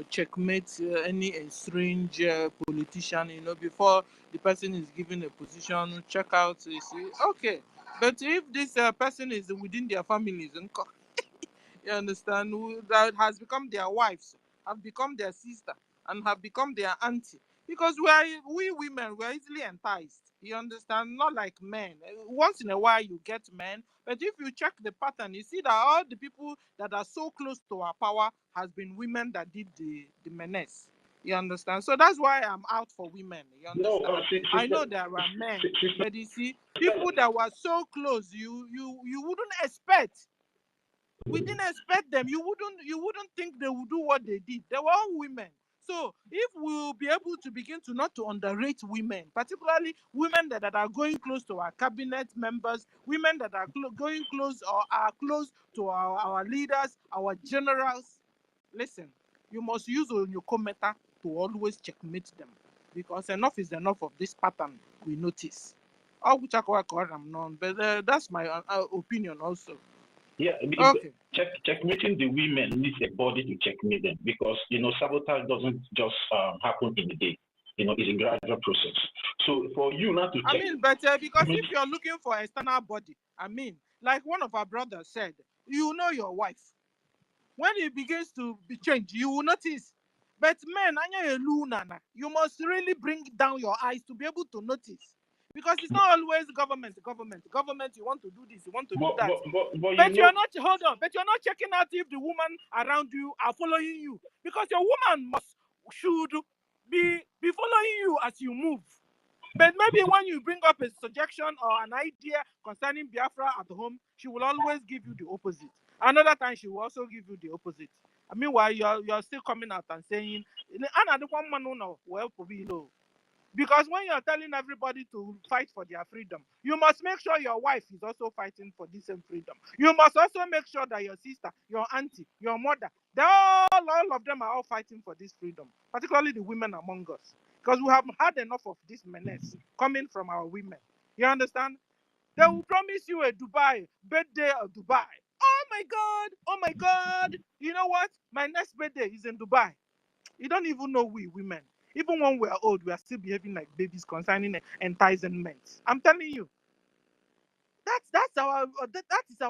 checkmate any strange politician, before the person is given a position, check out, you see, okay. But if this person is within their families, you understand, that has become their wives, have become their sister, and have become their auntie, because we women, we're easily enticed. You understand? Not like men. Once in a while you get men, but if you check the pattern, you see that all the people that are so close to our power has been women that did the menace. You understand? So that's why I'm out for women. You understand? No, I know there are men, but you see, people that were so close, you wouldn't expect. We didn't expect them. You wouldn't think they would do what they did. They were all women. So if we will be able to begin to not to underrate women, particularly women that are going close to our cabinet members, women that are going close or are close to our leaders, our generals, listen, you must use Onyokometa to always checkmate them, because enough is enough of this pattern we notice. But that's my opinion also. Yeah, okay. Checkmating the women needs a body to checkmate them, because sabotage doesn't just happen in a day. It's a gradual process. So for you not to because if you're looking for an external body, like one of our brothers said, you know your wife. When it begins to be changed, you will notice. But men, you must really bring down your eyes to be able to notice. Because it's not always government, you want to do this, you want to do that. But you're not, hold on, but you're not checking out if the woman around you are following you. Because your woman should be following you as you move. But maybe when you bring up a suggestion or an idea concerning Biafra at home, she will always give you the opposite. Another time, she will also give you the opposite. Meanwhile, you're still coming out and saying, because when you're telling everybody to fight for their freedom, you must make sure your wife is also fighting for the same freedom. You must also make sure that your sister, your auntie, your mother, all of them are all fighting for this freedom, particularly the women among us. Because we have had enough of this menace coming from our women. You understand? They will promise you a Dubai, birthday of Dubai. Oh my God. You know what? My next birthday is in Dubai. You don't even know we women. Even when we are old, we are still behaving like babies concerning enticement. I'm telling you. That is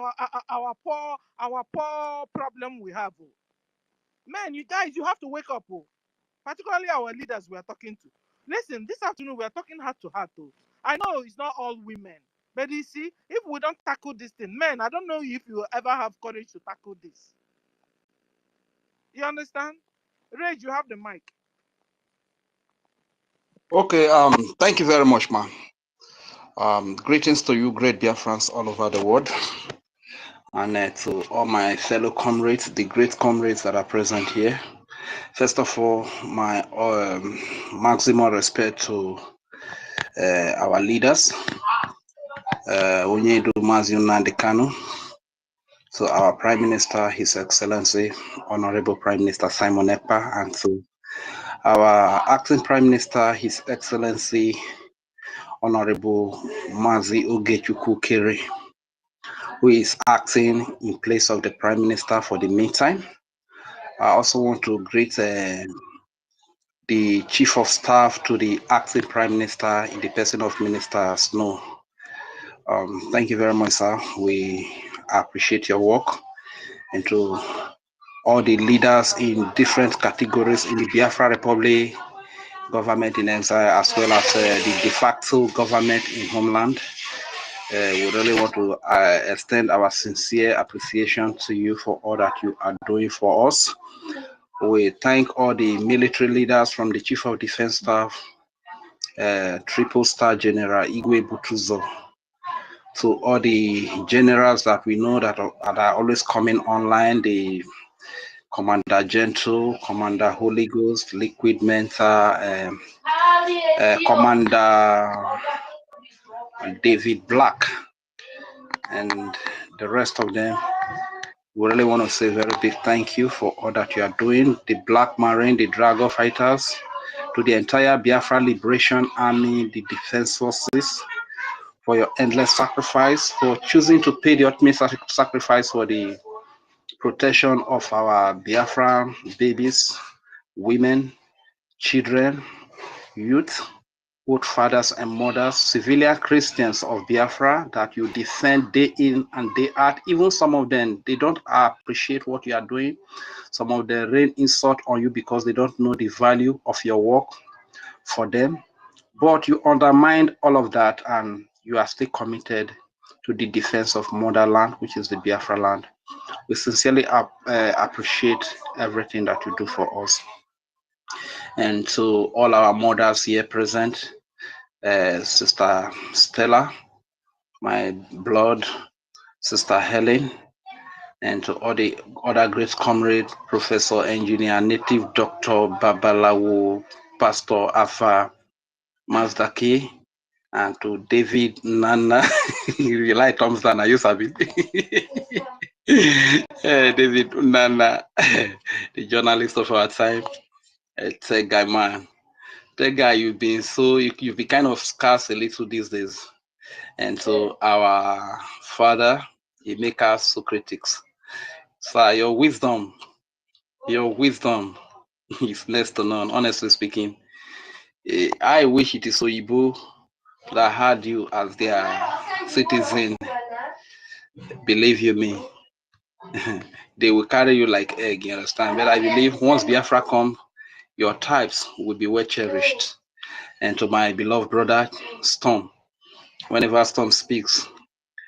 our poor problem we have. Man, you guys, you have to wake up. Particularly our leaders we are talking to. Listen, this afternoon we are talking heart to heart. I know it's not all women, but you see, if we don't tackle this thing, man, I don't know if you will ever have courage to tackle this. You understand? Rage, you have the mic. Okay, thank you very much, man. Greetings to you, great Biafrans all over the world, and to all my fellow comrades, the great comrades that are present here. First of all, my maximum respect to our leaders, Onyedu Maziunande Kanu, to our Prime Minister, His Excellency, Honorable Prime Minister Simon Ekpa, and to our Acting Prime Minister, His Excellency, Honorable Mazi Ogechukwu Kere, who is acting in place of the Prime Minister for the meantime. I also want to greet the Chief of Staff to the Acting Prime Minister in the person of Minister Snow Thank you very much, sir. We appreciate your work, and to all the leaders in different categories in the Biafra Republic, government in exile, as well as the de facto government in homeland. We really want to extend our sincere appreciation to you for all that you are doing for us. We thank all the military leaders from the Chief of Defense Staff, Triple Star General Igwe Butuzo, to all the generals that we know that are always coming online, the Commander Gentle, Commander Holy Ghost, Liquid Mentor, Commander David Black, and the rest of them. We really want to say a very big thank you for all that you are doing. The Black Marine, the Dragon Fighters, to the entire Biafra Liberation Army, the Defense Forces, for your endless sacrifice, for choosing to pay the ultimate sacrifice for the protection of our Biafra babies, women, children, youth, both fathers and mothers, civilian Christians of Biafra that you defend day in and day out. Even some of them, they don't appreciate what you are doing. Some of them rain insult on you because they don't know the value of your work for them. But you undermine all of that and you are still committed to the defense of motherland, which is the Biafra land. We sincerely appreciate everything that you do for us. And to all our mothers here present, Sister Stella, my blood, Sister Helen, and to all the other great comrades, Professor, Engineer, Native Doctor, Babalawo, Pastor Afa, Mazdaki, and to David Nana, you like Tom's Nana, you sabi. David Nana, the journalist of our time, tech guy man. Tech guy, you've been kind of scarce a little these days. And to our father, Emeka Socrates. Sir, your wisdom is next to none, honestly speaking. I wish it is Oyibo that had you as their citizen. Believe you me, they will carry you like egg, you understand? But I believe once Biafra come, your types will be well cherished. And to my beloved brother, Storm, whenever Storm speaks,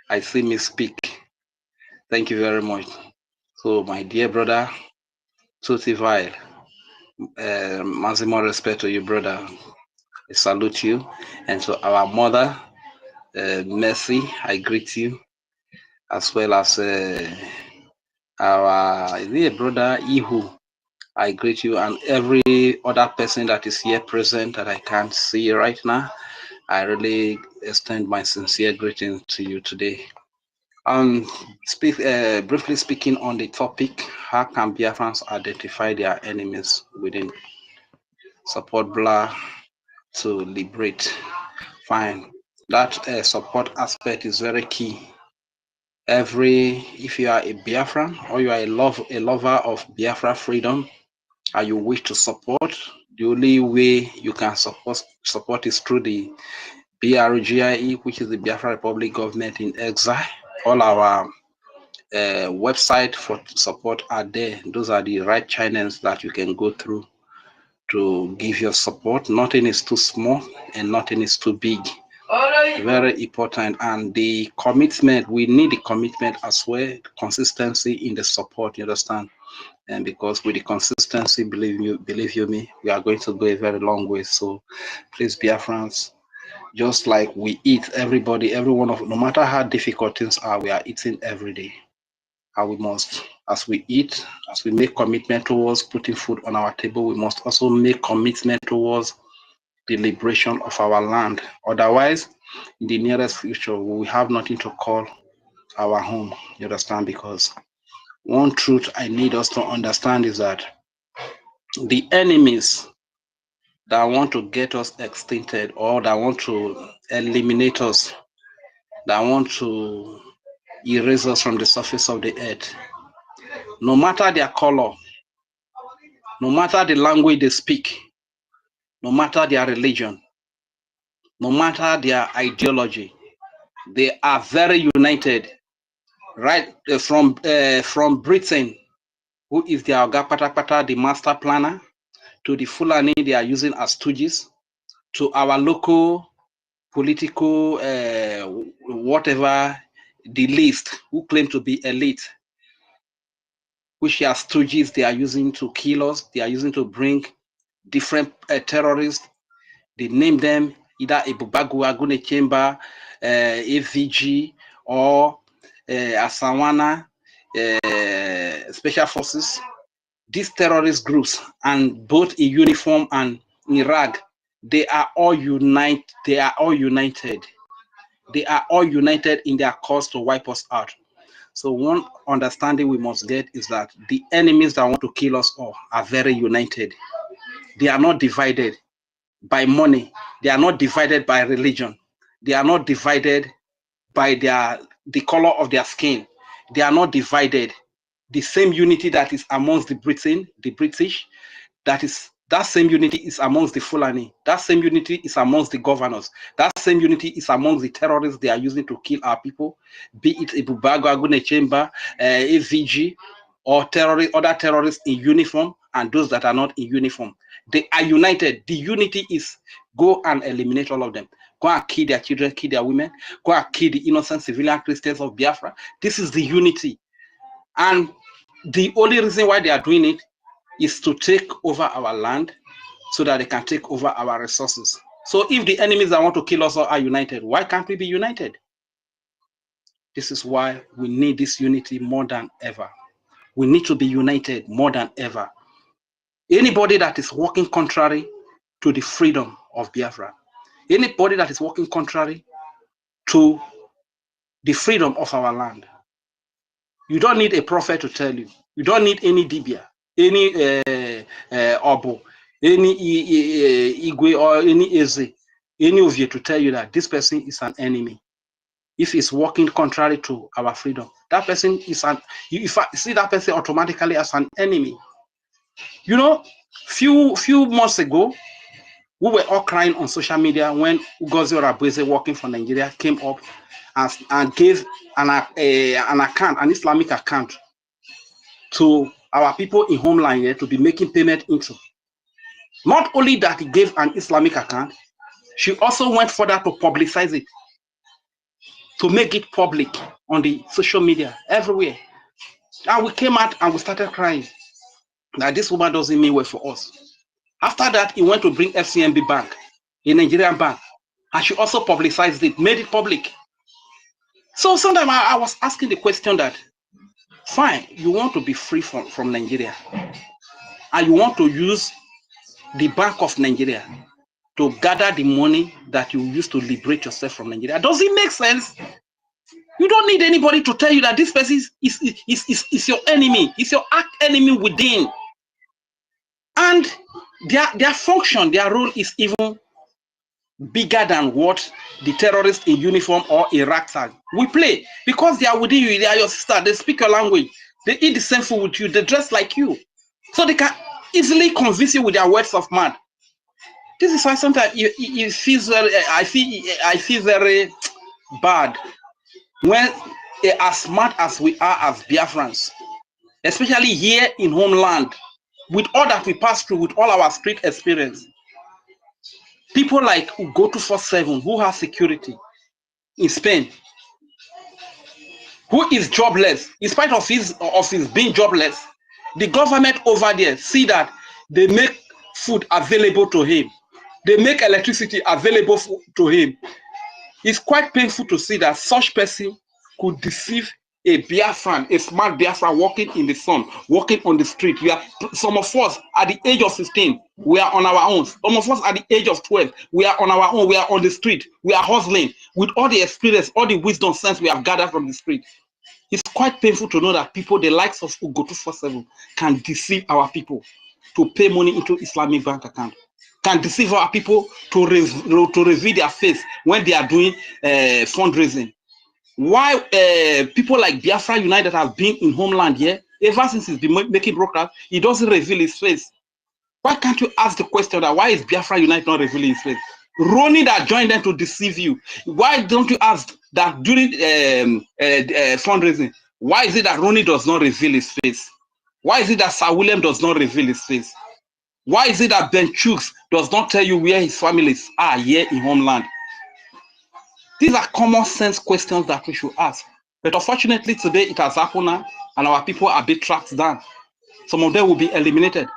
I see me speak. Thank you very much. So my dear brother, Tutti Vile, maximum respect to you, brother. I salute you. And to our mother, Mercy, I greet you, as well as our dear brother, Ihu. I greet you, and every other person that is here present that I can't see right now. I really extend my sincere greeting to you today. Briefly speaking on the topic, how can Biafrans identify their enemies within support Blah to liberate? Fine. That support aspect is very key. If you are a Biafran or you are a lover of Biafra freedom and you wish to support, the only way you can support is through the BRGIE, which is the Biafra Republic Government in Exile. All our website for support are there. Those are the right channels that you can go through to give your support. Nothing is too small and nothing is too big. Very important. And the commitment, we need the commitment as well, consistency in the support, you understand? And because with the consistency, believe you me, we are going to go a very long way. So please, Biafrans, just like we eat, everybody, no matter how difficult things are, we are eating every day. And we must, as we eat, as we make commitment towards putting food on our table, we must also make commitment towards the liberation of our land. Otherwise, in the nearest future, we will have nothing to call our home. You understand? Because one truth I need us to understand is that the enemies that want to get us extincted or that want to eliminate us, that want to erase us from the surface of the earth, no matter their color, no matter the language they speak, no matter their religion, no matter their ideology, They are very united, right? From Britain, who is the Oga Patapata, the master planner, to the Fulani they are using as stooges, to our local political whatever, the list, who claim to be elite, which are stooges they are using to kill us. They are using to bring different terrorists. They name them either Ebubagu, Agune Chamber, AVG, or Asawana Special Forces. These terrorist groups, and both in uniform and in rag, they are all united. They are all united. They are all united in their cause to wipe us out. So one understanding we must get is that the enemies that want to kill us all are very united. They are not divided by money. They are not divided by religion. They are not divided by the color of their skin. They are not divided. The same unity that is amongst the British, that same unity is amongst the Fulani. That same unity is amongst the governors. That same unity is amongst the terrorists they are using to kill our people, be it Ibubago, Agune Chamber, AVG, or other terrorists in uniform, and those that are not in uniform. They are united. The unity is go and eliminate all of them. Go and kill their children, kill their women, go and kill the innocent civilian Christians of Biafra. This is the unity. And the only reason why they are doing it is to take over our land so that they can take over our resources. So if the enemies that want to kill us all are united, why can't we be united? This is why we need this unity more than ever. We need to be united more than ever. Anybody that is working contrary to the freedom of Biafra, anybody that is working contrary to the freedom of our land, you don't need a prophet to tell you. You don't need any Dibia, any Obo, any Igwe, or any Eze, any of you to tell you that this person is an enemy. If he's working contrary to our freedom, that person is if I see that person automatically as an enemy. You know, few months ago, we were all crying on social media when Ugozi Orabweze, working for Nigeria, came up and gave an account, an Islamic account, to our people in homeland here to be making payment into. Not only that he gave an Islamic account, she also went further to publicize it, to make it public on the social media, everywhere. And we came out and we started crying that this woman doesn't mean well for us. After that, he went to bring FCMB Bank, a Nigerian bank, and she also publicized it, made it public. So sometimes I was asking the question that, fine, you want to be free from Nigeria, and you want to use the Bank of Nigeria to gather the money that you use to liberate yourself from Nigeria. Does it make sense? You don't need anybody to tell you that this person is your enemy, is your arch enemy within. And their function, their role is even bigger than what the terrorists in uniform or Iraq are. We play because they are within you, they are your sister, they speak your language, they eat the same food with you, they dress like you. So they can easily convince you with their words of mouth. This is why sometimes it feels very, I feel very bad when as smart as we are as Biafrans, especially here in homeland, with all that we pass through, with all our street experience, people like who go to 47, who has security in Spain, who is jobless, in spite of his being jobless, the government over there see that they make food available to him, they make electricity available to him. It's quite painful to see that such person could deceive a Biafran, a smart Biafran walking in the sun, walking on the street. We are, some of us at the age of 15, we are on our own. Some of us at the age of 12, we are on our own. We are on the street. We are hustling with all the experience, all the wisdom sense we have gathered from the street. It's quite painful to know that people, the likes of Ugotu 47, can deceive our people to pay money into Islamic bank account, can deceive our people to reveal their face when they are doing fundraising. Why people like Biafra United have been in homeland here, ever since he's been making broadcast, he doesn't reveal his face. Why can't you ask the question that why is Biafra United not revealing his face? Ronnie that joined them to deceive you. Why don't you ask that during fundraising? Why is it that Ronnie does not reveal his face? Why is it that Sir William does not reveal his face? Why is it that Ben Chooks does not tell you where his families are here in homeland? These are common sense questions that we should ask. But unfortunately today it has happened now, and our people are being tracked down. Some of them will be eliminated.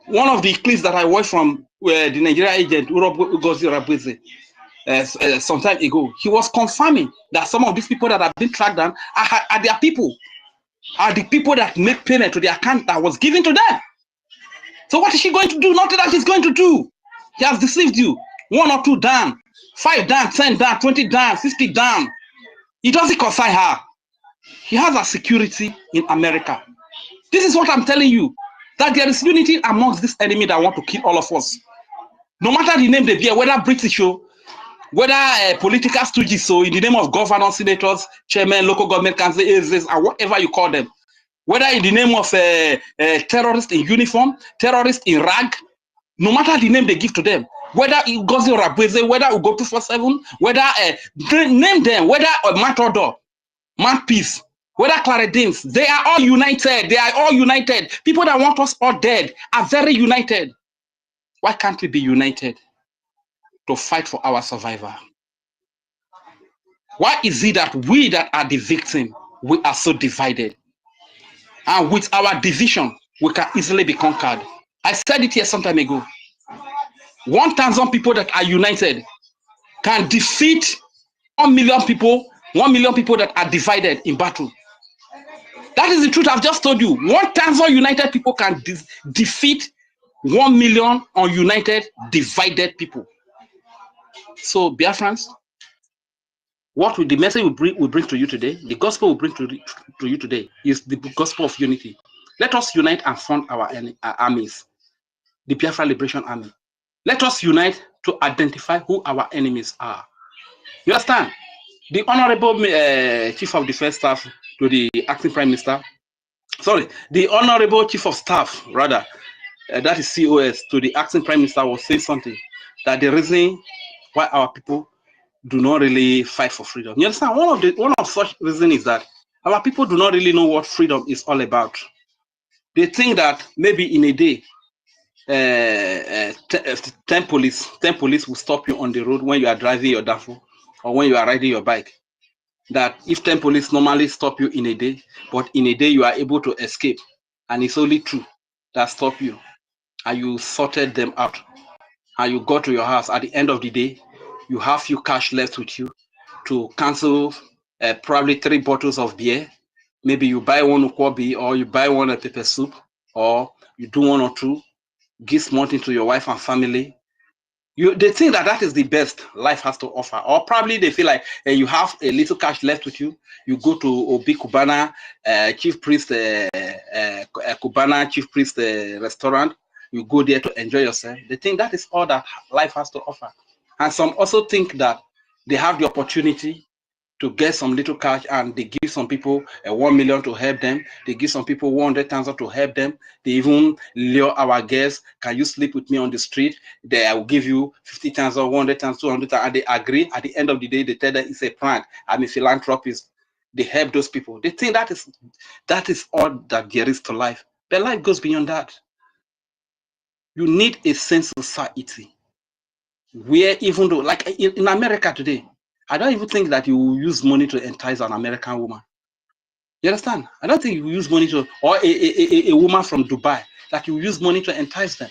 One of the clips that I watched from the Nigerian agent, OGOJA, some time ago, he was confirming that some of these people that have been tracked down are their people, are the people that make payment to the account that was given to them. So what is she going to do? Nothing that she's going to do. He has deceived you. 1 or 2 down, 5 down, 10 down, 20 down, 50 down. It doesn't concern her. He has a security in America. This is what I'm telling you, that there is unity amongst this enemy that want to kill all of us. No matter the name they bear, whether British or whether political stooges, so in the name of governors, senators, chairmen, local government councils, or whatever you call them, whether in the name of terrorists in uniform, terrorists in rag, no matter the name they give to them, whether NGOZI or Rabweze, whether Ugo 247, whether name them, whether Matador, Peace, whether Claredins, they are all united. They are all united. People that want us all dead are very united. Why can't we be united to fight for our survival? Why is it that we that are the victim, we are so divided? And with our division, we can easily be conquered. I said it here some time ago. 1,000 people that are united can defeat 1 million people that are divided in battle. That is the truth I've just told you. 1,000 united people can defeat 1 million ununited, divided people. So, Biafrans, what will the message we bring to you today, the gospel we bring to you today is the gospel of unity. Let us unite and fund our armies, the Biafra Liberation Army. Let us unite to identify who our enemies are. You understand? The Honorable Chief of Defense Staff to the Acting Prime Minister, the Honorable Chief of Staff, rather, that is COS, to the Acting Prime Minister was saying something, that the reason why our people do not really fight for freedom. You understand? One of such reasons is that our people do not really know what freedom is all about. They think that maybe in a day, 10 police will stop you on the road when you are driving your Dafo or when you are riding your bike. That if 10 police normally stop you in a day, but in a day you are able to escape, and it's only 2 that stop you, and you sorted them out, and you go to your house. At the end of the day, you have few cash left with you to cancel probably 3 bottles of beer. Maybe you buy 1 ukwobi, or you buy 1 pepper soup, or you do 1 or 2, give something to your wife and family. They think that is the best life has to offer, or probably they feel like you have a little cash left with you. You go to Obi Kubana, Chief Priest Kubana, Chief Priest restaurant. You go there to enjoy yourself. They think that is all that life has to offer, and some also think that they have the opportunity to get some little cash, and they give some people 1 million to help them. They give some people 100,000 to help them. They even lure our guests. Can you sleep with me on the street? I will give you 50,000, 100,000, 200,000, and they agree. At the end of the day, they tell them it's a prank. I'm a philanthropist. They help those people. They think that is all that there is to life. But life goes beyond that. You need a sense of society where, even though, like in America today, I don't even think that you will use money to entice an American woman. You understand? I don't think you will use money to, or a woman from Dubai, that you will use money to entice them.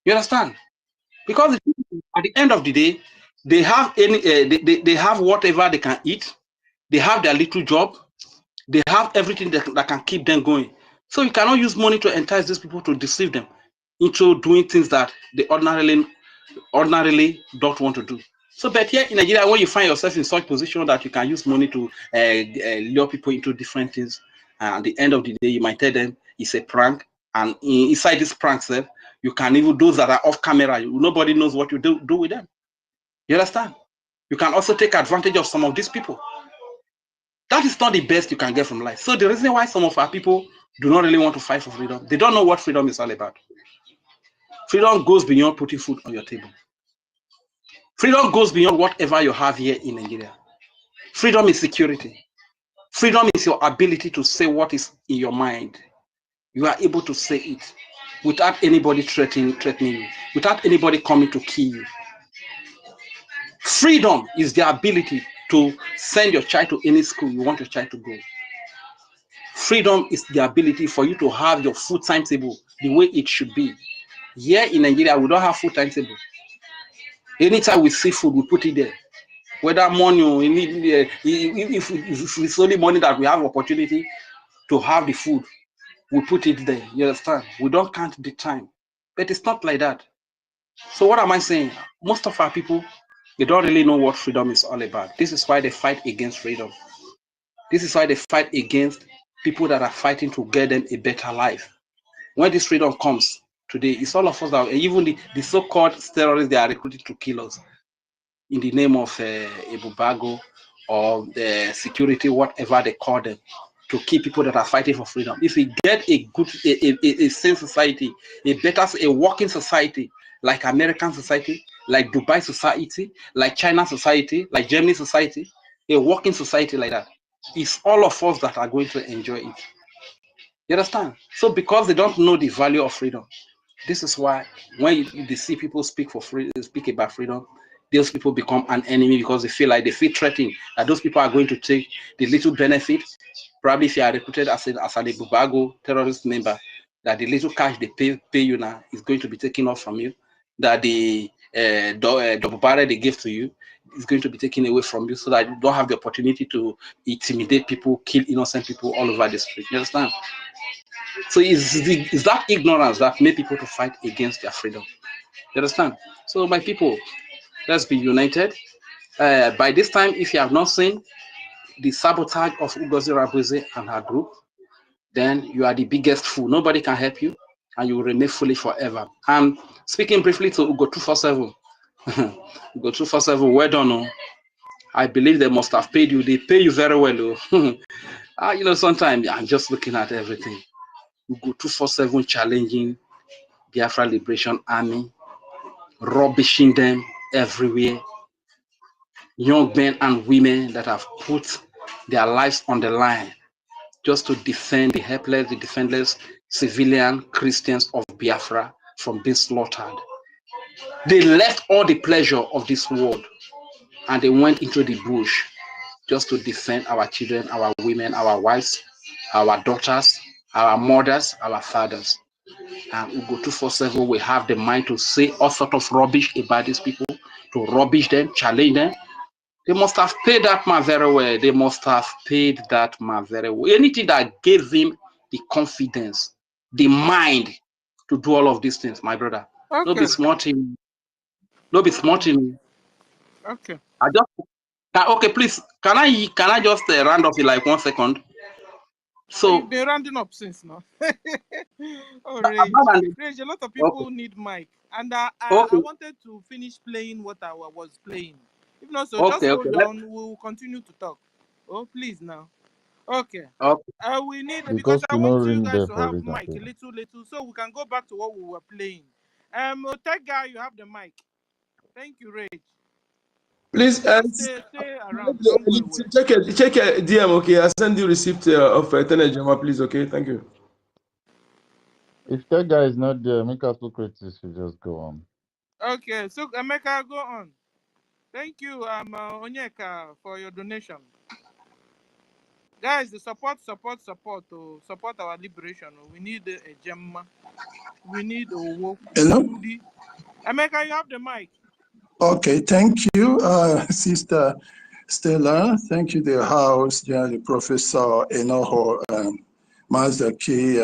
You understand? Because at the end of the day, they have they have whatever they can eat. They have their little job. They have everything that can keep them going. So you cannot use money to entice these people, to deceive them into doing things that they ordinarily don't want to do. So, but here in Nigeria, when you find yourself in such position that you can use money to lure people into different things, and at the end of the day, you might tell them it's a prank, and inside this prank, you can even, those that are off camera, nobody knows what you do with them. You understand? You can also take advantage of some of these people. That is not the best you can get from life. So the reason why some of our people do not really want to fight for freedom, they don't know what freedom is all about. Freedom goes beyond putting food on your table. Freedom goes beyond whatever you have here in Nigeria. Freedom is security. Freedom is your ability to say what is in your mind. You are able to say it without anybody threatening you, without anybody coming to kill you. Freedom is the ability to send your child to any school you want your child to go. Freedom is the ability for you to have your food timetable the way it should be. Here in Nigeria, we don't have food timetable. Anytime we see food, we put it there. Whether money or if it's only money that we have opportunity to have the food, we put it there. You understand? We don't count the time. But it's not like that. So what am I saying? Most of our people, they don't really know what freedom is all about. This is why they fight against freedom. This is why they fight against people that are fighting to get them a better life. When this freedom comes today, it's all of us that, even the so-called terrorists, they are recruited to kill us in the name of Ebubago or the security, whatever they call them, to keep people that are fighting for freedom. If we get a good, a sane society, a working society, like American society, like Dubai society, like China society, like Germany society, a working society like that, it's all of us that are going to enjoy it. You understand? So because they don't know the value of freedom, this is why when they see people speak about freedom, those people become an enemy because they feel threatened that those people are going to take the little benefit. Probably if you are recruited as a Bubago terrorist member, that the little cash they pay you now is going to be taken off from you, that the double barrel they give to you is going to be taken away from you, so that you don't have the opportunity to intimidate people, kill innocent people all over the street. You understand? So it's that ignorance that made people to fight against their freedom. You understand? So my people, let's be united. By this time, if you have not seen the sabotage of Ngozi Rabueze and her group, then you are the biggest fool. Nobody can help you, and you will remain foolish forever. And speaking briefly to Ugo 247, Ugo 247, well done. Oh. I believe they must have paid you. They pay you very well. Oh. Sometimes I'm just looking at everything. Ugo 247 challenging Biafra Liberation Army, rubbishing them everywhere. Young men and women that have put their lives on the line just to defend the helpless, the defenseless civilian Christians of Biafra from being slaughtered. They left all the pleasure of this world and they went into the bush just to defend our children, our women, our wives, our daughters, our mothers, our fathers. And Ugo 247 will have the mind to say all sort of rubbish about these people, to rubbish them, challenge them. They must have paid that man very well. They must have paid that man very well. Anything that gave him the confidence, the mind to do all of these things, my brother. Okay. No be smarting. No be smarting. Okay. Okay, please. Can I just round off in like 1 second? So you've been rounding up since now. Oh, Rage, a lot of people need mic, and I wanted to finish playing what I was playing. If not, so just hold on. We'll continue to talk. Oh, please now. Okay. We need because I want you guys to have mic a little, so we can go back to what we were playing. Tech guy, you have the mic. Thank you, Rage. Please stay around. Check a DM, okay? I'll send you receipt of Tenejama, please, okay? Thank you. If that guy is not there, make us look critics should just go on. Okay, so Emeka, go on. Thank you, Onyeka, for your donation. Guys, the support to support our liberation. We need a Gemma. We need a work. Hello? Emeka, you have the mic. Okay, thank you, Sister Stella. Thank you, the House, the Professor Enoho, Mazaki,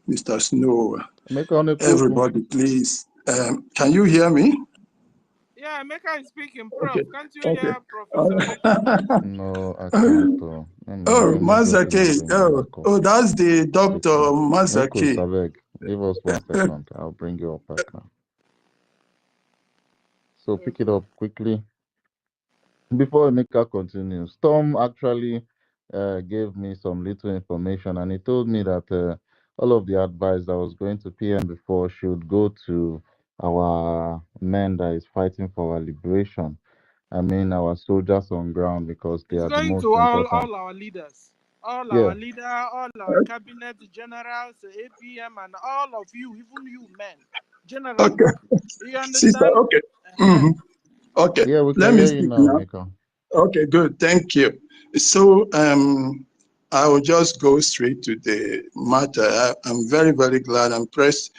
Mr. Snow, everybody, please. Can you hear me? Yeah, Emeka is speaking, Prof. Okay. Can't you hear Professor? No, I can't. Oh, Mazaki. Oh, that's the Dr. Mazaki. Give us 1 second. I'll bring you up right now. So pick it up quickly. Before Emeka continues, Storm actually gave me some little information, and he told me that all of the advice that was going to PM before should go to our men that is fighting for our liberation. I mean, our soldiers on ground, because they It's are the going most to important. all our leaders, all Yeah. our leader, all our cabinet generals, APM, and all of you, even you men, generally. Okay. You understand? Sister, okay. Okay. Yeah, we Let can me hear you speak now, now. Mika. Okay, good. Thank you. So I will just go straight to the matter. I'm very, very glad and pressed.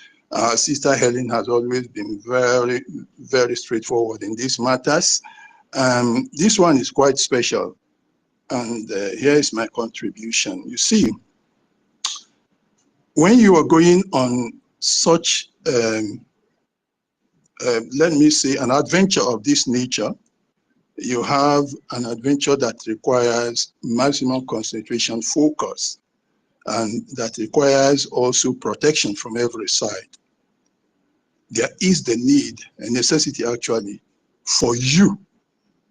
Sister Helen has always been very, very straightforward in these matters. This one is quite special. And here is my contribution. You see, when you are going on such, let me say, an adventure of this nature, you have an adventure that requires maximum concentration, focus, and that requires also protection from every side. There is the need, a necessity actually, for you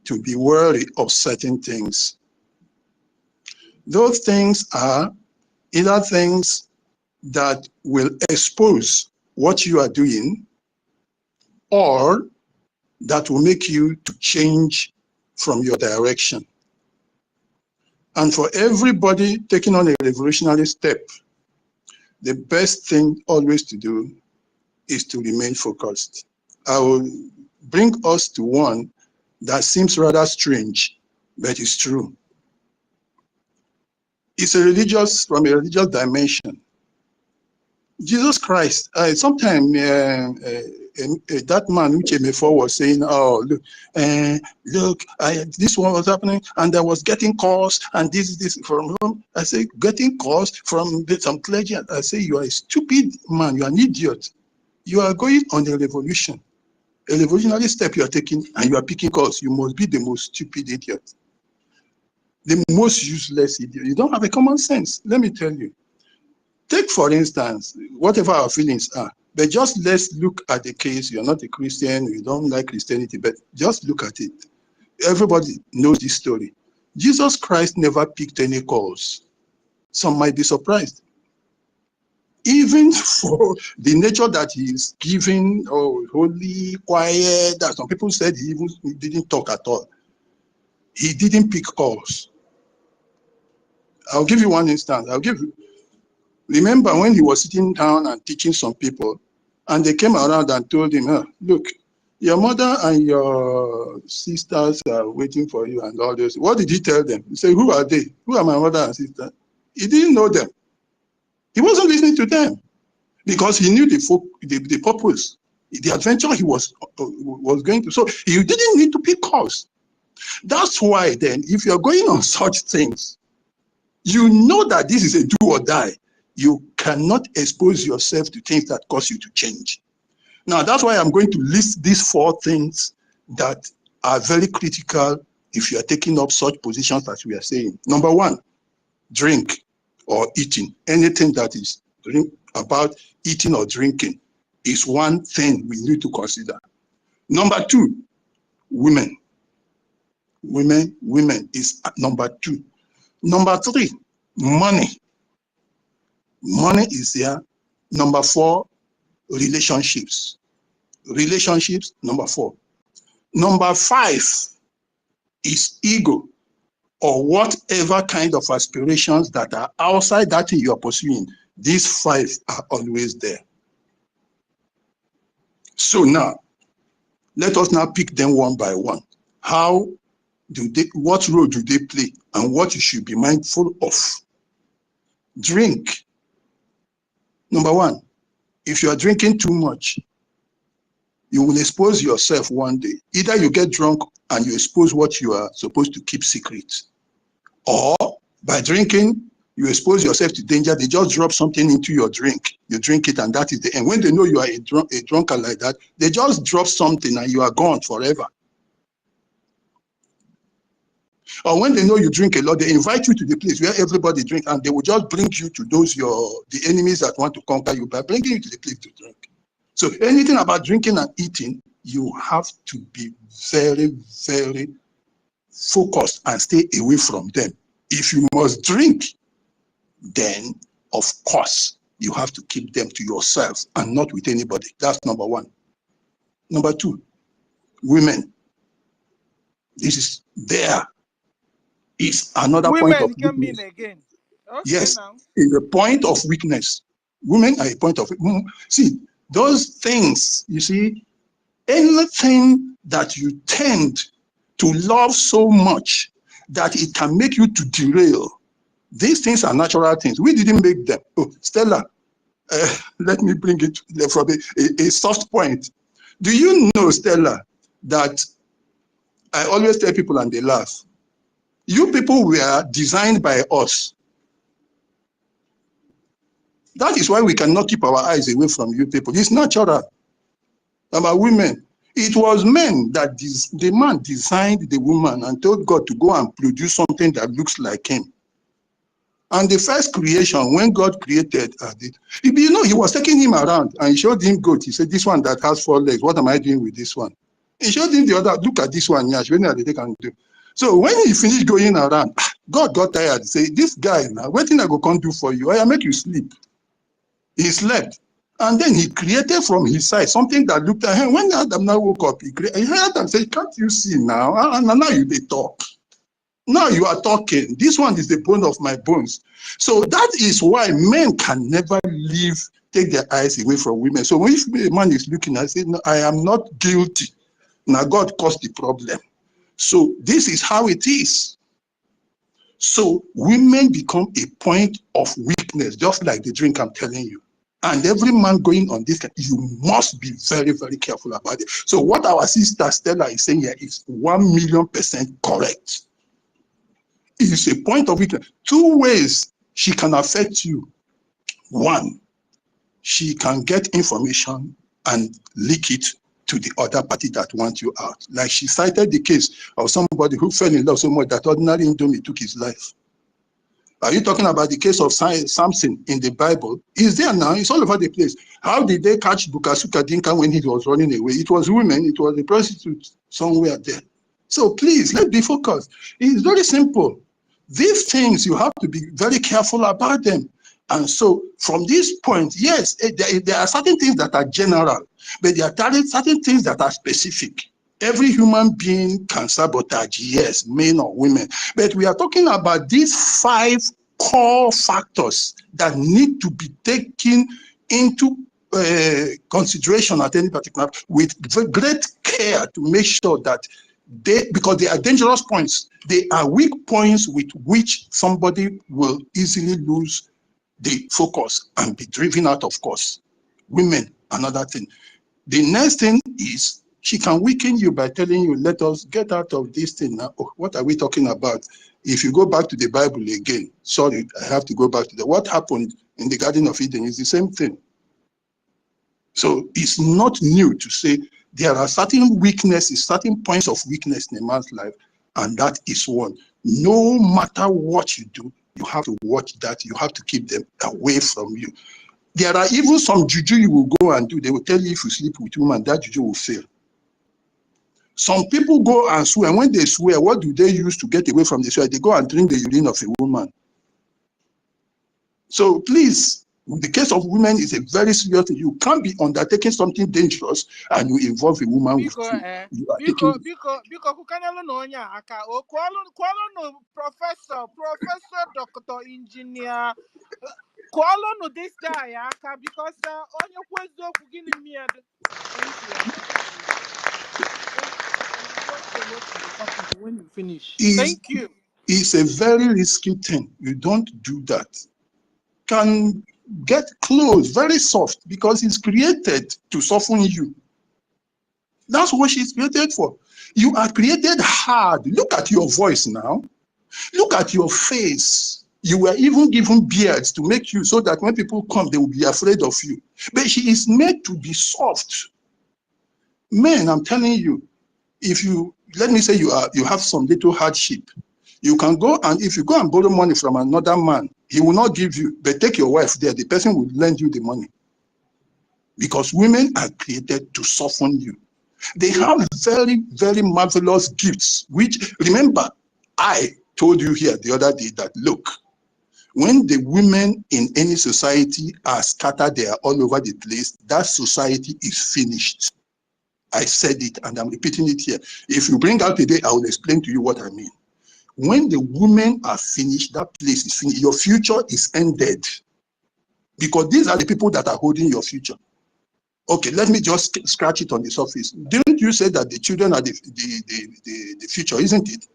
to be wary of certain things. Those things are either things that will expose what you are doing, or that will make you to change from your direction. And for everybody taking on a revolutionary step, the best thing always to do is to remain focused. I will bring us to one that seems rather strange, but it's true. It's from a religious dimension. Jesus Christ, sometime that man who came before was saying, oh, look, this one was happening, and I was getting calls, and this from whom? I say, getting calls from some clergy. I say, you are a stupid man, you are an idiot. You are going on a revolution. A revolutionary step you are taking, and you are picking calls. You must be the most stupid idiot. The most useless idiot. You don't have a common sense. Let me tell you. Take, for instance, whatever our feelings are, but just let's look at the case. You're not a Christian, you don't like Christianity, but just look at it. Everybody knows this story. Jesus Christ never picked any calls. Some might be surprised. Even for the nature that he is giving, holy, quiet, that some people said he didn't talk at all. He didn't pick calls. I'll give you one instance. Remember when he was sitting down and teaching some people, and they came around and told him, look, your mother and your sisters are waiting for you and all this. What did he tell them? He said, who are they? Who are my mother and sister? He didn't know them. He wasn't listening to them because he knew the purpose, the adventure he was going to. So he didn't need to pick calls. That's why then, if you're going on such things, you know that this is a do or die. You cannot expose yourself to things that cause you to change. Now, that's why I'm going to list these 4 things that are very critical if you are taking up such positions as we are saying. Number 1, drink or eating. Anything that is about eating or drinking is one thing we need to consider. Number 2, women. Women is number 2. Number 3, money. Money is there. Number 4, relationships. Relationships, number 4. Number 5 is ego, or whatever kind of aspirations that are outside that thing you are pursuing. These 5 are always there. So now, let us now pick them one by one. What role do they play, and what you should be mindful of? Drink. Number 1, if you are drinking too much, you will expose yourself one day. Either you get drunk and you expose what you are supposed to keep secret, or by drinking, you expose yourself to danger. They just drop something into your drink. You drink it, and that is the end. When they know you are a drunkard like that, they just drop something and you are gone forever. Or when they know you drink a lot, they invite you to the place where everybody drinks, and they will just bring you to the enemies that want to conquer you by bringing you to the place to drink. So anything about drinking and eating, you have to be very, very focused and stay away from them. If you must drink, then of course you have to keep them to yourself and not with anybody. That's number 1. Number two, women. This is there is another point of Women can mean weakness. again. Okay, Yes, now. is a point of weakness. Women are a point of see those things. You see, anything that you tend to love so much that it can make you to derail. These things are natural things. We didn't make them. Oh, Stella, let me bring it from a soft point. Do you know, Stella, that I always tell people and they laugh. You people were designed by us. That is why we cannot keep our eyes away from you people. It's natural. About women. It was men that the man designed the woman and told God to go and produce something that looks like him. And the first creation, when God created, you know, he was taking him around and he showed him goat. He said, this one that has 4 legs, what am I doing with this one? He showed him the other, look at this one, Yash, when they can do. So when he finished going around, God got tired. Say, this guy now, what thing I go come do for you? I make you sleep. He slept. And then he created from his side something that looked at him. When Adam now woke up, he heard Adam say, can't you see now? And now you they talk. Now you are talking. This one is the bone of my bones. So that is why men can never take their eyes away from women. So when a man is looking, I say, no, I am not guilty. Now God caused the problem. So this is how it is. So women become a point of weakness, just like the drink I'm telling you. And every man going on this, you must be very, very careful about it. So what our sister Stella is saying here is 1,000,000% correct. It's a point of weakness. 2 ways she can affect you. 1, she can get information and leak it to the other party that wants you out. Like she cited the case of somebody who fell in love so much that ordinary Indomie took his life. Are you talking about the case of Samson in the Bible? It's there now. It's all over the place. How did they catch Bukasuka Dinka when he was running away? It was women. It was a prostitute somewhere there. So please, let's be focused. It's very simple. These things, you have to be very careful about them. And so from this point, yes, there are certain things that are general, but there are certain things that are specific. Every human being can sabotage, yes, men or women. But we are talking about these 5 core factors that need to be taken into consideration at any particular, with great care to make sure that because they are dangerous points, they are weak points with which somebody will easily lose the focus and be driven out of course. Women, another thing. The next thing is, she can weaken you by telling you, let us get out of this thing now. Oh, what are we talking about? If you go back to the Bible again, sorry, I have to go back to what happened in the Garden of Eden is the same thing. So it's not new to say there are certain weaknesses, certain points of weakness in a man's life, and that is one. No matter what you do, you have to watch that. You have to keep them away from you. There are even some juju you will go and do. They will tell you if you sleep with women, that juju will fail. Some people go and swear, and when they swear, what do they use to get away from the swear? They go and drink the urine of a woman. So please, the case of women is a very serious thing. You can't be undertaking something dangerous and you involve a woman with you. Biko, kukanelo no onya aka o kwalo no professor, doctor, engineer. Kwalo no this guy aka because onye kwezo kugini miad. When you finish. Thank you. It's a very risky thing. You don't do that. Can get close, very soft, because it's created to soften you. That's what she's created for. You are created hard. Look at your voice now. Look at your face. You were even given beards to make you so that when people come, they will be afraid of you. But she is made to be soft. Men, I'm telling you, if you, let me say you have some little hardship, you can go and if you go and borrow money from another man, he will not give you, but take your wife there, the person will lend you the money. Because women are created to soften you. They have very, very marvelous gifts, which, remember, I told you here the other day that, look, when the women in any society are scattered, they are all over the place, that society is finished. I said it, and I'm repeating it here. If you bring out today, I will explain to you what I mean. When the women are finished, that place is finished. Your future is ended. Because these are the people that are holding your future. Okay, let me just scratch it on the surface. Didn't you say that the children are the future, isn't it?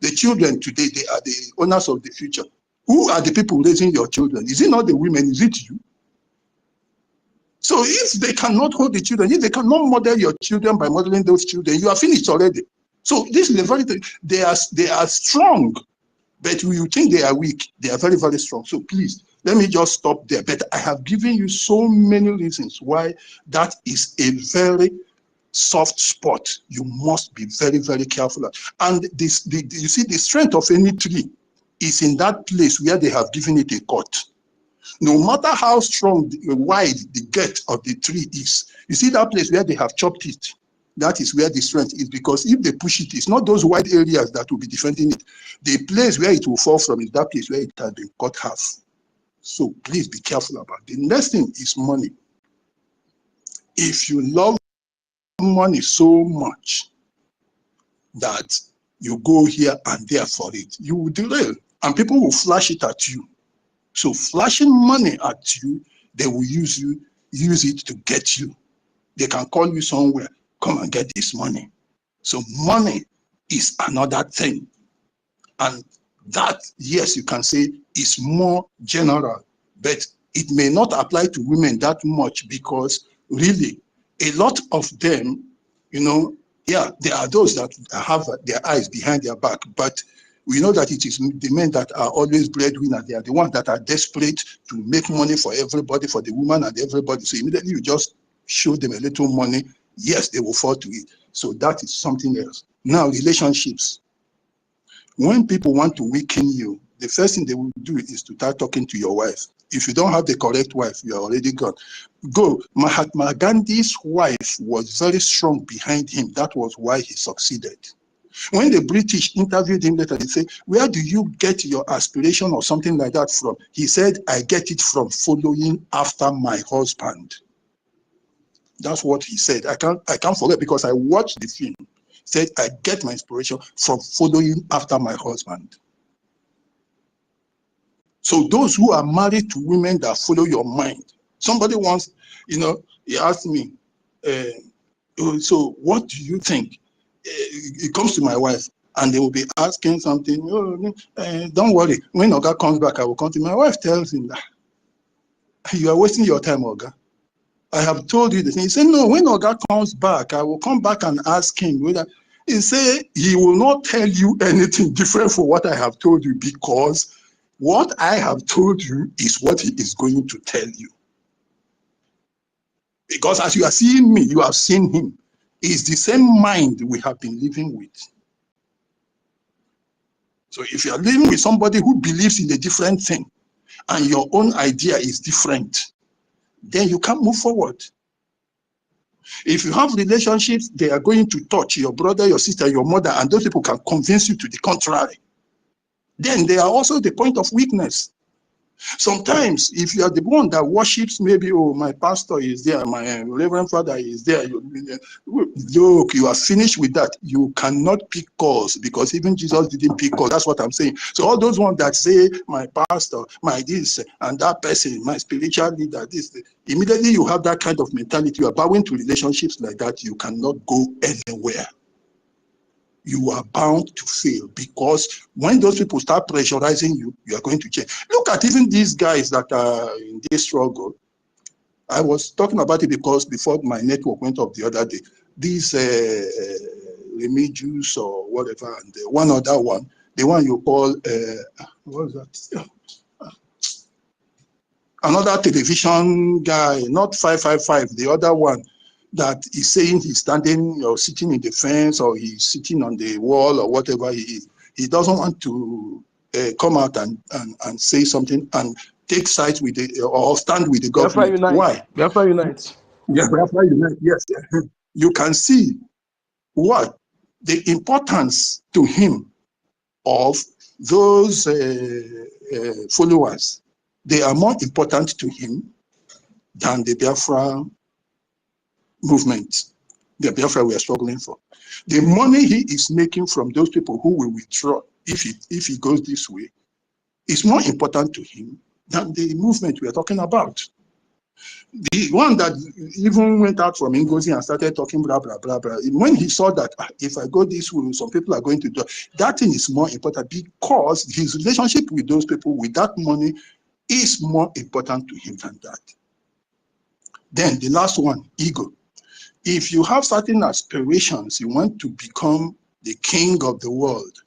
The children today, they are the owners of the future. Who are the people raising your children? Is it not the women? Is it you? So if they cannot hold the children, if they cannot model your children by modeling those children, you are finished already. So this is a very, they are strong, but you think they are weak. They are very, very strong. So please, let me just stop there. But I have given you so many reasons why that is a very soft spot. You must be very, very careful. And this, you see, the strength of any tree is in that place where they have given it a cut. No matter how strong, wide the get of the tree is, you see that place where they have chopped it, that is where the strength is, because if they push it, it's not those wide areas that will be defending it. The place where it will fall from is that place where it has been cut half. So please be careful about it. The next thing is money. If you love money so much that you go here and there for it, you will derail, and people will flash it at you. So flashing money at you, they will use it to get you. They can call you somewhere, come and get this money. So money is another thing. And that, yes, you can say is more general, but it may not apply to women that much, because really a lot of them, you know, yeah, there are those that have their eyes behind their back, but we know that it is the men that are always breadwinners. They are the ones that are desperate to make money for everybody, for the woman and everybody. So immediately you just show them a little money, yes, they will fall to it. So that is something else. Now, relationships. When people want to weaken you, the first thing they will do is to start talking to your wife. If you don't have the correct wife, you are already gone. Go. Mahatma Gandhi's wife was very strong behind him. That was why he succeeded. When the British interviewed him later, they say, where do you get your aspiration or something like that from? He said, I get it from following after my husband. That's what he said. I can't forget, because I watched the film. He said, I get my inspiration from following after my husband. So those who are married to women that follow your mind, somebody once, you know, he asked me, so what do you think? It comes to my wife, and they will be asking something. Oh, don't worry. When Oga comes back, I will come to my wife. Tells him that you are wasting your time, Oga. I have told you the thing. He said, no. When Oga comes back, I will come back and ask him whether. He said he will not tell you anything different from what I have told you, because what I have told you is what he is going to tell you. Because as you are seeing me, you have seen him. It's the same mind we have been living with. So if you are living with somebody who believes in a different thing, and your own idea is different, then you can't move forward. If you have relationships, they are going to touch your brother, your sister, your mother, and those people can convince you to the contrary. Then they are also the point of weakness. Sometimes, if you are the one that worships, maybe, oh, my pastor is there, my reverend father is there, look, you are finished with that. You cannot pick calls, because even Jesus didn't pick calls. That's what I'm saying. So all those ones that say, my pastor, my this, and that person, my spiritual leader, this, immediately you have that kind of mentality. You are bowing to relationships like that, you cannot go anywhere. You are bound to fail, because when those people start pressurizing you, you are going to change. Look at even these guys that are in this struggle. I was talking about it because before my network went up the other day, these Remedios or whatever, and one other one, the one you call, what was that? Another television guy, not 555, the other one, that is saying he's standing or sitting in the fence, or he's sitting on the wall, or whatever he is. He doesn't want to come out and say something and take sides with the, or stand with the Biafra government. unite. Why? Biafra unite. Yeah, Biafra unite. Yes. You can see what the importance to him of those followers. They are more important to him than the Biafra movement. the Biafra we are struggling for. The money he is making from those people who will withdraw if he goes this way is more important to him than the movement we are talking about. The one that even went out from NGOZI and started talking blah, blah, blah, blah. When he saw that if I go this way, some people are going to do that, thing is more important because his relationship with those people with that money is more important to him than that. Then the last one, ego. If you have certain aspirations, you want to become the king of the world,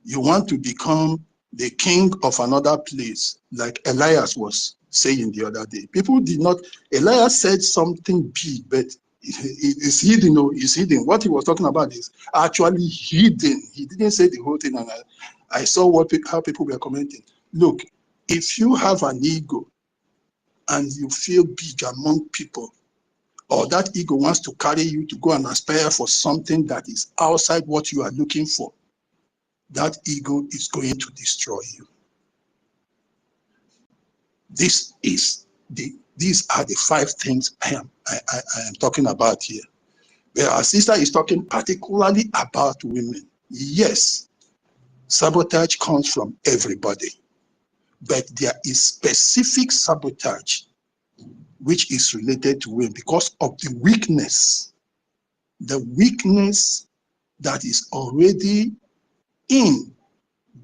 you want to become the king of another place, like Elias was saying the other day. People did not, Elias said something big, but it's hidden, it's hidden. What he was talking about is actually hidden. He didn't say the whole thing, and I saw how people were commenting. Look, if you have an ego and you feel big among people, or that ego wants to carry you to go and aspire for something that is outside what you are looking for, that ego is going to destroy you. These are the 5 things I am talking about here. But our sister is talking particularly about women. Yes, sabotage comes from everybody, but there is specific sabotage which is related to women because of the weakness that is already in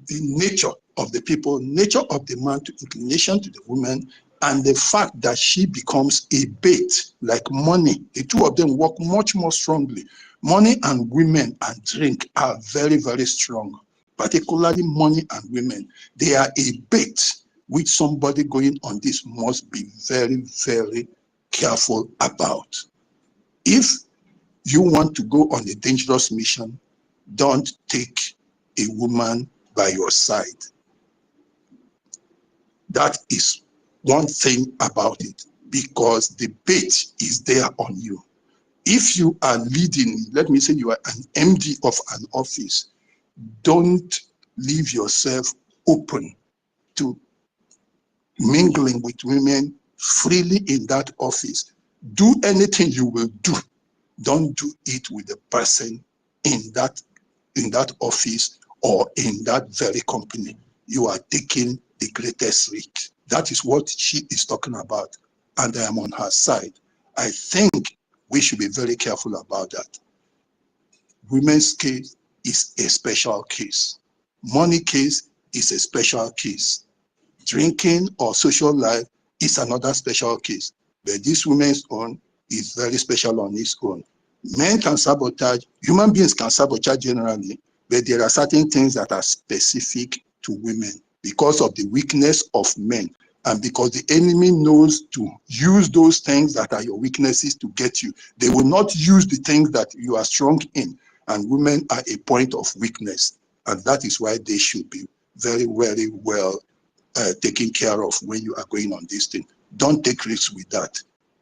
the nature of the people, nature of the man to inclination to the woman, and the fact that she becomes a bait, like money. The two of them work much more strongly. Money and women and drink are very, very strong, particularly money and women. They are a bait which somebody going on this must be very, very careful about. If you want to go on a dangerous mission, don't take a woman by your side. That is one thing about it, because the bait is there on you. If you are leading, let me say you are an MD of an office, don't leave yourself open to mingling with women freely in that office. Do anything you will do. Don't do it with the person in that office or in that very company. You are taking the greatest risk. That is what she is talking about, and I am on her side. I think we should be very careful about that. Women's case is a special case. Money case is a special case. Drinking or social life is another special case. But this woman's own is very special on its own. Men can sabotage, human beings can sabotage generally, but there are certain things that are specific to women because of the weakness of men and because the enemy knows to use those things that are your weaknesses to get you. They will not use the things that you are strong in, and women are a point of weakness, and that is why they should be very, very well taken care of when you are going on this thing. Don't take risks with that.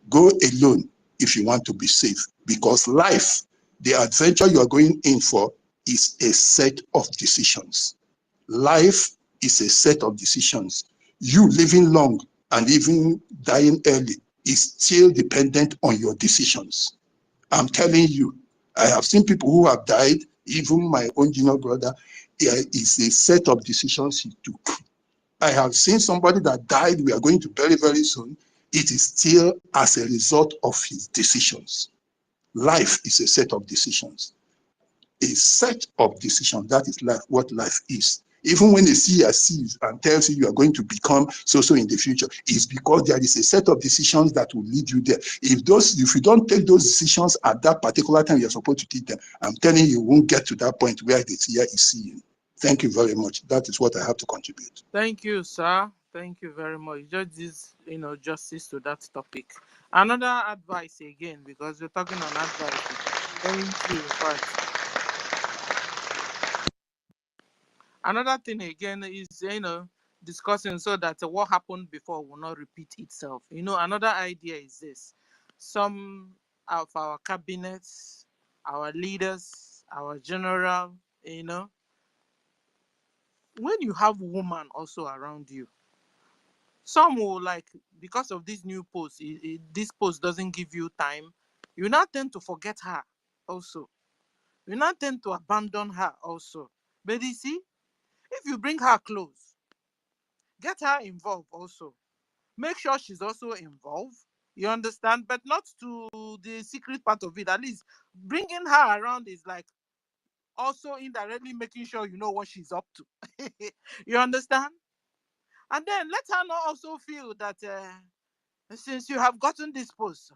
Go alone if you want to be safe, because life, the adventure you are going in for, is a set of decisions. Life is a set of decisions. You living long and even dying early is still dependent on your decisions. I'm telling you, I have seen people who have died, even my own junior brother. It is a set of decisions he took. I have seen somebody that died, we are going to bury very soon. It is still as a result of his decisions. Life is a set of decisions. A set of decisions, that is life, what life is. Even when a seer sees and tells you you are going to become so in the future, it's because there is a set of decisions that will lead you there. If you don't take those decisions at that particular time you're supposed to take them, I'm telling you, you won't get to that point where the seer is seeing. Thank you very much. That is what I have to contribute. Thank you, sir. Thank you very much. Just this, justice to that topic. Another advice again, because we're talking on advice. Thank you. In fact, another thing again is, discussing so that what happened before will not repeat itself. Another idea is this. Some of our cabinets, our leaders, our general, when you have woman also around you, some will, like, because of this new post, this post doesn't give you time, you now tend to forget her. also. We not tend to abandon her also. But you see, if you bring her close, get her involved also. Make sure she's also involved. You understand? But not to the secret part of it. At least bringing her around is like also indirectly making sure you know what she's up to. You understand? And then let her not also feel that since you have gotten this post,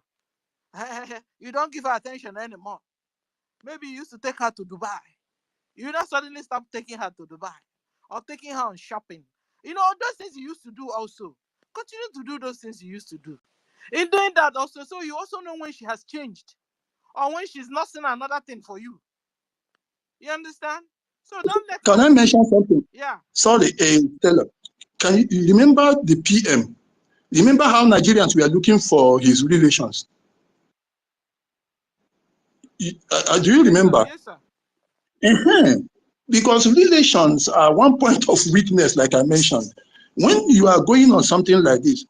you don't give her attention anymore. Maybe you used to take her to Dubai. You not suddenly stop taking her to Dubai or taking her on shopping. You know, those things you used to do also. Continue to do those things you used to do. In doing that also, so you also know when she has changed or when she's not seeing another thing for you. You understand? So don't let Can her. I mention something? Yeah. Sorry, Stella. Can you remember the PM? Remember how Nigerians were looking for his relations? Do you remember? Yes, sir. Because relations are one point of weakness, like I mentioned. When you are going on something like this,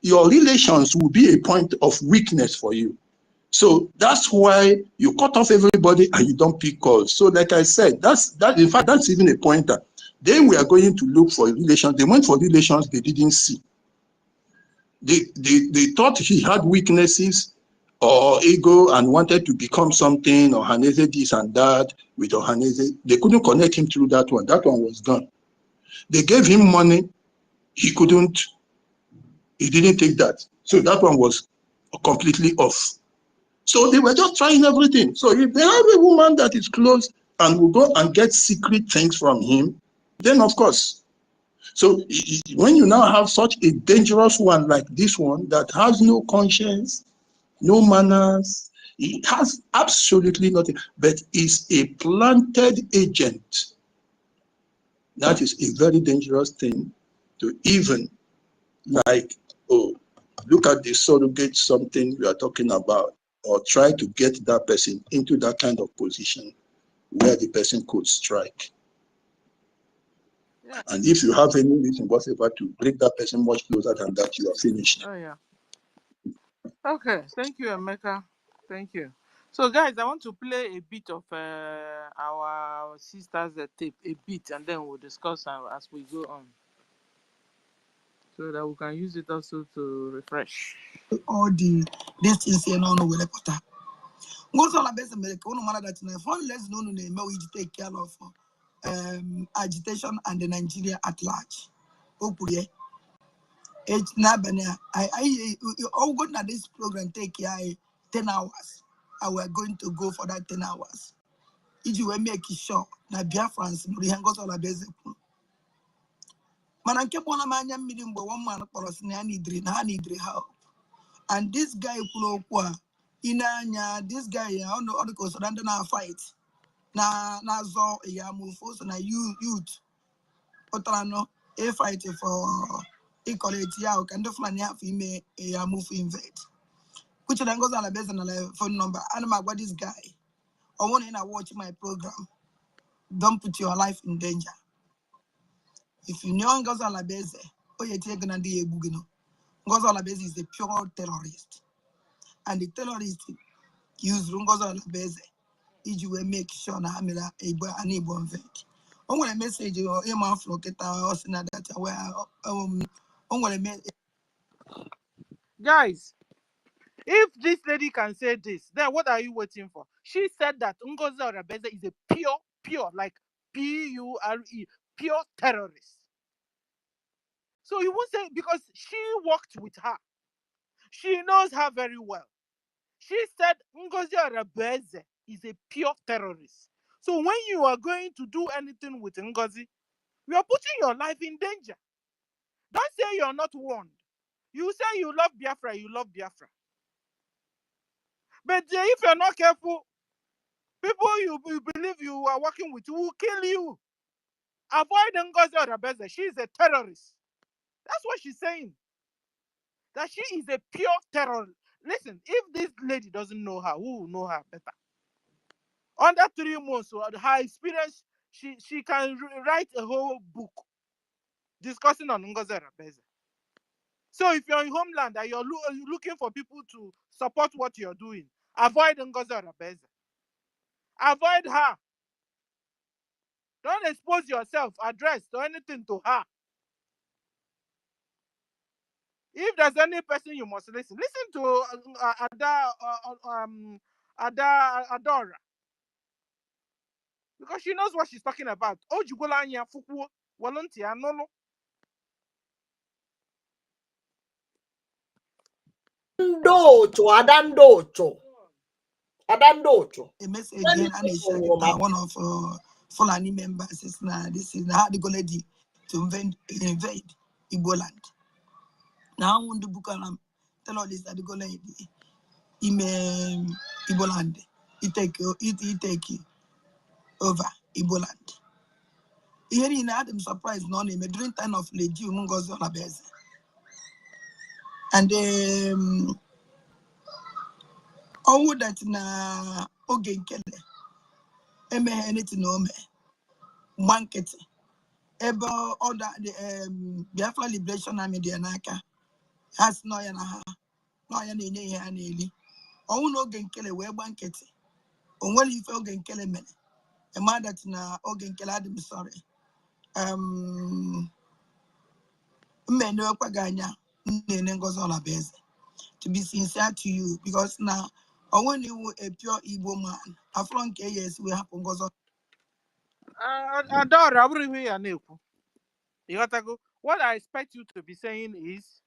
your relations will be a point of weakness for you. So that's why you cut off everybody and you don't pick calls. So like I said, in fact, that's even a pointer. They were going to look for relations. They went for relations they didn't see. They thought he had weaknesses or ego and wanted to become something, or Haneze this and that with Ohaneze. They couldn't connect him through that one. That one was gone. They gave him money. He didn't take that. So that one was completely off. So they were just trying everything. So if they have a woman that is close and will go and get secret things from him, then of course. So when you now have such a dangerous one like this one that has no conscience, no manners, it has absolutely nothing, but is a planted agent. That is a very dangerous thing to even like, oh, look at the surrogate something we are talking about, or try to get that person into that kind of position where the person could strike. Yeah. And if you have any reason whatsoever to bring that person much closer than that, you are finished. Oh, yeah. Okay. Thank you, Emeka. Thank you. So, guys, I want to play a bit of our sister's tape, a bit, and then we'll discuss as we go on, so that we can use it also to refresh. All the this things here no will report. Most of the best America, one man that one less known name we take care of agitation and the Nigeria at large. Okuye. It's not I all good na this program take care 10 hours. I were going to go for that 10 hours. If you were making sure that Biafrans no hangos all basic. Man, I kept on a man meeting but one man for us need help. And this guy this guy I don't know because surrender na fight. Na zo ya move so na youth. Otrano a fight for equality ya can do flan ya fi me ya move invade. Which then goes on a base on a phone number. And my what this guy. I want to watch my program. Don't put your life in danger. If you know Ngozala Beze, oh you're taking a day bugino. Ngozala Beze is a pure terrorist. And the terrorist use Ngozala Beze. If you will make sure na hamila a neighbor vet. I'm going to message you a man from Keta or Senate that where I'm going to Guys, if this lady can say this, then what are you waiting for? She said that Ngozi Orebeze is a pure, like P-U-R-E, pure terrorist. So you won't say, because she worked with her. She knows her very well. She said Ngozi Orebeze is a pure terrorist. So when you are going to do anything with Ngozi, you are putting your life in danger. Don't say you're not warned. You say you love Biafra, you love Biafra. But if you're not careful, people you believe you are working with will kill you. Avoid Ngozi Orebeze. She is a terrorist. That's what she's saying. That she is a pure terrorist. Listen, if this lady doesn't know her, who will know her better? Under 3 months, her experience, she can write a whole book discussing on Ngozi Orebeze. So if you're in homeland and you're looking for people to support what you're doing, avoid Ngozi Orebeze. Avoid her. Don't expose yourself, address or anything to her. If there's any person you must listen to Adora. Because she knows what she's talking about. Ojugolanya fuku volunteer no. Adandocho. A message again, and one of Fulani members is now this is how the lady to invade Igbo land. Now on the book tell all this that the lady in Igbo land. He take over Igbo land. Here in Adam surprise none him during time of Lady NGOZI on a base. And all that na Ogenkele. Eme anything no me. Market. Ebe order the Biafra Liberation Army the Anaka has no yana no yana ya nearly. Oh no Ogenkele we banket. On when you feel Ogenkele men. A man that na Ogenkele Adam sorry. Men no paganya NGOZI on a base. To be sincere to you, because now I want you a pure Igbo man. After years we happen goes on. Adora, what I expect you to be saying is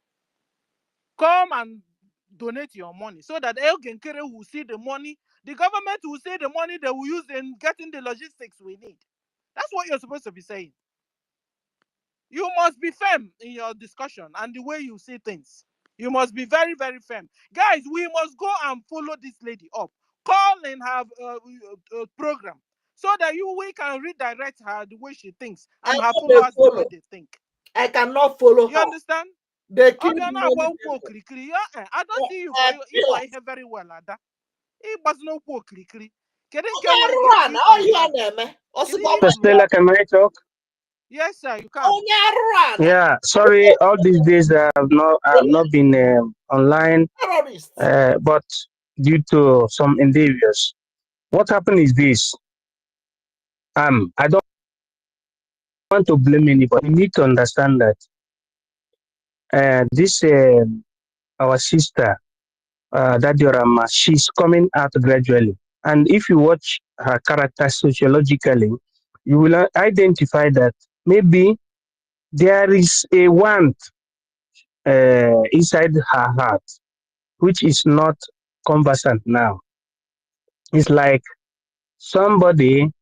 come and donate your money so that Elgenkere will see the money, the government will see the money they will use in getting the logistics we need. That's what you're supposed to be saying. You must be firm in your discussion and the way you see things. You must be very, very firm. Guys, we must go and follow this lady up. Call and have a program so that we can redirect her the way she thinks and her followers the way they think. I cannot follow You her. understand? They kill I don't see you for you very well, Ada. It was no kri. Stella, can I talk? Yes, sir, you can. Yeah, sorry, all these days I have not been online, but due to some endeavors. What happened is this. I don't want to blame anybody. You need to understand that this our sister, Dadiorama, she's coming out gradually. And if you watch her character sociologically, you will identify that maybe there is a want inside her heart, which is not conversant now. It's like somebody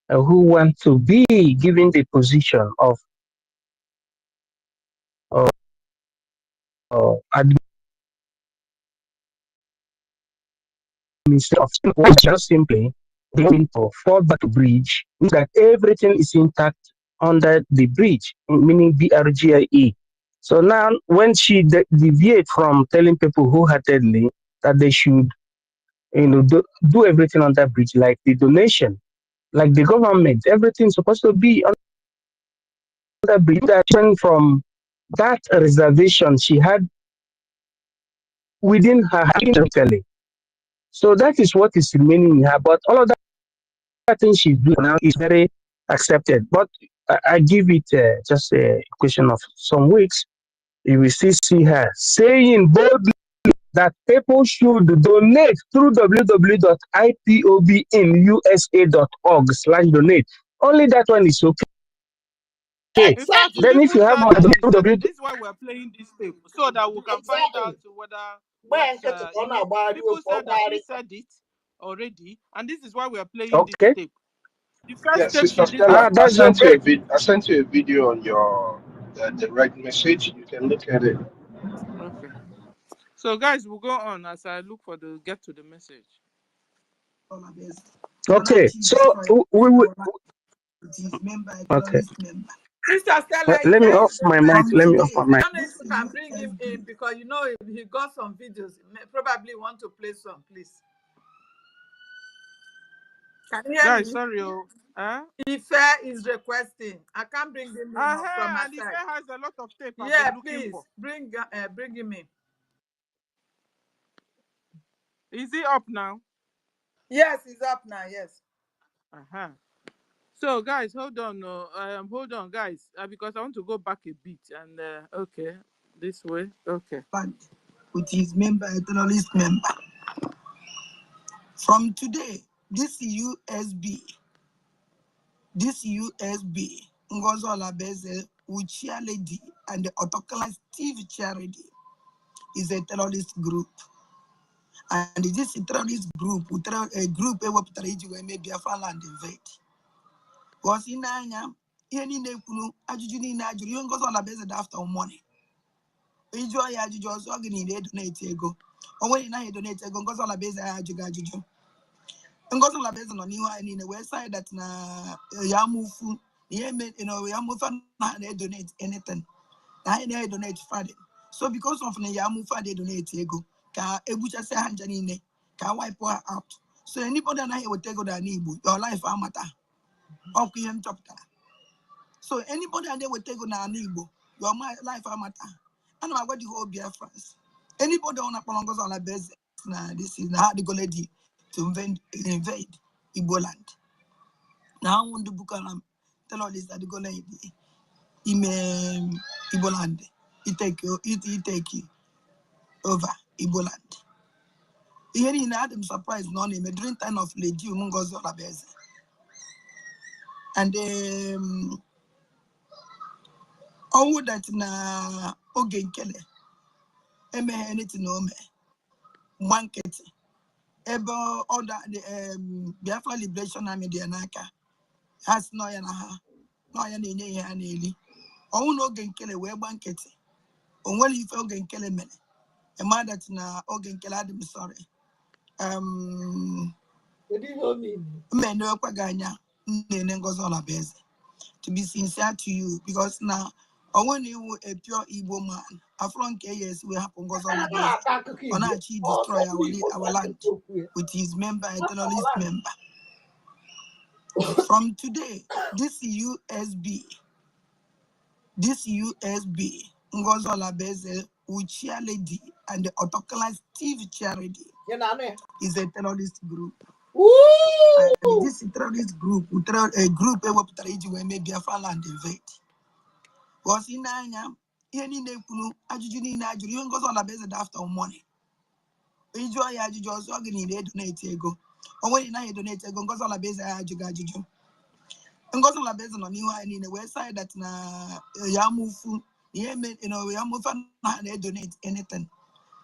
who wants to be given the position of just simply going to fall back to bridge, means that everything is intact under the bridge, meaning BRGIE. So now, when she deviate from telling people wholeheartedly that they should, do everything on that bridge, like the donation, like the government, everything's supposed to be on that bridge. That from that reservation she had within her heart. So that is what is remaining in her. But all of that thing she's doing now is very accepted. But I give it just a question of some weeks. You will still see her saying boldly that people should donate through www.ipobinUSA.org/donate. Only that one is okay. In fact, Then if you have this is why we're playing this tape, so that we can find out whether people said that she said it already, and this is why we are playing this tape. The first tape Sister Stella, I sent you a video on your direct message. You can look at it. Okay. So guys, we'll go on as I look for get to the message. Okay, so we will. Okay. Sister Stella, Let me off my mic. Let me off my mic. I don't know if you can bring him in because you know he got some videos. Probably want to play some, please. Can you hear Guys, me? sorry. Ife is requesting. I can't bring him in from my and side. Ife has a lot of tape. Yeah, please bring him in. Is he up now? Yes, he's up now. Yes. So guys, hold on, guys, because I want to go back a bit and okay, this way, okay. With his member, a terrorist member. From today, this USB, Ngozo Alabeze, Uchia Lady, and the autocrat Steve Charity is a terrorist group. And this terrorist group, a group where maybe a land invade. Was in Anya, any Nekunu, Ajuni Najuri, Ngozo Alabeze after money. Enjoy Ajujo's organization donate ego. Or when I donate ego, Ngozo Alabeze Ajugajuju. Ngozo Alabeze on you and in the website that na Yamufu, Yamufa donate anything. I donate funding. So because of the Yamufa they donate ego, ka Ebucha say Hanjanine, ka wipe her out. So anybody that I will take on Nibu, your life amata. Okay, chapter. So anybody that they will take on Nibu, your life amata. And I got the whole Biafrans. Anybody on a Palangos on a base, this is how they go lady to invade Igbo land. Now I want to book tell all this that they go lady in Igbo land. It take over Igbo land. Here in Adam surprise no name, a dream time of Lady Mungozo Labeze. And all that na Ogen Kele. Anything no me. Blanket. Ebo order the Biafra Liberation Army de Anaka has no yana no yana haneli. Oh no Genkele we blanket. On what you feel Genkele men. A man that na Ogen Kele sorry. Men no Paganya Nengozo Labeze. To be sincere to you, because now I want you a pure Igbo man. Afron years we have Ngozo Labeze. On actually destroy our land with his member, a terrorist member. From today, this USB, Ngozo Labeze, Uchia Lady, and the autocrat Steve Charity is a terrorist group. And this terrorist group, a group where maybe a land invade. Was in Anya, any Nekunu, Ajuni Najuri, Ngozo Labeze after money. Enjoy Ajujo's organization donate ego. Or when I donate ego, Ngozo Labeze Ajugajuju. Ngozo Labeze on you and in the website that na Yamufu, Yamufa donate anything.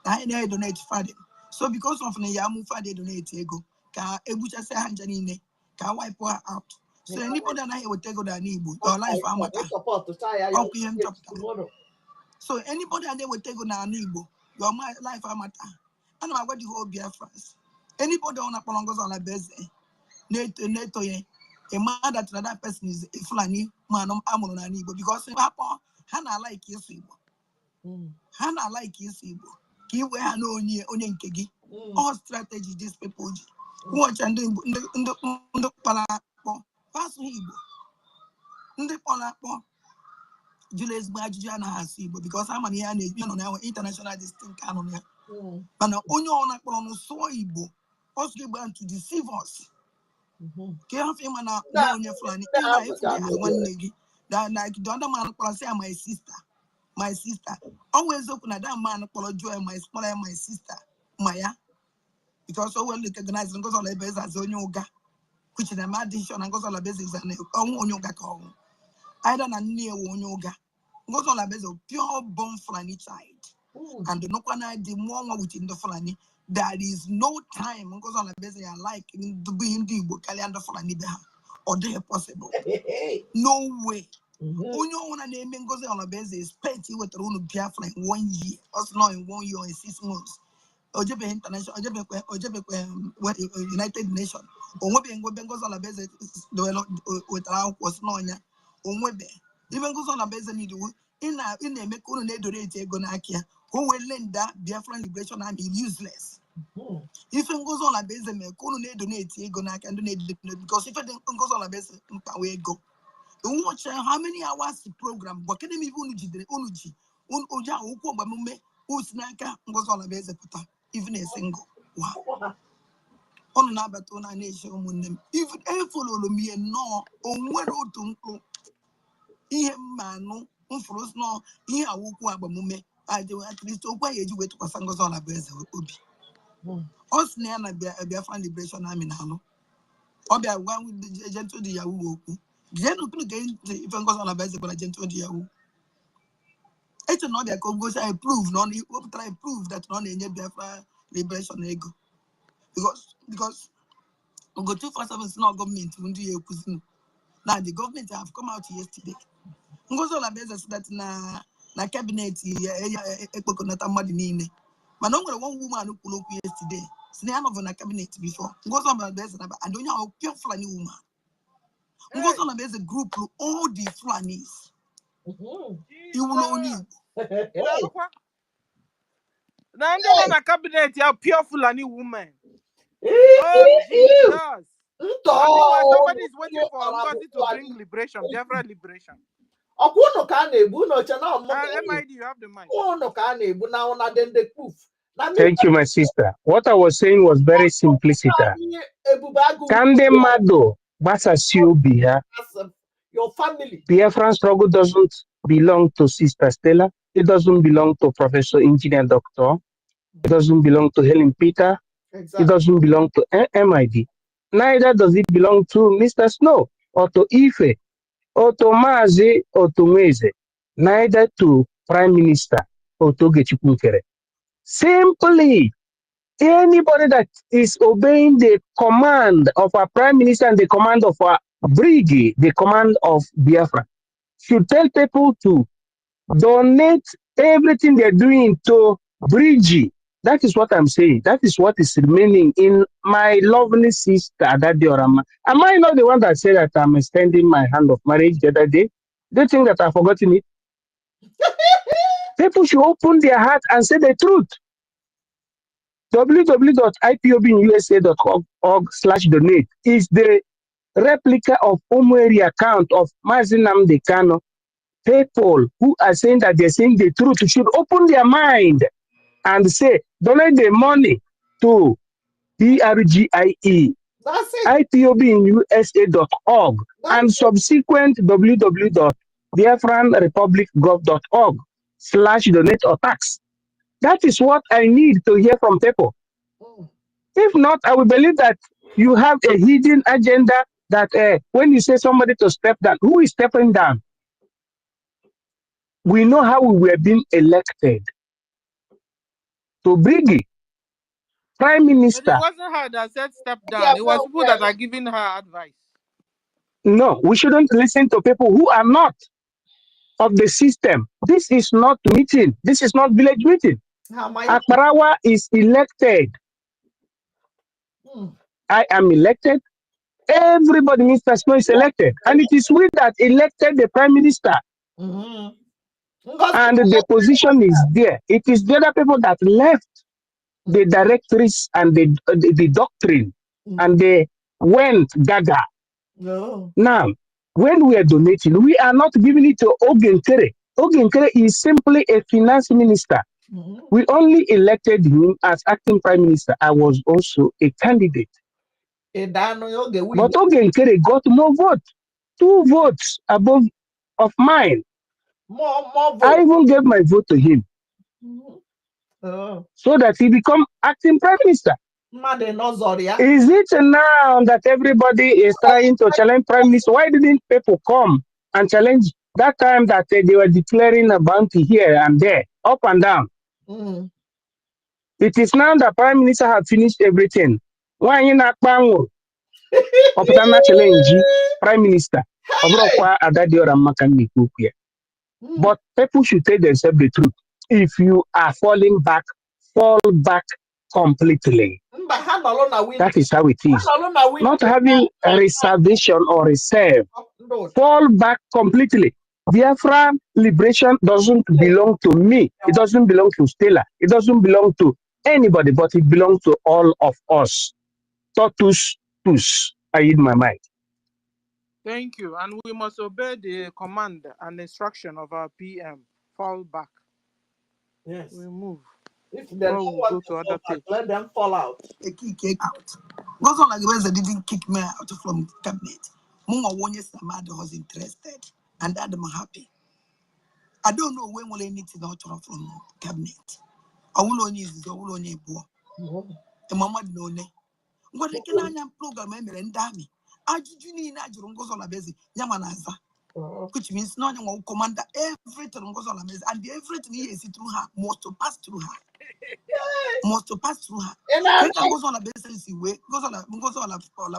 I donate funding. So because of the Yamufa they donate ego, ka Ebucha say Hanjanine, ka wipe her out. So anybody that I will take on Nibu, your life amata. So anybody that they will take on Nibu, your life amata. And I got the whole Biafrans. Anybody on a Palangos on a base, Neto, a man that person is a Fulani man Amon Nibu because Hannah like Yesibo. Hannah like Yesibo. He were no near Onenkegi. All strategy this people. Watch and do the Palapo. Pass Hibo. The Palapo. Julius Bajana has Hibo because I'm an on our international distinct canon. But now only on a colonel so Hibo. Also going to deceive us. Can't feel man now on your flanny. One lady that like the other man say my sister. My sister. Always open at that man joy my smaller my sister. Maya. Because so well recognized and goes on the base as Onyoga, which is a madison and goes on the basis and Onyoga call. I don't know near Onyoga. Goes on the base of pure born Fulani child. And the Nokana the more within the Fulani. There is no time goes on the base I like to be in the Bukali Fulani Beha. Or they are possible. No way. Onyo one name goes on the basis, spent you with the rule of Biafra in 1 year, us not in 1 year and 6 months. Ojebe International, Ojebe United Nations, Onwebe goes on the basis with our was Nonya, Onwebe. Even goes on the basis in a Mekunu Nedorate Gonakia, who will lend that Biafran Liberation Army useless. If it goes on a basis, Mekunu Nedonate Gonak and donate because if it goes on a basis, we go. Watch how many hours the program, what can even Unuji, Oja, Ukobamume, Usnaka, goes on a base, even a single. Wow. On Nabatona nation when them. If it follow me and no, on where to ihe mmanụ mfụrụ no ihe awụkwu agbamume aje at least okwa yeji wetu kwasa ngozi ọla bụ eze obi ọ sị na ya na Biafra Liberation Army na alụ ọ bịa gwa agent di ya wu okwu jenu kunu ga ife ngozi ọla bụ eze gwara agent di ya wu eche na ọ bịa ka o gosi anyị prove na ọ wepụtara anyị prove that na ọ na-enye Biafra Liberation ego because Ogo 247 is not government ndị ya ekwuzi now the government have come out yesterday. Ngozi Olabeze said that na cabinet ekpokonata mmadụ niile. Mana o nwere one woman who kwuru okwu yesterday. Si na ya nọ na cabinet before. Ngozi Olabeze na and onye ahụ pure Fulani woman. Ngozi Olabeze group all the Fulanis. You will only. Now na cabinet ya pure Fulani woman. Oh Jesus. Somebody is waiting for Ngozi to bring liberation, Biafra liberation. MID, you have the mic. Thank you, my sister. What I was saying was very simplicity. Kande Mado, Basasiobia. Your family. Biafran struggle doesn't belong to Sister Stella. It doesn't belong to Professor Engineer Doctor. It doesn't belong to Helen Peter. Exactly. It doesn't belong to MID. Neither does it belong to Mr. Snow or to Ife or to Mazi or to Meze. Neither to Prime Minister or to Gechukukere. Simply, anybody that is obeying the command of our Prime Minister and the command of our BRGIE, the command of Biafra, should tell people to donate everything they're doing to BRGIE. That is what I'm saying. That is what is remaining in my lovely sister, Adadiorama. Am I not the one that said that I'm extending my hand of marriage the other day? Do you think that I've forgotten it? People should open their heart and say the truth. www.ipobinUSA.org/donate is the replica of Omweri account of Mazinam Dekano. People who are saying that they're saying the truth should open their mind and say, donate the money to BRGIE, IPOBINUSA.org, and subsequent www.biafranrepublic.gov.org/donate or tax. That is what I need to hear from people. If not, I will believe that you have a hidden agenda that when you say somebody to step down, who is stepping down? We know how we were being elected. To BRGIE, Prime Minister. But it wasn't her that said step down. It was people that are giving her advice. No, we shouldn't listen to people who are not of the system. This is not meeting. This is not village meeting. Akbarawa is elected. I am elected. Everybody, Mr. Snow, is elected. And it is we that elected the Prime Minister. And the position is there. It is the other people that left the directories and the doctrine, and they went gaga. Now, when we are donating, we are not giving it to Ogenkere. Ogenkere is simply a finance minister. We only elected him as acting prime minister. I was also a candidate. But Ogenkere got more votes, 2 votes above of mine. More votes. I even gave my vote to him. So that he become acting prime minister. Is it now that everybody is trying to challenge prime minister? Why didn't people come and challenge that time that they were declaring a bounty here and there, up and down? It is now that prime minister has finished everything. Why you not challenge prime minister? But people should tell themselves the truth. If you are falling back, fall back completely. That is how it is. Not having a reservation or reserve. Fall back completely. Biafra liberation doesn't belong to me. It doesn't belong to Stella. It doesn't belong to anybody, but it belongs to all of us. Totus tus. I eat my mind. Thank you. And we must obey the command and instruction of our PM. Fall back. Yes. We move. If they don't go to other back, let them fall out. Kick out. Gozo Lagabeza didn't kick me out from cabinet. Muma Wonyes Samada was interested, and that I'm happy. I don't know when will anything out from cabinet. I will only use the will only boy. A mama no ne. What can I program and dammy? I did you need Najurum goes on a busy Yamanaza, which means no one will command everything goes on a mess, and everything is through her, most to pass through her. Must to pass through her. Take goes on a basis way, goes on a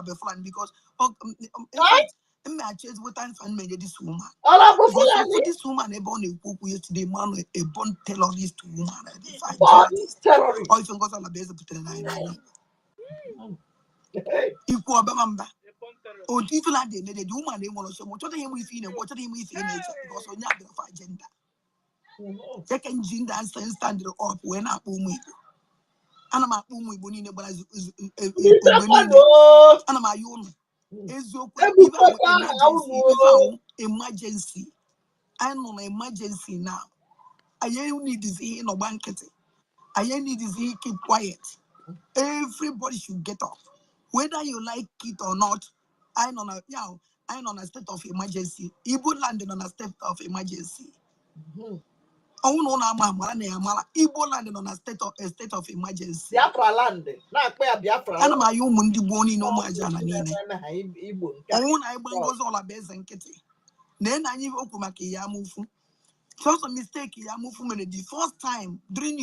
Biafran because in fact, I chase what time find me this woman. Because for this woman, a born a book yesterday, man, a born terrorist woman, a jihadist, or if you goes on a basis to 999. Equal Bamba. Or if you like the woman, they want to show what him within and what him within nature because on your agenda. Second gender stand up when I boom. Anama umu ibonine bana ubonine anama yono ezokwe emergency I know emergency now I need to see no banket I need to see keep quiet everybody should get up whether you like it or not I'm on a state of emergency Igbo land on a state of emergency Oh no, Igbo land on a state of emergency. Biafra land. Na akpa Biafra. Ana ma yo mundi boni no majana nine. Oh na Igbo all a base and kitty. Then I give okumaki ya mufu. Just a mistake ya mufu me the first time during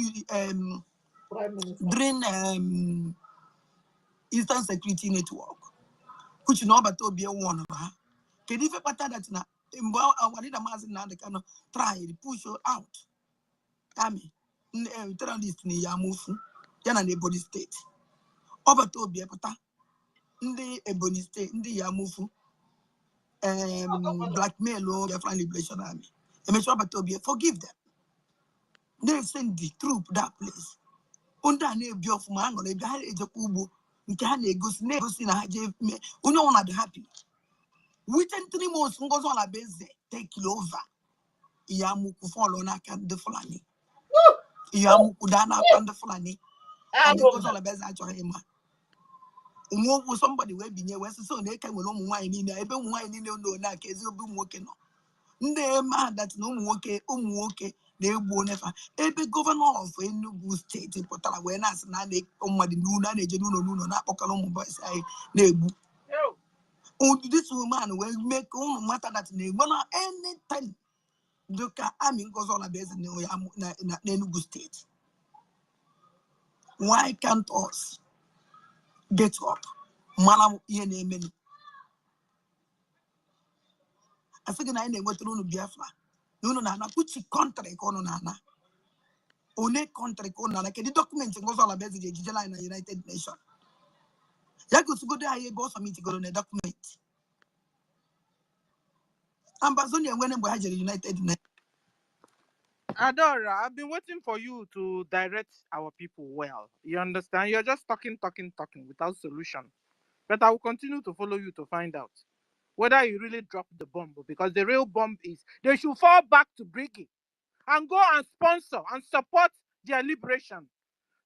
Eastern Security Network. Which no but to be a one of her. Can if a pattern that na imba awari da mazi na the kind of try to push her out. Ami terrorist ni ya mufu yana na Ebonyi state obato obi epata ndị Ebonyi state ndị ya mufu blackmail o Biafran Liberation Army emechi obato obi forgive them they send the troop that place under na-ebi ọfụma ha ngọrọ ebe ha ejekwa ugbo nke ha na-egosi na ha je me onye ọbụla dị happy within 3 months Ngozi Olabeze take over ya muku follow n'aka ndị Fulani ya mukudana and Fulani and Ngozi Olabeze achọrọ ịma nwo somebody we binye wesi so na eke nwere ụmụ nwaanyị niile ebe ụmụ nwaanyị niile no na ka ezi obi nwoke nọ ndị ma that na ụmụ nwoke na-egbu nefa ebe governor of Enugu steeti pụtara wee na-asị na mmadụ n'ụlọ a na-eje n'ụlọ na-akpọkọrọ ụmụ boys anyị na-egbu this woman will make ụmụ mata that na-egbu na anytime dịka Ami Ngozi Olabeze na Enugu steeti. Why can't us get up? Mana ihe na-eme. Asị na anyị na-enwetara unu Biafra. Unu na-ana kuchi country ka unu na-ana. One country ka unu na-ana. Kedu document Ngozi Olabeze ji ejijela na United Nations? Ya gosigodo anyị ebe ọ submitigoro na document. Ambazonia nwere mgbe ha jere United Nations. Adora, I've been waiting for you to direct our people well. You understand? You're just talking without solution. But I will continue to follow you to find out whether you really dropped the bomb. Because the real bomb is they should fall back to BRGIE and go and sponsor and support their liberation.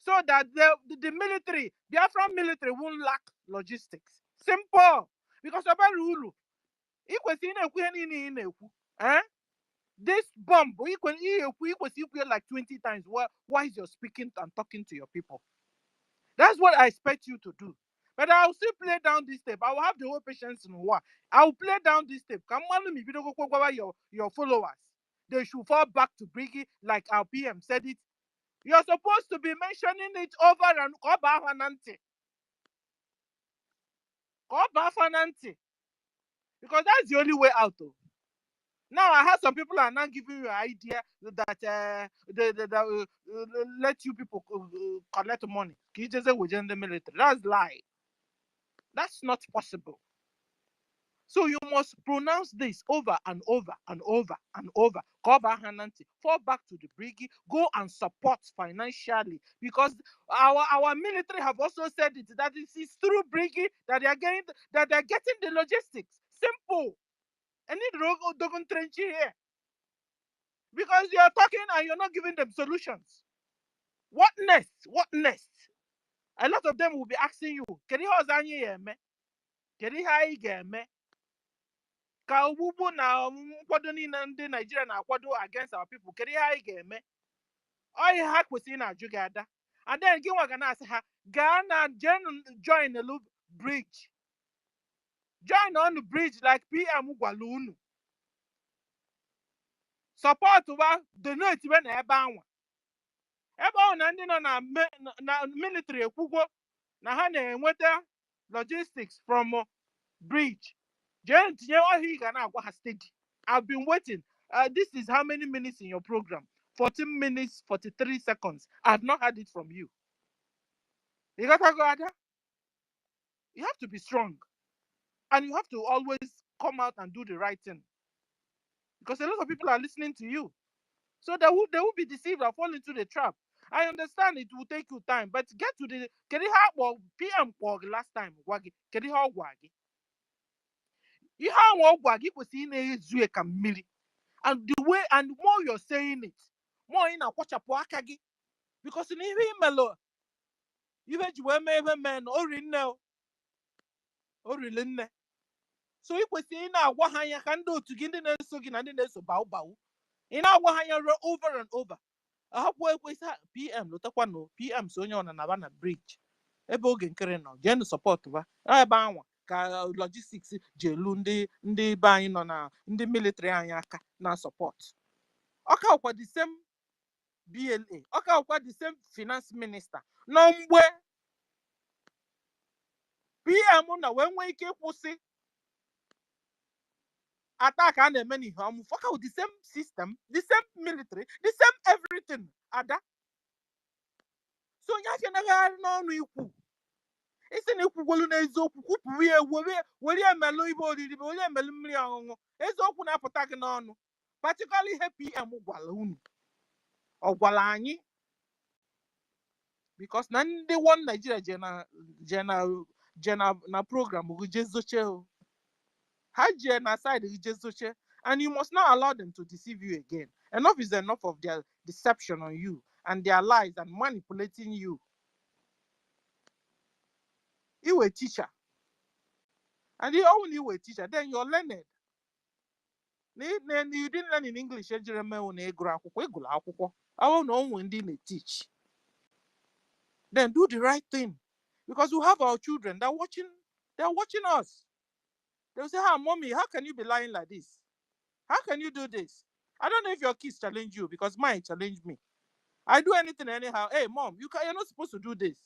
So that the military, Biafran military, won't lack logistics. Simple. Because this bomb, you like 20 times. Why is you speaking and talking to your people? That's what I expect you to do. But I'll still play down this tape. I will have the whole patience in one. I will play down this tape. Come on, me, your followers. They should fall back to BRGIE like our PM said it. You're supposed to be mentioning it over and over. Because that's the only way out. Though. Now I have some people are now giving you an idea that they let you people collect money. Within the military. That's lie. That's not possible. So you must pronounce this over and over and over and over. Fall back to the BRGIE. Go and support financially because our military have also said it that it is through BRGIE that they are getting the logistics. Simple. I need Dogon Trenchy here. Because you're talking and you're not giving them solutions. What next? What next? A lot of them will be asking you, kedu ihe ọzọ anyị ga-eme? Kedu ihe anyị ga-eme? Ka ogbugbu na nkwado niile ndị Nigeria na-akwado against our people, kedu ihe anyị ga-eme? Ọ ihe ha kwesịrị na-ajụ gị ada. And then gị nwa ga na-asị ha, gaa na join the bridge. Join on the bridge like PM gwara unu. Support wa donate we na ebe anwa. Ebe ọ na ndị nọ na military ekwugwo na ha na-enweta logistics from bridge. Jee tinye ọhịa ị ga na-agwa ha steady. I've been waiting. This is how many minutes in your program? 14 minutes, 43 seconds. I've not heard it from you. You got to go, Ada. You have to be strong. And you have to always come out and do the right thing. Because a lot of people are listening to you. So they will be deceived and fall into the trap. I understand it will take you time, but get to the PM last time. And the way and more you're saying it, more in a watch up because in email even you man or in now or in. So if we see now what I can do to get in the soaking and then so bow. In our over and over. I hope we say PM Lotaquano, PM Sonia on Havana Bridge. A bogan kereno, gen support ba. I ban logistics, Jelundi, the buying on the military ayaka, na support. Okay, what the same BLA. Okay, what the same finance minister. No way. PM on when we keep pussy. Attack and many harm. Fuck out the same system, the same military, the same everything. Ada. So you can never know you. It's an equal nazo. We are Meloibo, it's open up attacking on. Particularly happy and Waloon or Walani. Because none the one Nigeria Jena program who just so Hajj aside just and you must not allow them to deceive you again. Enough is enough of their deception on you and their lies and manipulating you. You were a teacher. And you only were a teacher, then you're learned. Then you didn't learn in English. I don't know when they teach. Then do the right thing. Because we have our children, they're watching us. They'll say, mommy, how can you be lying like this? How can you do this? I don't know if your kids challenge you because mine challenged me. I do anything anyhow. Hey, mom, you're not supposed to do this.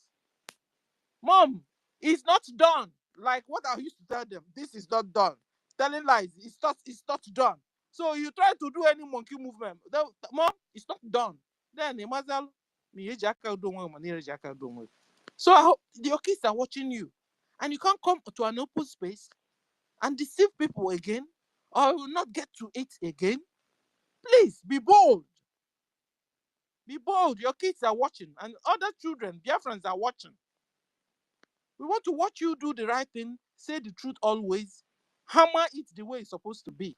Mom, it's not done. Like what I used to tell them, this is not done. Telling lies, it's not done. So you try to do any monkey movement. Mom, it's not done. Then so I hope your kids are watching you. And you can't come to an open space and deceive people again, or will not get to it again. Please be bold. Be bold. Your kids are watching, and other children, Biafrans are watching. We want to watch you do the right thing, say the truth always, hammer it the way it's supposed to be.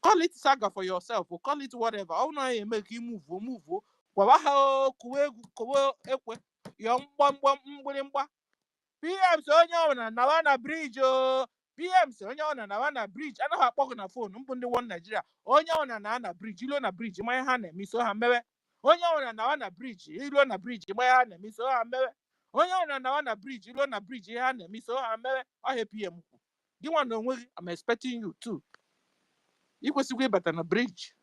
Call it saga for yourself, or call it whatever. Oh no, you make you move. PM Sonya na Nawana Bridge, PM Sonya na Nawana Bridge. I know how to na phone. Mpundi one Nigeria. Onya na Nawana Bridge. Ilo na bridge. My hand me so hamewe. Onya na Nawana Bridge. Ilo na bridge. My hand me so hamewe. Onya na Nawana Bridge. Ilo na bridge. Hand me so hamewe. I have PM. You want to know? I'm expecting you too. You was way better na bridge.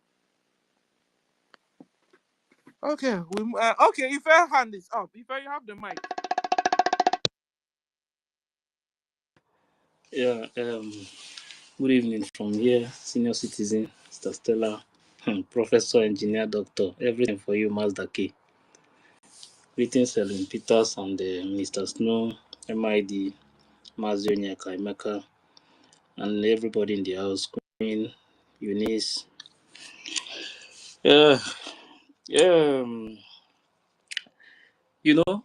Okay. Okay. If your hand is up, if you have the mic. Yeah, good evening from here, senior citizen, Mr. Stella, professor, engineer, doctor, everything for you, Mazda K. Greetings, Ellen Peters and Mr. Snow, MID, Mazio Nyaka, Emeka, and everybody in the house, Queen, Eunice. You know,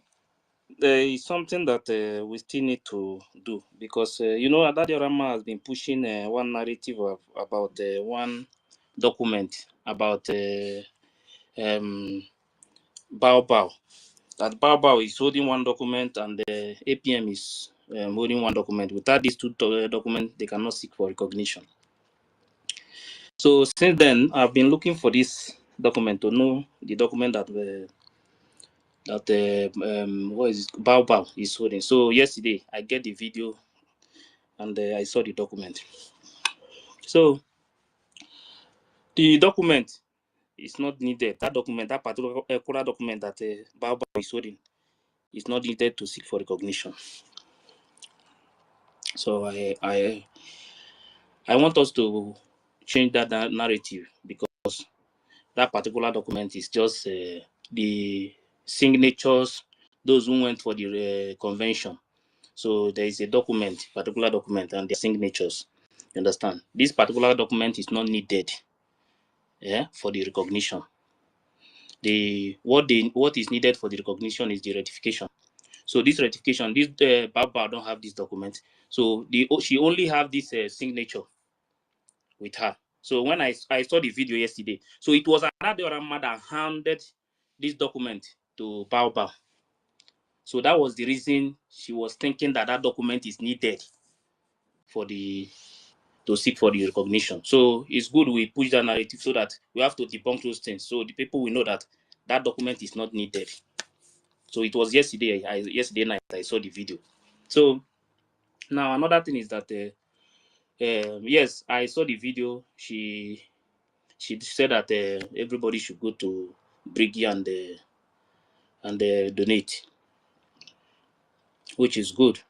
there is something that we still need to do because Adadiorama has been pushing one narrative about one document about Bao. that Bao is holding one document and the APM is holding one document. Without these two documents, they cannot seek for recognition. So since then, I've been looking for this document to know the document that what is it? Bao is holding. So yesterday, I get the video and I saw the document. So the document is not needed. That document, that particular document that Bao is holding, is not needed to seek for recognition. So I want us to change that narrative, because that particular document is just the signatures, those who went for the convention. So there is a document, particular document, and their signatures. You understand? This particular document is not needed, for the recognition. What is needed for the recognition is the ratification. So this ratification, this Baba don't have this document. So she only have this signature with her. So when I saw the video yesterday, so it was another Rama that handed this document to Bao. So that was the reason she was thinking that that document is needed to seek for the recognition. So it's good we push that narrative so that we have to debunk those things. So the people will know that that document is not needed. So it was yesterday night I saw the video. So now another thing is that yes, I saw the video. She said that everybody should go to BRGIE and donate, which is good.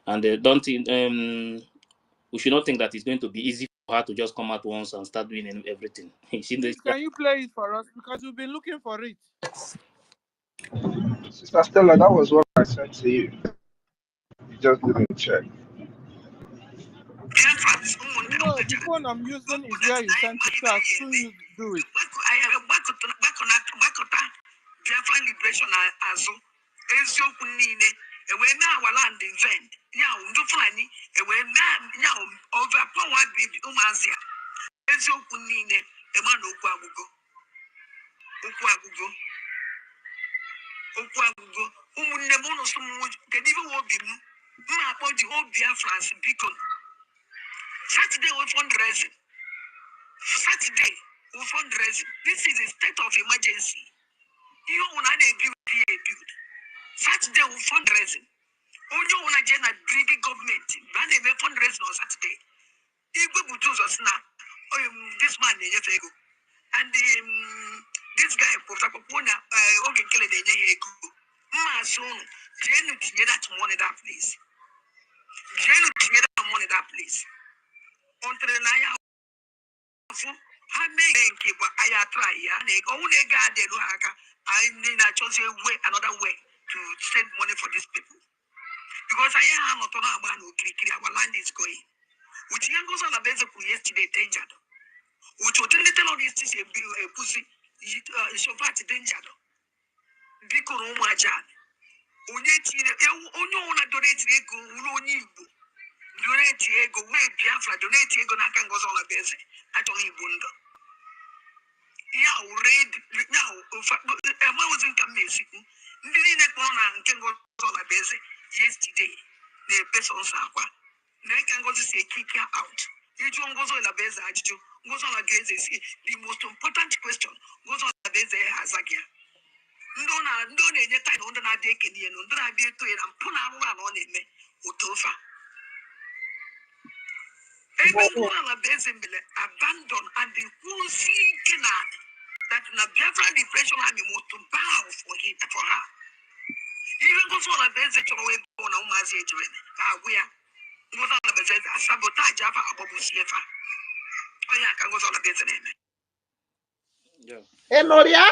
And don't think we should not think that it's going to be easy for her to just come out once and start doing everything. Can you play it for us, because we've been looking for it? Sister Stella, that was what I sent to you. You just didn't check. You know, the phone I'm using is where you sent it, so I couldn't do it. Biafran liberation azụ eziokwu niile ewee mee awala and event nyawo ndị Fulani ewee mee nyawo over power bibi ụmụazị a eziokwu niile ema na okwu agụgo ụmụnne m ụlọ sọ m kedu ibe obi m mma akpọ ji obi Biafrans biko Saturday we fundraising. This is a state of emergency. You want to build. Saturday we fundraising. Only want to generate big government. When they fundraising on Saturday, Igbo Butus us now. This man and this guy Popona okay kill the ego. Mason Jenu tiye that money that place. Jenu tiye that money that place. Until the I make I try and only God they do I need a choose a way another way to send money for these people. Because I am not on our land is going. Which young goes on a basic yesterday danger. Which will tell all this a pussy so far to danger. Because oh my God. Only one donate ego, only donate ego, way Biafra, donate ego, and I can go on a basic. I don't even wonder. Yeah, read now. I wasn't coming. Didn't and can go on a basic yesterday. The person Sakwa. They can go to say kick her out. Each one goes on a basic attitude, goes on against the most important question goes on a basic as again. Don't any time on the Nadek and don't be to it and put out on it. Utofa. Even one of them abandoned and the whole sea canal that na Biafran depression army was to bow for her. Even goes on a basic away born on my age. We are goes on a basic sabotage of our Bobu CFA. Oh, yeah, can go on a basic name. Enoria?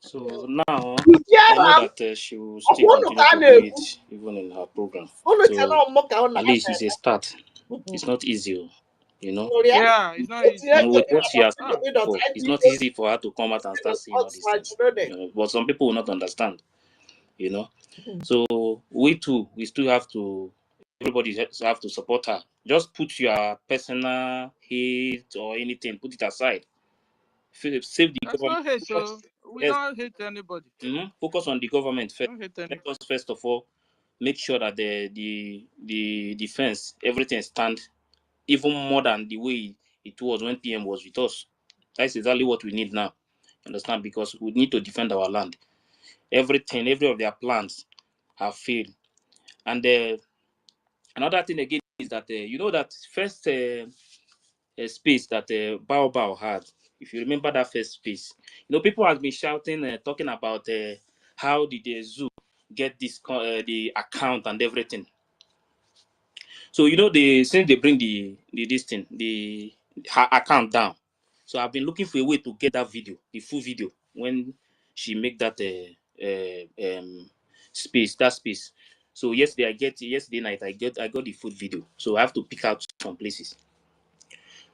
So now I know that she will still continue to do it even in her program. So at least it's a start. It's not easy, you know. Yeah, it's not easy. With what she has for, it's not easy for her to come out and start saying all these things. You know, but some people will not understand, you know. So we too, we still have to. Everybody have to support her. Just put your personal hate or anything, put it aside. Save the That's not hate, so we don't hate anybody. Focus on the government first. Don't hate anybody. Let us first of all make sure that the defense, everything stand even more than the way it was when PM was with us. That's exactly what we need now. Understand? Because we need to defend our land. Every of their plans have failed. And another thing again is that you know that first space that Bao had. If you remember that first space, you know, people have been shouting, talking about how did the zoo get this the account and everything. So you know, since they bring the her account down, so I've been looking for a way to get that video, the full video, when she make that space. So yesterday night I got the full video. So I have to pick out some places.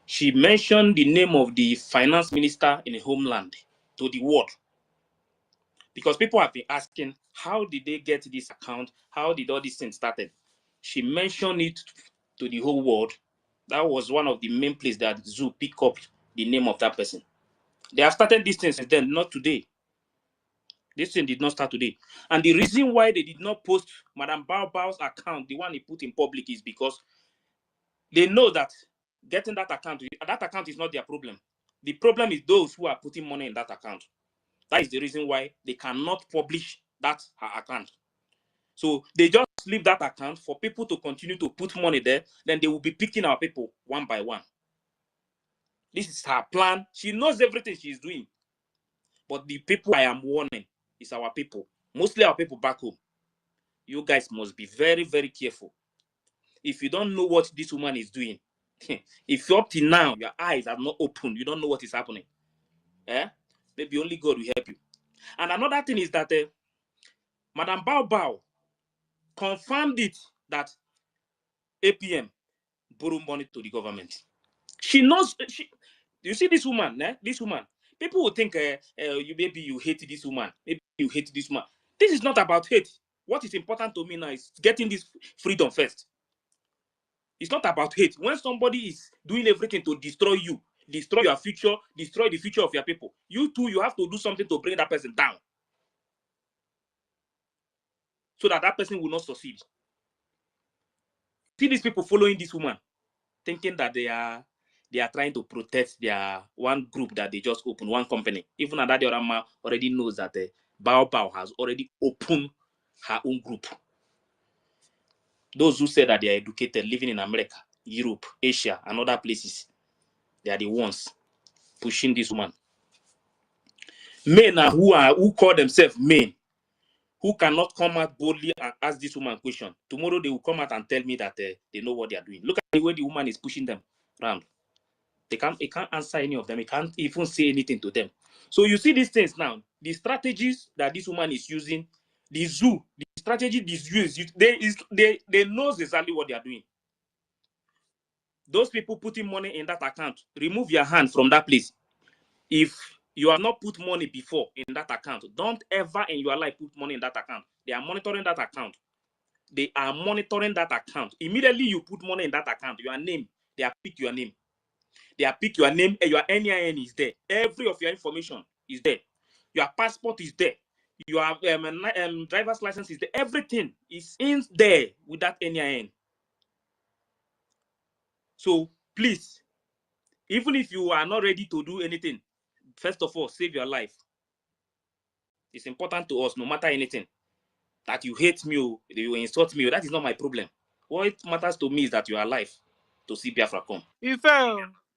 She mentioned the name of the finance minister in the homeland to the world. Because people have been asking, how did they get this account? How did all these things started? She mentioned it to the whole world. That was one of the main places that Zoo picked up the name of that person. They have started these things since then, not today. This thing did not start today. And the reason why they did not post Madame Bao's account, the one he put in public, is because they know that getting that account is not their problem. The problem is those who are putting money in that account. That is the reason why they cannot publish that her account. So they just leave that account for people to continue to put money there. Then they will be picking our people one by one. This is her plan. She knows everything she's doing. But the people I am warning is our people. Mostly our people back home. You guys must be very, very careful. If you don't know what this woman is doing, if up till now your eyes are not open, you don't know what is happening. Maybe only God will help you. And another thing is that Madame Bao confirmed it that APM borrow money to the government. She knows. You see this woman, This woman. People will think maybe you hate this woman. Maybe you hate this woman. This is not about hate. What is important to me now is getting this freedom first. It's not about hate. When somebody is doing everything to destroy you, destroy your future, destroy the future of your people, you too, you have to do something to bring that person down, so that person will not succeed. See these people following this woman, thinking that they are trying to protect their one group that they just opened, one company. Even that the other man already knows that Bao has already opened her own group. Those who say that they are educated, living in America, Europe, Asia, and other places, they are the ones pushing this woman. Men who call themselves men, who cannot come out boldly and ask this woman question. Tomorrow they will come out and tell me that they know what they are doing. Look at the way the woman is pushing them around. It can't answer any of them. It can't even say anything to them. So you see these things now. The strategies that this woman is using, the strategy this zoo is using, they know exactly what they are doing. Those people putting money in that account, remove your hand from that place. If you have not put money before in that account, don't ever in your life put money in that account. They are monitoring that account. They are monitoring that account. Immediately you put money in that account, your name, they are pick your name. They are pick your name, and your NIN is there. Every of your information is there. Your passport is there. Your driver's license is there. Everything is in there with that NIN. So please, even if you are not ready to do anything, first of all, save your life. It's important to us, no matter anything. That you hate me, you insult me, that is not my problem. What matters to me is that you are alive to see Biafra come.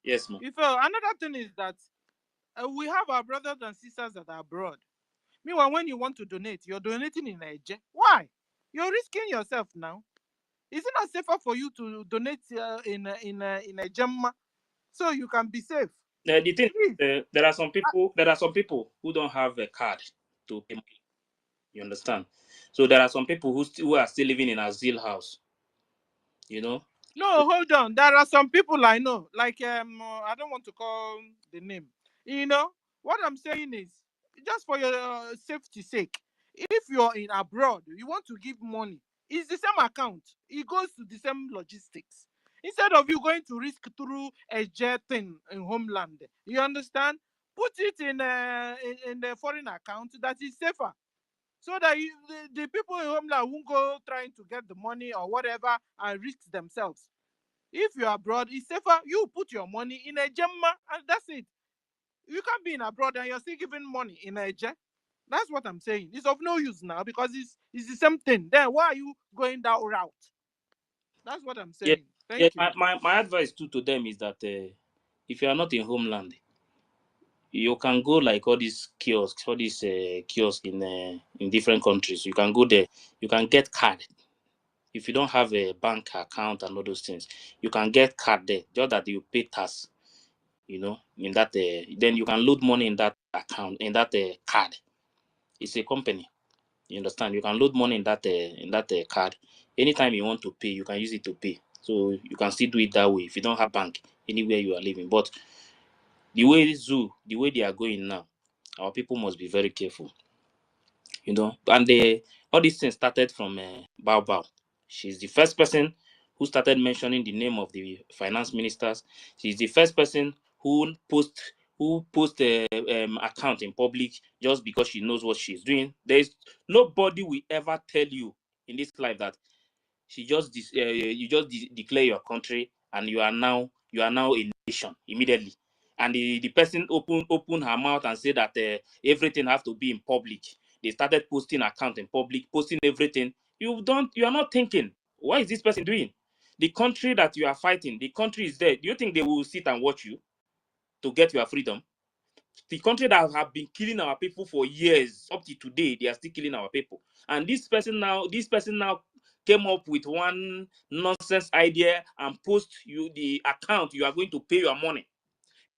Yes, ma'am. Another thing is that we have our brothers and sisters that are abroad. Meanwhile, when you want to donate, you're donating in Nigeria. Why? You're risking yourself now. Is it not safer for you to donate in a Gemma so you can be safe? The thing is, there are some people who don't have a card to pay money. You understand? So there are some people who are still living in a Zil house. You know? No, hold on. There are some people I know, like I don't want to call the name. You know what I'm saying is, just for your safety sake, if you're in abroad, you want to give money, it's the same account. It goes to the same logistics. Instead of you going to risk through a jet thing in homeland, you understand? Put it in the foreign account that is safer, so that the people in homeland won't go trying to get the money or whatever and risk themselves. If you're abroad, it's safer. You put your money in a Gemma and that's it. You can't be in abroad and you're still giving money in a jet. That's what I'm saying. It's of no use now because it's the same thing. Then why are you going that route? That's what I'm Yeah, saying. yeah. Thank you. My advice to them is that if you are not in homeland, you can go like all these kiosks, kiosks in different countries. You can go there. You can get card. If you don't have a bank account and all those things, you can get card there. Just that you pay tax, in that. Then you can load money in that account, in that card. It's a company. You understand? You can load money in that card. Anytime you want to pay, you can use it to pay. So you can still do it that way if you don't have bank anywhere you are living. But the way they are going now, our people must be very careful. And all these things started from Bao Bao. She's the first person who started mentioning the name of the finance ministers. She's the first person who post account in public just because she knows what she's doing. There's nobody will ever tell you in this life that you just declare your country and you are now a nation immediately. And the person open her mouth and say that everything has to be in public. They started posting account in public, posting everything. You are not thinking, what is this person doing? The country that you are fighting, the country is there. Do you think they will sit and watch you to get your freedom? The country that have been killing our people for years, up to today, they are still killing our people. And this person now came up with one nonsense idea and post you the account you are going to pay your money.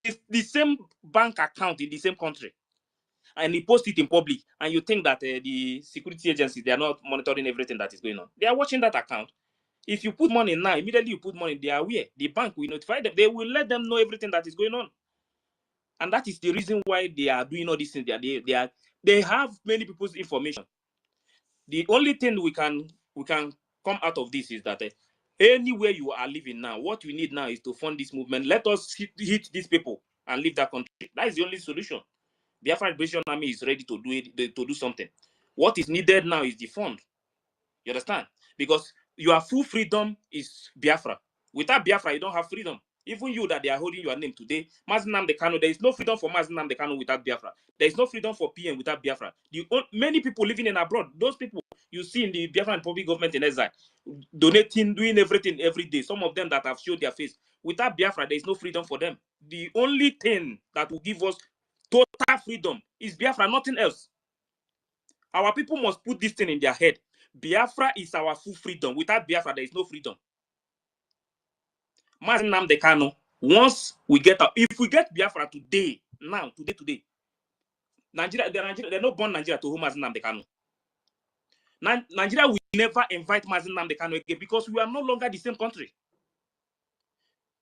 It's the same bank account in the same country. And he post it in public. And you think that the security agencies, they are not monitoring everything that is going on. They are watching that account. If you put money now, immediately you put money, they are aware. The bank will notify them. They will let them know everything that is going on. And that is the reason why they are doing all these things. They have many people's information. The only thing we can come out of this is that anywhere you are living now, what we need now is to fund this movement. Let us hit these people and leave that country. That is the only solution. The Biafran Liberation Army is ready to do it, to do something. What is needed now is the fund. You understand? Because your full freedom is Biafra. Without Biafra, you don't have freedom. Even you that they are holding your name today, Mazi Nnamdi Kanu, there is no freedom for Mazi Nnamdi Kanu without Biafra. There is no freedom for PM without Biafra. Many people living in abroad, those people you see in the Biafran Republic government in exile, donating, doing everything every day. Some of them that have showed their face. Without Biafra, there is no freedom for them. The only thing that will give us total freedom is Biafra, nothing else. Our people must put this thing in their head. Biafra is our full freedom. Without Biafra, there is no freedom. Mazi Nnamdi Kanu, once we get out, if we get Biafra today, Nigeria, they're not born Nigeria to whom Mazi Nnamdi Kanu. Nigeria will never invite Mazi Nnamdi Kanu again because we are no longer the same country.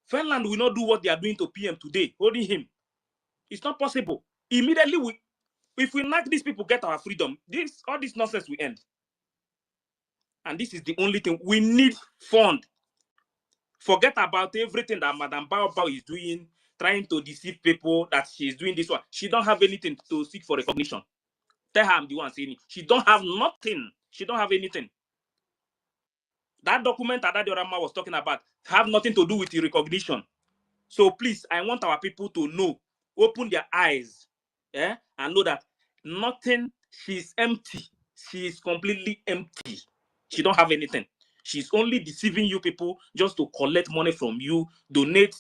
Finland will not do what they are doing to PM today, holding him. It's not possible. Immediately, if we let these people get our freedom, all this nonsense will end. And this is the only thing we need: fund. Forget about everything that Madam Bao Bao is doing, trying to deceive people that she's doing this one. She don't have anything to seek for recognition. Tell her I'm the one saying it. She don't have nothing. She don't have anything. That document that Diorama was talking about have nothing to do with the recognition. So please, I want our people to know, open their eyes, and know that nothing. She's empty. She is completely empty. She don't have anything. She's only deceiving you people just to collect money from you, donate,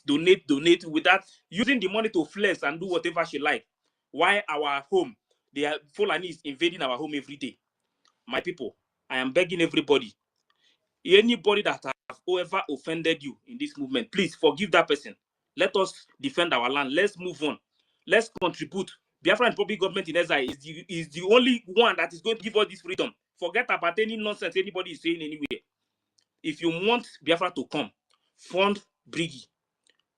without using the money to flex and do whatever she like. Why our home, they are Fulani is invading our home every day. My people, I am begging everybody, anybody that have ever offended you in this movement, please forgive that person. Let us defend our land. Let's move on. Let's contribute. Biafran Republic government in exile is the only one that is going to give us this freedom. Forget about any nonsense anybody is saying anywhere. If you want Biafra to come, fund BRGIE.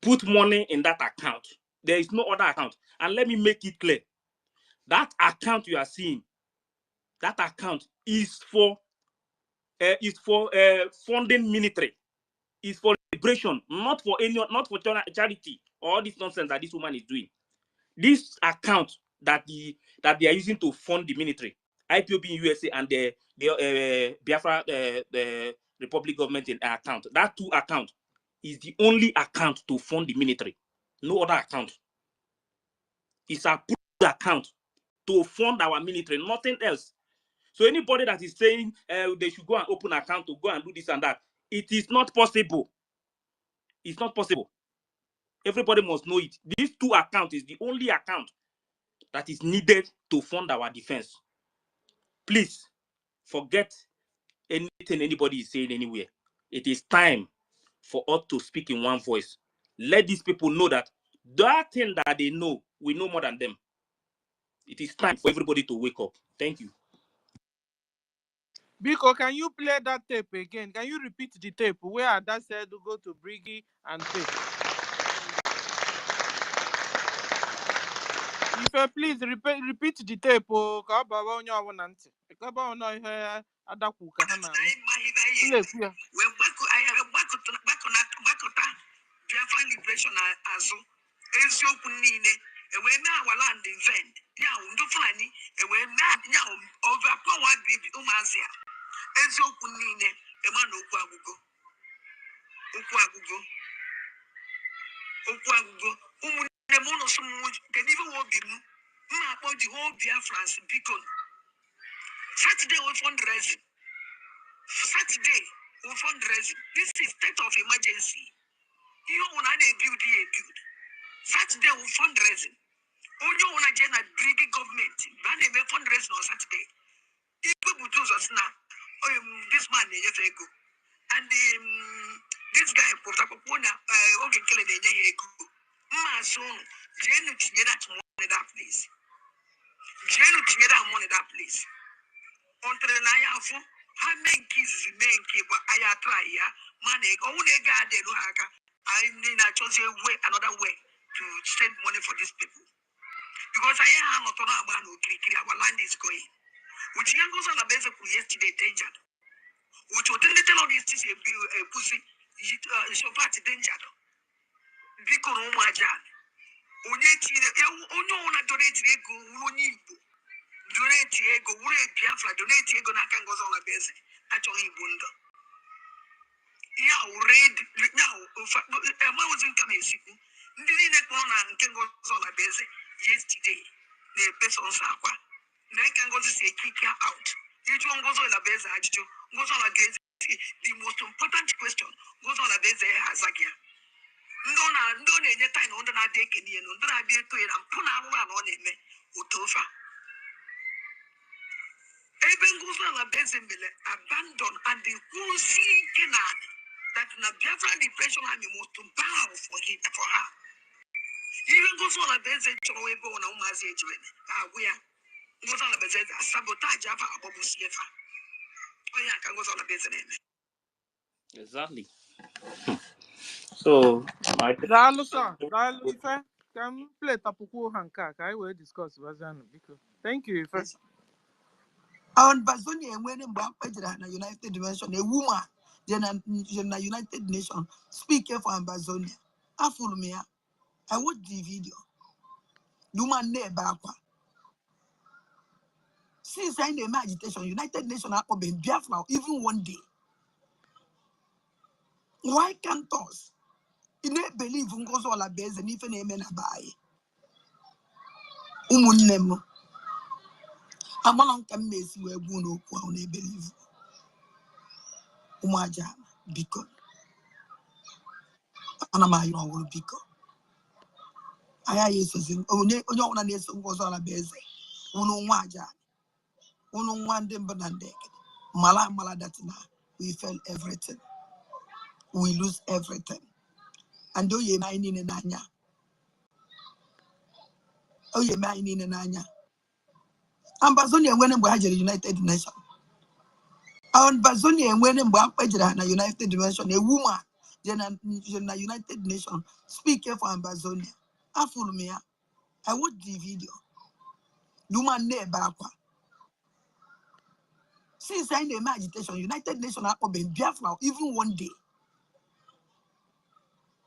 Put money in that account. There is no other account. And let me make it clear. That account you are seeing, that account is for funding military. Is for liberation, not for charity or all this nonsense that this woman is doing. This account that they are using to fund the military, IPOB in USA and the Biafra the Republic government in account. That two account is the only account to fund the military. No other account. It's a account to fund our military, nothing else. So anybody that is saying they should go and open an account to go and do this and that, it is not possible. It's not possible. Everybody must know it. These two accounts is the only account that is needed to fund our defense. Please forget anything anybody is saying anywhere. It is time for us to speak in one voice. Let these people know that thing that they know, we know more than them. It is time for everybody to wake up. Thank you. Biko, can you play that tape again? Can you repeat the tape where Ada said to go to BRGIE and pay? If please repeat the tape. Biafran liberation azụ eziokwu niile ewee mee our land vend ya ndị Fulani ewee mee ya over power bibi ụmụazị ya eziokwu niile ema na okwu agụgo ụmụnne m ụlọ sụmụ kedu ife obi m mma akpọ the whole Biafrans biko Saturday we fundraising this is state of emergency. You want to build. Saturday we fundraising. Only want to join a BRGIE government. But they may fundraising on Saturday. People do us now. This man go. And this guy Pona okay kill the go. Ma son Jenu tinyere that money that place. Jenu tinyere that money that place. Until na ya fu ha men kids men ke but aya try ya man e go ne ga de do haka. I mean, I chose another way to send money for these people. Because I am not about our land is going. Which young goes on a basic yesterday danger. Which will tell all these things a pussy, so far to danger. Because oh my God. Only one donate ego, donate ego, Biafra, donate ego, Nakan goes on a basic. Actually, wonder. Yeah, read now. I wasn't coming. Didn't go on and can go on a base yesterday. The best on Saqua. Then can go to say kick her out. Each one goes on a base, goes on against the most important question goes on a base as again. Don't any time on the day can you know that I did to it and put out on it. Utofa. Even goes on a base abandoned and the whole sea canal. That na Biafran depression army was to bow for her. Even goes on a basic away born on my age. We are goes on a basic sabotage of our Bobu CFA. Oh, yeah, can go on a basic name. Exactly. So, my can play Tapuku Hanka. I will discuss because thank you. First. On Bazonia, when in the United Nations, a woman. The United Nations speaker for Ambazonia. I follow me. I watch the video. Do my neighbor. Since I name agitation, United Nations are open Biafra even one day. Why can't us? You don't believe in goes all a base and even a man buy. Umunemo. I'm along can miss where Buno won't believe. Umaja, because Anama, you will because. I used to only on a nation was all a base. Uno Waja. Uno one them banande. Mala datina. We fell everything. We lose everything. And do ye mind in Nanya? Oh, ye mind in Nanya. Ambazonia when we had the United Nations. And Bazonia when we United Nations, a woman, the United Nations, speaker for Ambazonia. I follow me. I watch the video. Do my neighbor. Since I name agitation, United Nations are open Biafra even one day.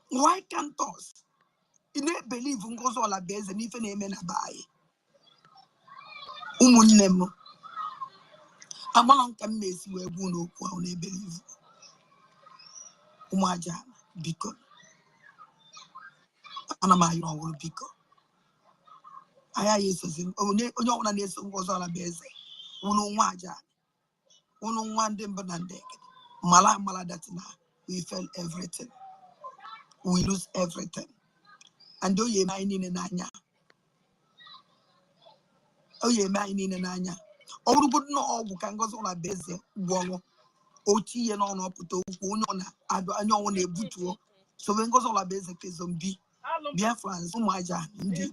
Why can't us? ine believe ngozo la beze ni fe na eme na bae umunne m amala nka mmesi we bu no okwu ahụ na believe umaja biko ana ma yiro woro biko aya yeso zin onye ọbụla na-eso ngozo la beze unu nwa aja unu nwa ndị mba na ndege mala that na we felt everything, we lose everything. And do ye mind in anya? Oh ye mind in anya? Oh, but no, all can go on a base, wall, OT and on up to one on I know one a butu. So when goes on a base, case on B. Biafrans, oh my God, indeed.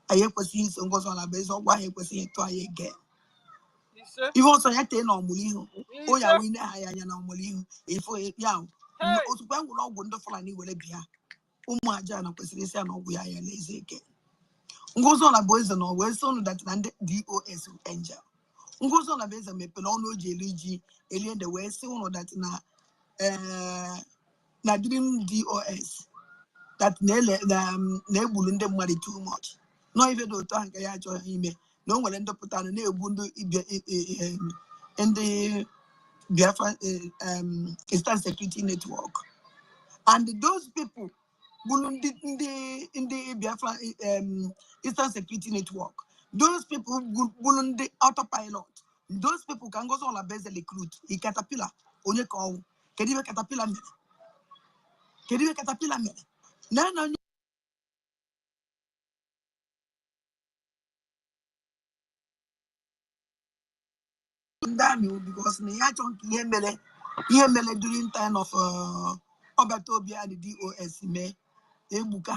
I have seen some goes on a base, or why I was here try again. You also had 10 on Mulino. Oh, yeah, we know I am on Mulino. If we young, also one will not wonderful and he will be. Umajana presidential no we are lazy again. Ngozo na boys no we so that and DOS angel. Ngozo na beza me pelono jeliji alien the way so that na dream DOS that nele na ebulunde mmadi too much. No even though to anka ya cho ime no nwere ndopụta na ebundu in the Biafra Eastern Security Network. And those people in the Biafra Eastern Security Network, those people the autopilot, those people can go on a base recruit, a caterpillar, only call, can you caterpillar me? Can you caterpillar me? No. Because Yemele during time of Obatobia and the DOS me, Ebuka,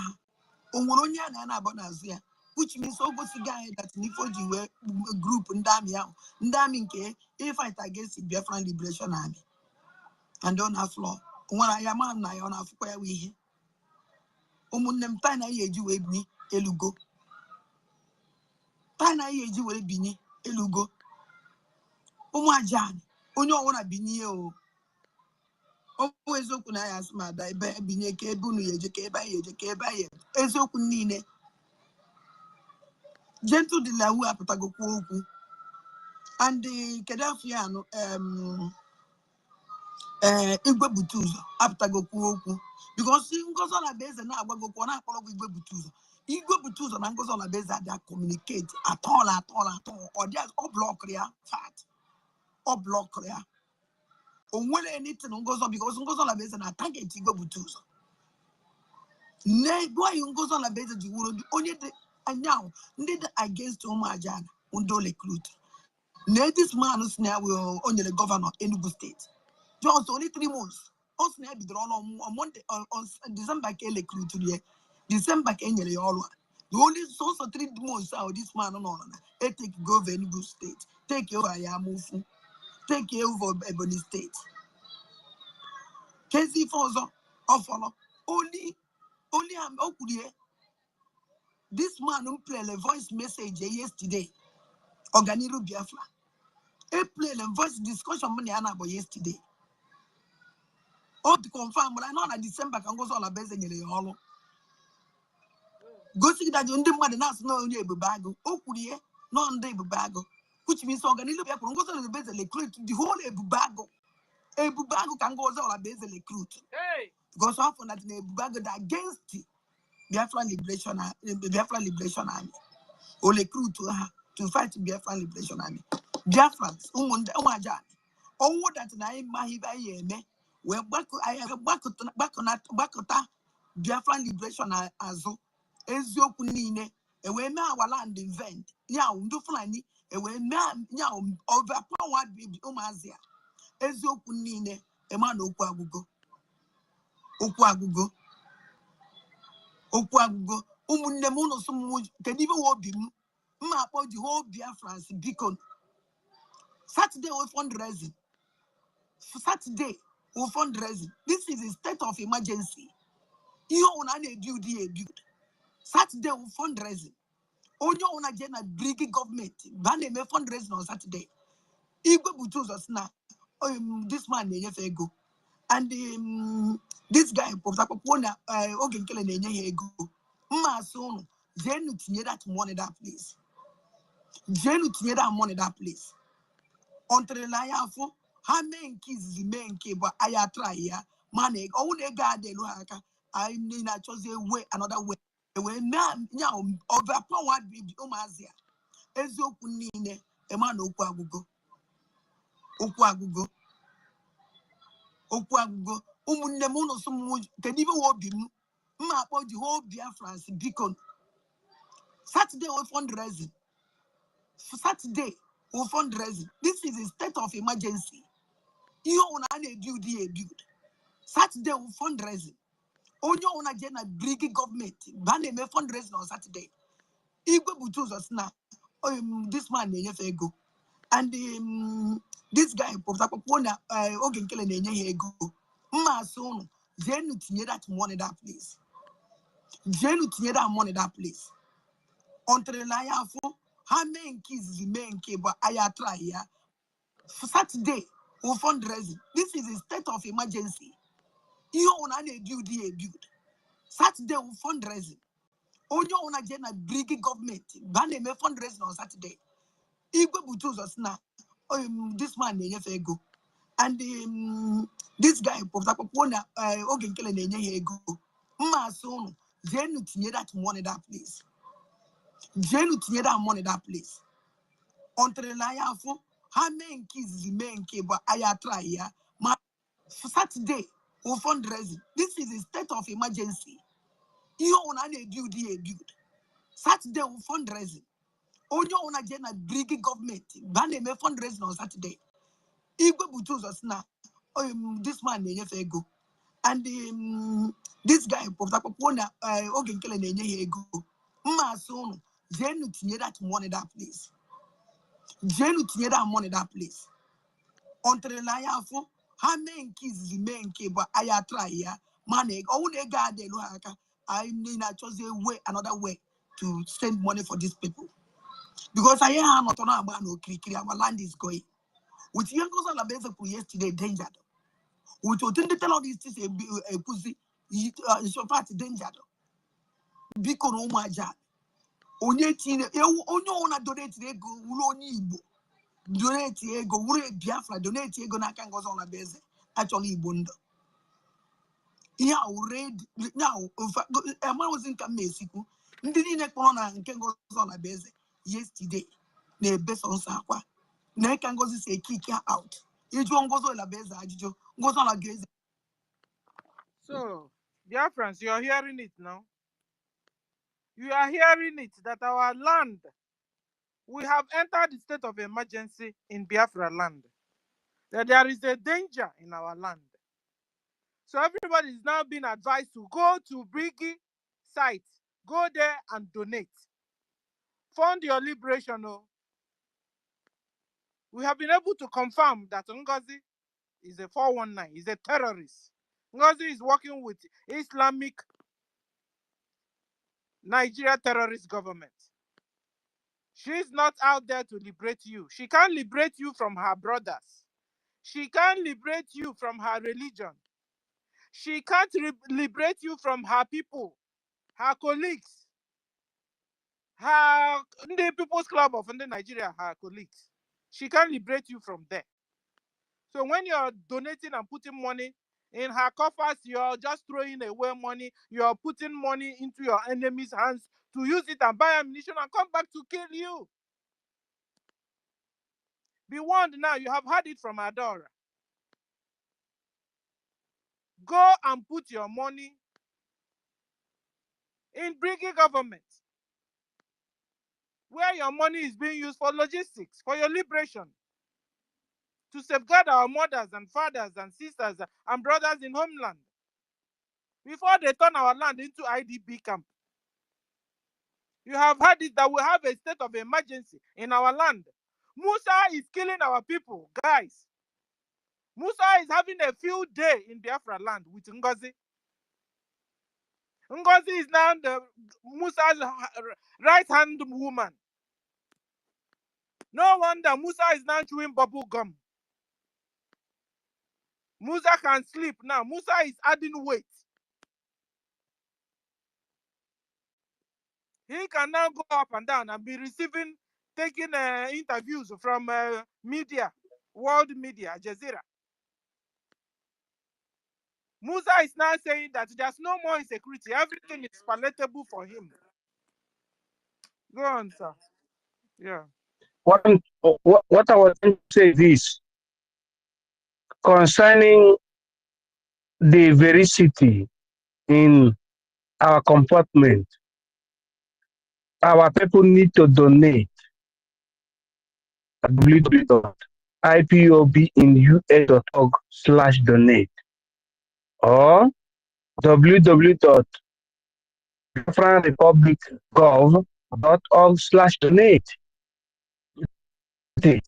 Omonia and Abonazia. Which means almost a guy that Nifoji group Ndaminke, if fight against the Biafran Liberation Army. And don't have law. When I am on I on where we Omunem Tana Yeju with me, Elugo. Tana Yeju with Bini, Elugo. Omajan, Onyo wanna be o. Always open I ask my die Bini Kebunu Yeje by Ezokunine. Gentle de la Ua Patagoku. And the Kadafiano, Igwe Butuzo, Aptagoku, because in goes on a base and now go on Apollo Igwe Butuzo. Igwe Butuzo and goes on a base that they communicate at all, or there's all block clear, fat, or block clear. Or when anything goes on because goes on a base and attack it, Igwe Butuzo. Nay, why you goes on a base that you would only and now, need against Omajana, Undo recruit. Nay, this man is now only the governor in the state. Just only 3 months. Also, I be drawn on Monday on December. Recruit to December. The only source of 3 months out this man on. Take go Venubu State. Take over Yamufu. Take over Ebony State. Casey Fozo or follow. Only I'm okay. This man who played a voice message yesterday. Organiru Biafra. He played a voice discussion money about yesterday. Oh, to confirm, but I know that December can go on a base in the hollow. Go see that you didn't want to know only a bago. Oh, could you? No, on the bago. Which means organization can go on the base and recruit the whole Ebubago. Ebubago can go on a base and recruit. Because often that Ebubago against the Biafran Liberation Army. Or recruit to fight the Biafran Liberation Army. Biafrans, Umajan. Oh, that I Mahiba we I have Bakota Biafran Liberation Azo Eziokunine, and we now our land invent. Now, do flying, and we now overpowered Omazia Eziokunine, a man Okwagugo Umunemuno, some can even walk him. Map of the whole Biafrans beacon. Saturday we fundraising. Saturday we fundraising. This is a state of emergency. You own a build. Saturday we fundraising. Only on a general BRGIE government. Bane me fundraising on Saturday. Igwe Butuzo na this man go. And this guy Pona Ogenkele ego. Masono, Jenu tinye that money that place. Jenu tinye that money that place. Entre la yafo, ha men kids men ke but I try ya. Money, own a garden haka. I mean I chose a way another way. Ewe na nya over power baby umazia. Ezoku nine e man okwu agugo. Okwu agugo. Okwu agugo. Umunne mu no so mu kedi be wo bi mu. Ma akpọ the whole Biafrans beacon. Saturday we fundraising. Saturday we fundraising. This is a state of emergency. You want to build a build. Saturday we fundraising. Onye una jena BRGIE government. Bane me fundraising on Saturday. Igwe butus us na. This man nenye ego. And this guy pops up on ogenkele nenye ego. Ma so jenu tinye that money that place. Jenu tinye that money that place. Entre la yafo, ha men kids men ke but I try ya. Saturday we fundraising. This is a state of emergency. You want to build a build. Saturday we fundraising. Onye una jena BRGIE government. Bane me fundraising on Saturday. Igwe butus us na. This man nenye ego. And this guy pops up on ogenkele nenye ego. Ma so jenu tinye that money that place. Jenu tinye that money that place. Entre la yafo, ha men kids men ke but I try ya. Saturday we fundraising. This is a state of emergency. You want to build a build. Saturday we fundraising. Onye una jena BRGIE government. Bane me fundraising on Saturday. Igwe butus us na. This man nenye ego. And this guy pops up on ogenkele nenye ego. Ma so jenu tinye that money that place. Jenu tinye that money that place. Entre la yafo, ha men kids men ke but I try ya. Money, own a garden haka. I mean I chose a way another way to send money for these people. Because I am not on about no kiri, our land is going. With young girls on the base of yesterday, danger. With what didn't tell all these things a pussy, it's your party danger. Because oh my God. Onye tine, onye ona donate ego, ulo ni Igbo. Donate ego, ure Biafra, donate ego na kan goes on the base. Actually, Igbo. Yeah, read now. In fact, I was in Kamesiku. Ndini corona and can go on a base yesterday. Ne best on Sakwa. Ne can go say kick her out. Each one goes on a base, goes on a gaze. So, dear friends, you are hearing it now. You are hearing it that our land, we have entered the state of emergency in Biafra land. That there is a danger in our land. So everybody is now being advised to go to BRGIE site, go there and donate. Fund your liberation. Oh. We have been able to confirm that NGOZI is a 419, is a terrorist. NGOZI is working with Islamic Nigeria terrorist government. She's not out there to liberate you. She can't liberate you from her brothers. She can't liberate you from her religion. She can't liberate you from her people, her colleagues, her the People's Club of Nigeria, her colleagues. She can't liberate you from there. So when you're donating and putting money in her coffers, you're just throwing away money. You're putting money into your enemy's hands to use it and buy ammunition and come back to kill you. Be warned now, you have heard it from Adora. Go and put your money in BRGIE government, where your money is being used for logistics, for your liberation, to safeguard our mothers and fathers and sisters and brothers in homeland, before they turn our land into IDP camp. You have heard it that we have a state of emergency in our land. Musa is killing our people, guys. Musa is having a field day in Biafra land with NGOZI. NGOZI is now Musa's right-hand woman. No wonder Musa is now chewing bubble gum. Musa can sleep now. Musa is adding weight. He can now go up and down and be taking interviews from media, world media, Al Jazeera. Musa is now saying that there's no more insecurity. Everything is palatable for him. Go on, sir. Yeah. What I was going to say is concerning the veracity in our comportment. Our people need to donate at www.ipobinus.org/donate or www.biafranrepublic.gov.org/donate. The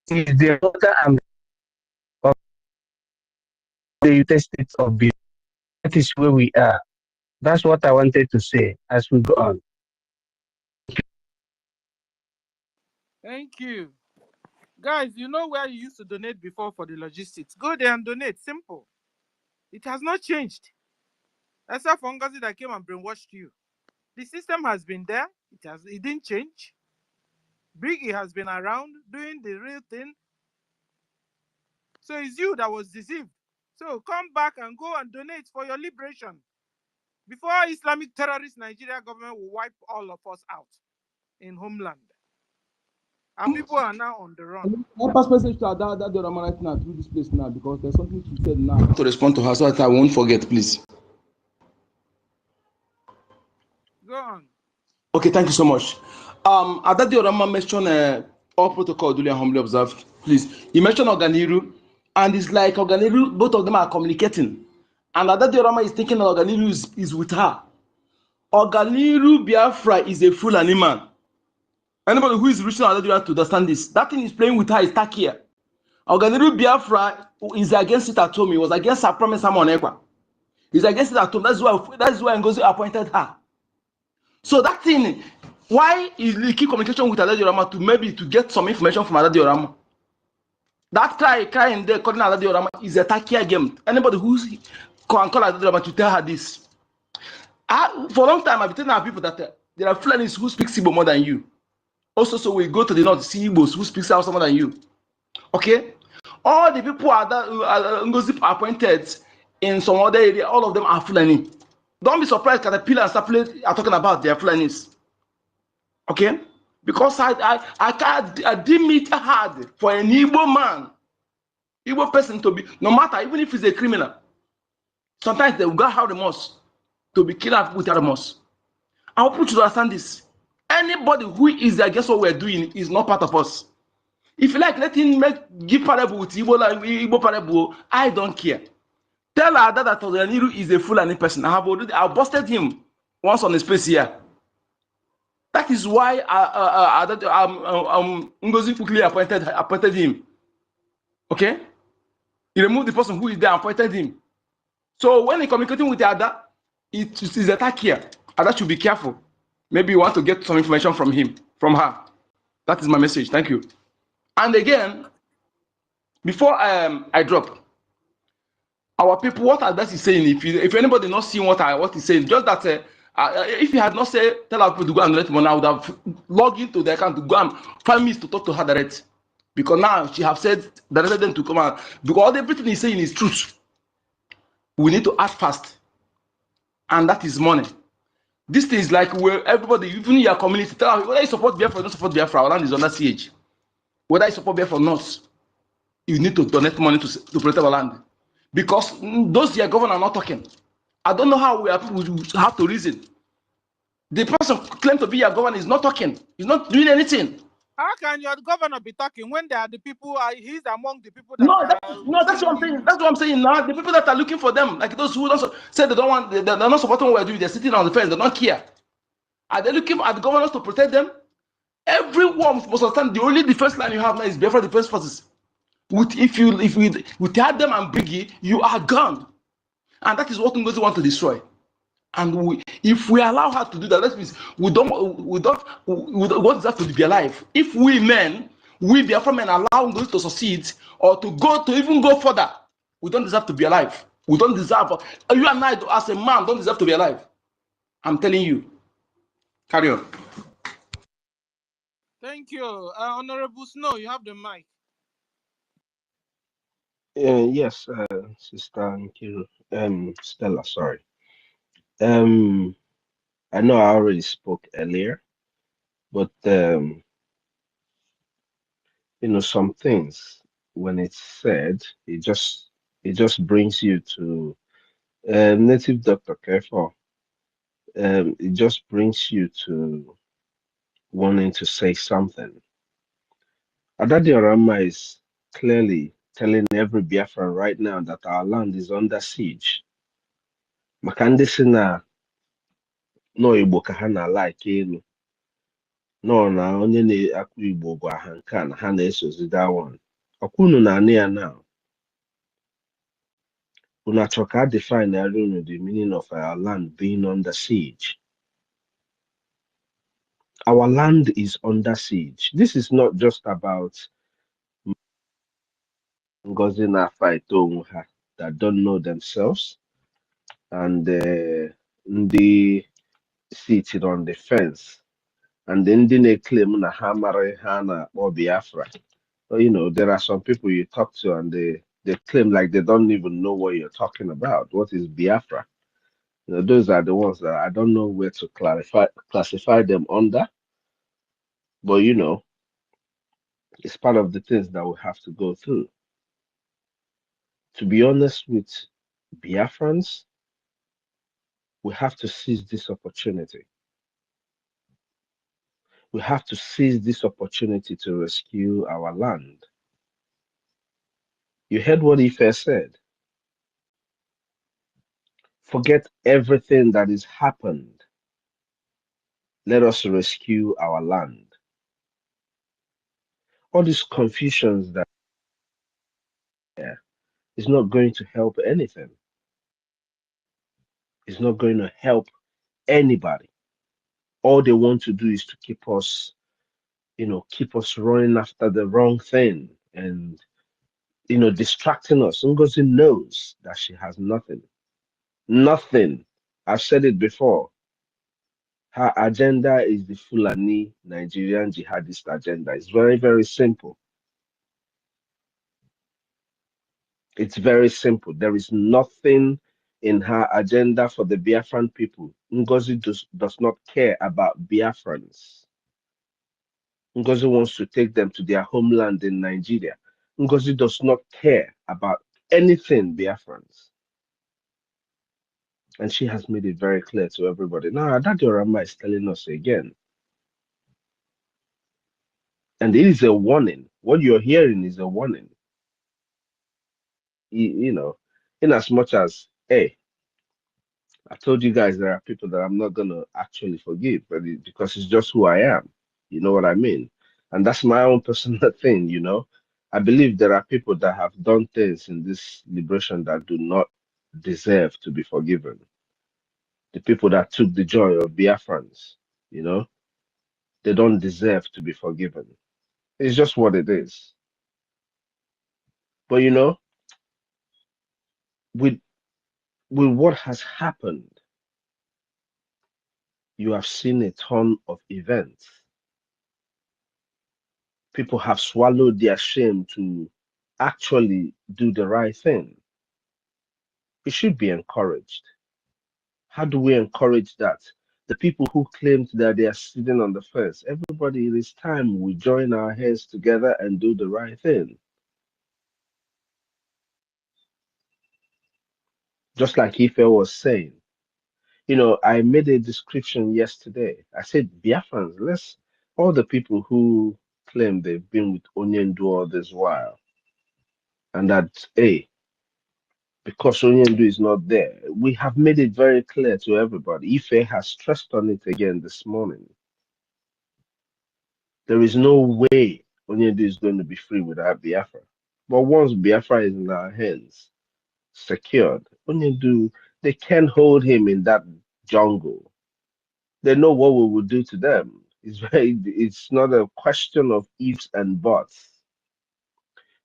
is the mother and of the United States of Biafra. That is where we are. That's what I wanted to say as we go on. Thank you. Guys, you know where you used to donate before for the logistics. Go there and donate. Simple. It has not changed. Except for NGOZI that came and brainwashed you. The system has been there. It didn't change. BRGIE has been around doing the real thing. So it's you that was deceived. So come back and go and donate for your liberation. Before Islamic terrorist Nigeria government will wipe all of us out in homeland. Our people are now on the run. I pass message to that Dorama right now through this place now because there's something she said now to respond to her so that I won't forget, please. Go on. Okay, thank you so much. That Dorama mentioned all protocol duly and humbly observed. Please, he mentioned Organiru, and it's like Organiru, both of them are communicating, and that Dorama is thinking Organiru is with her. Organiru Biafra is a fool animal. Anybody who is reaching out to understand this, that thing is playing with her is Takia. Organiru Biafra is against it at home. He was against her promise Simon Ekwa. He's against it at home. That's why Ngozi appointed her. So that thing, why is he keep communication with Adediorama to get some information from Adediorama? That cry in there calling Adediorama is a Takia game. Anybody who can call Adediorama to tell her this. For a long time, I've been telling our people that there are Fulanis who speak Igbo more than you. Also, so we go to the north to see Igbos who speak Hausa more than you. Okay? All the people that Ngozi appointed in some other area, all of them are Fulani. Don't be surprised Caterpillar and Saplet are talking about their Fulanis. Okay? Because I deem it hard for an Igbo man, Igbo person to be, no matter, even if he's a criminal, sometimes they will go have remorse to be killed with remorse. I hope you to understand this. Anybody who is against what we're doing is not part of us. If you like, let him give parable with Igbo parable. I don't care. Tell her that Tozaniru is a Fulani person. I busted him once on his face here. That is why Ngozi quickly appointed him. Okay? He removed the person who is there and appointed him. So when he communicating with the other, it is attack here. Ada should be careful. Maybe you want to get some information from her. That is my message. Thank you. And again, before I drop, our people, what Adas is saying, if anybody not seeing what he's saying, just that if he had not said, tell our people to go and let money, I would have logged into their account to go and find me to talk to her direct. Because now she have said, directed them to come out. Because everything he's saying is truth. We need to act fast. And that is money. This thing is like where everybody, even your community, tell her, whether you support Biafra or don't support Biafra, our land is under siege. Whether you support Biafra or not, you need to donate money to protect our land. Because those your governors are not talking. I don't know how we have to reason. The person claimed to be your governor is not talking. He's not doing anything. How can your governor be talking when they are the people? He's among the people that. That's what I'm saying. That's what I'm saying now. The people that are looking for them, like those who don't say they don't want, they're not supporting what we're doing. They're sitting on the fence. They don't care. Are they looking at the governors to protect them? Everyone must understand the only defense line you have now is Biafra Defense Forces. If we tear them and BRGIE, you are gone, and that is what Ngozi want to destroy. And if we allow her to do that, that means we don't want that to be alive. If we Biafra men allow Ngozi to succeed or to even go further, we don't deserve to be alive. We don't deserve, you and I, as a man, don't deserve to be alive. I'm telling you. Carry on. Thank you. Honorable Snow, you have the mic. Yes, Sister Nkiru, Stella, sorry. I know I already spoke earlier, but some things when it's said, it just brings you to native Dr. Careful. It just brings you to wanting to say something. Adadi Orama is clearly telling every Biafran right now that our land is under siege. Makandisina no Igbo ka ha na-alaiki elu. No na onye na-akụ Igbo gwa ha nke a na ha na-esozi that one. Ọkwunu na-anị ya now. Unu achọ ka define unu the meaning of our land being under siege. Our land is under siege. This is not just about Ngozi na-fight onwe ha that don't know themselves and ndị sitting on the fence and ndị na-claim na ha mara ihe a na-akpọ Biafra. So, there are some people you talk to and they claim like they don't even know what you're talking about. What is Biafra? Those are the ones that I don't know where to classify them under. But it's part of the things that we have to go through. To be honest with Biafrans, we have to seize this opportunity. We have to seize this opportunity to rescue our land. You heard what Ife said. Forget everything that has happened. Let us rescue our land. All these confusions that is not going to help anything. It's not going to help anybody. All they want to do is to keep us running after the wrong thing and distracting us. Ngozi knows that she has nothing. Nothing. I've said it before. Her agenda is the Fulani Nigerian jihadist agenda. It's very, very simple. It's very simple. There is nothing in her agenda for the Biafran people. Ngozi does not care about Biafrans. Ngozi wants to take them to their homeland in Nigeria. Ngozi does not care about anything Biafrans. And she has made it very clear to everybody. Now, Adadi Orama is telling us again. And it is a warning. What you're hearing is a warning. In as much as, hey, I told you guys there are people that I'm not going to actually forgive, but because it's just who I am. You know what I mean? And that's my own personal thing, I believe there are people that have done things in this liberation that do not deserve to be forgiven. The people that took the joy of Biafrans, they don't deserve to be forgiven. It's just what it is. But with what has happened, you have seen a ton of events. People have swallowed their shame to actually do the right thing. It should be encouraged. How do we encourage that? The people who claimed that they are sitting on the fence, everybody, it is time we join our heads together and do the right thing. Just like Ife was saying, I made a description yesterday. I said, Biafrans, all the people who claim they've been with Onyendu all this while, and that, hey, because Onyendu is not there, we have made it very clear to everybody. Ife has stressed on it again this morning. There is no way Onyendu is going to be free without Biafra. But once Biafra is in our hands, secured, Onyendu, they can't hold him in that jungle. They know what we will do to them. It's not a question of ifs and buts.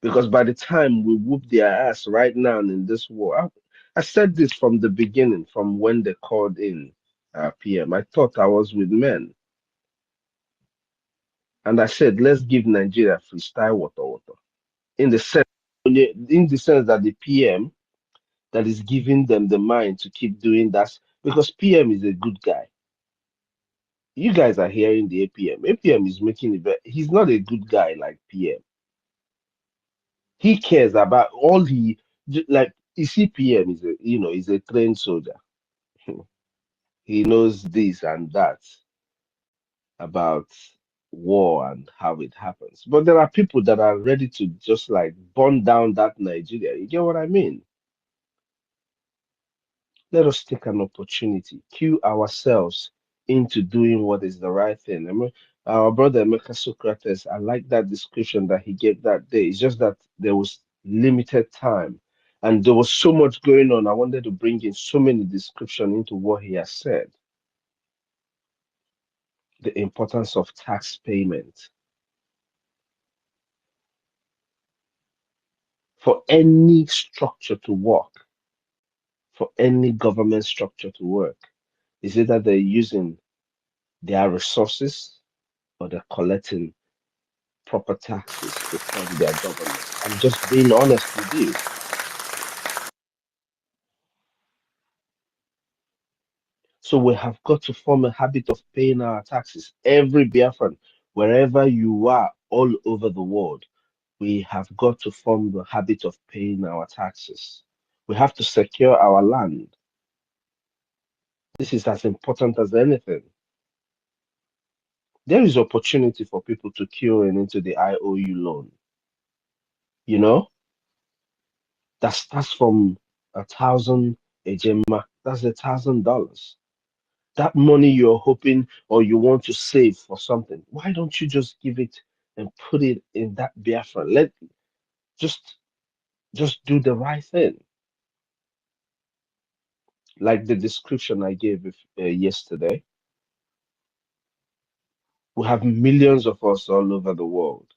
Because by the time we whoop their ass right now in this war, I said this from the beginning, from when they called in PM. I thought I was with men. And I said, let's give Nigeria freestyle water. In the sense that the PM that is giving them the mind to keep doing that, because PM is a good guy. You guys are hearing the APM. APM is making it better. He's not a good guy like PM. He cares about all like you see PM is is a trained soldier. He knows this and that about war and how it happens. But there are people that are ready to just like burn down that Nigeria. You get what I mean? Let us take an opportunity, cue ourselves into doing what is the right thing. I mean, our brother Emeka Socrates, I like that description that he gave that day. It's just that there was limited time and there was so much going on. I wanted to bring in so many descriptions into what he has said. The importance of tax payment. For any structure to work, for any government structure to work, is either they're using their resources or they're collecting proper taxes to fund their government. I'm just being honest with you. So we have got to form a habit of paying our taxes. Every Biafran, wherever you are all over the world, we have got to form the habit of paying our taxes. We have to secure our land. This is as important as anything. There is opportunity for people to queue in into the IOU loan. You know, that starts from 1,000 a gemma. That's $1,000. That money you're hoping or you want to save for something, why don't you just give it and put it in that Biafra? Just do the right thing. Like the description I gave yesterday. We have millions of us all over the world.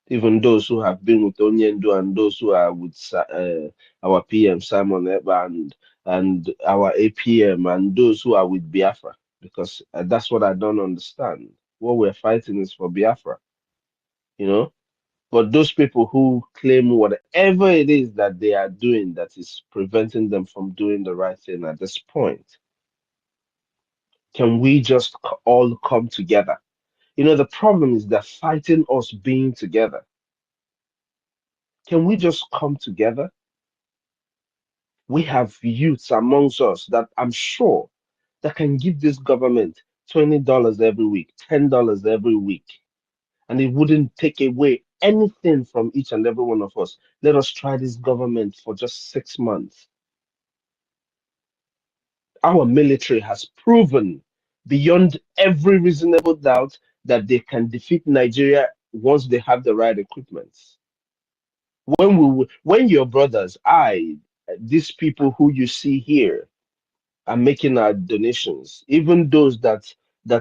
Even those who have been with Onyendo and those who are with our PM Simon Eba and our APM and those who are with Biafra, because that's what I don't understand. What we're fighting is for Biafra, you know. But those people who claim whatever it is that they are doing that is preventing them from doing the right thing at this point, can we just all come together? You know, the problem is they're fighting us being together. Can we just come together? We have youths amongst us that I'm sure that can give this government $20 every week, $10 every week, and it wouldn't take away anything from each and every one of us. Let us try this government for just 6 months. Our military has proven beyond every reasonable doubt that they can defeat Nigeria once they have the right equipment. When your brothers, these people who you see here are making our donations, even those that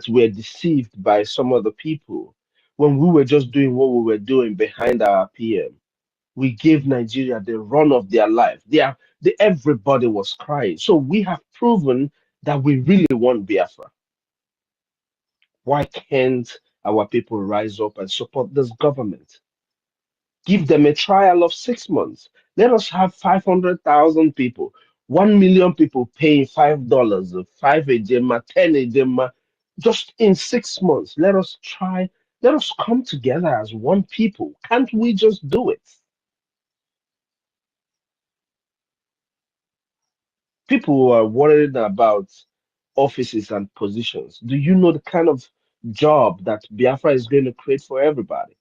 were deceived by some other people, when we were just doing what we were doing behind our PM, we gave Nigeria the run of their life. Everybody was crying. So we have proven that we really want Biafra. Why can't our people rise up and support this government? Give them a trial of 6 months. Let us have 500,000 people, 1 million people paying $5, 5 a gemma, 10 a gemma, just in 6 months. Let us try. Let us come together as one people. Can't we just do it? People who are worried about offices and positions. Do you know the kind of job that Biafra is going to create for everybody?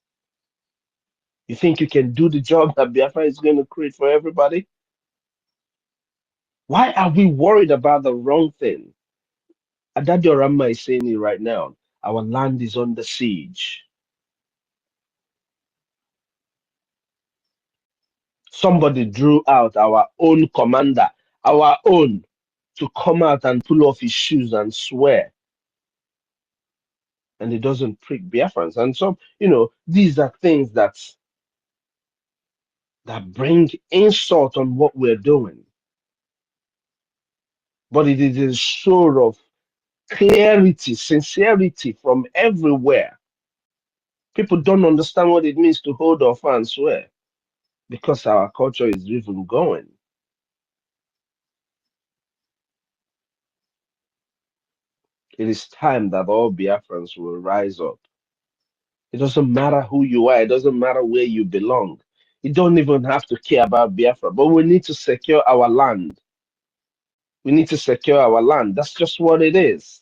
You think you can do the job that Biafra is going to create for everybody? Why are we worried about the wrong thing? Adadio Rama is saying it right now. Our land is under siege. Somebody drew out our own commander, our own, to come out and pull off his shoes and swear. And it doesn't prick Biafrans. And so, these are things that bring insult on what we're doing. but it is a show of clarity, sincerity from everywhere. People don't understand what it means to hold off and swear because our culture is even going. It is time that all Biafrans will rise up. It doesn't matter who you are, it doesn't matter where you belong. You don't even have to care about Biafra, but we need to secure our land. We need to secure our land. That's just what it is.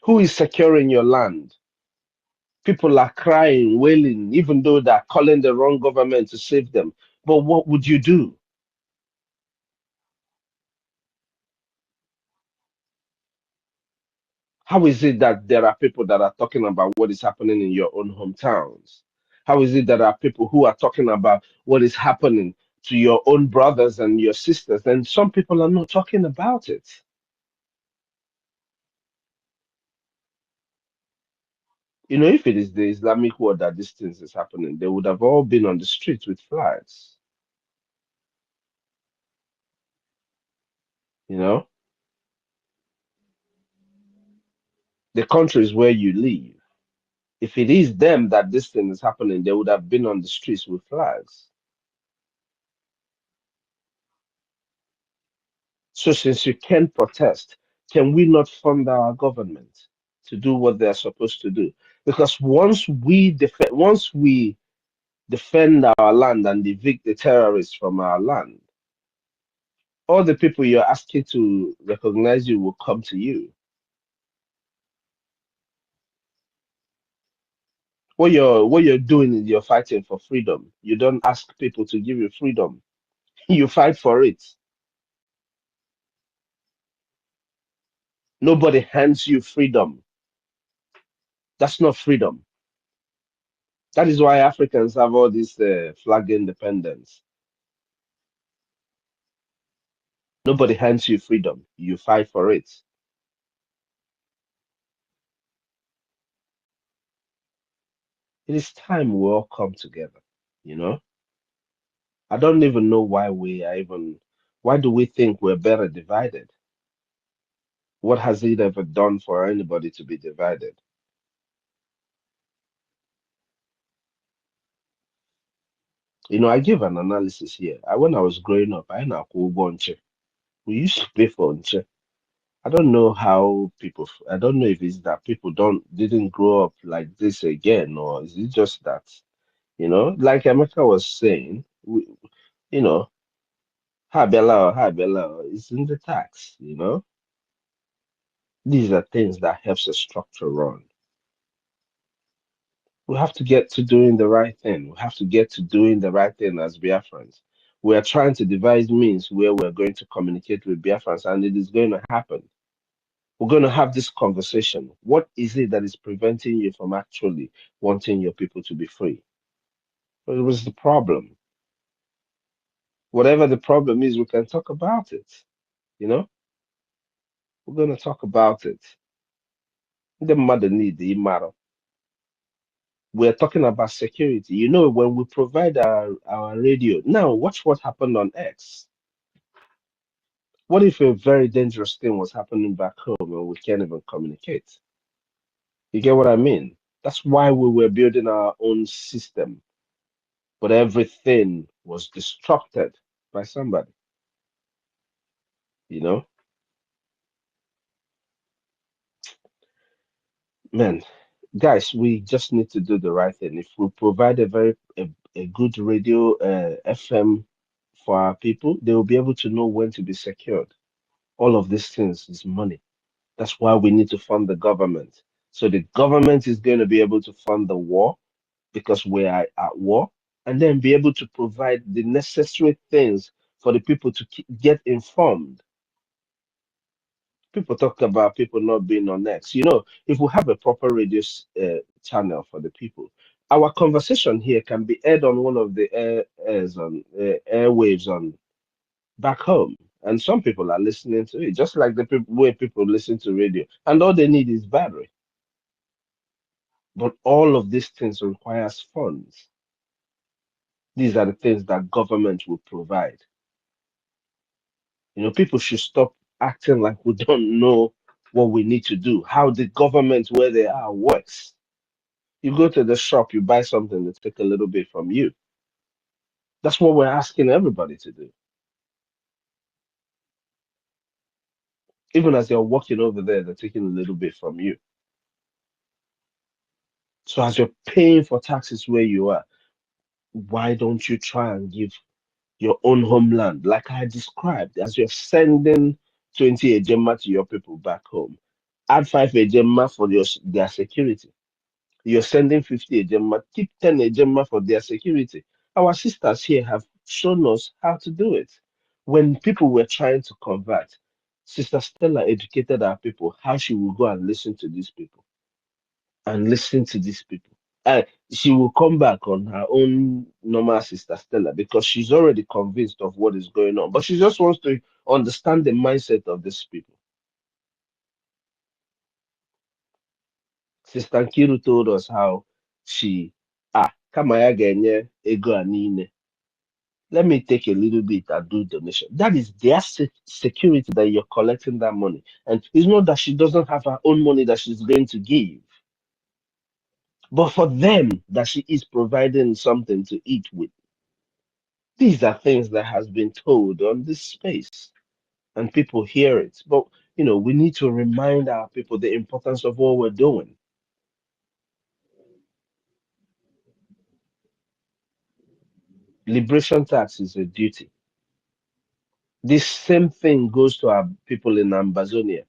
Who is securing your land? People are crying, wailing, even though they're calling the wrong government to save them. But what would you do? How is it that there are people that are talking about what is happening in your own hometowns? How is it that there are people who are talking about what is happening to your own brothers and your sisters, and some people are not talking about it? You know, if it is the Islamic world that these things is happening, they would have all been on the streets with flags. You know, the countries where you live. If it is them that this thing is happening, they would have been on the streets with flags. So since you can protest, can we not fund our government to do what they're supposed to do? Because once we defend our land and evict the terrorists from our land, all the people you're asking to recognize you will come to you. What you're doing is you're fighting for freedom. You don't ask people to give you freedom. You fight for it. Nobody hands you freedom. That's not freedom. That is why Africans have all this flag independence. Nobody hands you freedom. You fight for it. It is time we all come together. You know, I don't even know why do we think we're better divided? What has it ever done for anybody to be divided? You know, I give an analysis here. When I was growing up, I know we used to pay for Nche. I don't know how people. I don't know if it's that people didn't grow up like this again, or is it just that like Emeka was saying, you know, ha bella is in the tax. These are things that helps the structure run. We have to get to doing the right thing. We have to get to doing the right thing as Biafrans. We are trying to devise means where we're going to communicate with Biafrans, and it is going to happen. We're going to have this conversation. What is it that is preventing you from actually wanting your people to be free? What was the problem? Whatever the problem is, we can talk about it. You know, we're going to talk about it. The mother need the matter. We're talking about security. You know, when we provide our radio, now watch what happened on X. What if a very dangerous thing was happening back home and we can't even communicate? You get what I mean? That's why we were building our own system, but everything was disrupted by somebody, you know? Man, guys, we just need to do the right thing. If we provide a good radio FM for our people, they will be able to know when to be secured. All of these things is money. That's why we need to fund the government. So the government is going to be able to fund the war because we are at war, and then be able to provide the necessary things for the people to get informed. People talk about people not being on X. You know, if we have a proper radio channel for the people, our conversation here can be aired on one of the airwaves on back home, and some people are listening to it, just like the way people listen to radio, and all they need is battery. But all of these things requires funds. These are the things that government will provide. You know, people should stop acting like we don't know what we need to do, how the government where they are works. You go to the shop, you buy something, they take a little bit from you. That's what we're asking everybody to do. Even as you're walking over there, they're taking a little bit from you. So as you're paying for taxes where you are, why don't you try and give your own homeland, like I described, as you're sending 20 ejema to your people back home? Add 5 ejema for their security. You're sending 50 ejema, keep 10 ejema for their security. Our sisters here have shown us how to do it. When people were trying to convert, Sister Stella educated our people how she will go and listen to these people and listen to these people. She will come back on her own normal Sister Stella because she's already convinced of what is going on. But she just wants to understand the mindset of these people. Sister Nkiru told us how she, kama ya ga-enye ego a niile, let me take a little bit and do donation. That is their security that you're collecting that money. And it's not that she doesn't have her own money that she's going to give, but for them that she is providing something to eat with. These are things that has been told on this space and people hear it. But, you know, we need to remind our people the importance of what we're doing. Liberation tax is a duty. This same thing goes to our people in Ambazonia.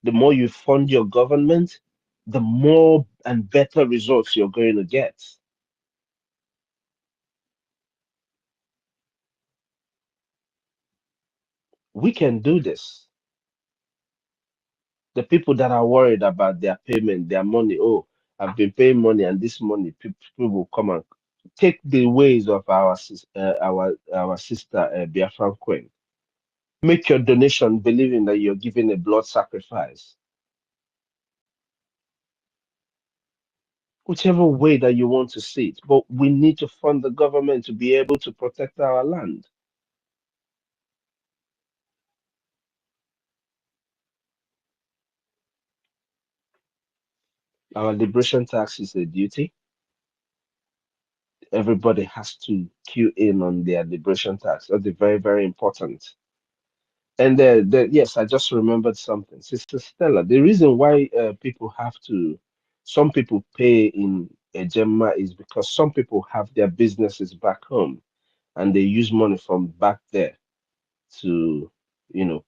The more you fund your government, the more and better results you're going to get. We can do this. The people that are worried about their payment, their money, oh, I've been paying money and this money, people will come and take the ways of our sister BIAFRACOIN. Make your donation believing that you're giving a blood sacrifice. Whichever way that you want to see it, but we need to fund the government to be able to protect our land. Our liberation tax is a duty. Everybody has to queue in on their liberation tax. That's very, very important. And yes, I just remembered something. Sister Stella, the reason why some people pay in Ejema is because some people have their businesses back home and they use money from back there to,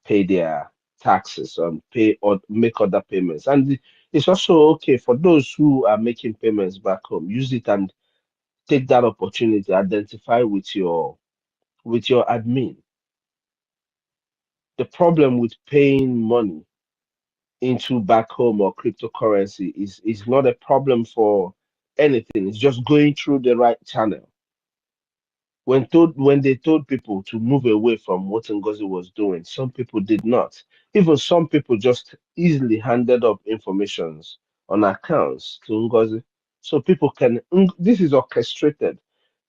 pay their taxes and pay or make other payments. And it's also okay for those who are making payments back home, use it and take that opportunity, identify with your admin. The problem with paying money into back home or cryptocurrency is not a problem for anything. It's just going through the right channel. When they told people to move away from what Ngozi was doing, some people did not. Even some people just easily handed up informations on accounts to Ngozi. So people can, this is orchestrated.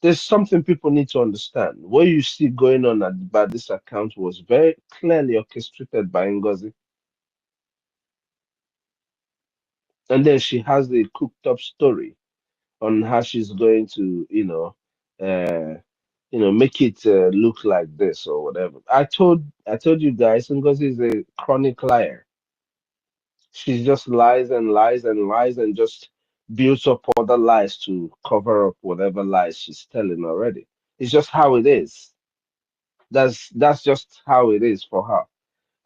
There's something people need to understand. What you see going on by this account was very clearly orchestrated by Ngozi. And then she has a cooked up story on how she's going to, make it look like this or whatever. I told you guys, Ngozi is a chronic liar. She just lies and lies and lies and just builds up other lies to cover up whatever lies she's telling already. It's just how it is. That's just how it is for her.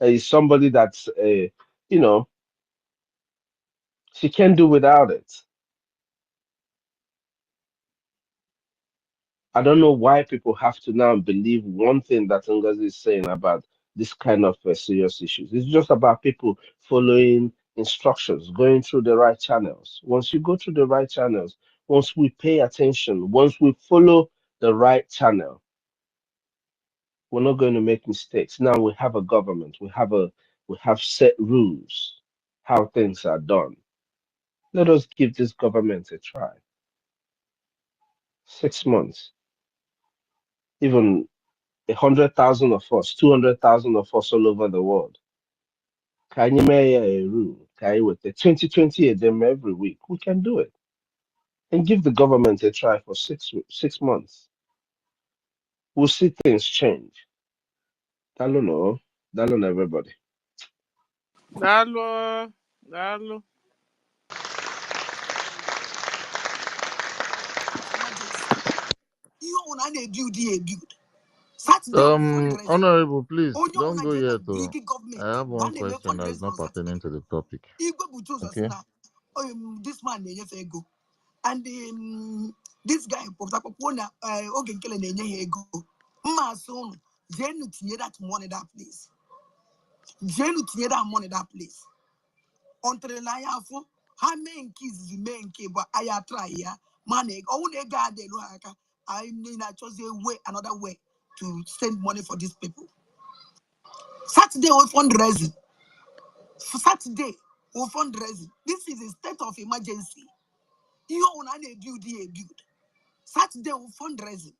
Is somebody that's you know, she can't do without it. I don't know why people have to now believe one thing that Ngozi is saying about this kind of serious issues. It's just about people following instructions, going through the right channels. Once you go through the right channels, once we pay attention, once we follow the right channel, we're not going to make mistakes. Now we have a government, we have set rules how things are done. Let us give this government a try. 6 months, even 100,000 of us, 200,000 of us all over the world. Can you make a rule? Can you with the 2020 of them every week? We can do it. And give the government a try for 6 months. We'll see things change. I don't know. I don't know everybody. Dalo. Honorable, please don't go yet. I have one question that is not pertaining to the topic. Okay. This man ego, and this guy ego. Mason, Jenu tinye that money that place. Jenu tinye that money that place. Until I have how many kids the main cable I try ya money. Oh, they got the loaka. I mean, I chose a way, another way to send money for these people. Saturday was fundraising. Saturday was fundraising. This is a state of emergency. You own a build. Saturday was fundraising.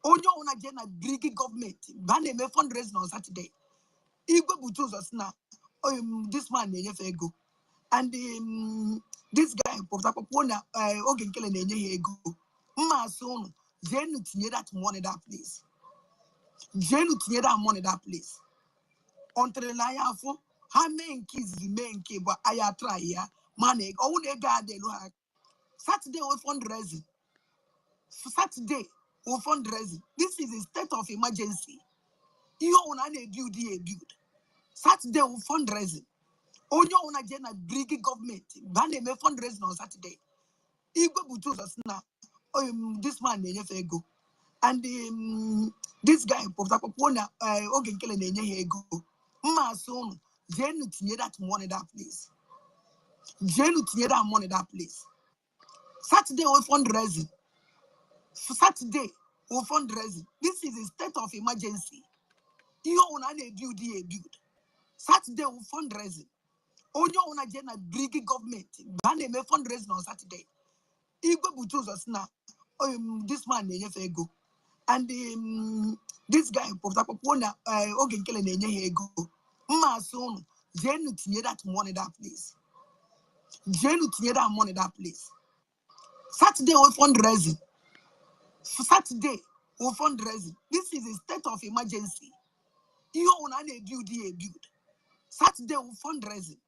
Onye own a general BRGIE government. Bane me fundraising on Saturday. Igwe butus us now. This man ego. And this guy popped up on Ogen Kellen ego. Mason, Jenu tinye that money that place. Jenu tinye that money that place. Until I have how many kids the main cable I try ya money. Oh, they got the look. Saturday was fundraising. Saturday was fundraising. This is a state of emergency. You own a build. Saturday was fundraising. Onye own a general BRGIE government. Bane me fundraising on Saturday. Igwe butus us now. This man ego. And this guy popped up on Ogen Kellen ego. Mason, Jenu tinye that money that place. Jenu tinye that money that place. Saturday was fundraising. Saturday was fundraising. This is a state of emergency. You own a build. Saturday was fundraising. Onye own a general BRGIE government. Bane me fundraising on Saturday. Igwe butus us now. This man ego. And this guy popped up on Ogen Kellen ego. Mason, Jenu tinye that money that place. Jenu tinye that money that place. Saturday was fundraising. Saturday was fundraising. This is a state of emergency. You own a build. Saturday was fundraising.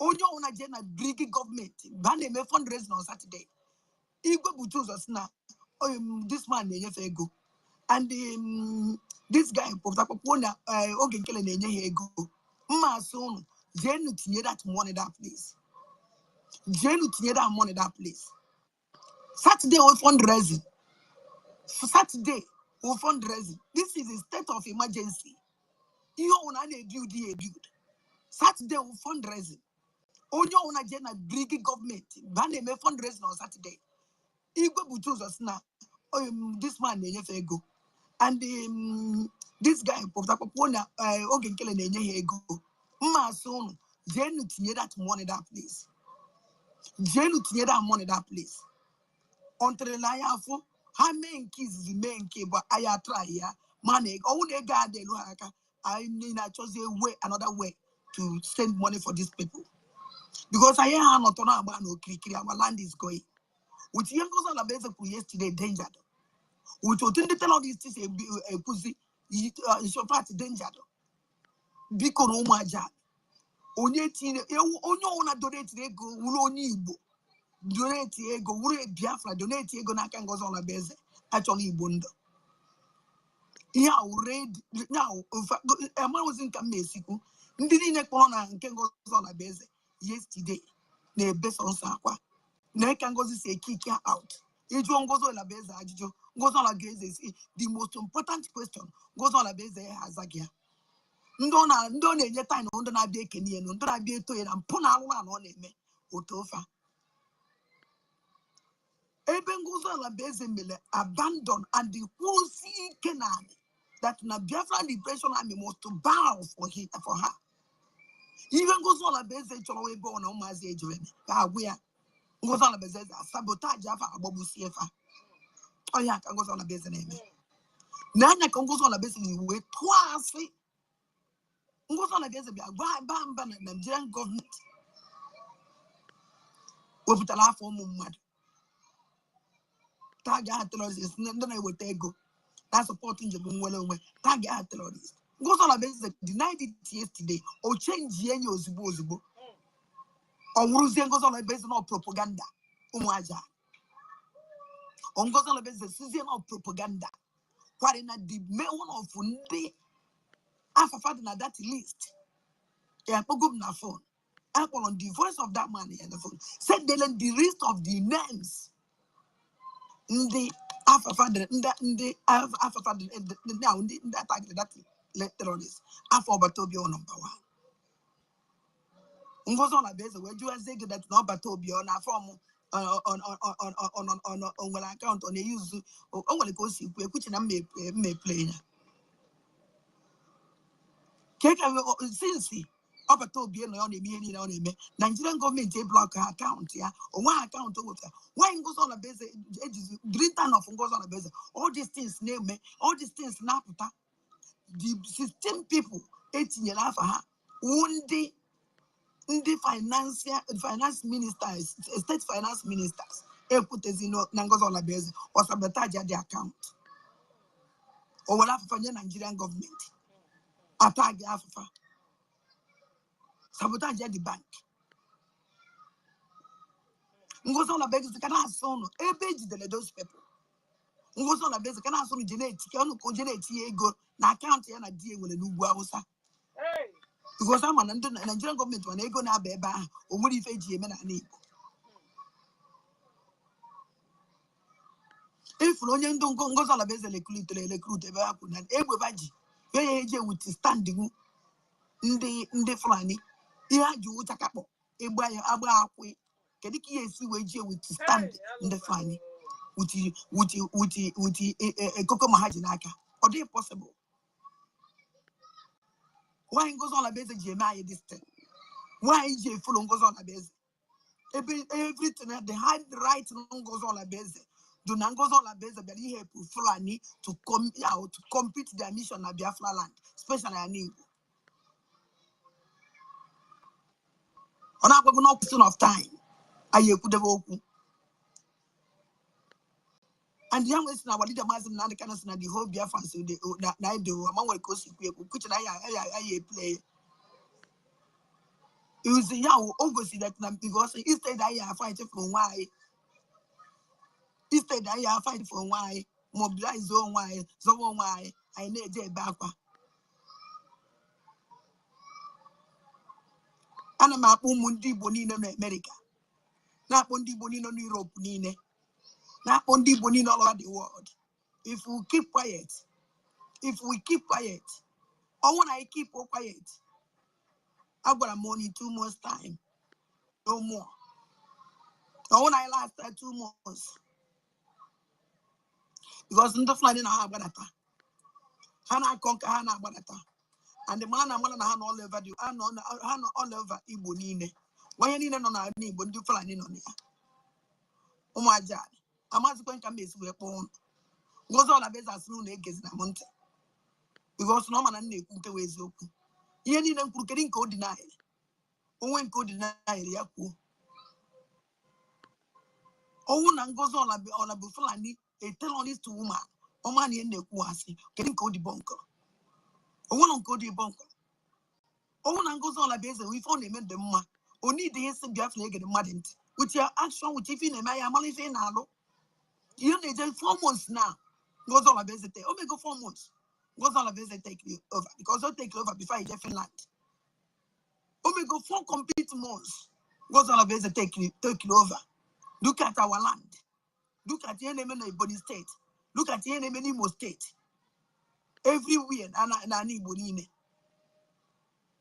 Onye own a general BRGIE government. Bane me fundraising on Saturday. Igwe butus us now. This man ego. And this guy popped up on Ogen Kellen ego. Mason, Jenu tinye that money that place. Jenu tinye that money that place. Saturday was fundraising. Saturday was fundraising. This is a state of emergency. You own a build. Saturday was fundraising. Onye own a general BRGIE government. Bane me fundraising on Saturday. Igwe butus us now. This man ego. And this guy popped up on Ogen Kellen ego. Mason, Jenu tinye that money that place. Jenu tinye that money that place. Until I have how many kids the main cable I try ya money. Oh, they got the loaka. I mean, I chose a way, another way to send money for these people. Because I am not on about no cricket, our land is going. With young girls on the base yesterday, danger. With what the tell all these things a pussy, it's your part danger. Because no my job. Onye tine, onye ona donate ego, ulo onye Igbo. Donate ego, ure Biafra, donate ego na aka Ngozi on base. Actually Igbo ndo. Ihe already now, a man was in Kamesiku. Ndị niile kpọrọ na nke Ngozi on base yesterday. Na base on sakwa. Na aka Ngozi say kick her out. Ijo Ngozi on base ajijo. Ngozi on base is the most important question. Ngozi on base hazagia. Ndo na-enye time na ndo na-abịa ekene ya ndo na-abịa eto ya na mpụ na alụ anọ na-eme otofa ebe Ngozi Alabaeze mere abandon and the kwusi ike na that na Biafra Liberation Army must to bow for her. Even Ngozi Alabaeze chọrọ ebe ọ na ụmụazị ejere ka agwụ ya Ngozi Alabaeze sabotage afa agbagbusi efa ọya ka Ngozi Alabaeze na-eme Nana can go on a basically with twice. Goes on a basically a Nigerian government. We put a laugh for mad. Target terrorists, then I will take go. That's supporting the well away. Target terrorists. Goes on a basis denied it yesterday or change any Ozibo. Or Russian goes on a basis of propaganda. Umaja. On goes on a basis season of propaganda. What in a deep mail of Funde. After that list. Yeah, put na phone. Apple on the voice of that man in the phone. Said the list of the names. The Alpha Father, the Alpha Father, now that later on is Alpha Batobio number one. Goes on a base where you are saying that no Batobio on a form on account on a use only goes which may play. Since Obatobio on a meaning on him, Nigerian government block account, yeah, or one account over. Why goes on a base, green turn off goes on a base, all these things name me, all these things naputa. The 16 people, 18 years after her, one day, the finance ministers, state finance ministers, put as you know, Nangos on a base, or sabotage the account. Or will have for the Nigerian government. Attack the Africa. Sabotage the bank. Ngozi on a base, can I son, a page de those people. Ngozi on a base, can I son genetic, genetic ego, na account and a deal with a new Guausa. Because I'm an Nigerian government when they go now, baby, or what if AGM and I need. If Lonian don't go on a base, recruit, and everybody, very with standing in the flanny. Here you take up a buy a Kediki is with stand in the flanny. Would you a cocoa mahajinaka? Or they possible? Why goes on a base of Jemai distant? Why is J full goes on a base? Everything the high right goes on a base. Do not goes on a base, but he help Fulani to come out to compete their mission at Biafra land, especially I need. On a no question of time, I could have opened. And the young person, our leader, Mazam Nanakas, and the whole Biafrans, that night do among the coast, which I play. It was a young OGOJA that because instead I fight for why. Instead I fight for why. Mobilize on why. So why I need a Biafra. And I'm a Mundi Bonino in America. Not Mundi Bonino in Europe, Nine. Not Mundi Bonino all over the world. If we keep quiet, I want I keep quiet. I've got money 2 months time. No more. I want I last 2 months. Because in the flying Habanata. Hana conquer Hana Banata. And the man I'm all over you. I'm all over Ibonine. Why you need on our knee, but you flying on here? Oh my God. I'm also going to miss with a phone. Goes all the best as soon as against the mountain. Because no man and they cook away so. You need them cooking code denial. When code denial, Yaku. Oh, one goes on a buffalani, a tell on this to woman. Oh, man, in the Kuasi, getting code bunker. Oh, one on code bunker. Oh, one goes on a base, we found him in the ma. Only the instant you have to get the madden. With your action, with if in a Maya Malifin, you need 4 months now. Goes on a visit. Oh, may go 4 months. Goes on a visit, take you over. Because I'll take over before I get Finland. Oh, may go 4 complete months. Goes on a visit, take you over. Look at our land. Look at the enemy in Body State. Look at the enemy in Imo State. Everywhere, and I need Bonine.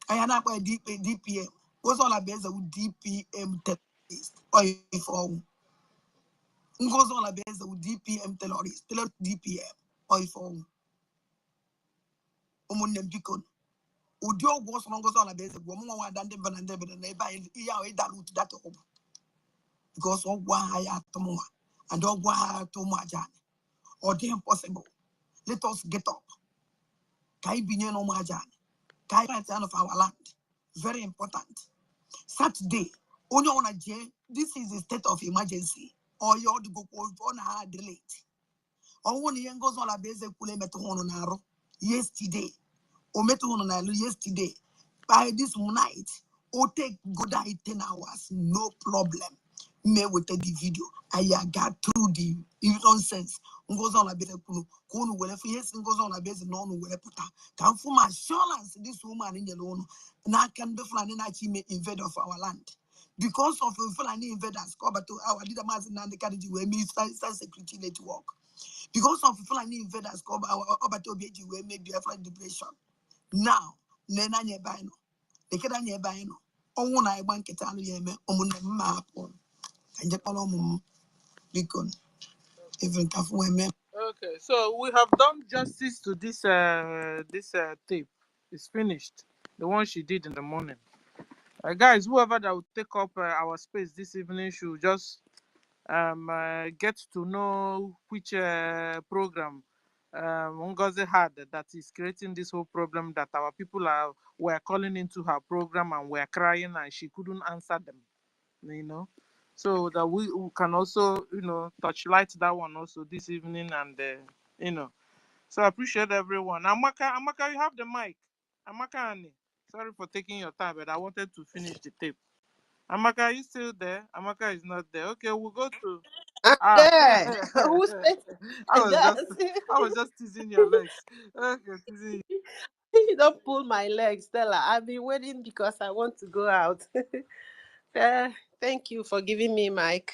I am not by DPM. Goes on a base with DPM terrorist. Or if all. Goes on a base with DPM terrorist. DPM. Or if all. Omunem Picon. Udio goes on a base of woman than the Banana and they buy that home. Because of why I have to more. And don't why too much. Or the impossible. Let us get up. Kai binye no majan. Kai right of our land. Very important. Saturday, only on a J, this is a state of emergency. Or you ought to go on a delayed. Or one young goes on a basic naro yesterday. Or metuhono yesterday. By this night, or take good 10 hours, no problem. Me will take the video. I got through the nonsense. Goes on a bit of Kunu, whatever yes, goes on a base no will put come for my assurance. This woman in the loan. Now can be flying in invade of our land. Because of Fulani invaders, cover to our leader Mazin and the Kadiji where minister security network. Because of Fulani invaders, cover our Obatobeji where made Biafra depression. Now, Nena Yebano, the Kedan Yebano, Own I want Ketanu Yeme, Omun map on, and Japalom Beacon, even Kafu women. Okay, so we have done justice to this tape. It's finished. The one she did in the morning. Guys, whoever that would take up our space this evening should just get to know which program Ngozi had that is creating this whole problem that our people were calling into her program and were crying and she couldn't answer them, you know. So that we can also, you know, touch light that one also this evening and, you know. So I appreciate everyone. Amaka, you have the mic. Amaka Annie, sorry for taking your time, but I wanted to finish the tape. Amaka, are you still there? Amaka is not there. Okay, we'll go to ah. There. Who said that? I was just teasing your legs. Okay, teasing you. You don't pull my leg, Stella. I've been waiting because I want to go out. Thank you for giving me mic.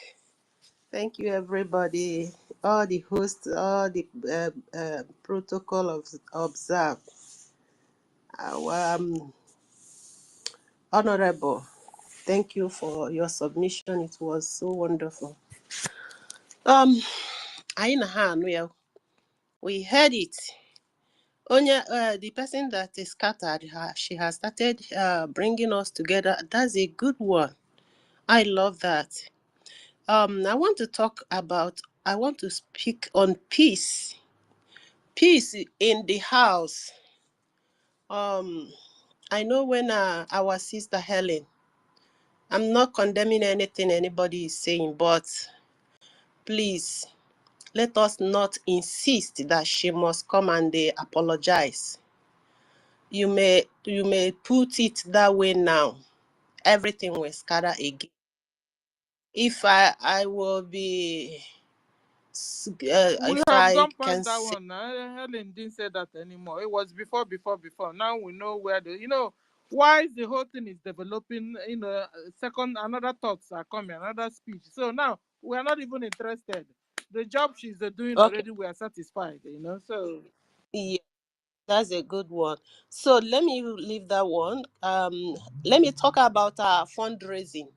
Thank you, everybody. All the hosts, all the protocol of observed. Our honorable, thank you for your submission. It was so wonderful. We heard it. Onya, the person that is scattered, she has started bringing us together. That's a good one. I love that. I want to speak on peace. Peace in the house. I know when our sister Helen, I'm not condemning anything anybody is saying, but please, let us not insist that she must come and apologize. You may put it that way now. Everything will scatter again. If I will be, We if have I gone can past that say, one. Helen didn't say that anymore. It was before. Now we know where why the whole thing is developing. Another thoughts are coming, another speech. So now we are not even interested. The job she's doing okay, already, we are satisfied. So. yeah, that's a good one. So let me leave that one. Let me talk about fundraising.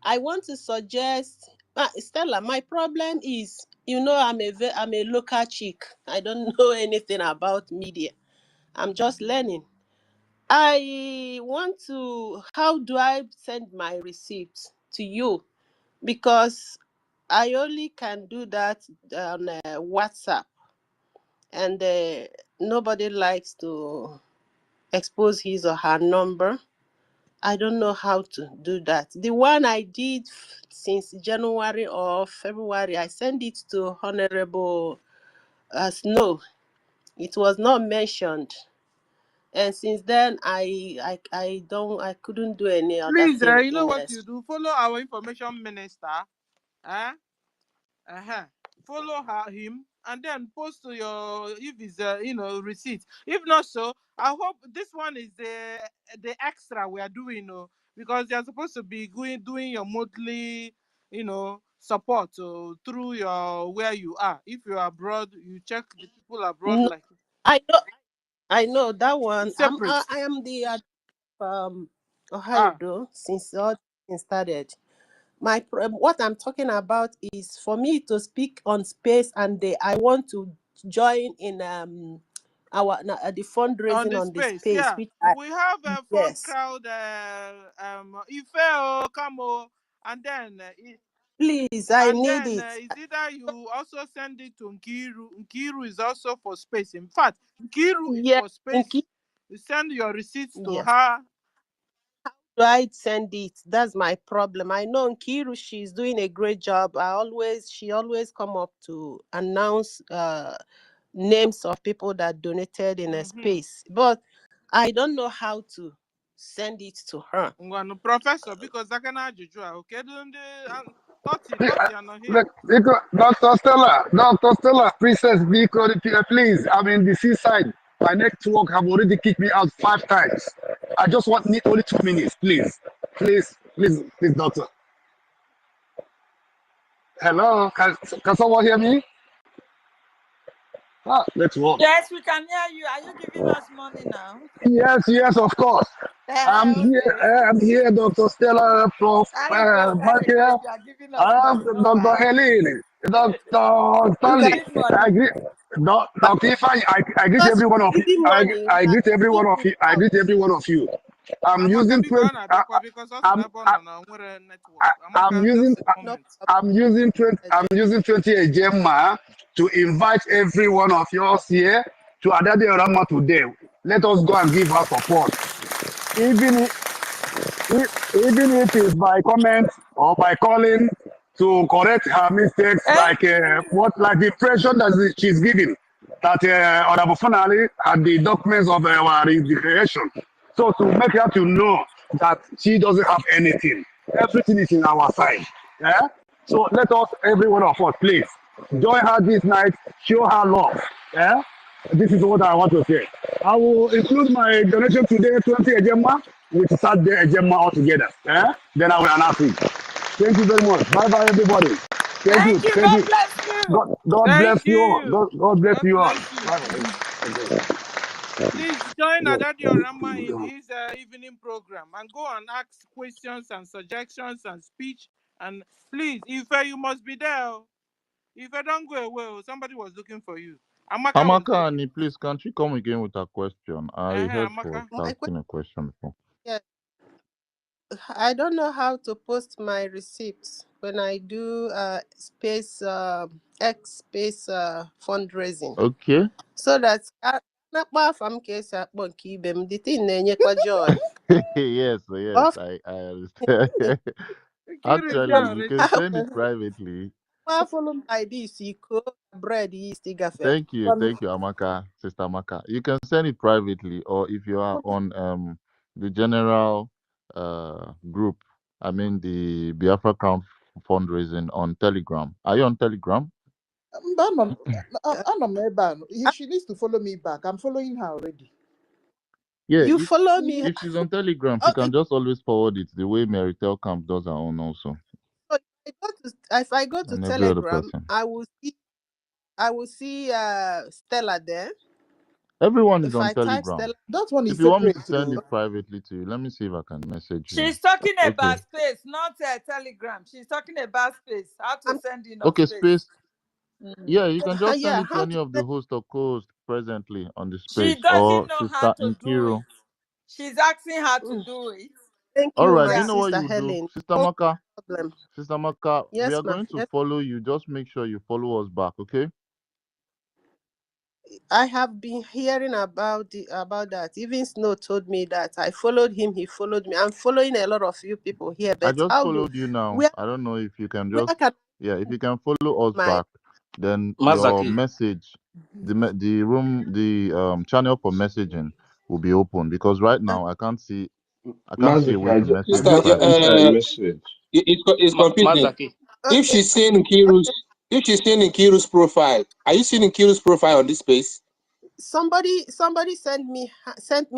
I want to suggest, Stella, my problem is, I'm a local chick. I don't know anything about media. I'm just learning. How do I send my receipt to you? Because I only can do that on WhatsApp. And nobody likes to expose his or her number. I don't know how to do that. The one I did since January or February, I sent it to Honorable Snow. It was not mentioned. And since then, I couldn't do any other Please, thing you know in what this. you do? Follow our information minister. Eh? Follow him and then post to your if it's receipt. If not so, I hope this one is the extra we are doing, because you're supposed to be doing your monthly, support through your where you are. If you're abroad, you check the people abroad No, like I know that one. it's separate. I am the Ah, Ohio since all this started. What I'm talking about is for me to speak on space, and I want to join in the on fundraising the on the space, space, yeah. which We have a fun yes. crowd. Ife come and then. Please, I And need then it. it's either you also send it to Nkiru. Nkiru is also for space. In fact, Nkiru is Yes, for space. You send your receipts to yes. her. Do I send it? That's my problem. I know Nkiru, she's doing a great job. She always come up to announce names of people that donated in a space. But I don't know how to send it to her. Ngwanu, Professor, because I can ajụjụ a, okay? Toti anọ here. Dr. Stella, Princess Biko, please, I'm in the seaside. My network have already kicked me out 5 times. I just need only 2 minutes, please. Please, doctor. Hello, can someone hear me? Network. Yes, we can hear you. Are you giving us money now? Yes, of course. Okay. I'm here, Dr. Stella, Prof. Anyway, Michael, you are giving us money. No Dr. bad. Helene, Dr. You Stanley. need money. I greet, Dr. Ifeanyi, I greet Just every one of you. giving money. I greet every one of Give you. I out. greet every one of you. I'm Amaka, using biko 20. ọ na-abịakwa because ọ sị na ebe ọ nọ na nwere network. I'm Amaka, using just a No moment. I'm using 20 Gemma to invite every one of yours here to Adade Rama today. Let us go and give her support. Even if it's by comment or by calling to correct her mistakes, like like the impression that she's giving that Honorable Funali had the documents of our declaration. So to make her to know that she doesn't have anything, everything is in our side. Yeah. So let us, every one of us, please join her this night, show her love. Yeah. This is what I want to say. I will include my donation today, 20 Ejema, with Saturday Ejema altogether. Eh? Then I will announce it. Thank you very much. Bye bye, everybody. Thank you. Thank you. Thank God you. bless you. God bless Thank you all. you. God bless God you all. bless you. Bye. Please join Go. Adadi Orama in Go. his evening program and go and ask questions and suggestions and speech. And please, if you must be there. If I don't go away, somebody was looking for you. Amaka was Amaka, looking. Annie, please, can't you come again with a question? I heard she was Amaka. My question, asking a question before. yes, I don't know how to post my receipts when I do space X space fundraising. Okay. So that nakpa from case akpọ nke ibe m the thing na-enyekwa joy. yes, Of I understand. Kiri is Actually, here you already. can send it privately. follow my this iko bread yeast gafe. Thank you, Amaka, Sister Amaka. You can send it privately, or if you are on the general group, I mean the Biafra account fundraising on Telegram. Are you on Telegram? She needs to follow me back. I'm following her already. Yeah, You follow me. if she's on Telegram, she Oh, can just always forward it the way Meritel Camp does her own also, if I go to and every other Telegram, person. I will see Stella there. Everyone is If on I type Telegram. Stella, That one If is you want me to separate send though. it privately to you, let me see if I can message you. She's talking Okay. about space, not Telegram. She's talking about space. How to I'm send in of Okay, space. space. Yeah, you can just send yeah, it to how any to of the host or co-host presently on the She space, doesn't or know how Sister to do Inkiro. it. She's asking how to mm, do it. thank All you, right, my you know what sister you do, Helen. Sister No Maka. problem. Sister Maka, we Yes, are ma'am. going to Yes. follow you. Just make sure you follow us back, okay? I have been hearing about that. Even Snow told me that. I followed him, he followed me. I'm following a lot of you people here, I but just followed you now. where I don't know if you can where just, can if you can follow us my back, then your Mazaki. message, the room, the channel for messaging will be open, because right now I can't see a way to Mazika, I message Sister, you just sent her a privately. message. it's confusing. Mazaki. If okay, she's seeing Nkiru's profile, are you seeing Nkiru's profile on this space? somebody sent me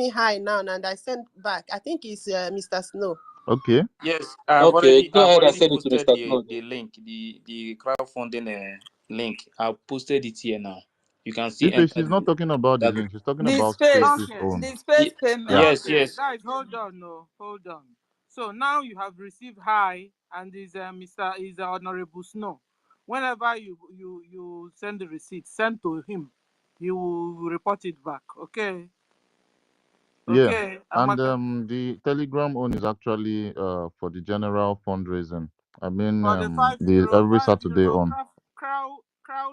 hi now and I sent back. I think it's Mr. Snow. Okay. Yes, Okay, go I've ahead and already send it to posted Mr. Claude. the link, the crowdfunding link. I've posted it here now. You can see If enter she's not talking about the that group. link, she's talking The about space. Space's Okay. own. The space payment. Yeah. Yes, Okay, yes. guys, hold on, no, hold on. So now you have received hi, and is Honorable Snow. Whenever you send the receipt, send to him. He will report it back. Okay. Yeah. Okay, And Amaka. the Telegram one is actually for the general fundraising I mean, For the the 50, every Saturday on.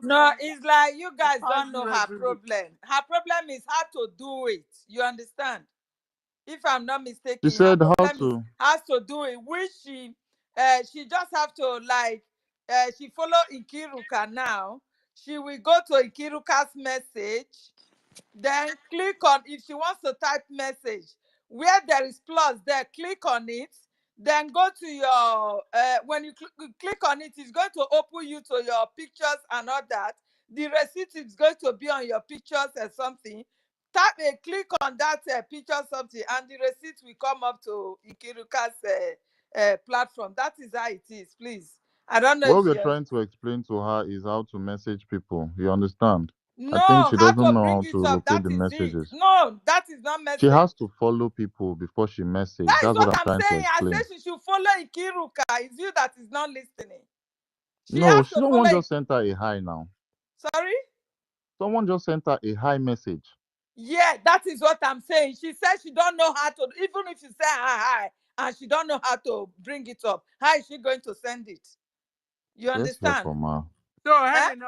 No, crowdfund it's like you guys don't know 50 her every week. problem. Her problem is how to do it. You understand? If I'm not She mistaken, her said how problem is to. has to do it, which she just have to like she follow Nkiruka now. She will go to Nkiruka's message, then click on if she wants to type message where there is plus there, click on it, then go to your when you click on it, it's going to open you to your pictures and all that. The receipt is going to be on your pictures or something. Tap a click on that picture something and the receipt will come up to Ikiruka's platform. That is how it is. Please, I don't know What if we're you trying to explain to her is how to message people. You understand? I think no she how doesn't to know bring how to it up. locate That the is it. messages. No, that is not She message. has to follow people before she message. That is That's what what I'm I'm trying to saying. I explain. said she should follow Ikiruka. It's you that is not listening. She No, has to follow someone just sent her a hi now. Sorry? Someone just sent her a hi message. Yeah, that is what I'm saying. She said she don't know how to, even if she say hi, and she don't know how to bring it up. How is she going to send it? You Let's hear understand? from her. So Helen,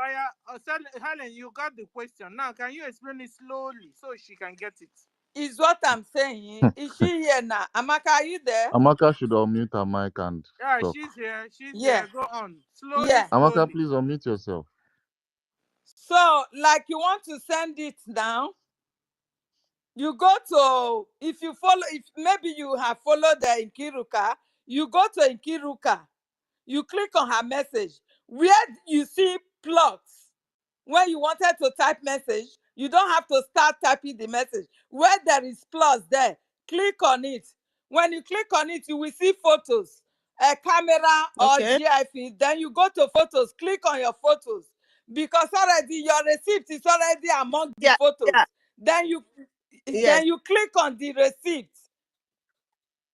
Helen, you got the question. Now can you explain it slowly so she can get it? Is what I'm saying. Is she here now? Amaka, are you there? Amaka should unmute her mic and Yeah, talk. she's here. She's Yeah. here. Go on. Slowly, Yeah. Amaka, slowly. please unmute yourself. So, like you want to send it now, you go to, if you follow, if maybe you have followed the Nkiruka, you go to Nkiruka, you click on her message, where you see plots. When you wanted to type message, you don't have to start typing the message. Where there is plus there, click on it. When you click on it, you will see photos, a camera or Okay. GIF. Then you go to photos, click on your photos. Because already your receipt is already among the Yeah, photos. yeah, Then yes. you click on the receipt.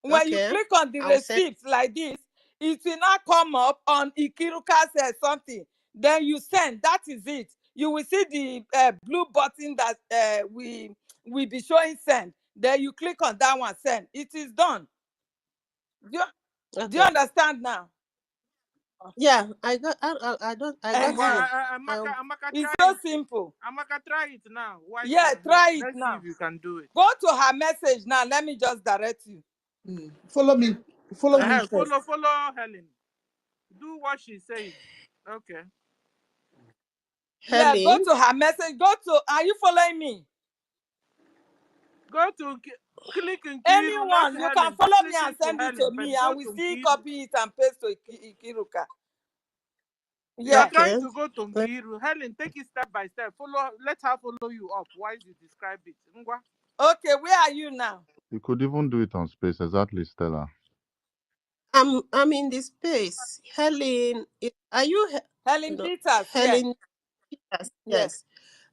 When you Okay. click on the I'll send. receipt like this, it will not come up on Ikiruka says something. Then you send. That is it. You will see the blue button that we will be showing send. Then you click on that one, send. It is done. Do you Okay. understand now? Yeah, I got. I got Uh-huh. you. Amaka, It's try so it. simple. Amaka, try it now. Why Yeah, she's here? try it Let's see now. if you can do it. Go to her message now. Let me just direct you. Follow me. Follow me first. Follow Helen. Do what she's saying. Okay. Yeah, go Helen. to her message. Go to. Are you following me? Go to click in Kiru, not Anyone, you can Helen. follow me Click and into send it to Helen, but me. I go will to still Kiru. copy it and paste to Ikiruka. You are Yeah. trying to go to Nkiru. Helen, take it step by step. Let her follow you up while you describe it. Ngwa. Okay, where are you now? You could even do it on space, exactly, Stella. I'm in the space. Helen, are you? Helen No, Peters, yeah. Helen Peters. Yeah. Yes.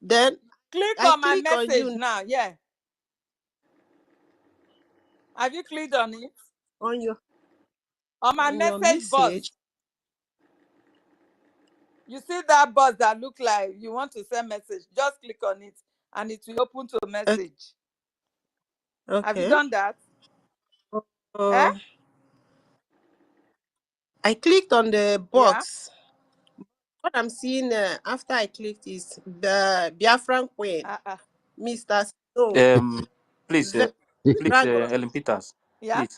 Then Click I on my click on message you now, yeah. Have you clicked on it? on your On my your message box. message. You see that box that look like you want to send message? Just click on it and it will open to message. Okay. Have you done that? I clicked on the Yeah. box. What I'm seeing after I clicked is the BIAFRACOIN, Mr. Snow. Please, Dragon. Ellen Peters. Yeah. Please.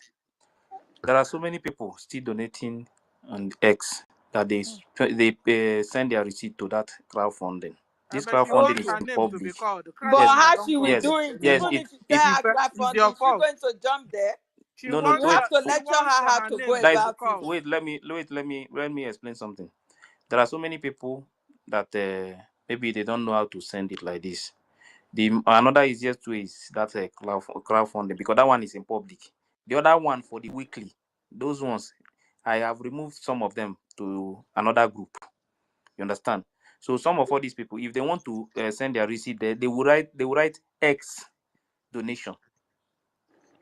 There are so many people still donating on X that they send their receipt to that crowdfunding. This But she wants crowdfunding is her name to be public. called. But Yes, how she will yes, do it, yes. even if you It tell her It's your crowdfunding, is she fault. going to jump there? no. You have to She lecture wants her for how her to go name to be about it. called. Wait, let me explain something. There are so many people that maybe they don't know how to send it like this. The another easiest way is that crowdfunding, because that one is in public. The other one for the weekly, those ones I have removed some of them to another group. You understand? So some of all these people, if they want to send their receipt, they will write X donation.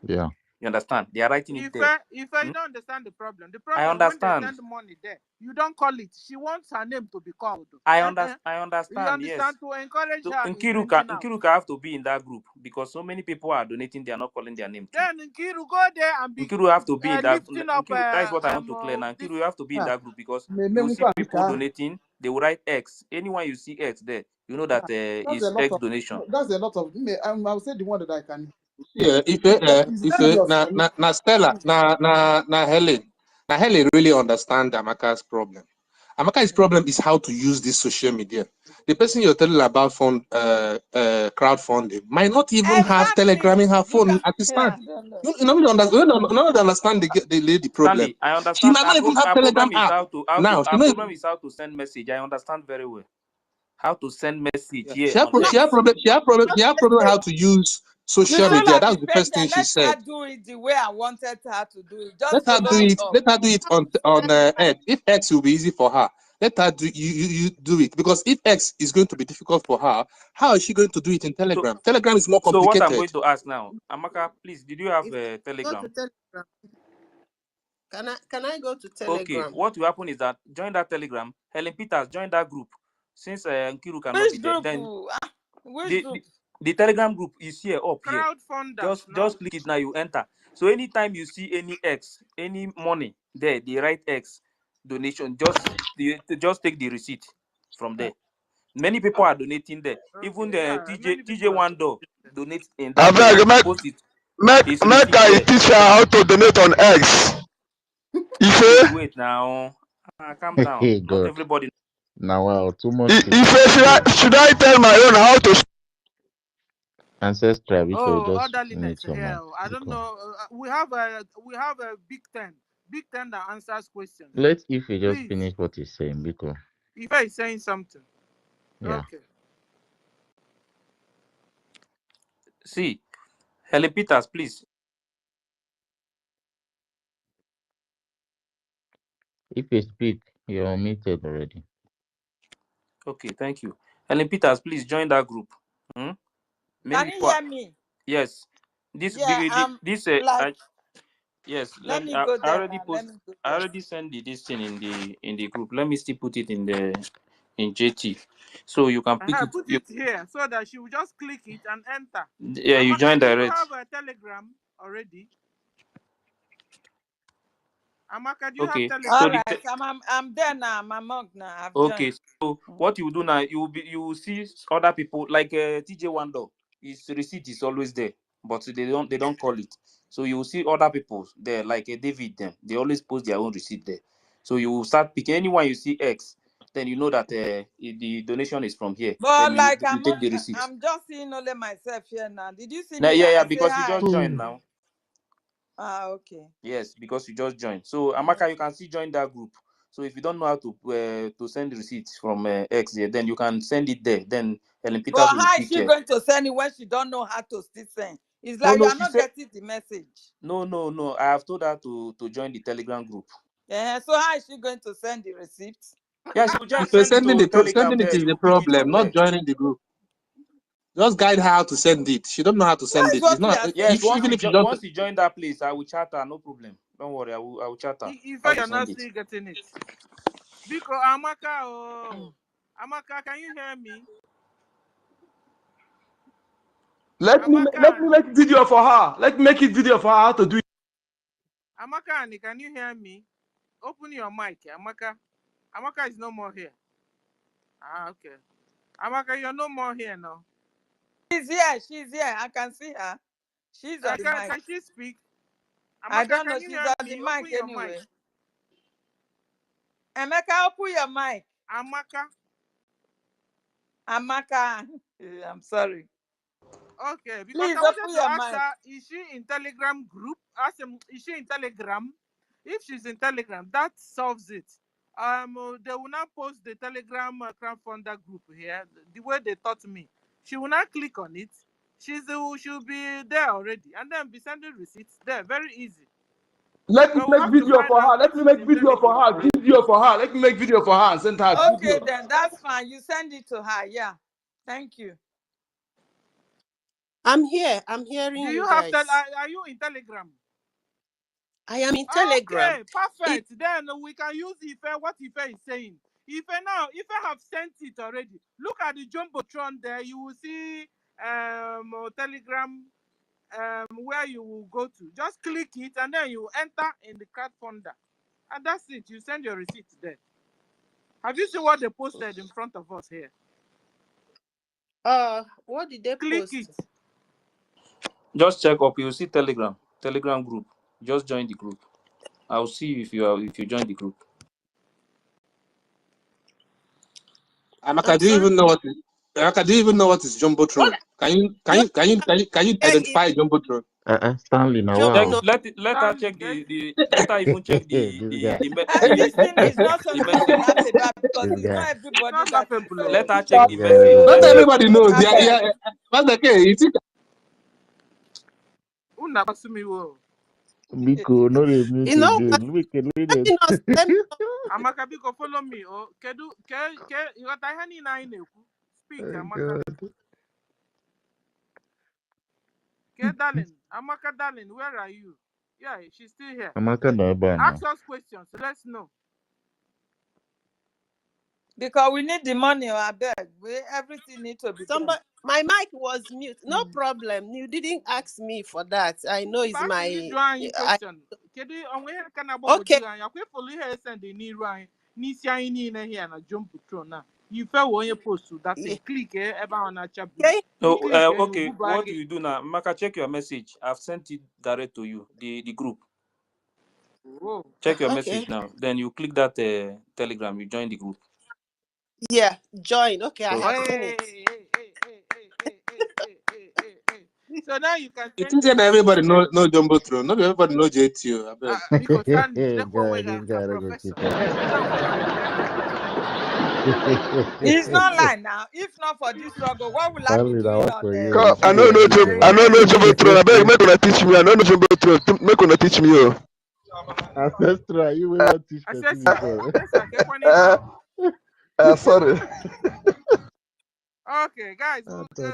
Yeah. You understand? They are writing it there. If you don't understand the problem I when they understand. send money there, you don't call it. She wants her name to be called. I You understand. understand? Yes. To encourage So her in Nkiruka bringing out. have to be in that group because so many people are donating. They are not calling their name too. Then Nkiru go there and be Nkiru have to be in that. lifting up. That is what I want to clear now. Nkiru, you have to be in that group because you see people donating. They will write X. Anyone you see X there, you know that is X donation. That's a lot of. I'll say the one that I can. Yeah, na Stella, na Helen really understand Amaka's problem. Amaka's problem is how to use this social media. The person you're telling about crowdfunding might not even have Telegram in her phone at this time. You don't understand the problem. Sandy, I understand. She might not even have Telegram app. Our problem is how to send message. I understand very well. How to send message here. She have problem how to use social media. That's the first thing she said. Let her do it the way I wanted her to do it. Just Let her do it. Let her do it on X. If X will be easy for her, let her do you do it, because if X is going to be difficult for her, how is she going to do it in Telegram? Telegram is more complicated. So what I'm going to ask now, Amaka, please, did you have a Telegram? Can I go to Telegram? Okay, what will happen is that join that Telegram. Helen Peters join that group. Since Nkiru cannot be there, then the Telegram group is here up here. Just click it now. You enter. So anytime you see any X, any money there, they write X donation. Just take the receipt from there. Many people are donating there. Even the TJ Wando donates in that. Post it. Make I teach her how to donate on X. Wait now. Calm down. Hey, Not God. everybody. Now, well, too much. Should I tell my own how to? Ancestral. Orderliness. I don't know. We have a Big Ten that answers questions. Let's just finish what he's saying, because if he's saying something. Yeah. Okay. See, Helen Peters, please. If you speak, you're muted already. Okay, thank you. Helen Peters, please join that group. Can you hear me? Yes. Yes. Let me go there. I already sent this thing in the group. Let me still put it in JT, so you can pick it. Put it here so that she will just click it and enter. Yeah, you join direct. You have a Telegram already. Amaka, do you have Telegram? All right, I'm there now. I'm among now. I've joined. So what you do now, you will see other people like TJ Wando. His receipt is always there, but they don't call it. So you will see other people there, like David. Them they always post their own receipt there. So you will start picking anyone you see X, then you know that the donation is from here. But then you take the receipt. I'm just seeing only myself here now. Did you see me? Yeah, because you just joined now. Okay. Yes, because you just joined. So Amaka, you can still join that group. So if you don't know how to send receipts from X there, then you can send it there. Then Helen Peters will how is she going to send it when she don't know how to still send? It's like you're not getting the message. No. I have told her to join the Telegram group. Yeah. So how is she going to send the receipts? Yeah, she will just sending it is the problem, not joining the group. Just guide her how to send it. She don't know how to send it. It's not. Yes, once you join that place, I will chat her. No problem. Don't worry. I will chat her. If you're not still getting it, because Amaka, Amaka, can you hear me? Let me make video for her. Let me make it video for her how to do it. Amaka, can you hear me? Open your mic, Amaka. Amaka is no more here. Okay. Amaka, you're no more here now. She's here. I can see her. She's on the mic. Can she speak? Amaka, I don't know. She's on the mic anyway. Emeka, open your mic. Amaka. I'm sorry. Okay, because I wanted to ask her, is she in Telegram group? Is she in Telegram? If she's in Telegram, that solves it. They will not post the Telegram crowdfunder group here the way they taught me. She will not click on it. She'll be there already, and then be sending receipts there. Very easy. Let me make video for her. Let me make video for her. Video for her. Let me make video for her and send her. Okay, then that's fine. You send it to her. Yeah. Thank you. I'm here. I'm hearing you guys. Are you in Telegram? I am in Telegram. Okay, perfect. Then we can use Ife, what Ife is saying. Ife now, Ife have sent it already. Look at the Jumbotron there. You will see Telegram where you will go to. Just click it and then you enter in the crowdfunder. And that's it. You send your receipt there. Have you seen what they posted in front of us here? What did they Click post? it. Just check up. You'll see Telegram group. Just join the group. I'll see if you join the group. Amaka, do you even know what is Amaka, do you even know what is Jumbotron? Can you identify Jumbotron? Stanley, now wow. Let her check let her even check And this thing is not something to laugh about because it's not everybody that is, let her check the message. Not everybody knows. Yeah. That's okay. You think Biko, no they mute You know again. what? Let Let me Amaka, Biko, follow me. Oh, you got a honey nine. Speak, Amaka. Okay, darling. Amaka, darling, where are you? Yeah, she's still here. Amaka na bana. Ask us questions. Let's know. because we need the money, I beg. Everything needs to be done. My mic was mute. No problem. You didn't ask me for that. I know it's my. Question. Okay. You fell on your post to that thing. Click on a chat. Okay. What do you do now? Maka, check your message. I've sent it direct to you, the group. Whoa. Check your message now. Then you click that Telegram. You join the group. Yeah, join. Okay, I have seen it. So now you can. it isn't everybody know Jumbotron. Not everybody know JTO. Because It's not like now. If not for this struggle, what will I be doing on there? I don't know Jumbotron. I beg, make una teach me. I don't know Jumbotron. Make una teach me. Ancestral, you will not teach me. Sorry. Okay, guys,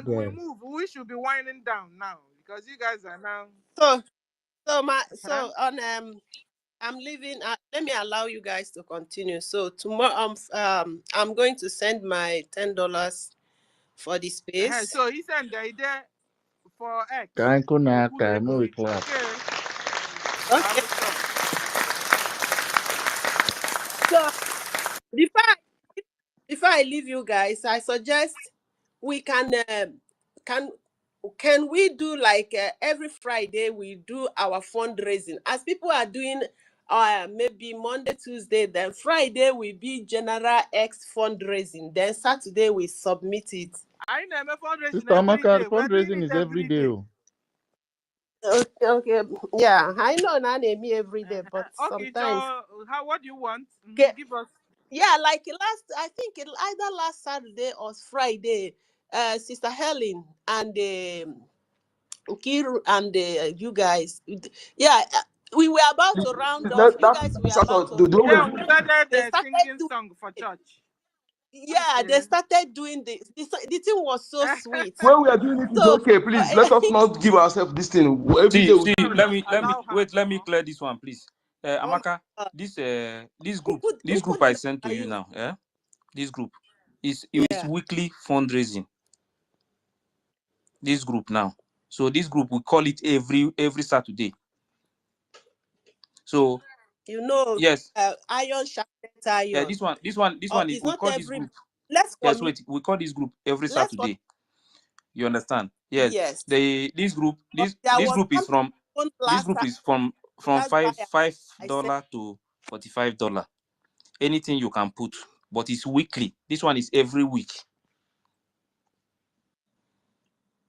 we move. We should be winding down now because you guys are now. I'm leaving. Let me allow you guys to continue. So tomorrow, I'm going to send my $10 for the space. So he sent the idea for X. Okay. So before I leave you guys, I suggest we can we do like every Friday we do our fundraising as people are doing maybe Monday, Tuesday, then Friday will be general X fundraising, then Saturday we submit it. I never fundraising. Sister Amaka, fundraising is every day. Okay, yeah, I know not me every day, but okay, sometimes. So what do you want? Give us. Yeah, like I think either last Saturday or Friday, Sister Helen and Kiru and you guys, yeah, we were about to round off. You guys were about to. Yeah, we started singing song for church. Yeah, they started doing this. The thing was so sweet. When we are doing it, it's okay. Please let us not give ourselves this thing. Let me clear this one, please. Amaka, this group I sent to you now. Yeah, this group is weekly fundraising. This group now. So this group we call it every Saturday. So yes, iron sharpens iron. Yeah, this one is we call this group. Yes, wait, we call this group every Saturday. You understand? Yes. This group is from $5 to $45. Anything you can put, but it's weekly. This one is every week.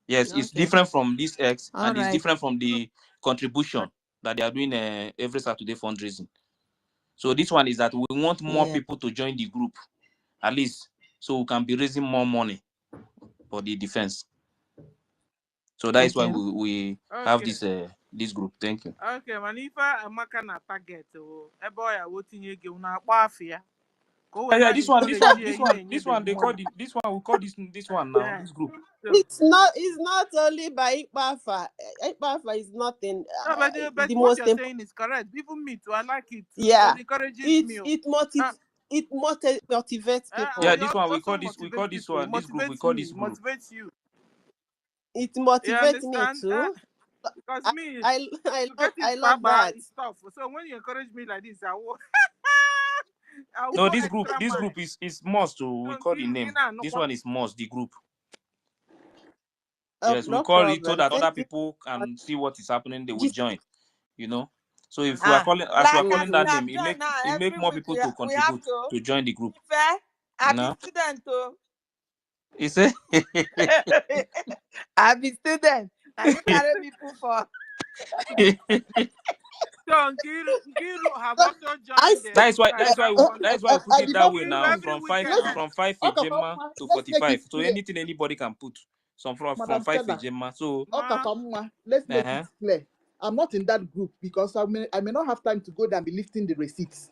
Yes, it's different from this X, and it's different from the contribution that they are doing every Saturday fundraising. So this one is that we want more people to join the group, at least, so we can be raising more money for the defense. So that is why we have this group. Thank you. Okay, Manifa Amaka na target. Boy, I will think you na Yeah, this one, they call this one. We call this one now. This group. It's not only by IKBAFA. IKBAFA is nothing. No, but the what most you're saying is correct. Even me too, I like it too. Yeah, It encourages me. it motivates people. Yeah, this one we call this people. one, this group we call this group. Motivates you. It motivates me too. Because me, I love that. Is tough. So when you encourage me like this, I will. No, this group is must to we call the name. This one is must, the group. Yes, we call it so that other people can see what is happening, they will join. You know. So if we are calling that name, it make more people to contribute to join the group. I'm a student too. You say? I'm a student. I carry people for. So Nkiru have also joined. That's why we put it that way now. From 5 Ejema to 45. So anything anybody can put. Some from 5 Ejema. So let's make it clear. I'm not in that group because I may not have time to go there and be lifting the receipts.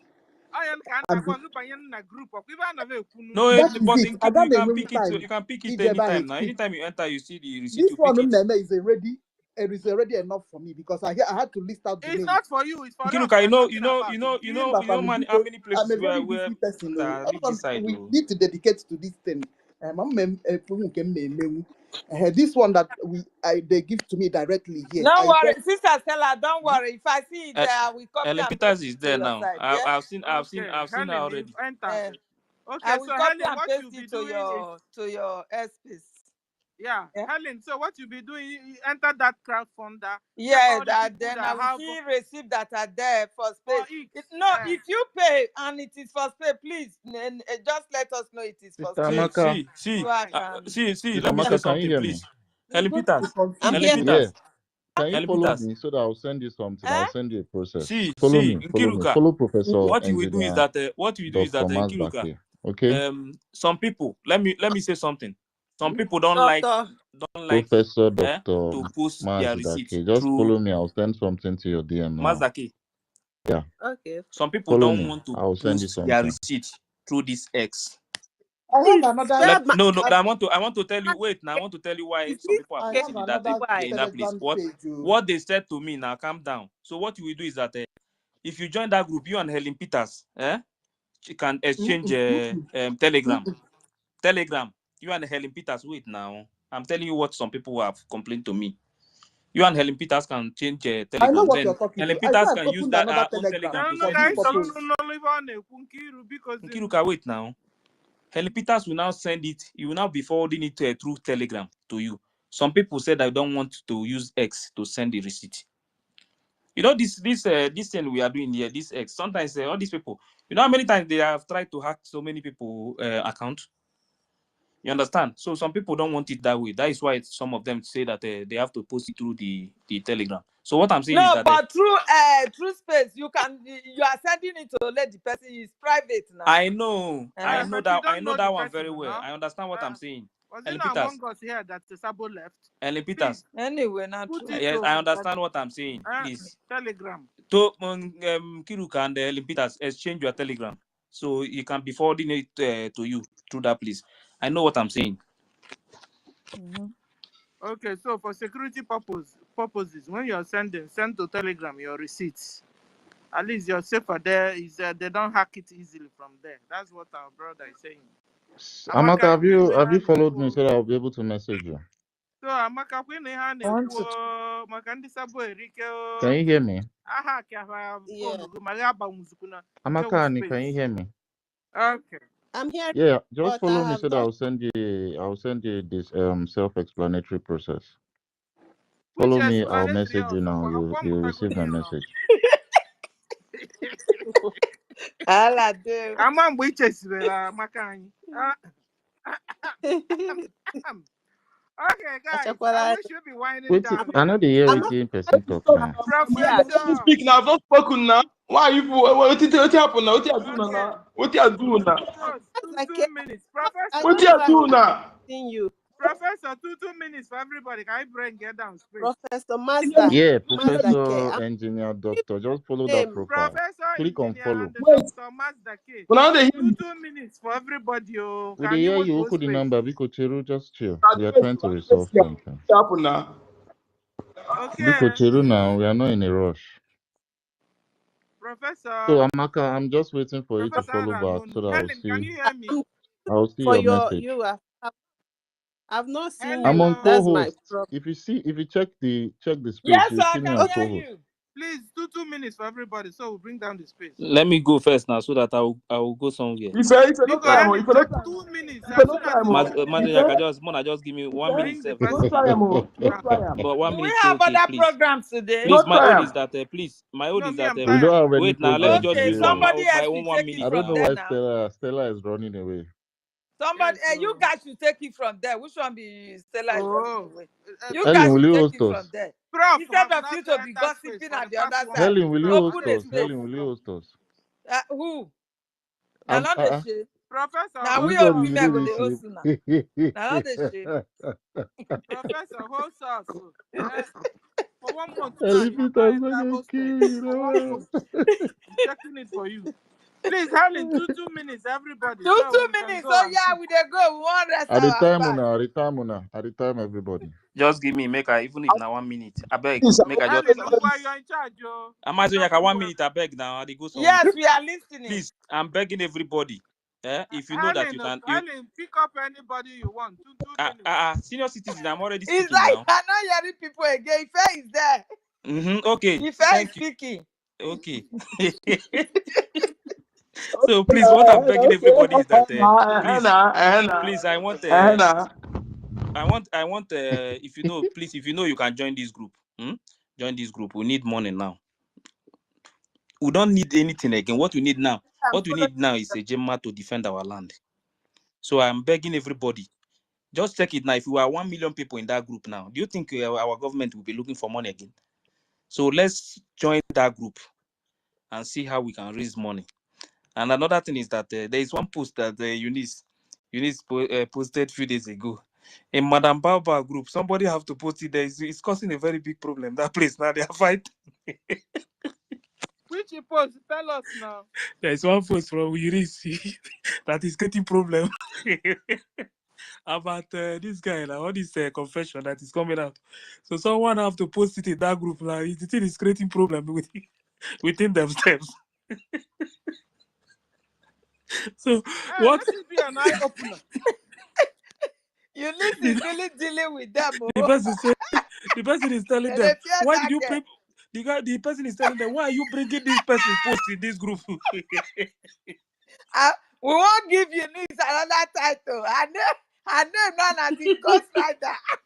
No, but you can pick it. You can pick it anytime. Now, anytime you enter, you see the receipt. This one is already enough for me because I had to list out the names. It's not for you. It's for Kiruka, you know, man, how many places I'm a very busy person. We need to dedicate to this thing. This one that they give to me directly here. Don't worry, Sister Stella. Don't worry. If I see it there, we copy. Helen Peters is there now. I've seen her already. I will copy and paste it to your space. Yeah, Helen. So what you be doing? You enter that crowdfunder. Yeah, then I will see receipts that are there for space. If you pay and it is for space, please just let us know it is for space. See. Let me say something, please. Helen Peters. Can you follow me so that I'll send you something? I'll send you a process. Follow me. Follow Professor. What you will do is that Kiruka. Okay. Some people. Let me say something. Some people don't like Professor Dr. to post their receipts. Just follow me. I'll send something to your DM now. Mazaki. Yeah. Okay. Some people don't want to post their receipts through this X. I have another. No. I want to tell you. Wait. Now I want to tell you why some people are posting in that place. What they said to me now. Calm down. So what you will do is that if you join that group, you and Helen Peters, you can exchange Telegram. You and Helen Peters, wait now. I'm telling you what some people have complained to me. You and Helen Peters can change Telegram. I know what then you're talking Helen about. Peters can use that Telegram to send Nkiruka, wait now. Helen Peters will now send it. You will now be forwarding it through Telegram to you. Some people said I don't want to use X to send the receipt. You know this thing we are doing here, this X. Sometimes all these people, you know how many times they have tried to hack so many people account. You understand? So some people don't want it that way. That is why some of them say that they have to post it through the Telegram. So what I'm saying is that but through space you are sending it to let the person is private now. I know that one very well. I understand what I'm saying. Ellen Peters. Here that Sabo left. Ellen Peters. Anyway, not true. Yes, I understand what I'm saying. Please. Telegram. To Kiruka and Ellen Peters, exchange your Telegram. So you can be forwarding it to you through that place. I know what I'm saying. Okay, so for security purposes, when you're send to Telegram your receipts. At least you're safer there. They don't hack it easily from there. That's what our brother is saying. Amaka, have you followed me so that I'll be able to message you? So Amaka, can you hear me? Yeah. Amaka, can you hear me? Okay. I'm here. Yeah, just follow me so that I'll send you this self-explanatory process. Follow me, I'll message you now. You'll receive my message. Okay, guys. I wish you'd be winding down. I know the year 18% talk now. Professor, speak now. I've not spoken now. Why are you? What happened now? What you doing now? What you doing now? 2 minutes, Professor. What you doing now? You. Professor, 2 minutes for everybody. Can you bring get down space? Professor Mazda. Yeah, Mazda K. Professor, Engineer, Doctor. Just follow that profile. Professor, Click on Engineer, follow. and the Wait, Dr. Mazda K. when are they 2 minutes for everybody. Oh, We can hear you you, hold Oko the space? number, Biko Cheru, just chill. We are trying to resolve things. happen now? Okay. Biko Cheru now, we are not in a rush. Professor. So, Amaka, I'm just waiting for you to Professor follow back so that I'll Helen, can see. you hear me? I'll see For your message. I've not seen I'm you. on That's my co-host. problem. If you check the space, Yes, you sir, see I me can on hear co-host. you. Please, 2 minutes for everybody, so we'll bring down the space. Let me go first now, so that I will go somewhere. If you no time, Helen, if you no take time, 2 minutes. if you As no soon as time, Mona, just give me 1 minute. bring the if you no person. time, But 1 Do we minute, have okay, other please. programs today? Please, no my own time. is that my own No, is me, that I'm We tired. don't have any wait now. Let me program just Okay, finish today. somebody my else own will 1 take it minute I don't from know there now. why now. Stella is running away. Somebody, Yes, you guys should take it from there. Which one be Stella is running away? You Ellen, guys will should you take host it us? from there. Prof Instead have of not you to be entered space gossiping for at the the past other 1 side, Helen, minute. will you Prof, host open a us? space. Helen, will you host us? Who? Now I'm, not the shade. Professor, Now hold we you old guys us. will women go really the sleep. host now. Now not the shade. Professor, hold us. For 1 month now, Helen, you Peter's don't not enter gonna hostel. kill you, For 1 know. month. I'm checking it for you. Please, Helen, 2 minutes, everybody. Two So we can minutes. go Oh and yeah, cook. we dey go. We want rest At the our time, back. at the time, everybody. Just give me make I even if now 1 minute. I beg, Please, make I just. Helen, you're in charge, Joe. Imagine like 1 minute. I beg now. I go somewhere. Yes, we are listening. Please, I'm begging everybody. If you know that you can, Helen, pick up anybody you want. 2 minutes. senior citizen. I'm already It's speaking like now. I'm not hearing people again. Ife is there. Okay. Ife is Thank you. speaking. Okay. So please, what I'm begging everybody is that please, I want if you know you can join this group. Join this group. We need money now. We don't need anything again. What we need now is a Gemma to defend our land. So I'm begging everybody, just check it now. If we are 1 million people in that group now, do you think our government will be looking for money again? So let's join that group and see how we can raise money. And another thing is that there is one post that Eunice posted a few days ago. In Madam Baba group, somebody have to post it there. It's causing a very big problem. That place now, they are fighting. Which post? Tell us now. There is one post from Eunice that is getting problem about this guy now, all this confession that is coming out. So someone have to post it in that group now. The thing is creating problem within themselves. So what? Let it be an eye opener. You listen, really dealing with them. The person is telling them, why did you pay? The person is telling them, why are you bringing this person post in this group? We won't give you news another title. I know not the ghostwriter.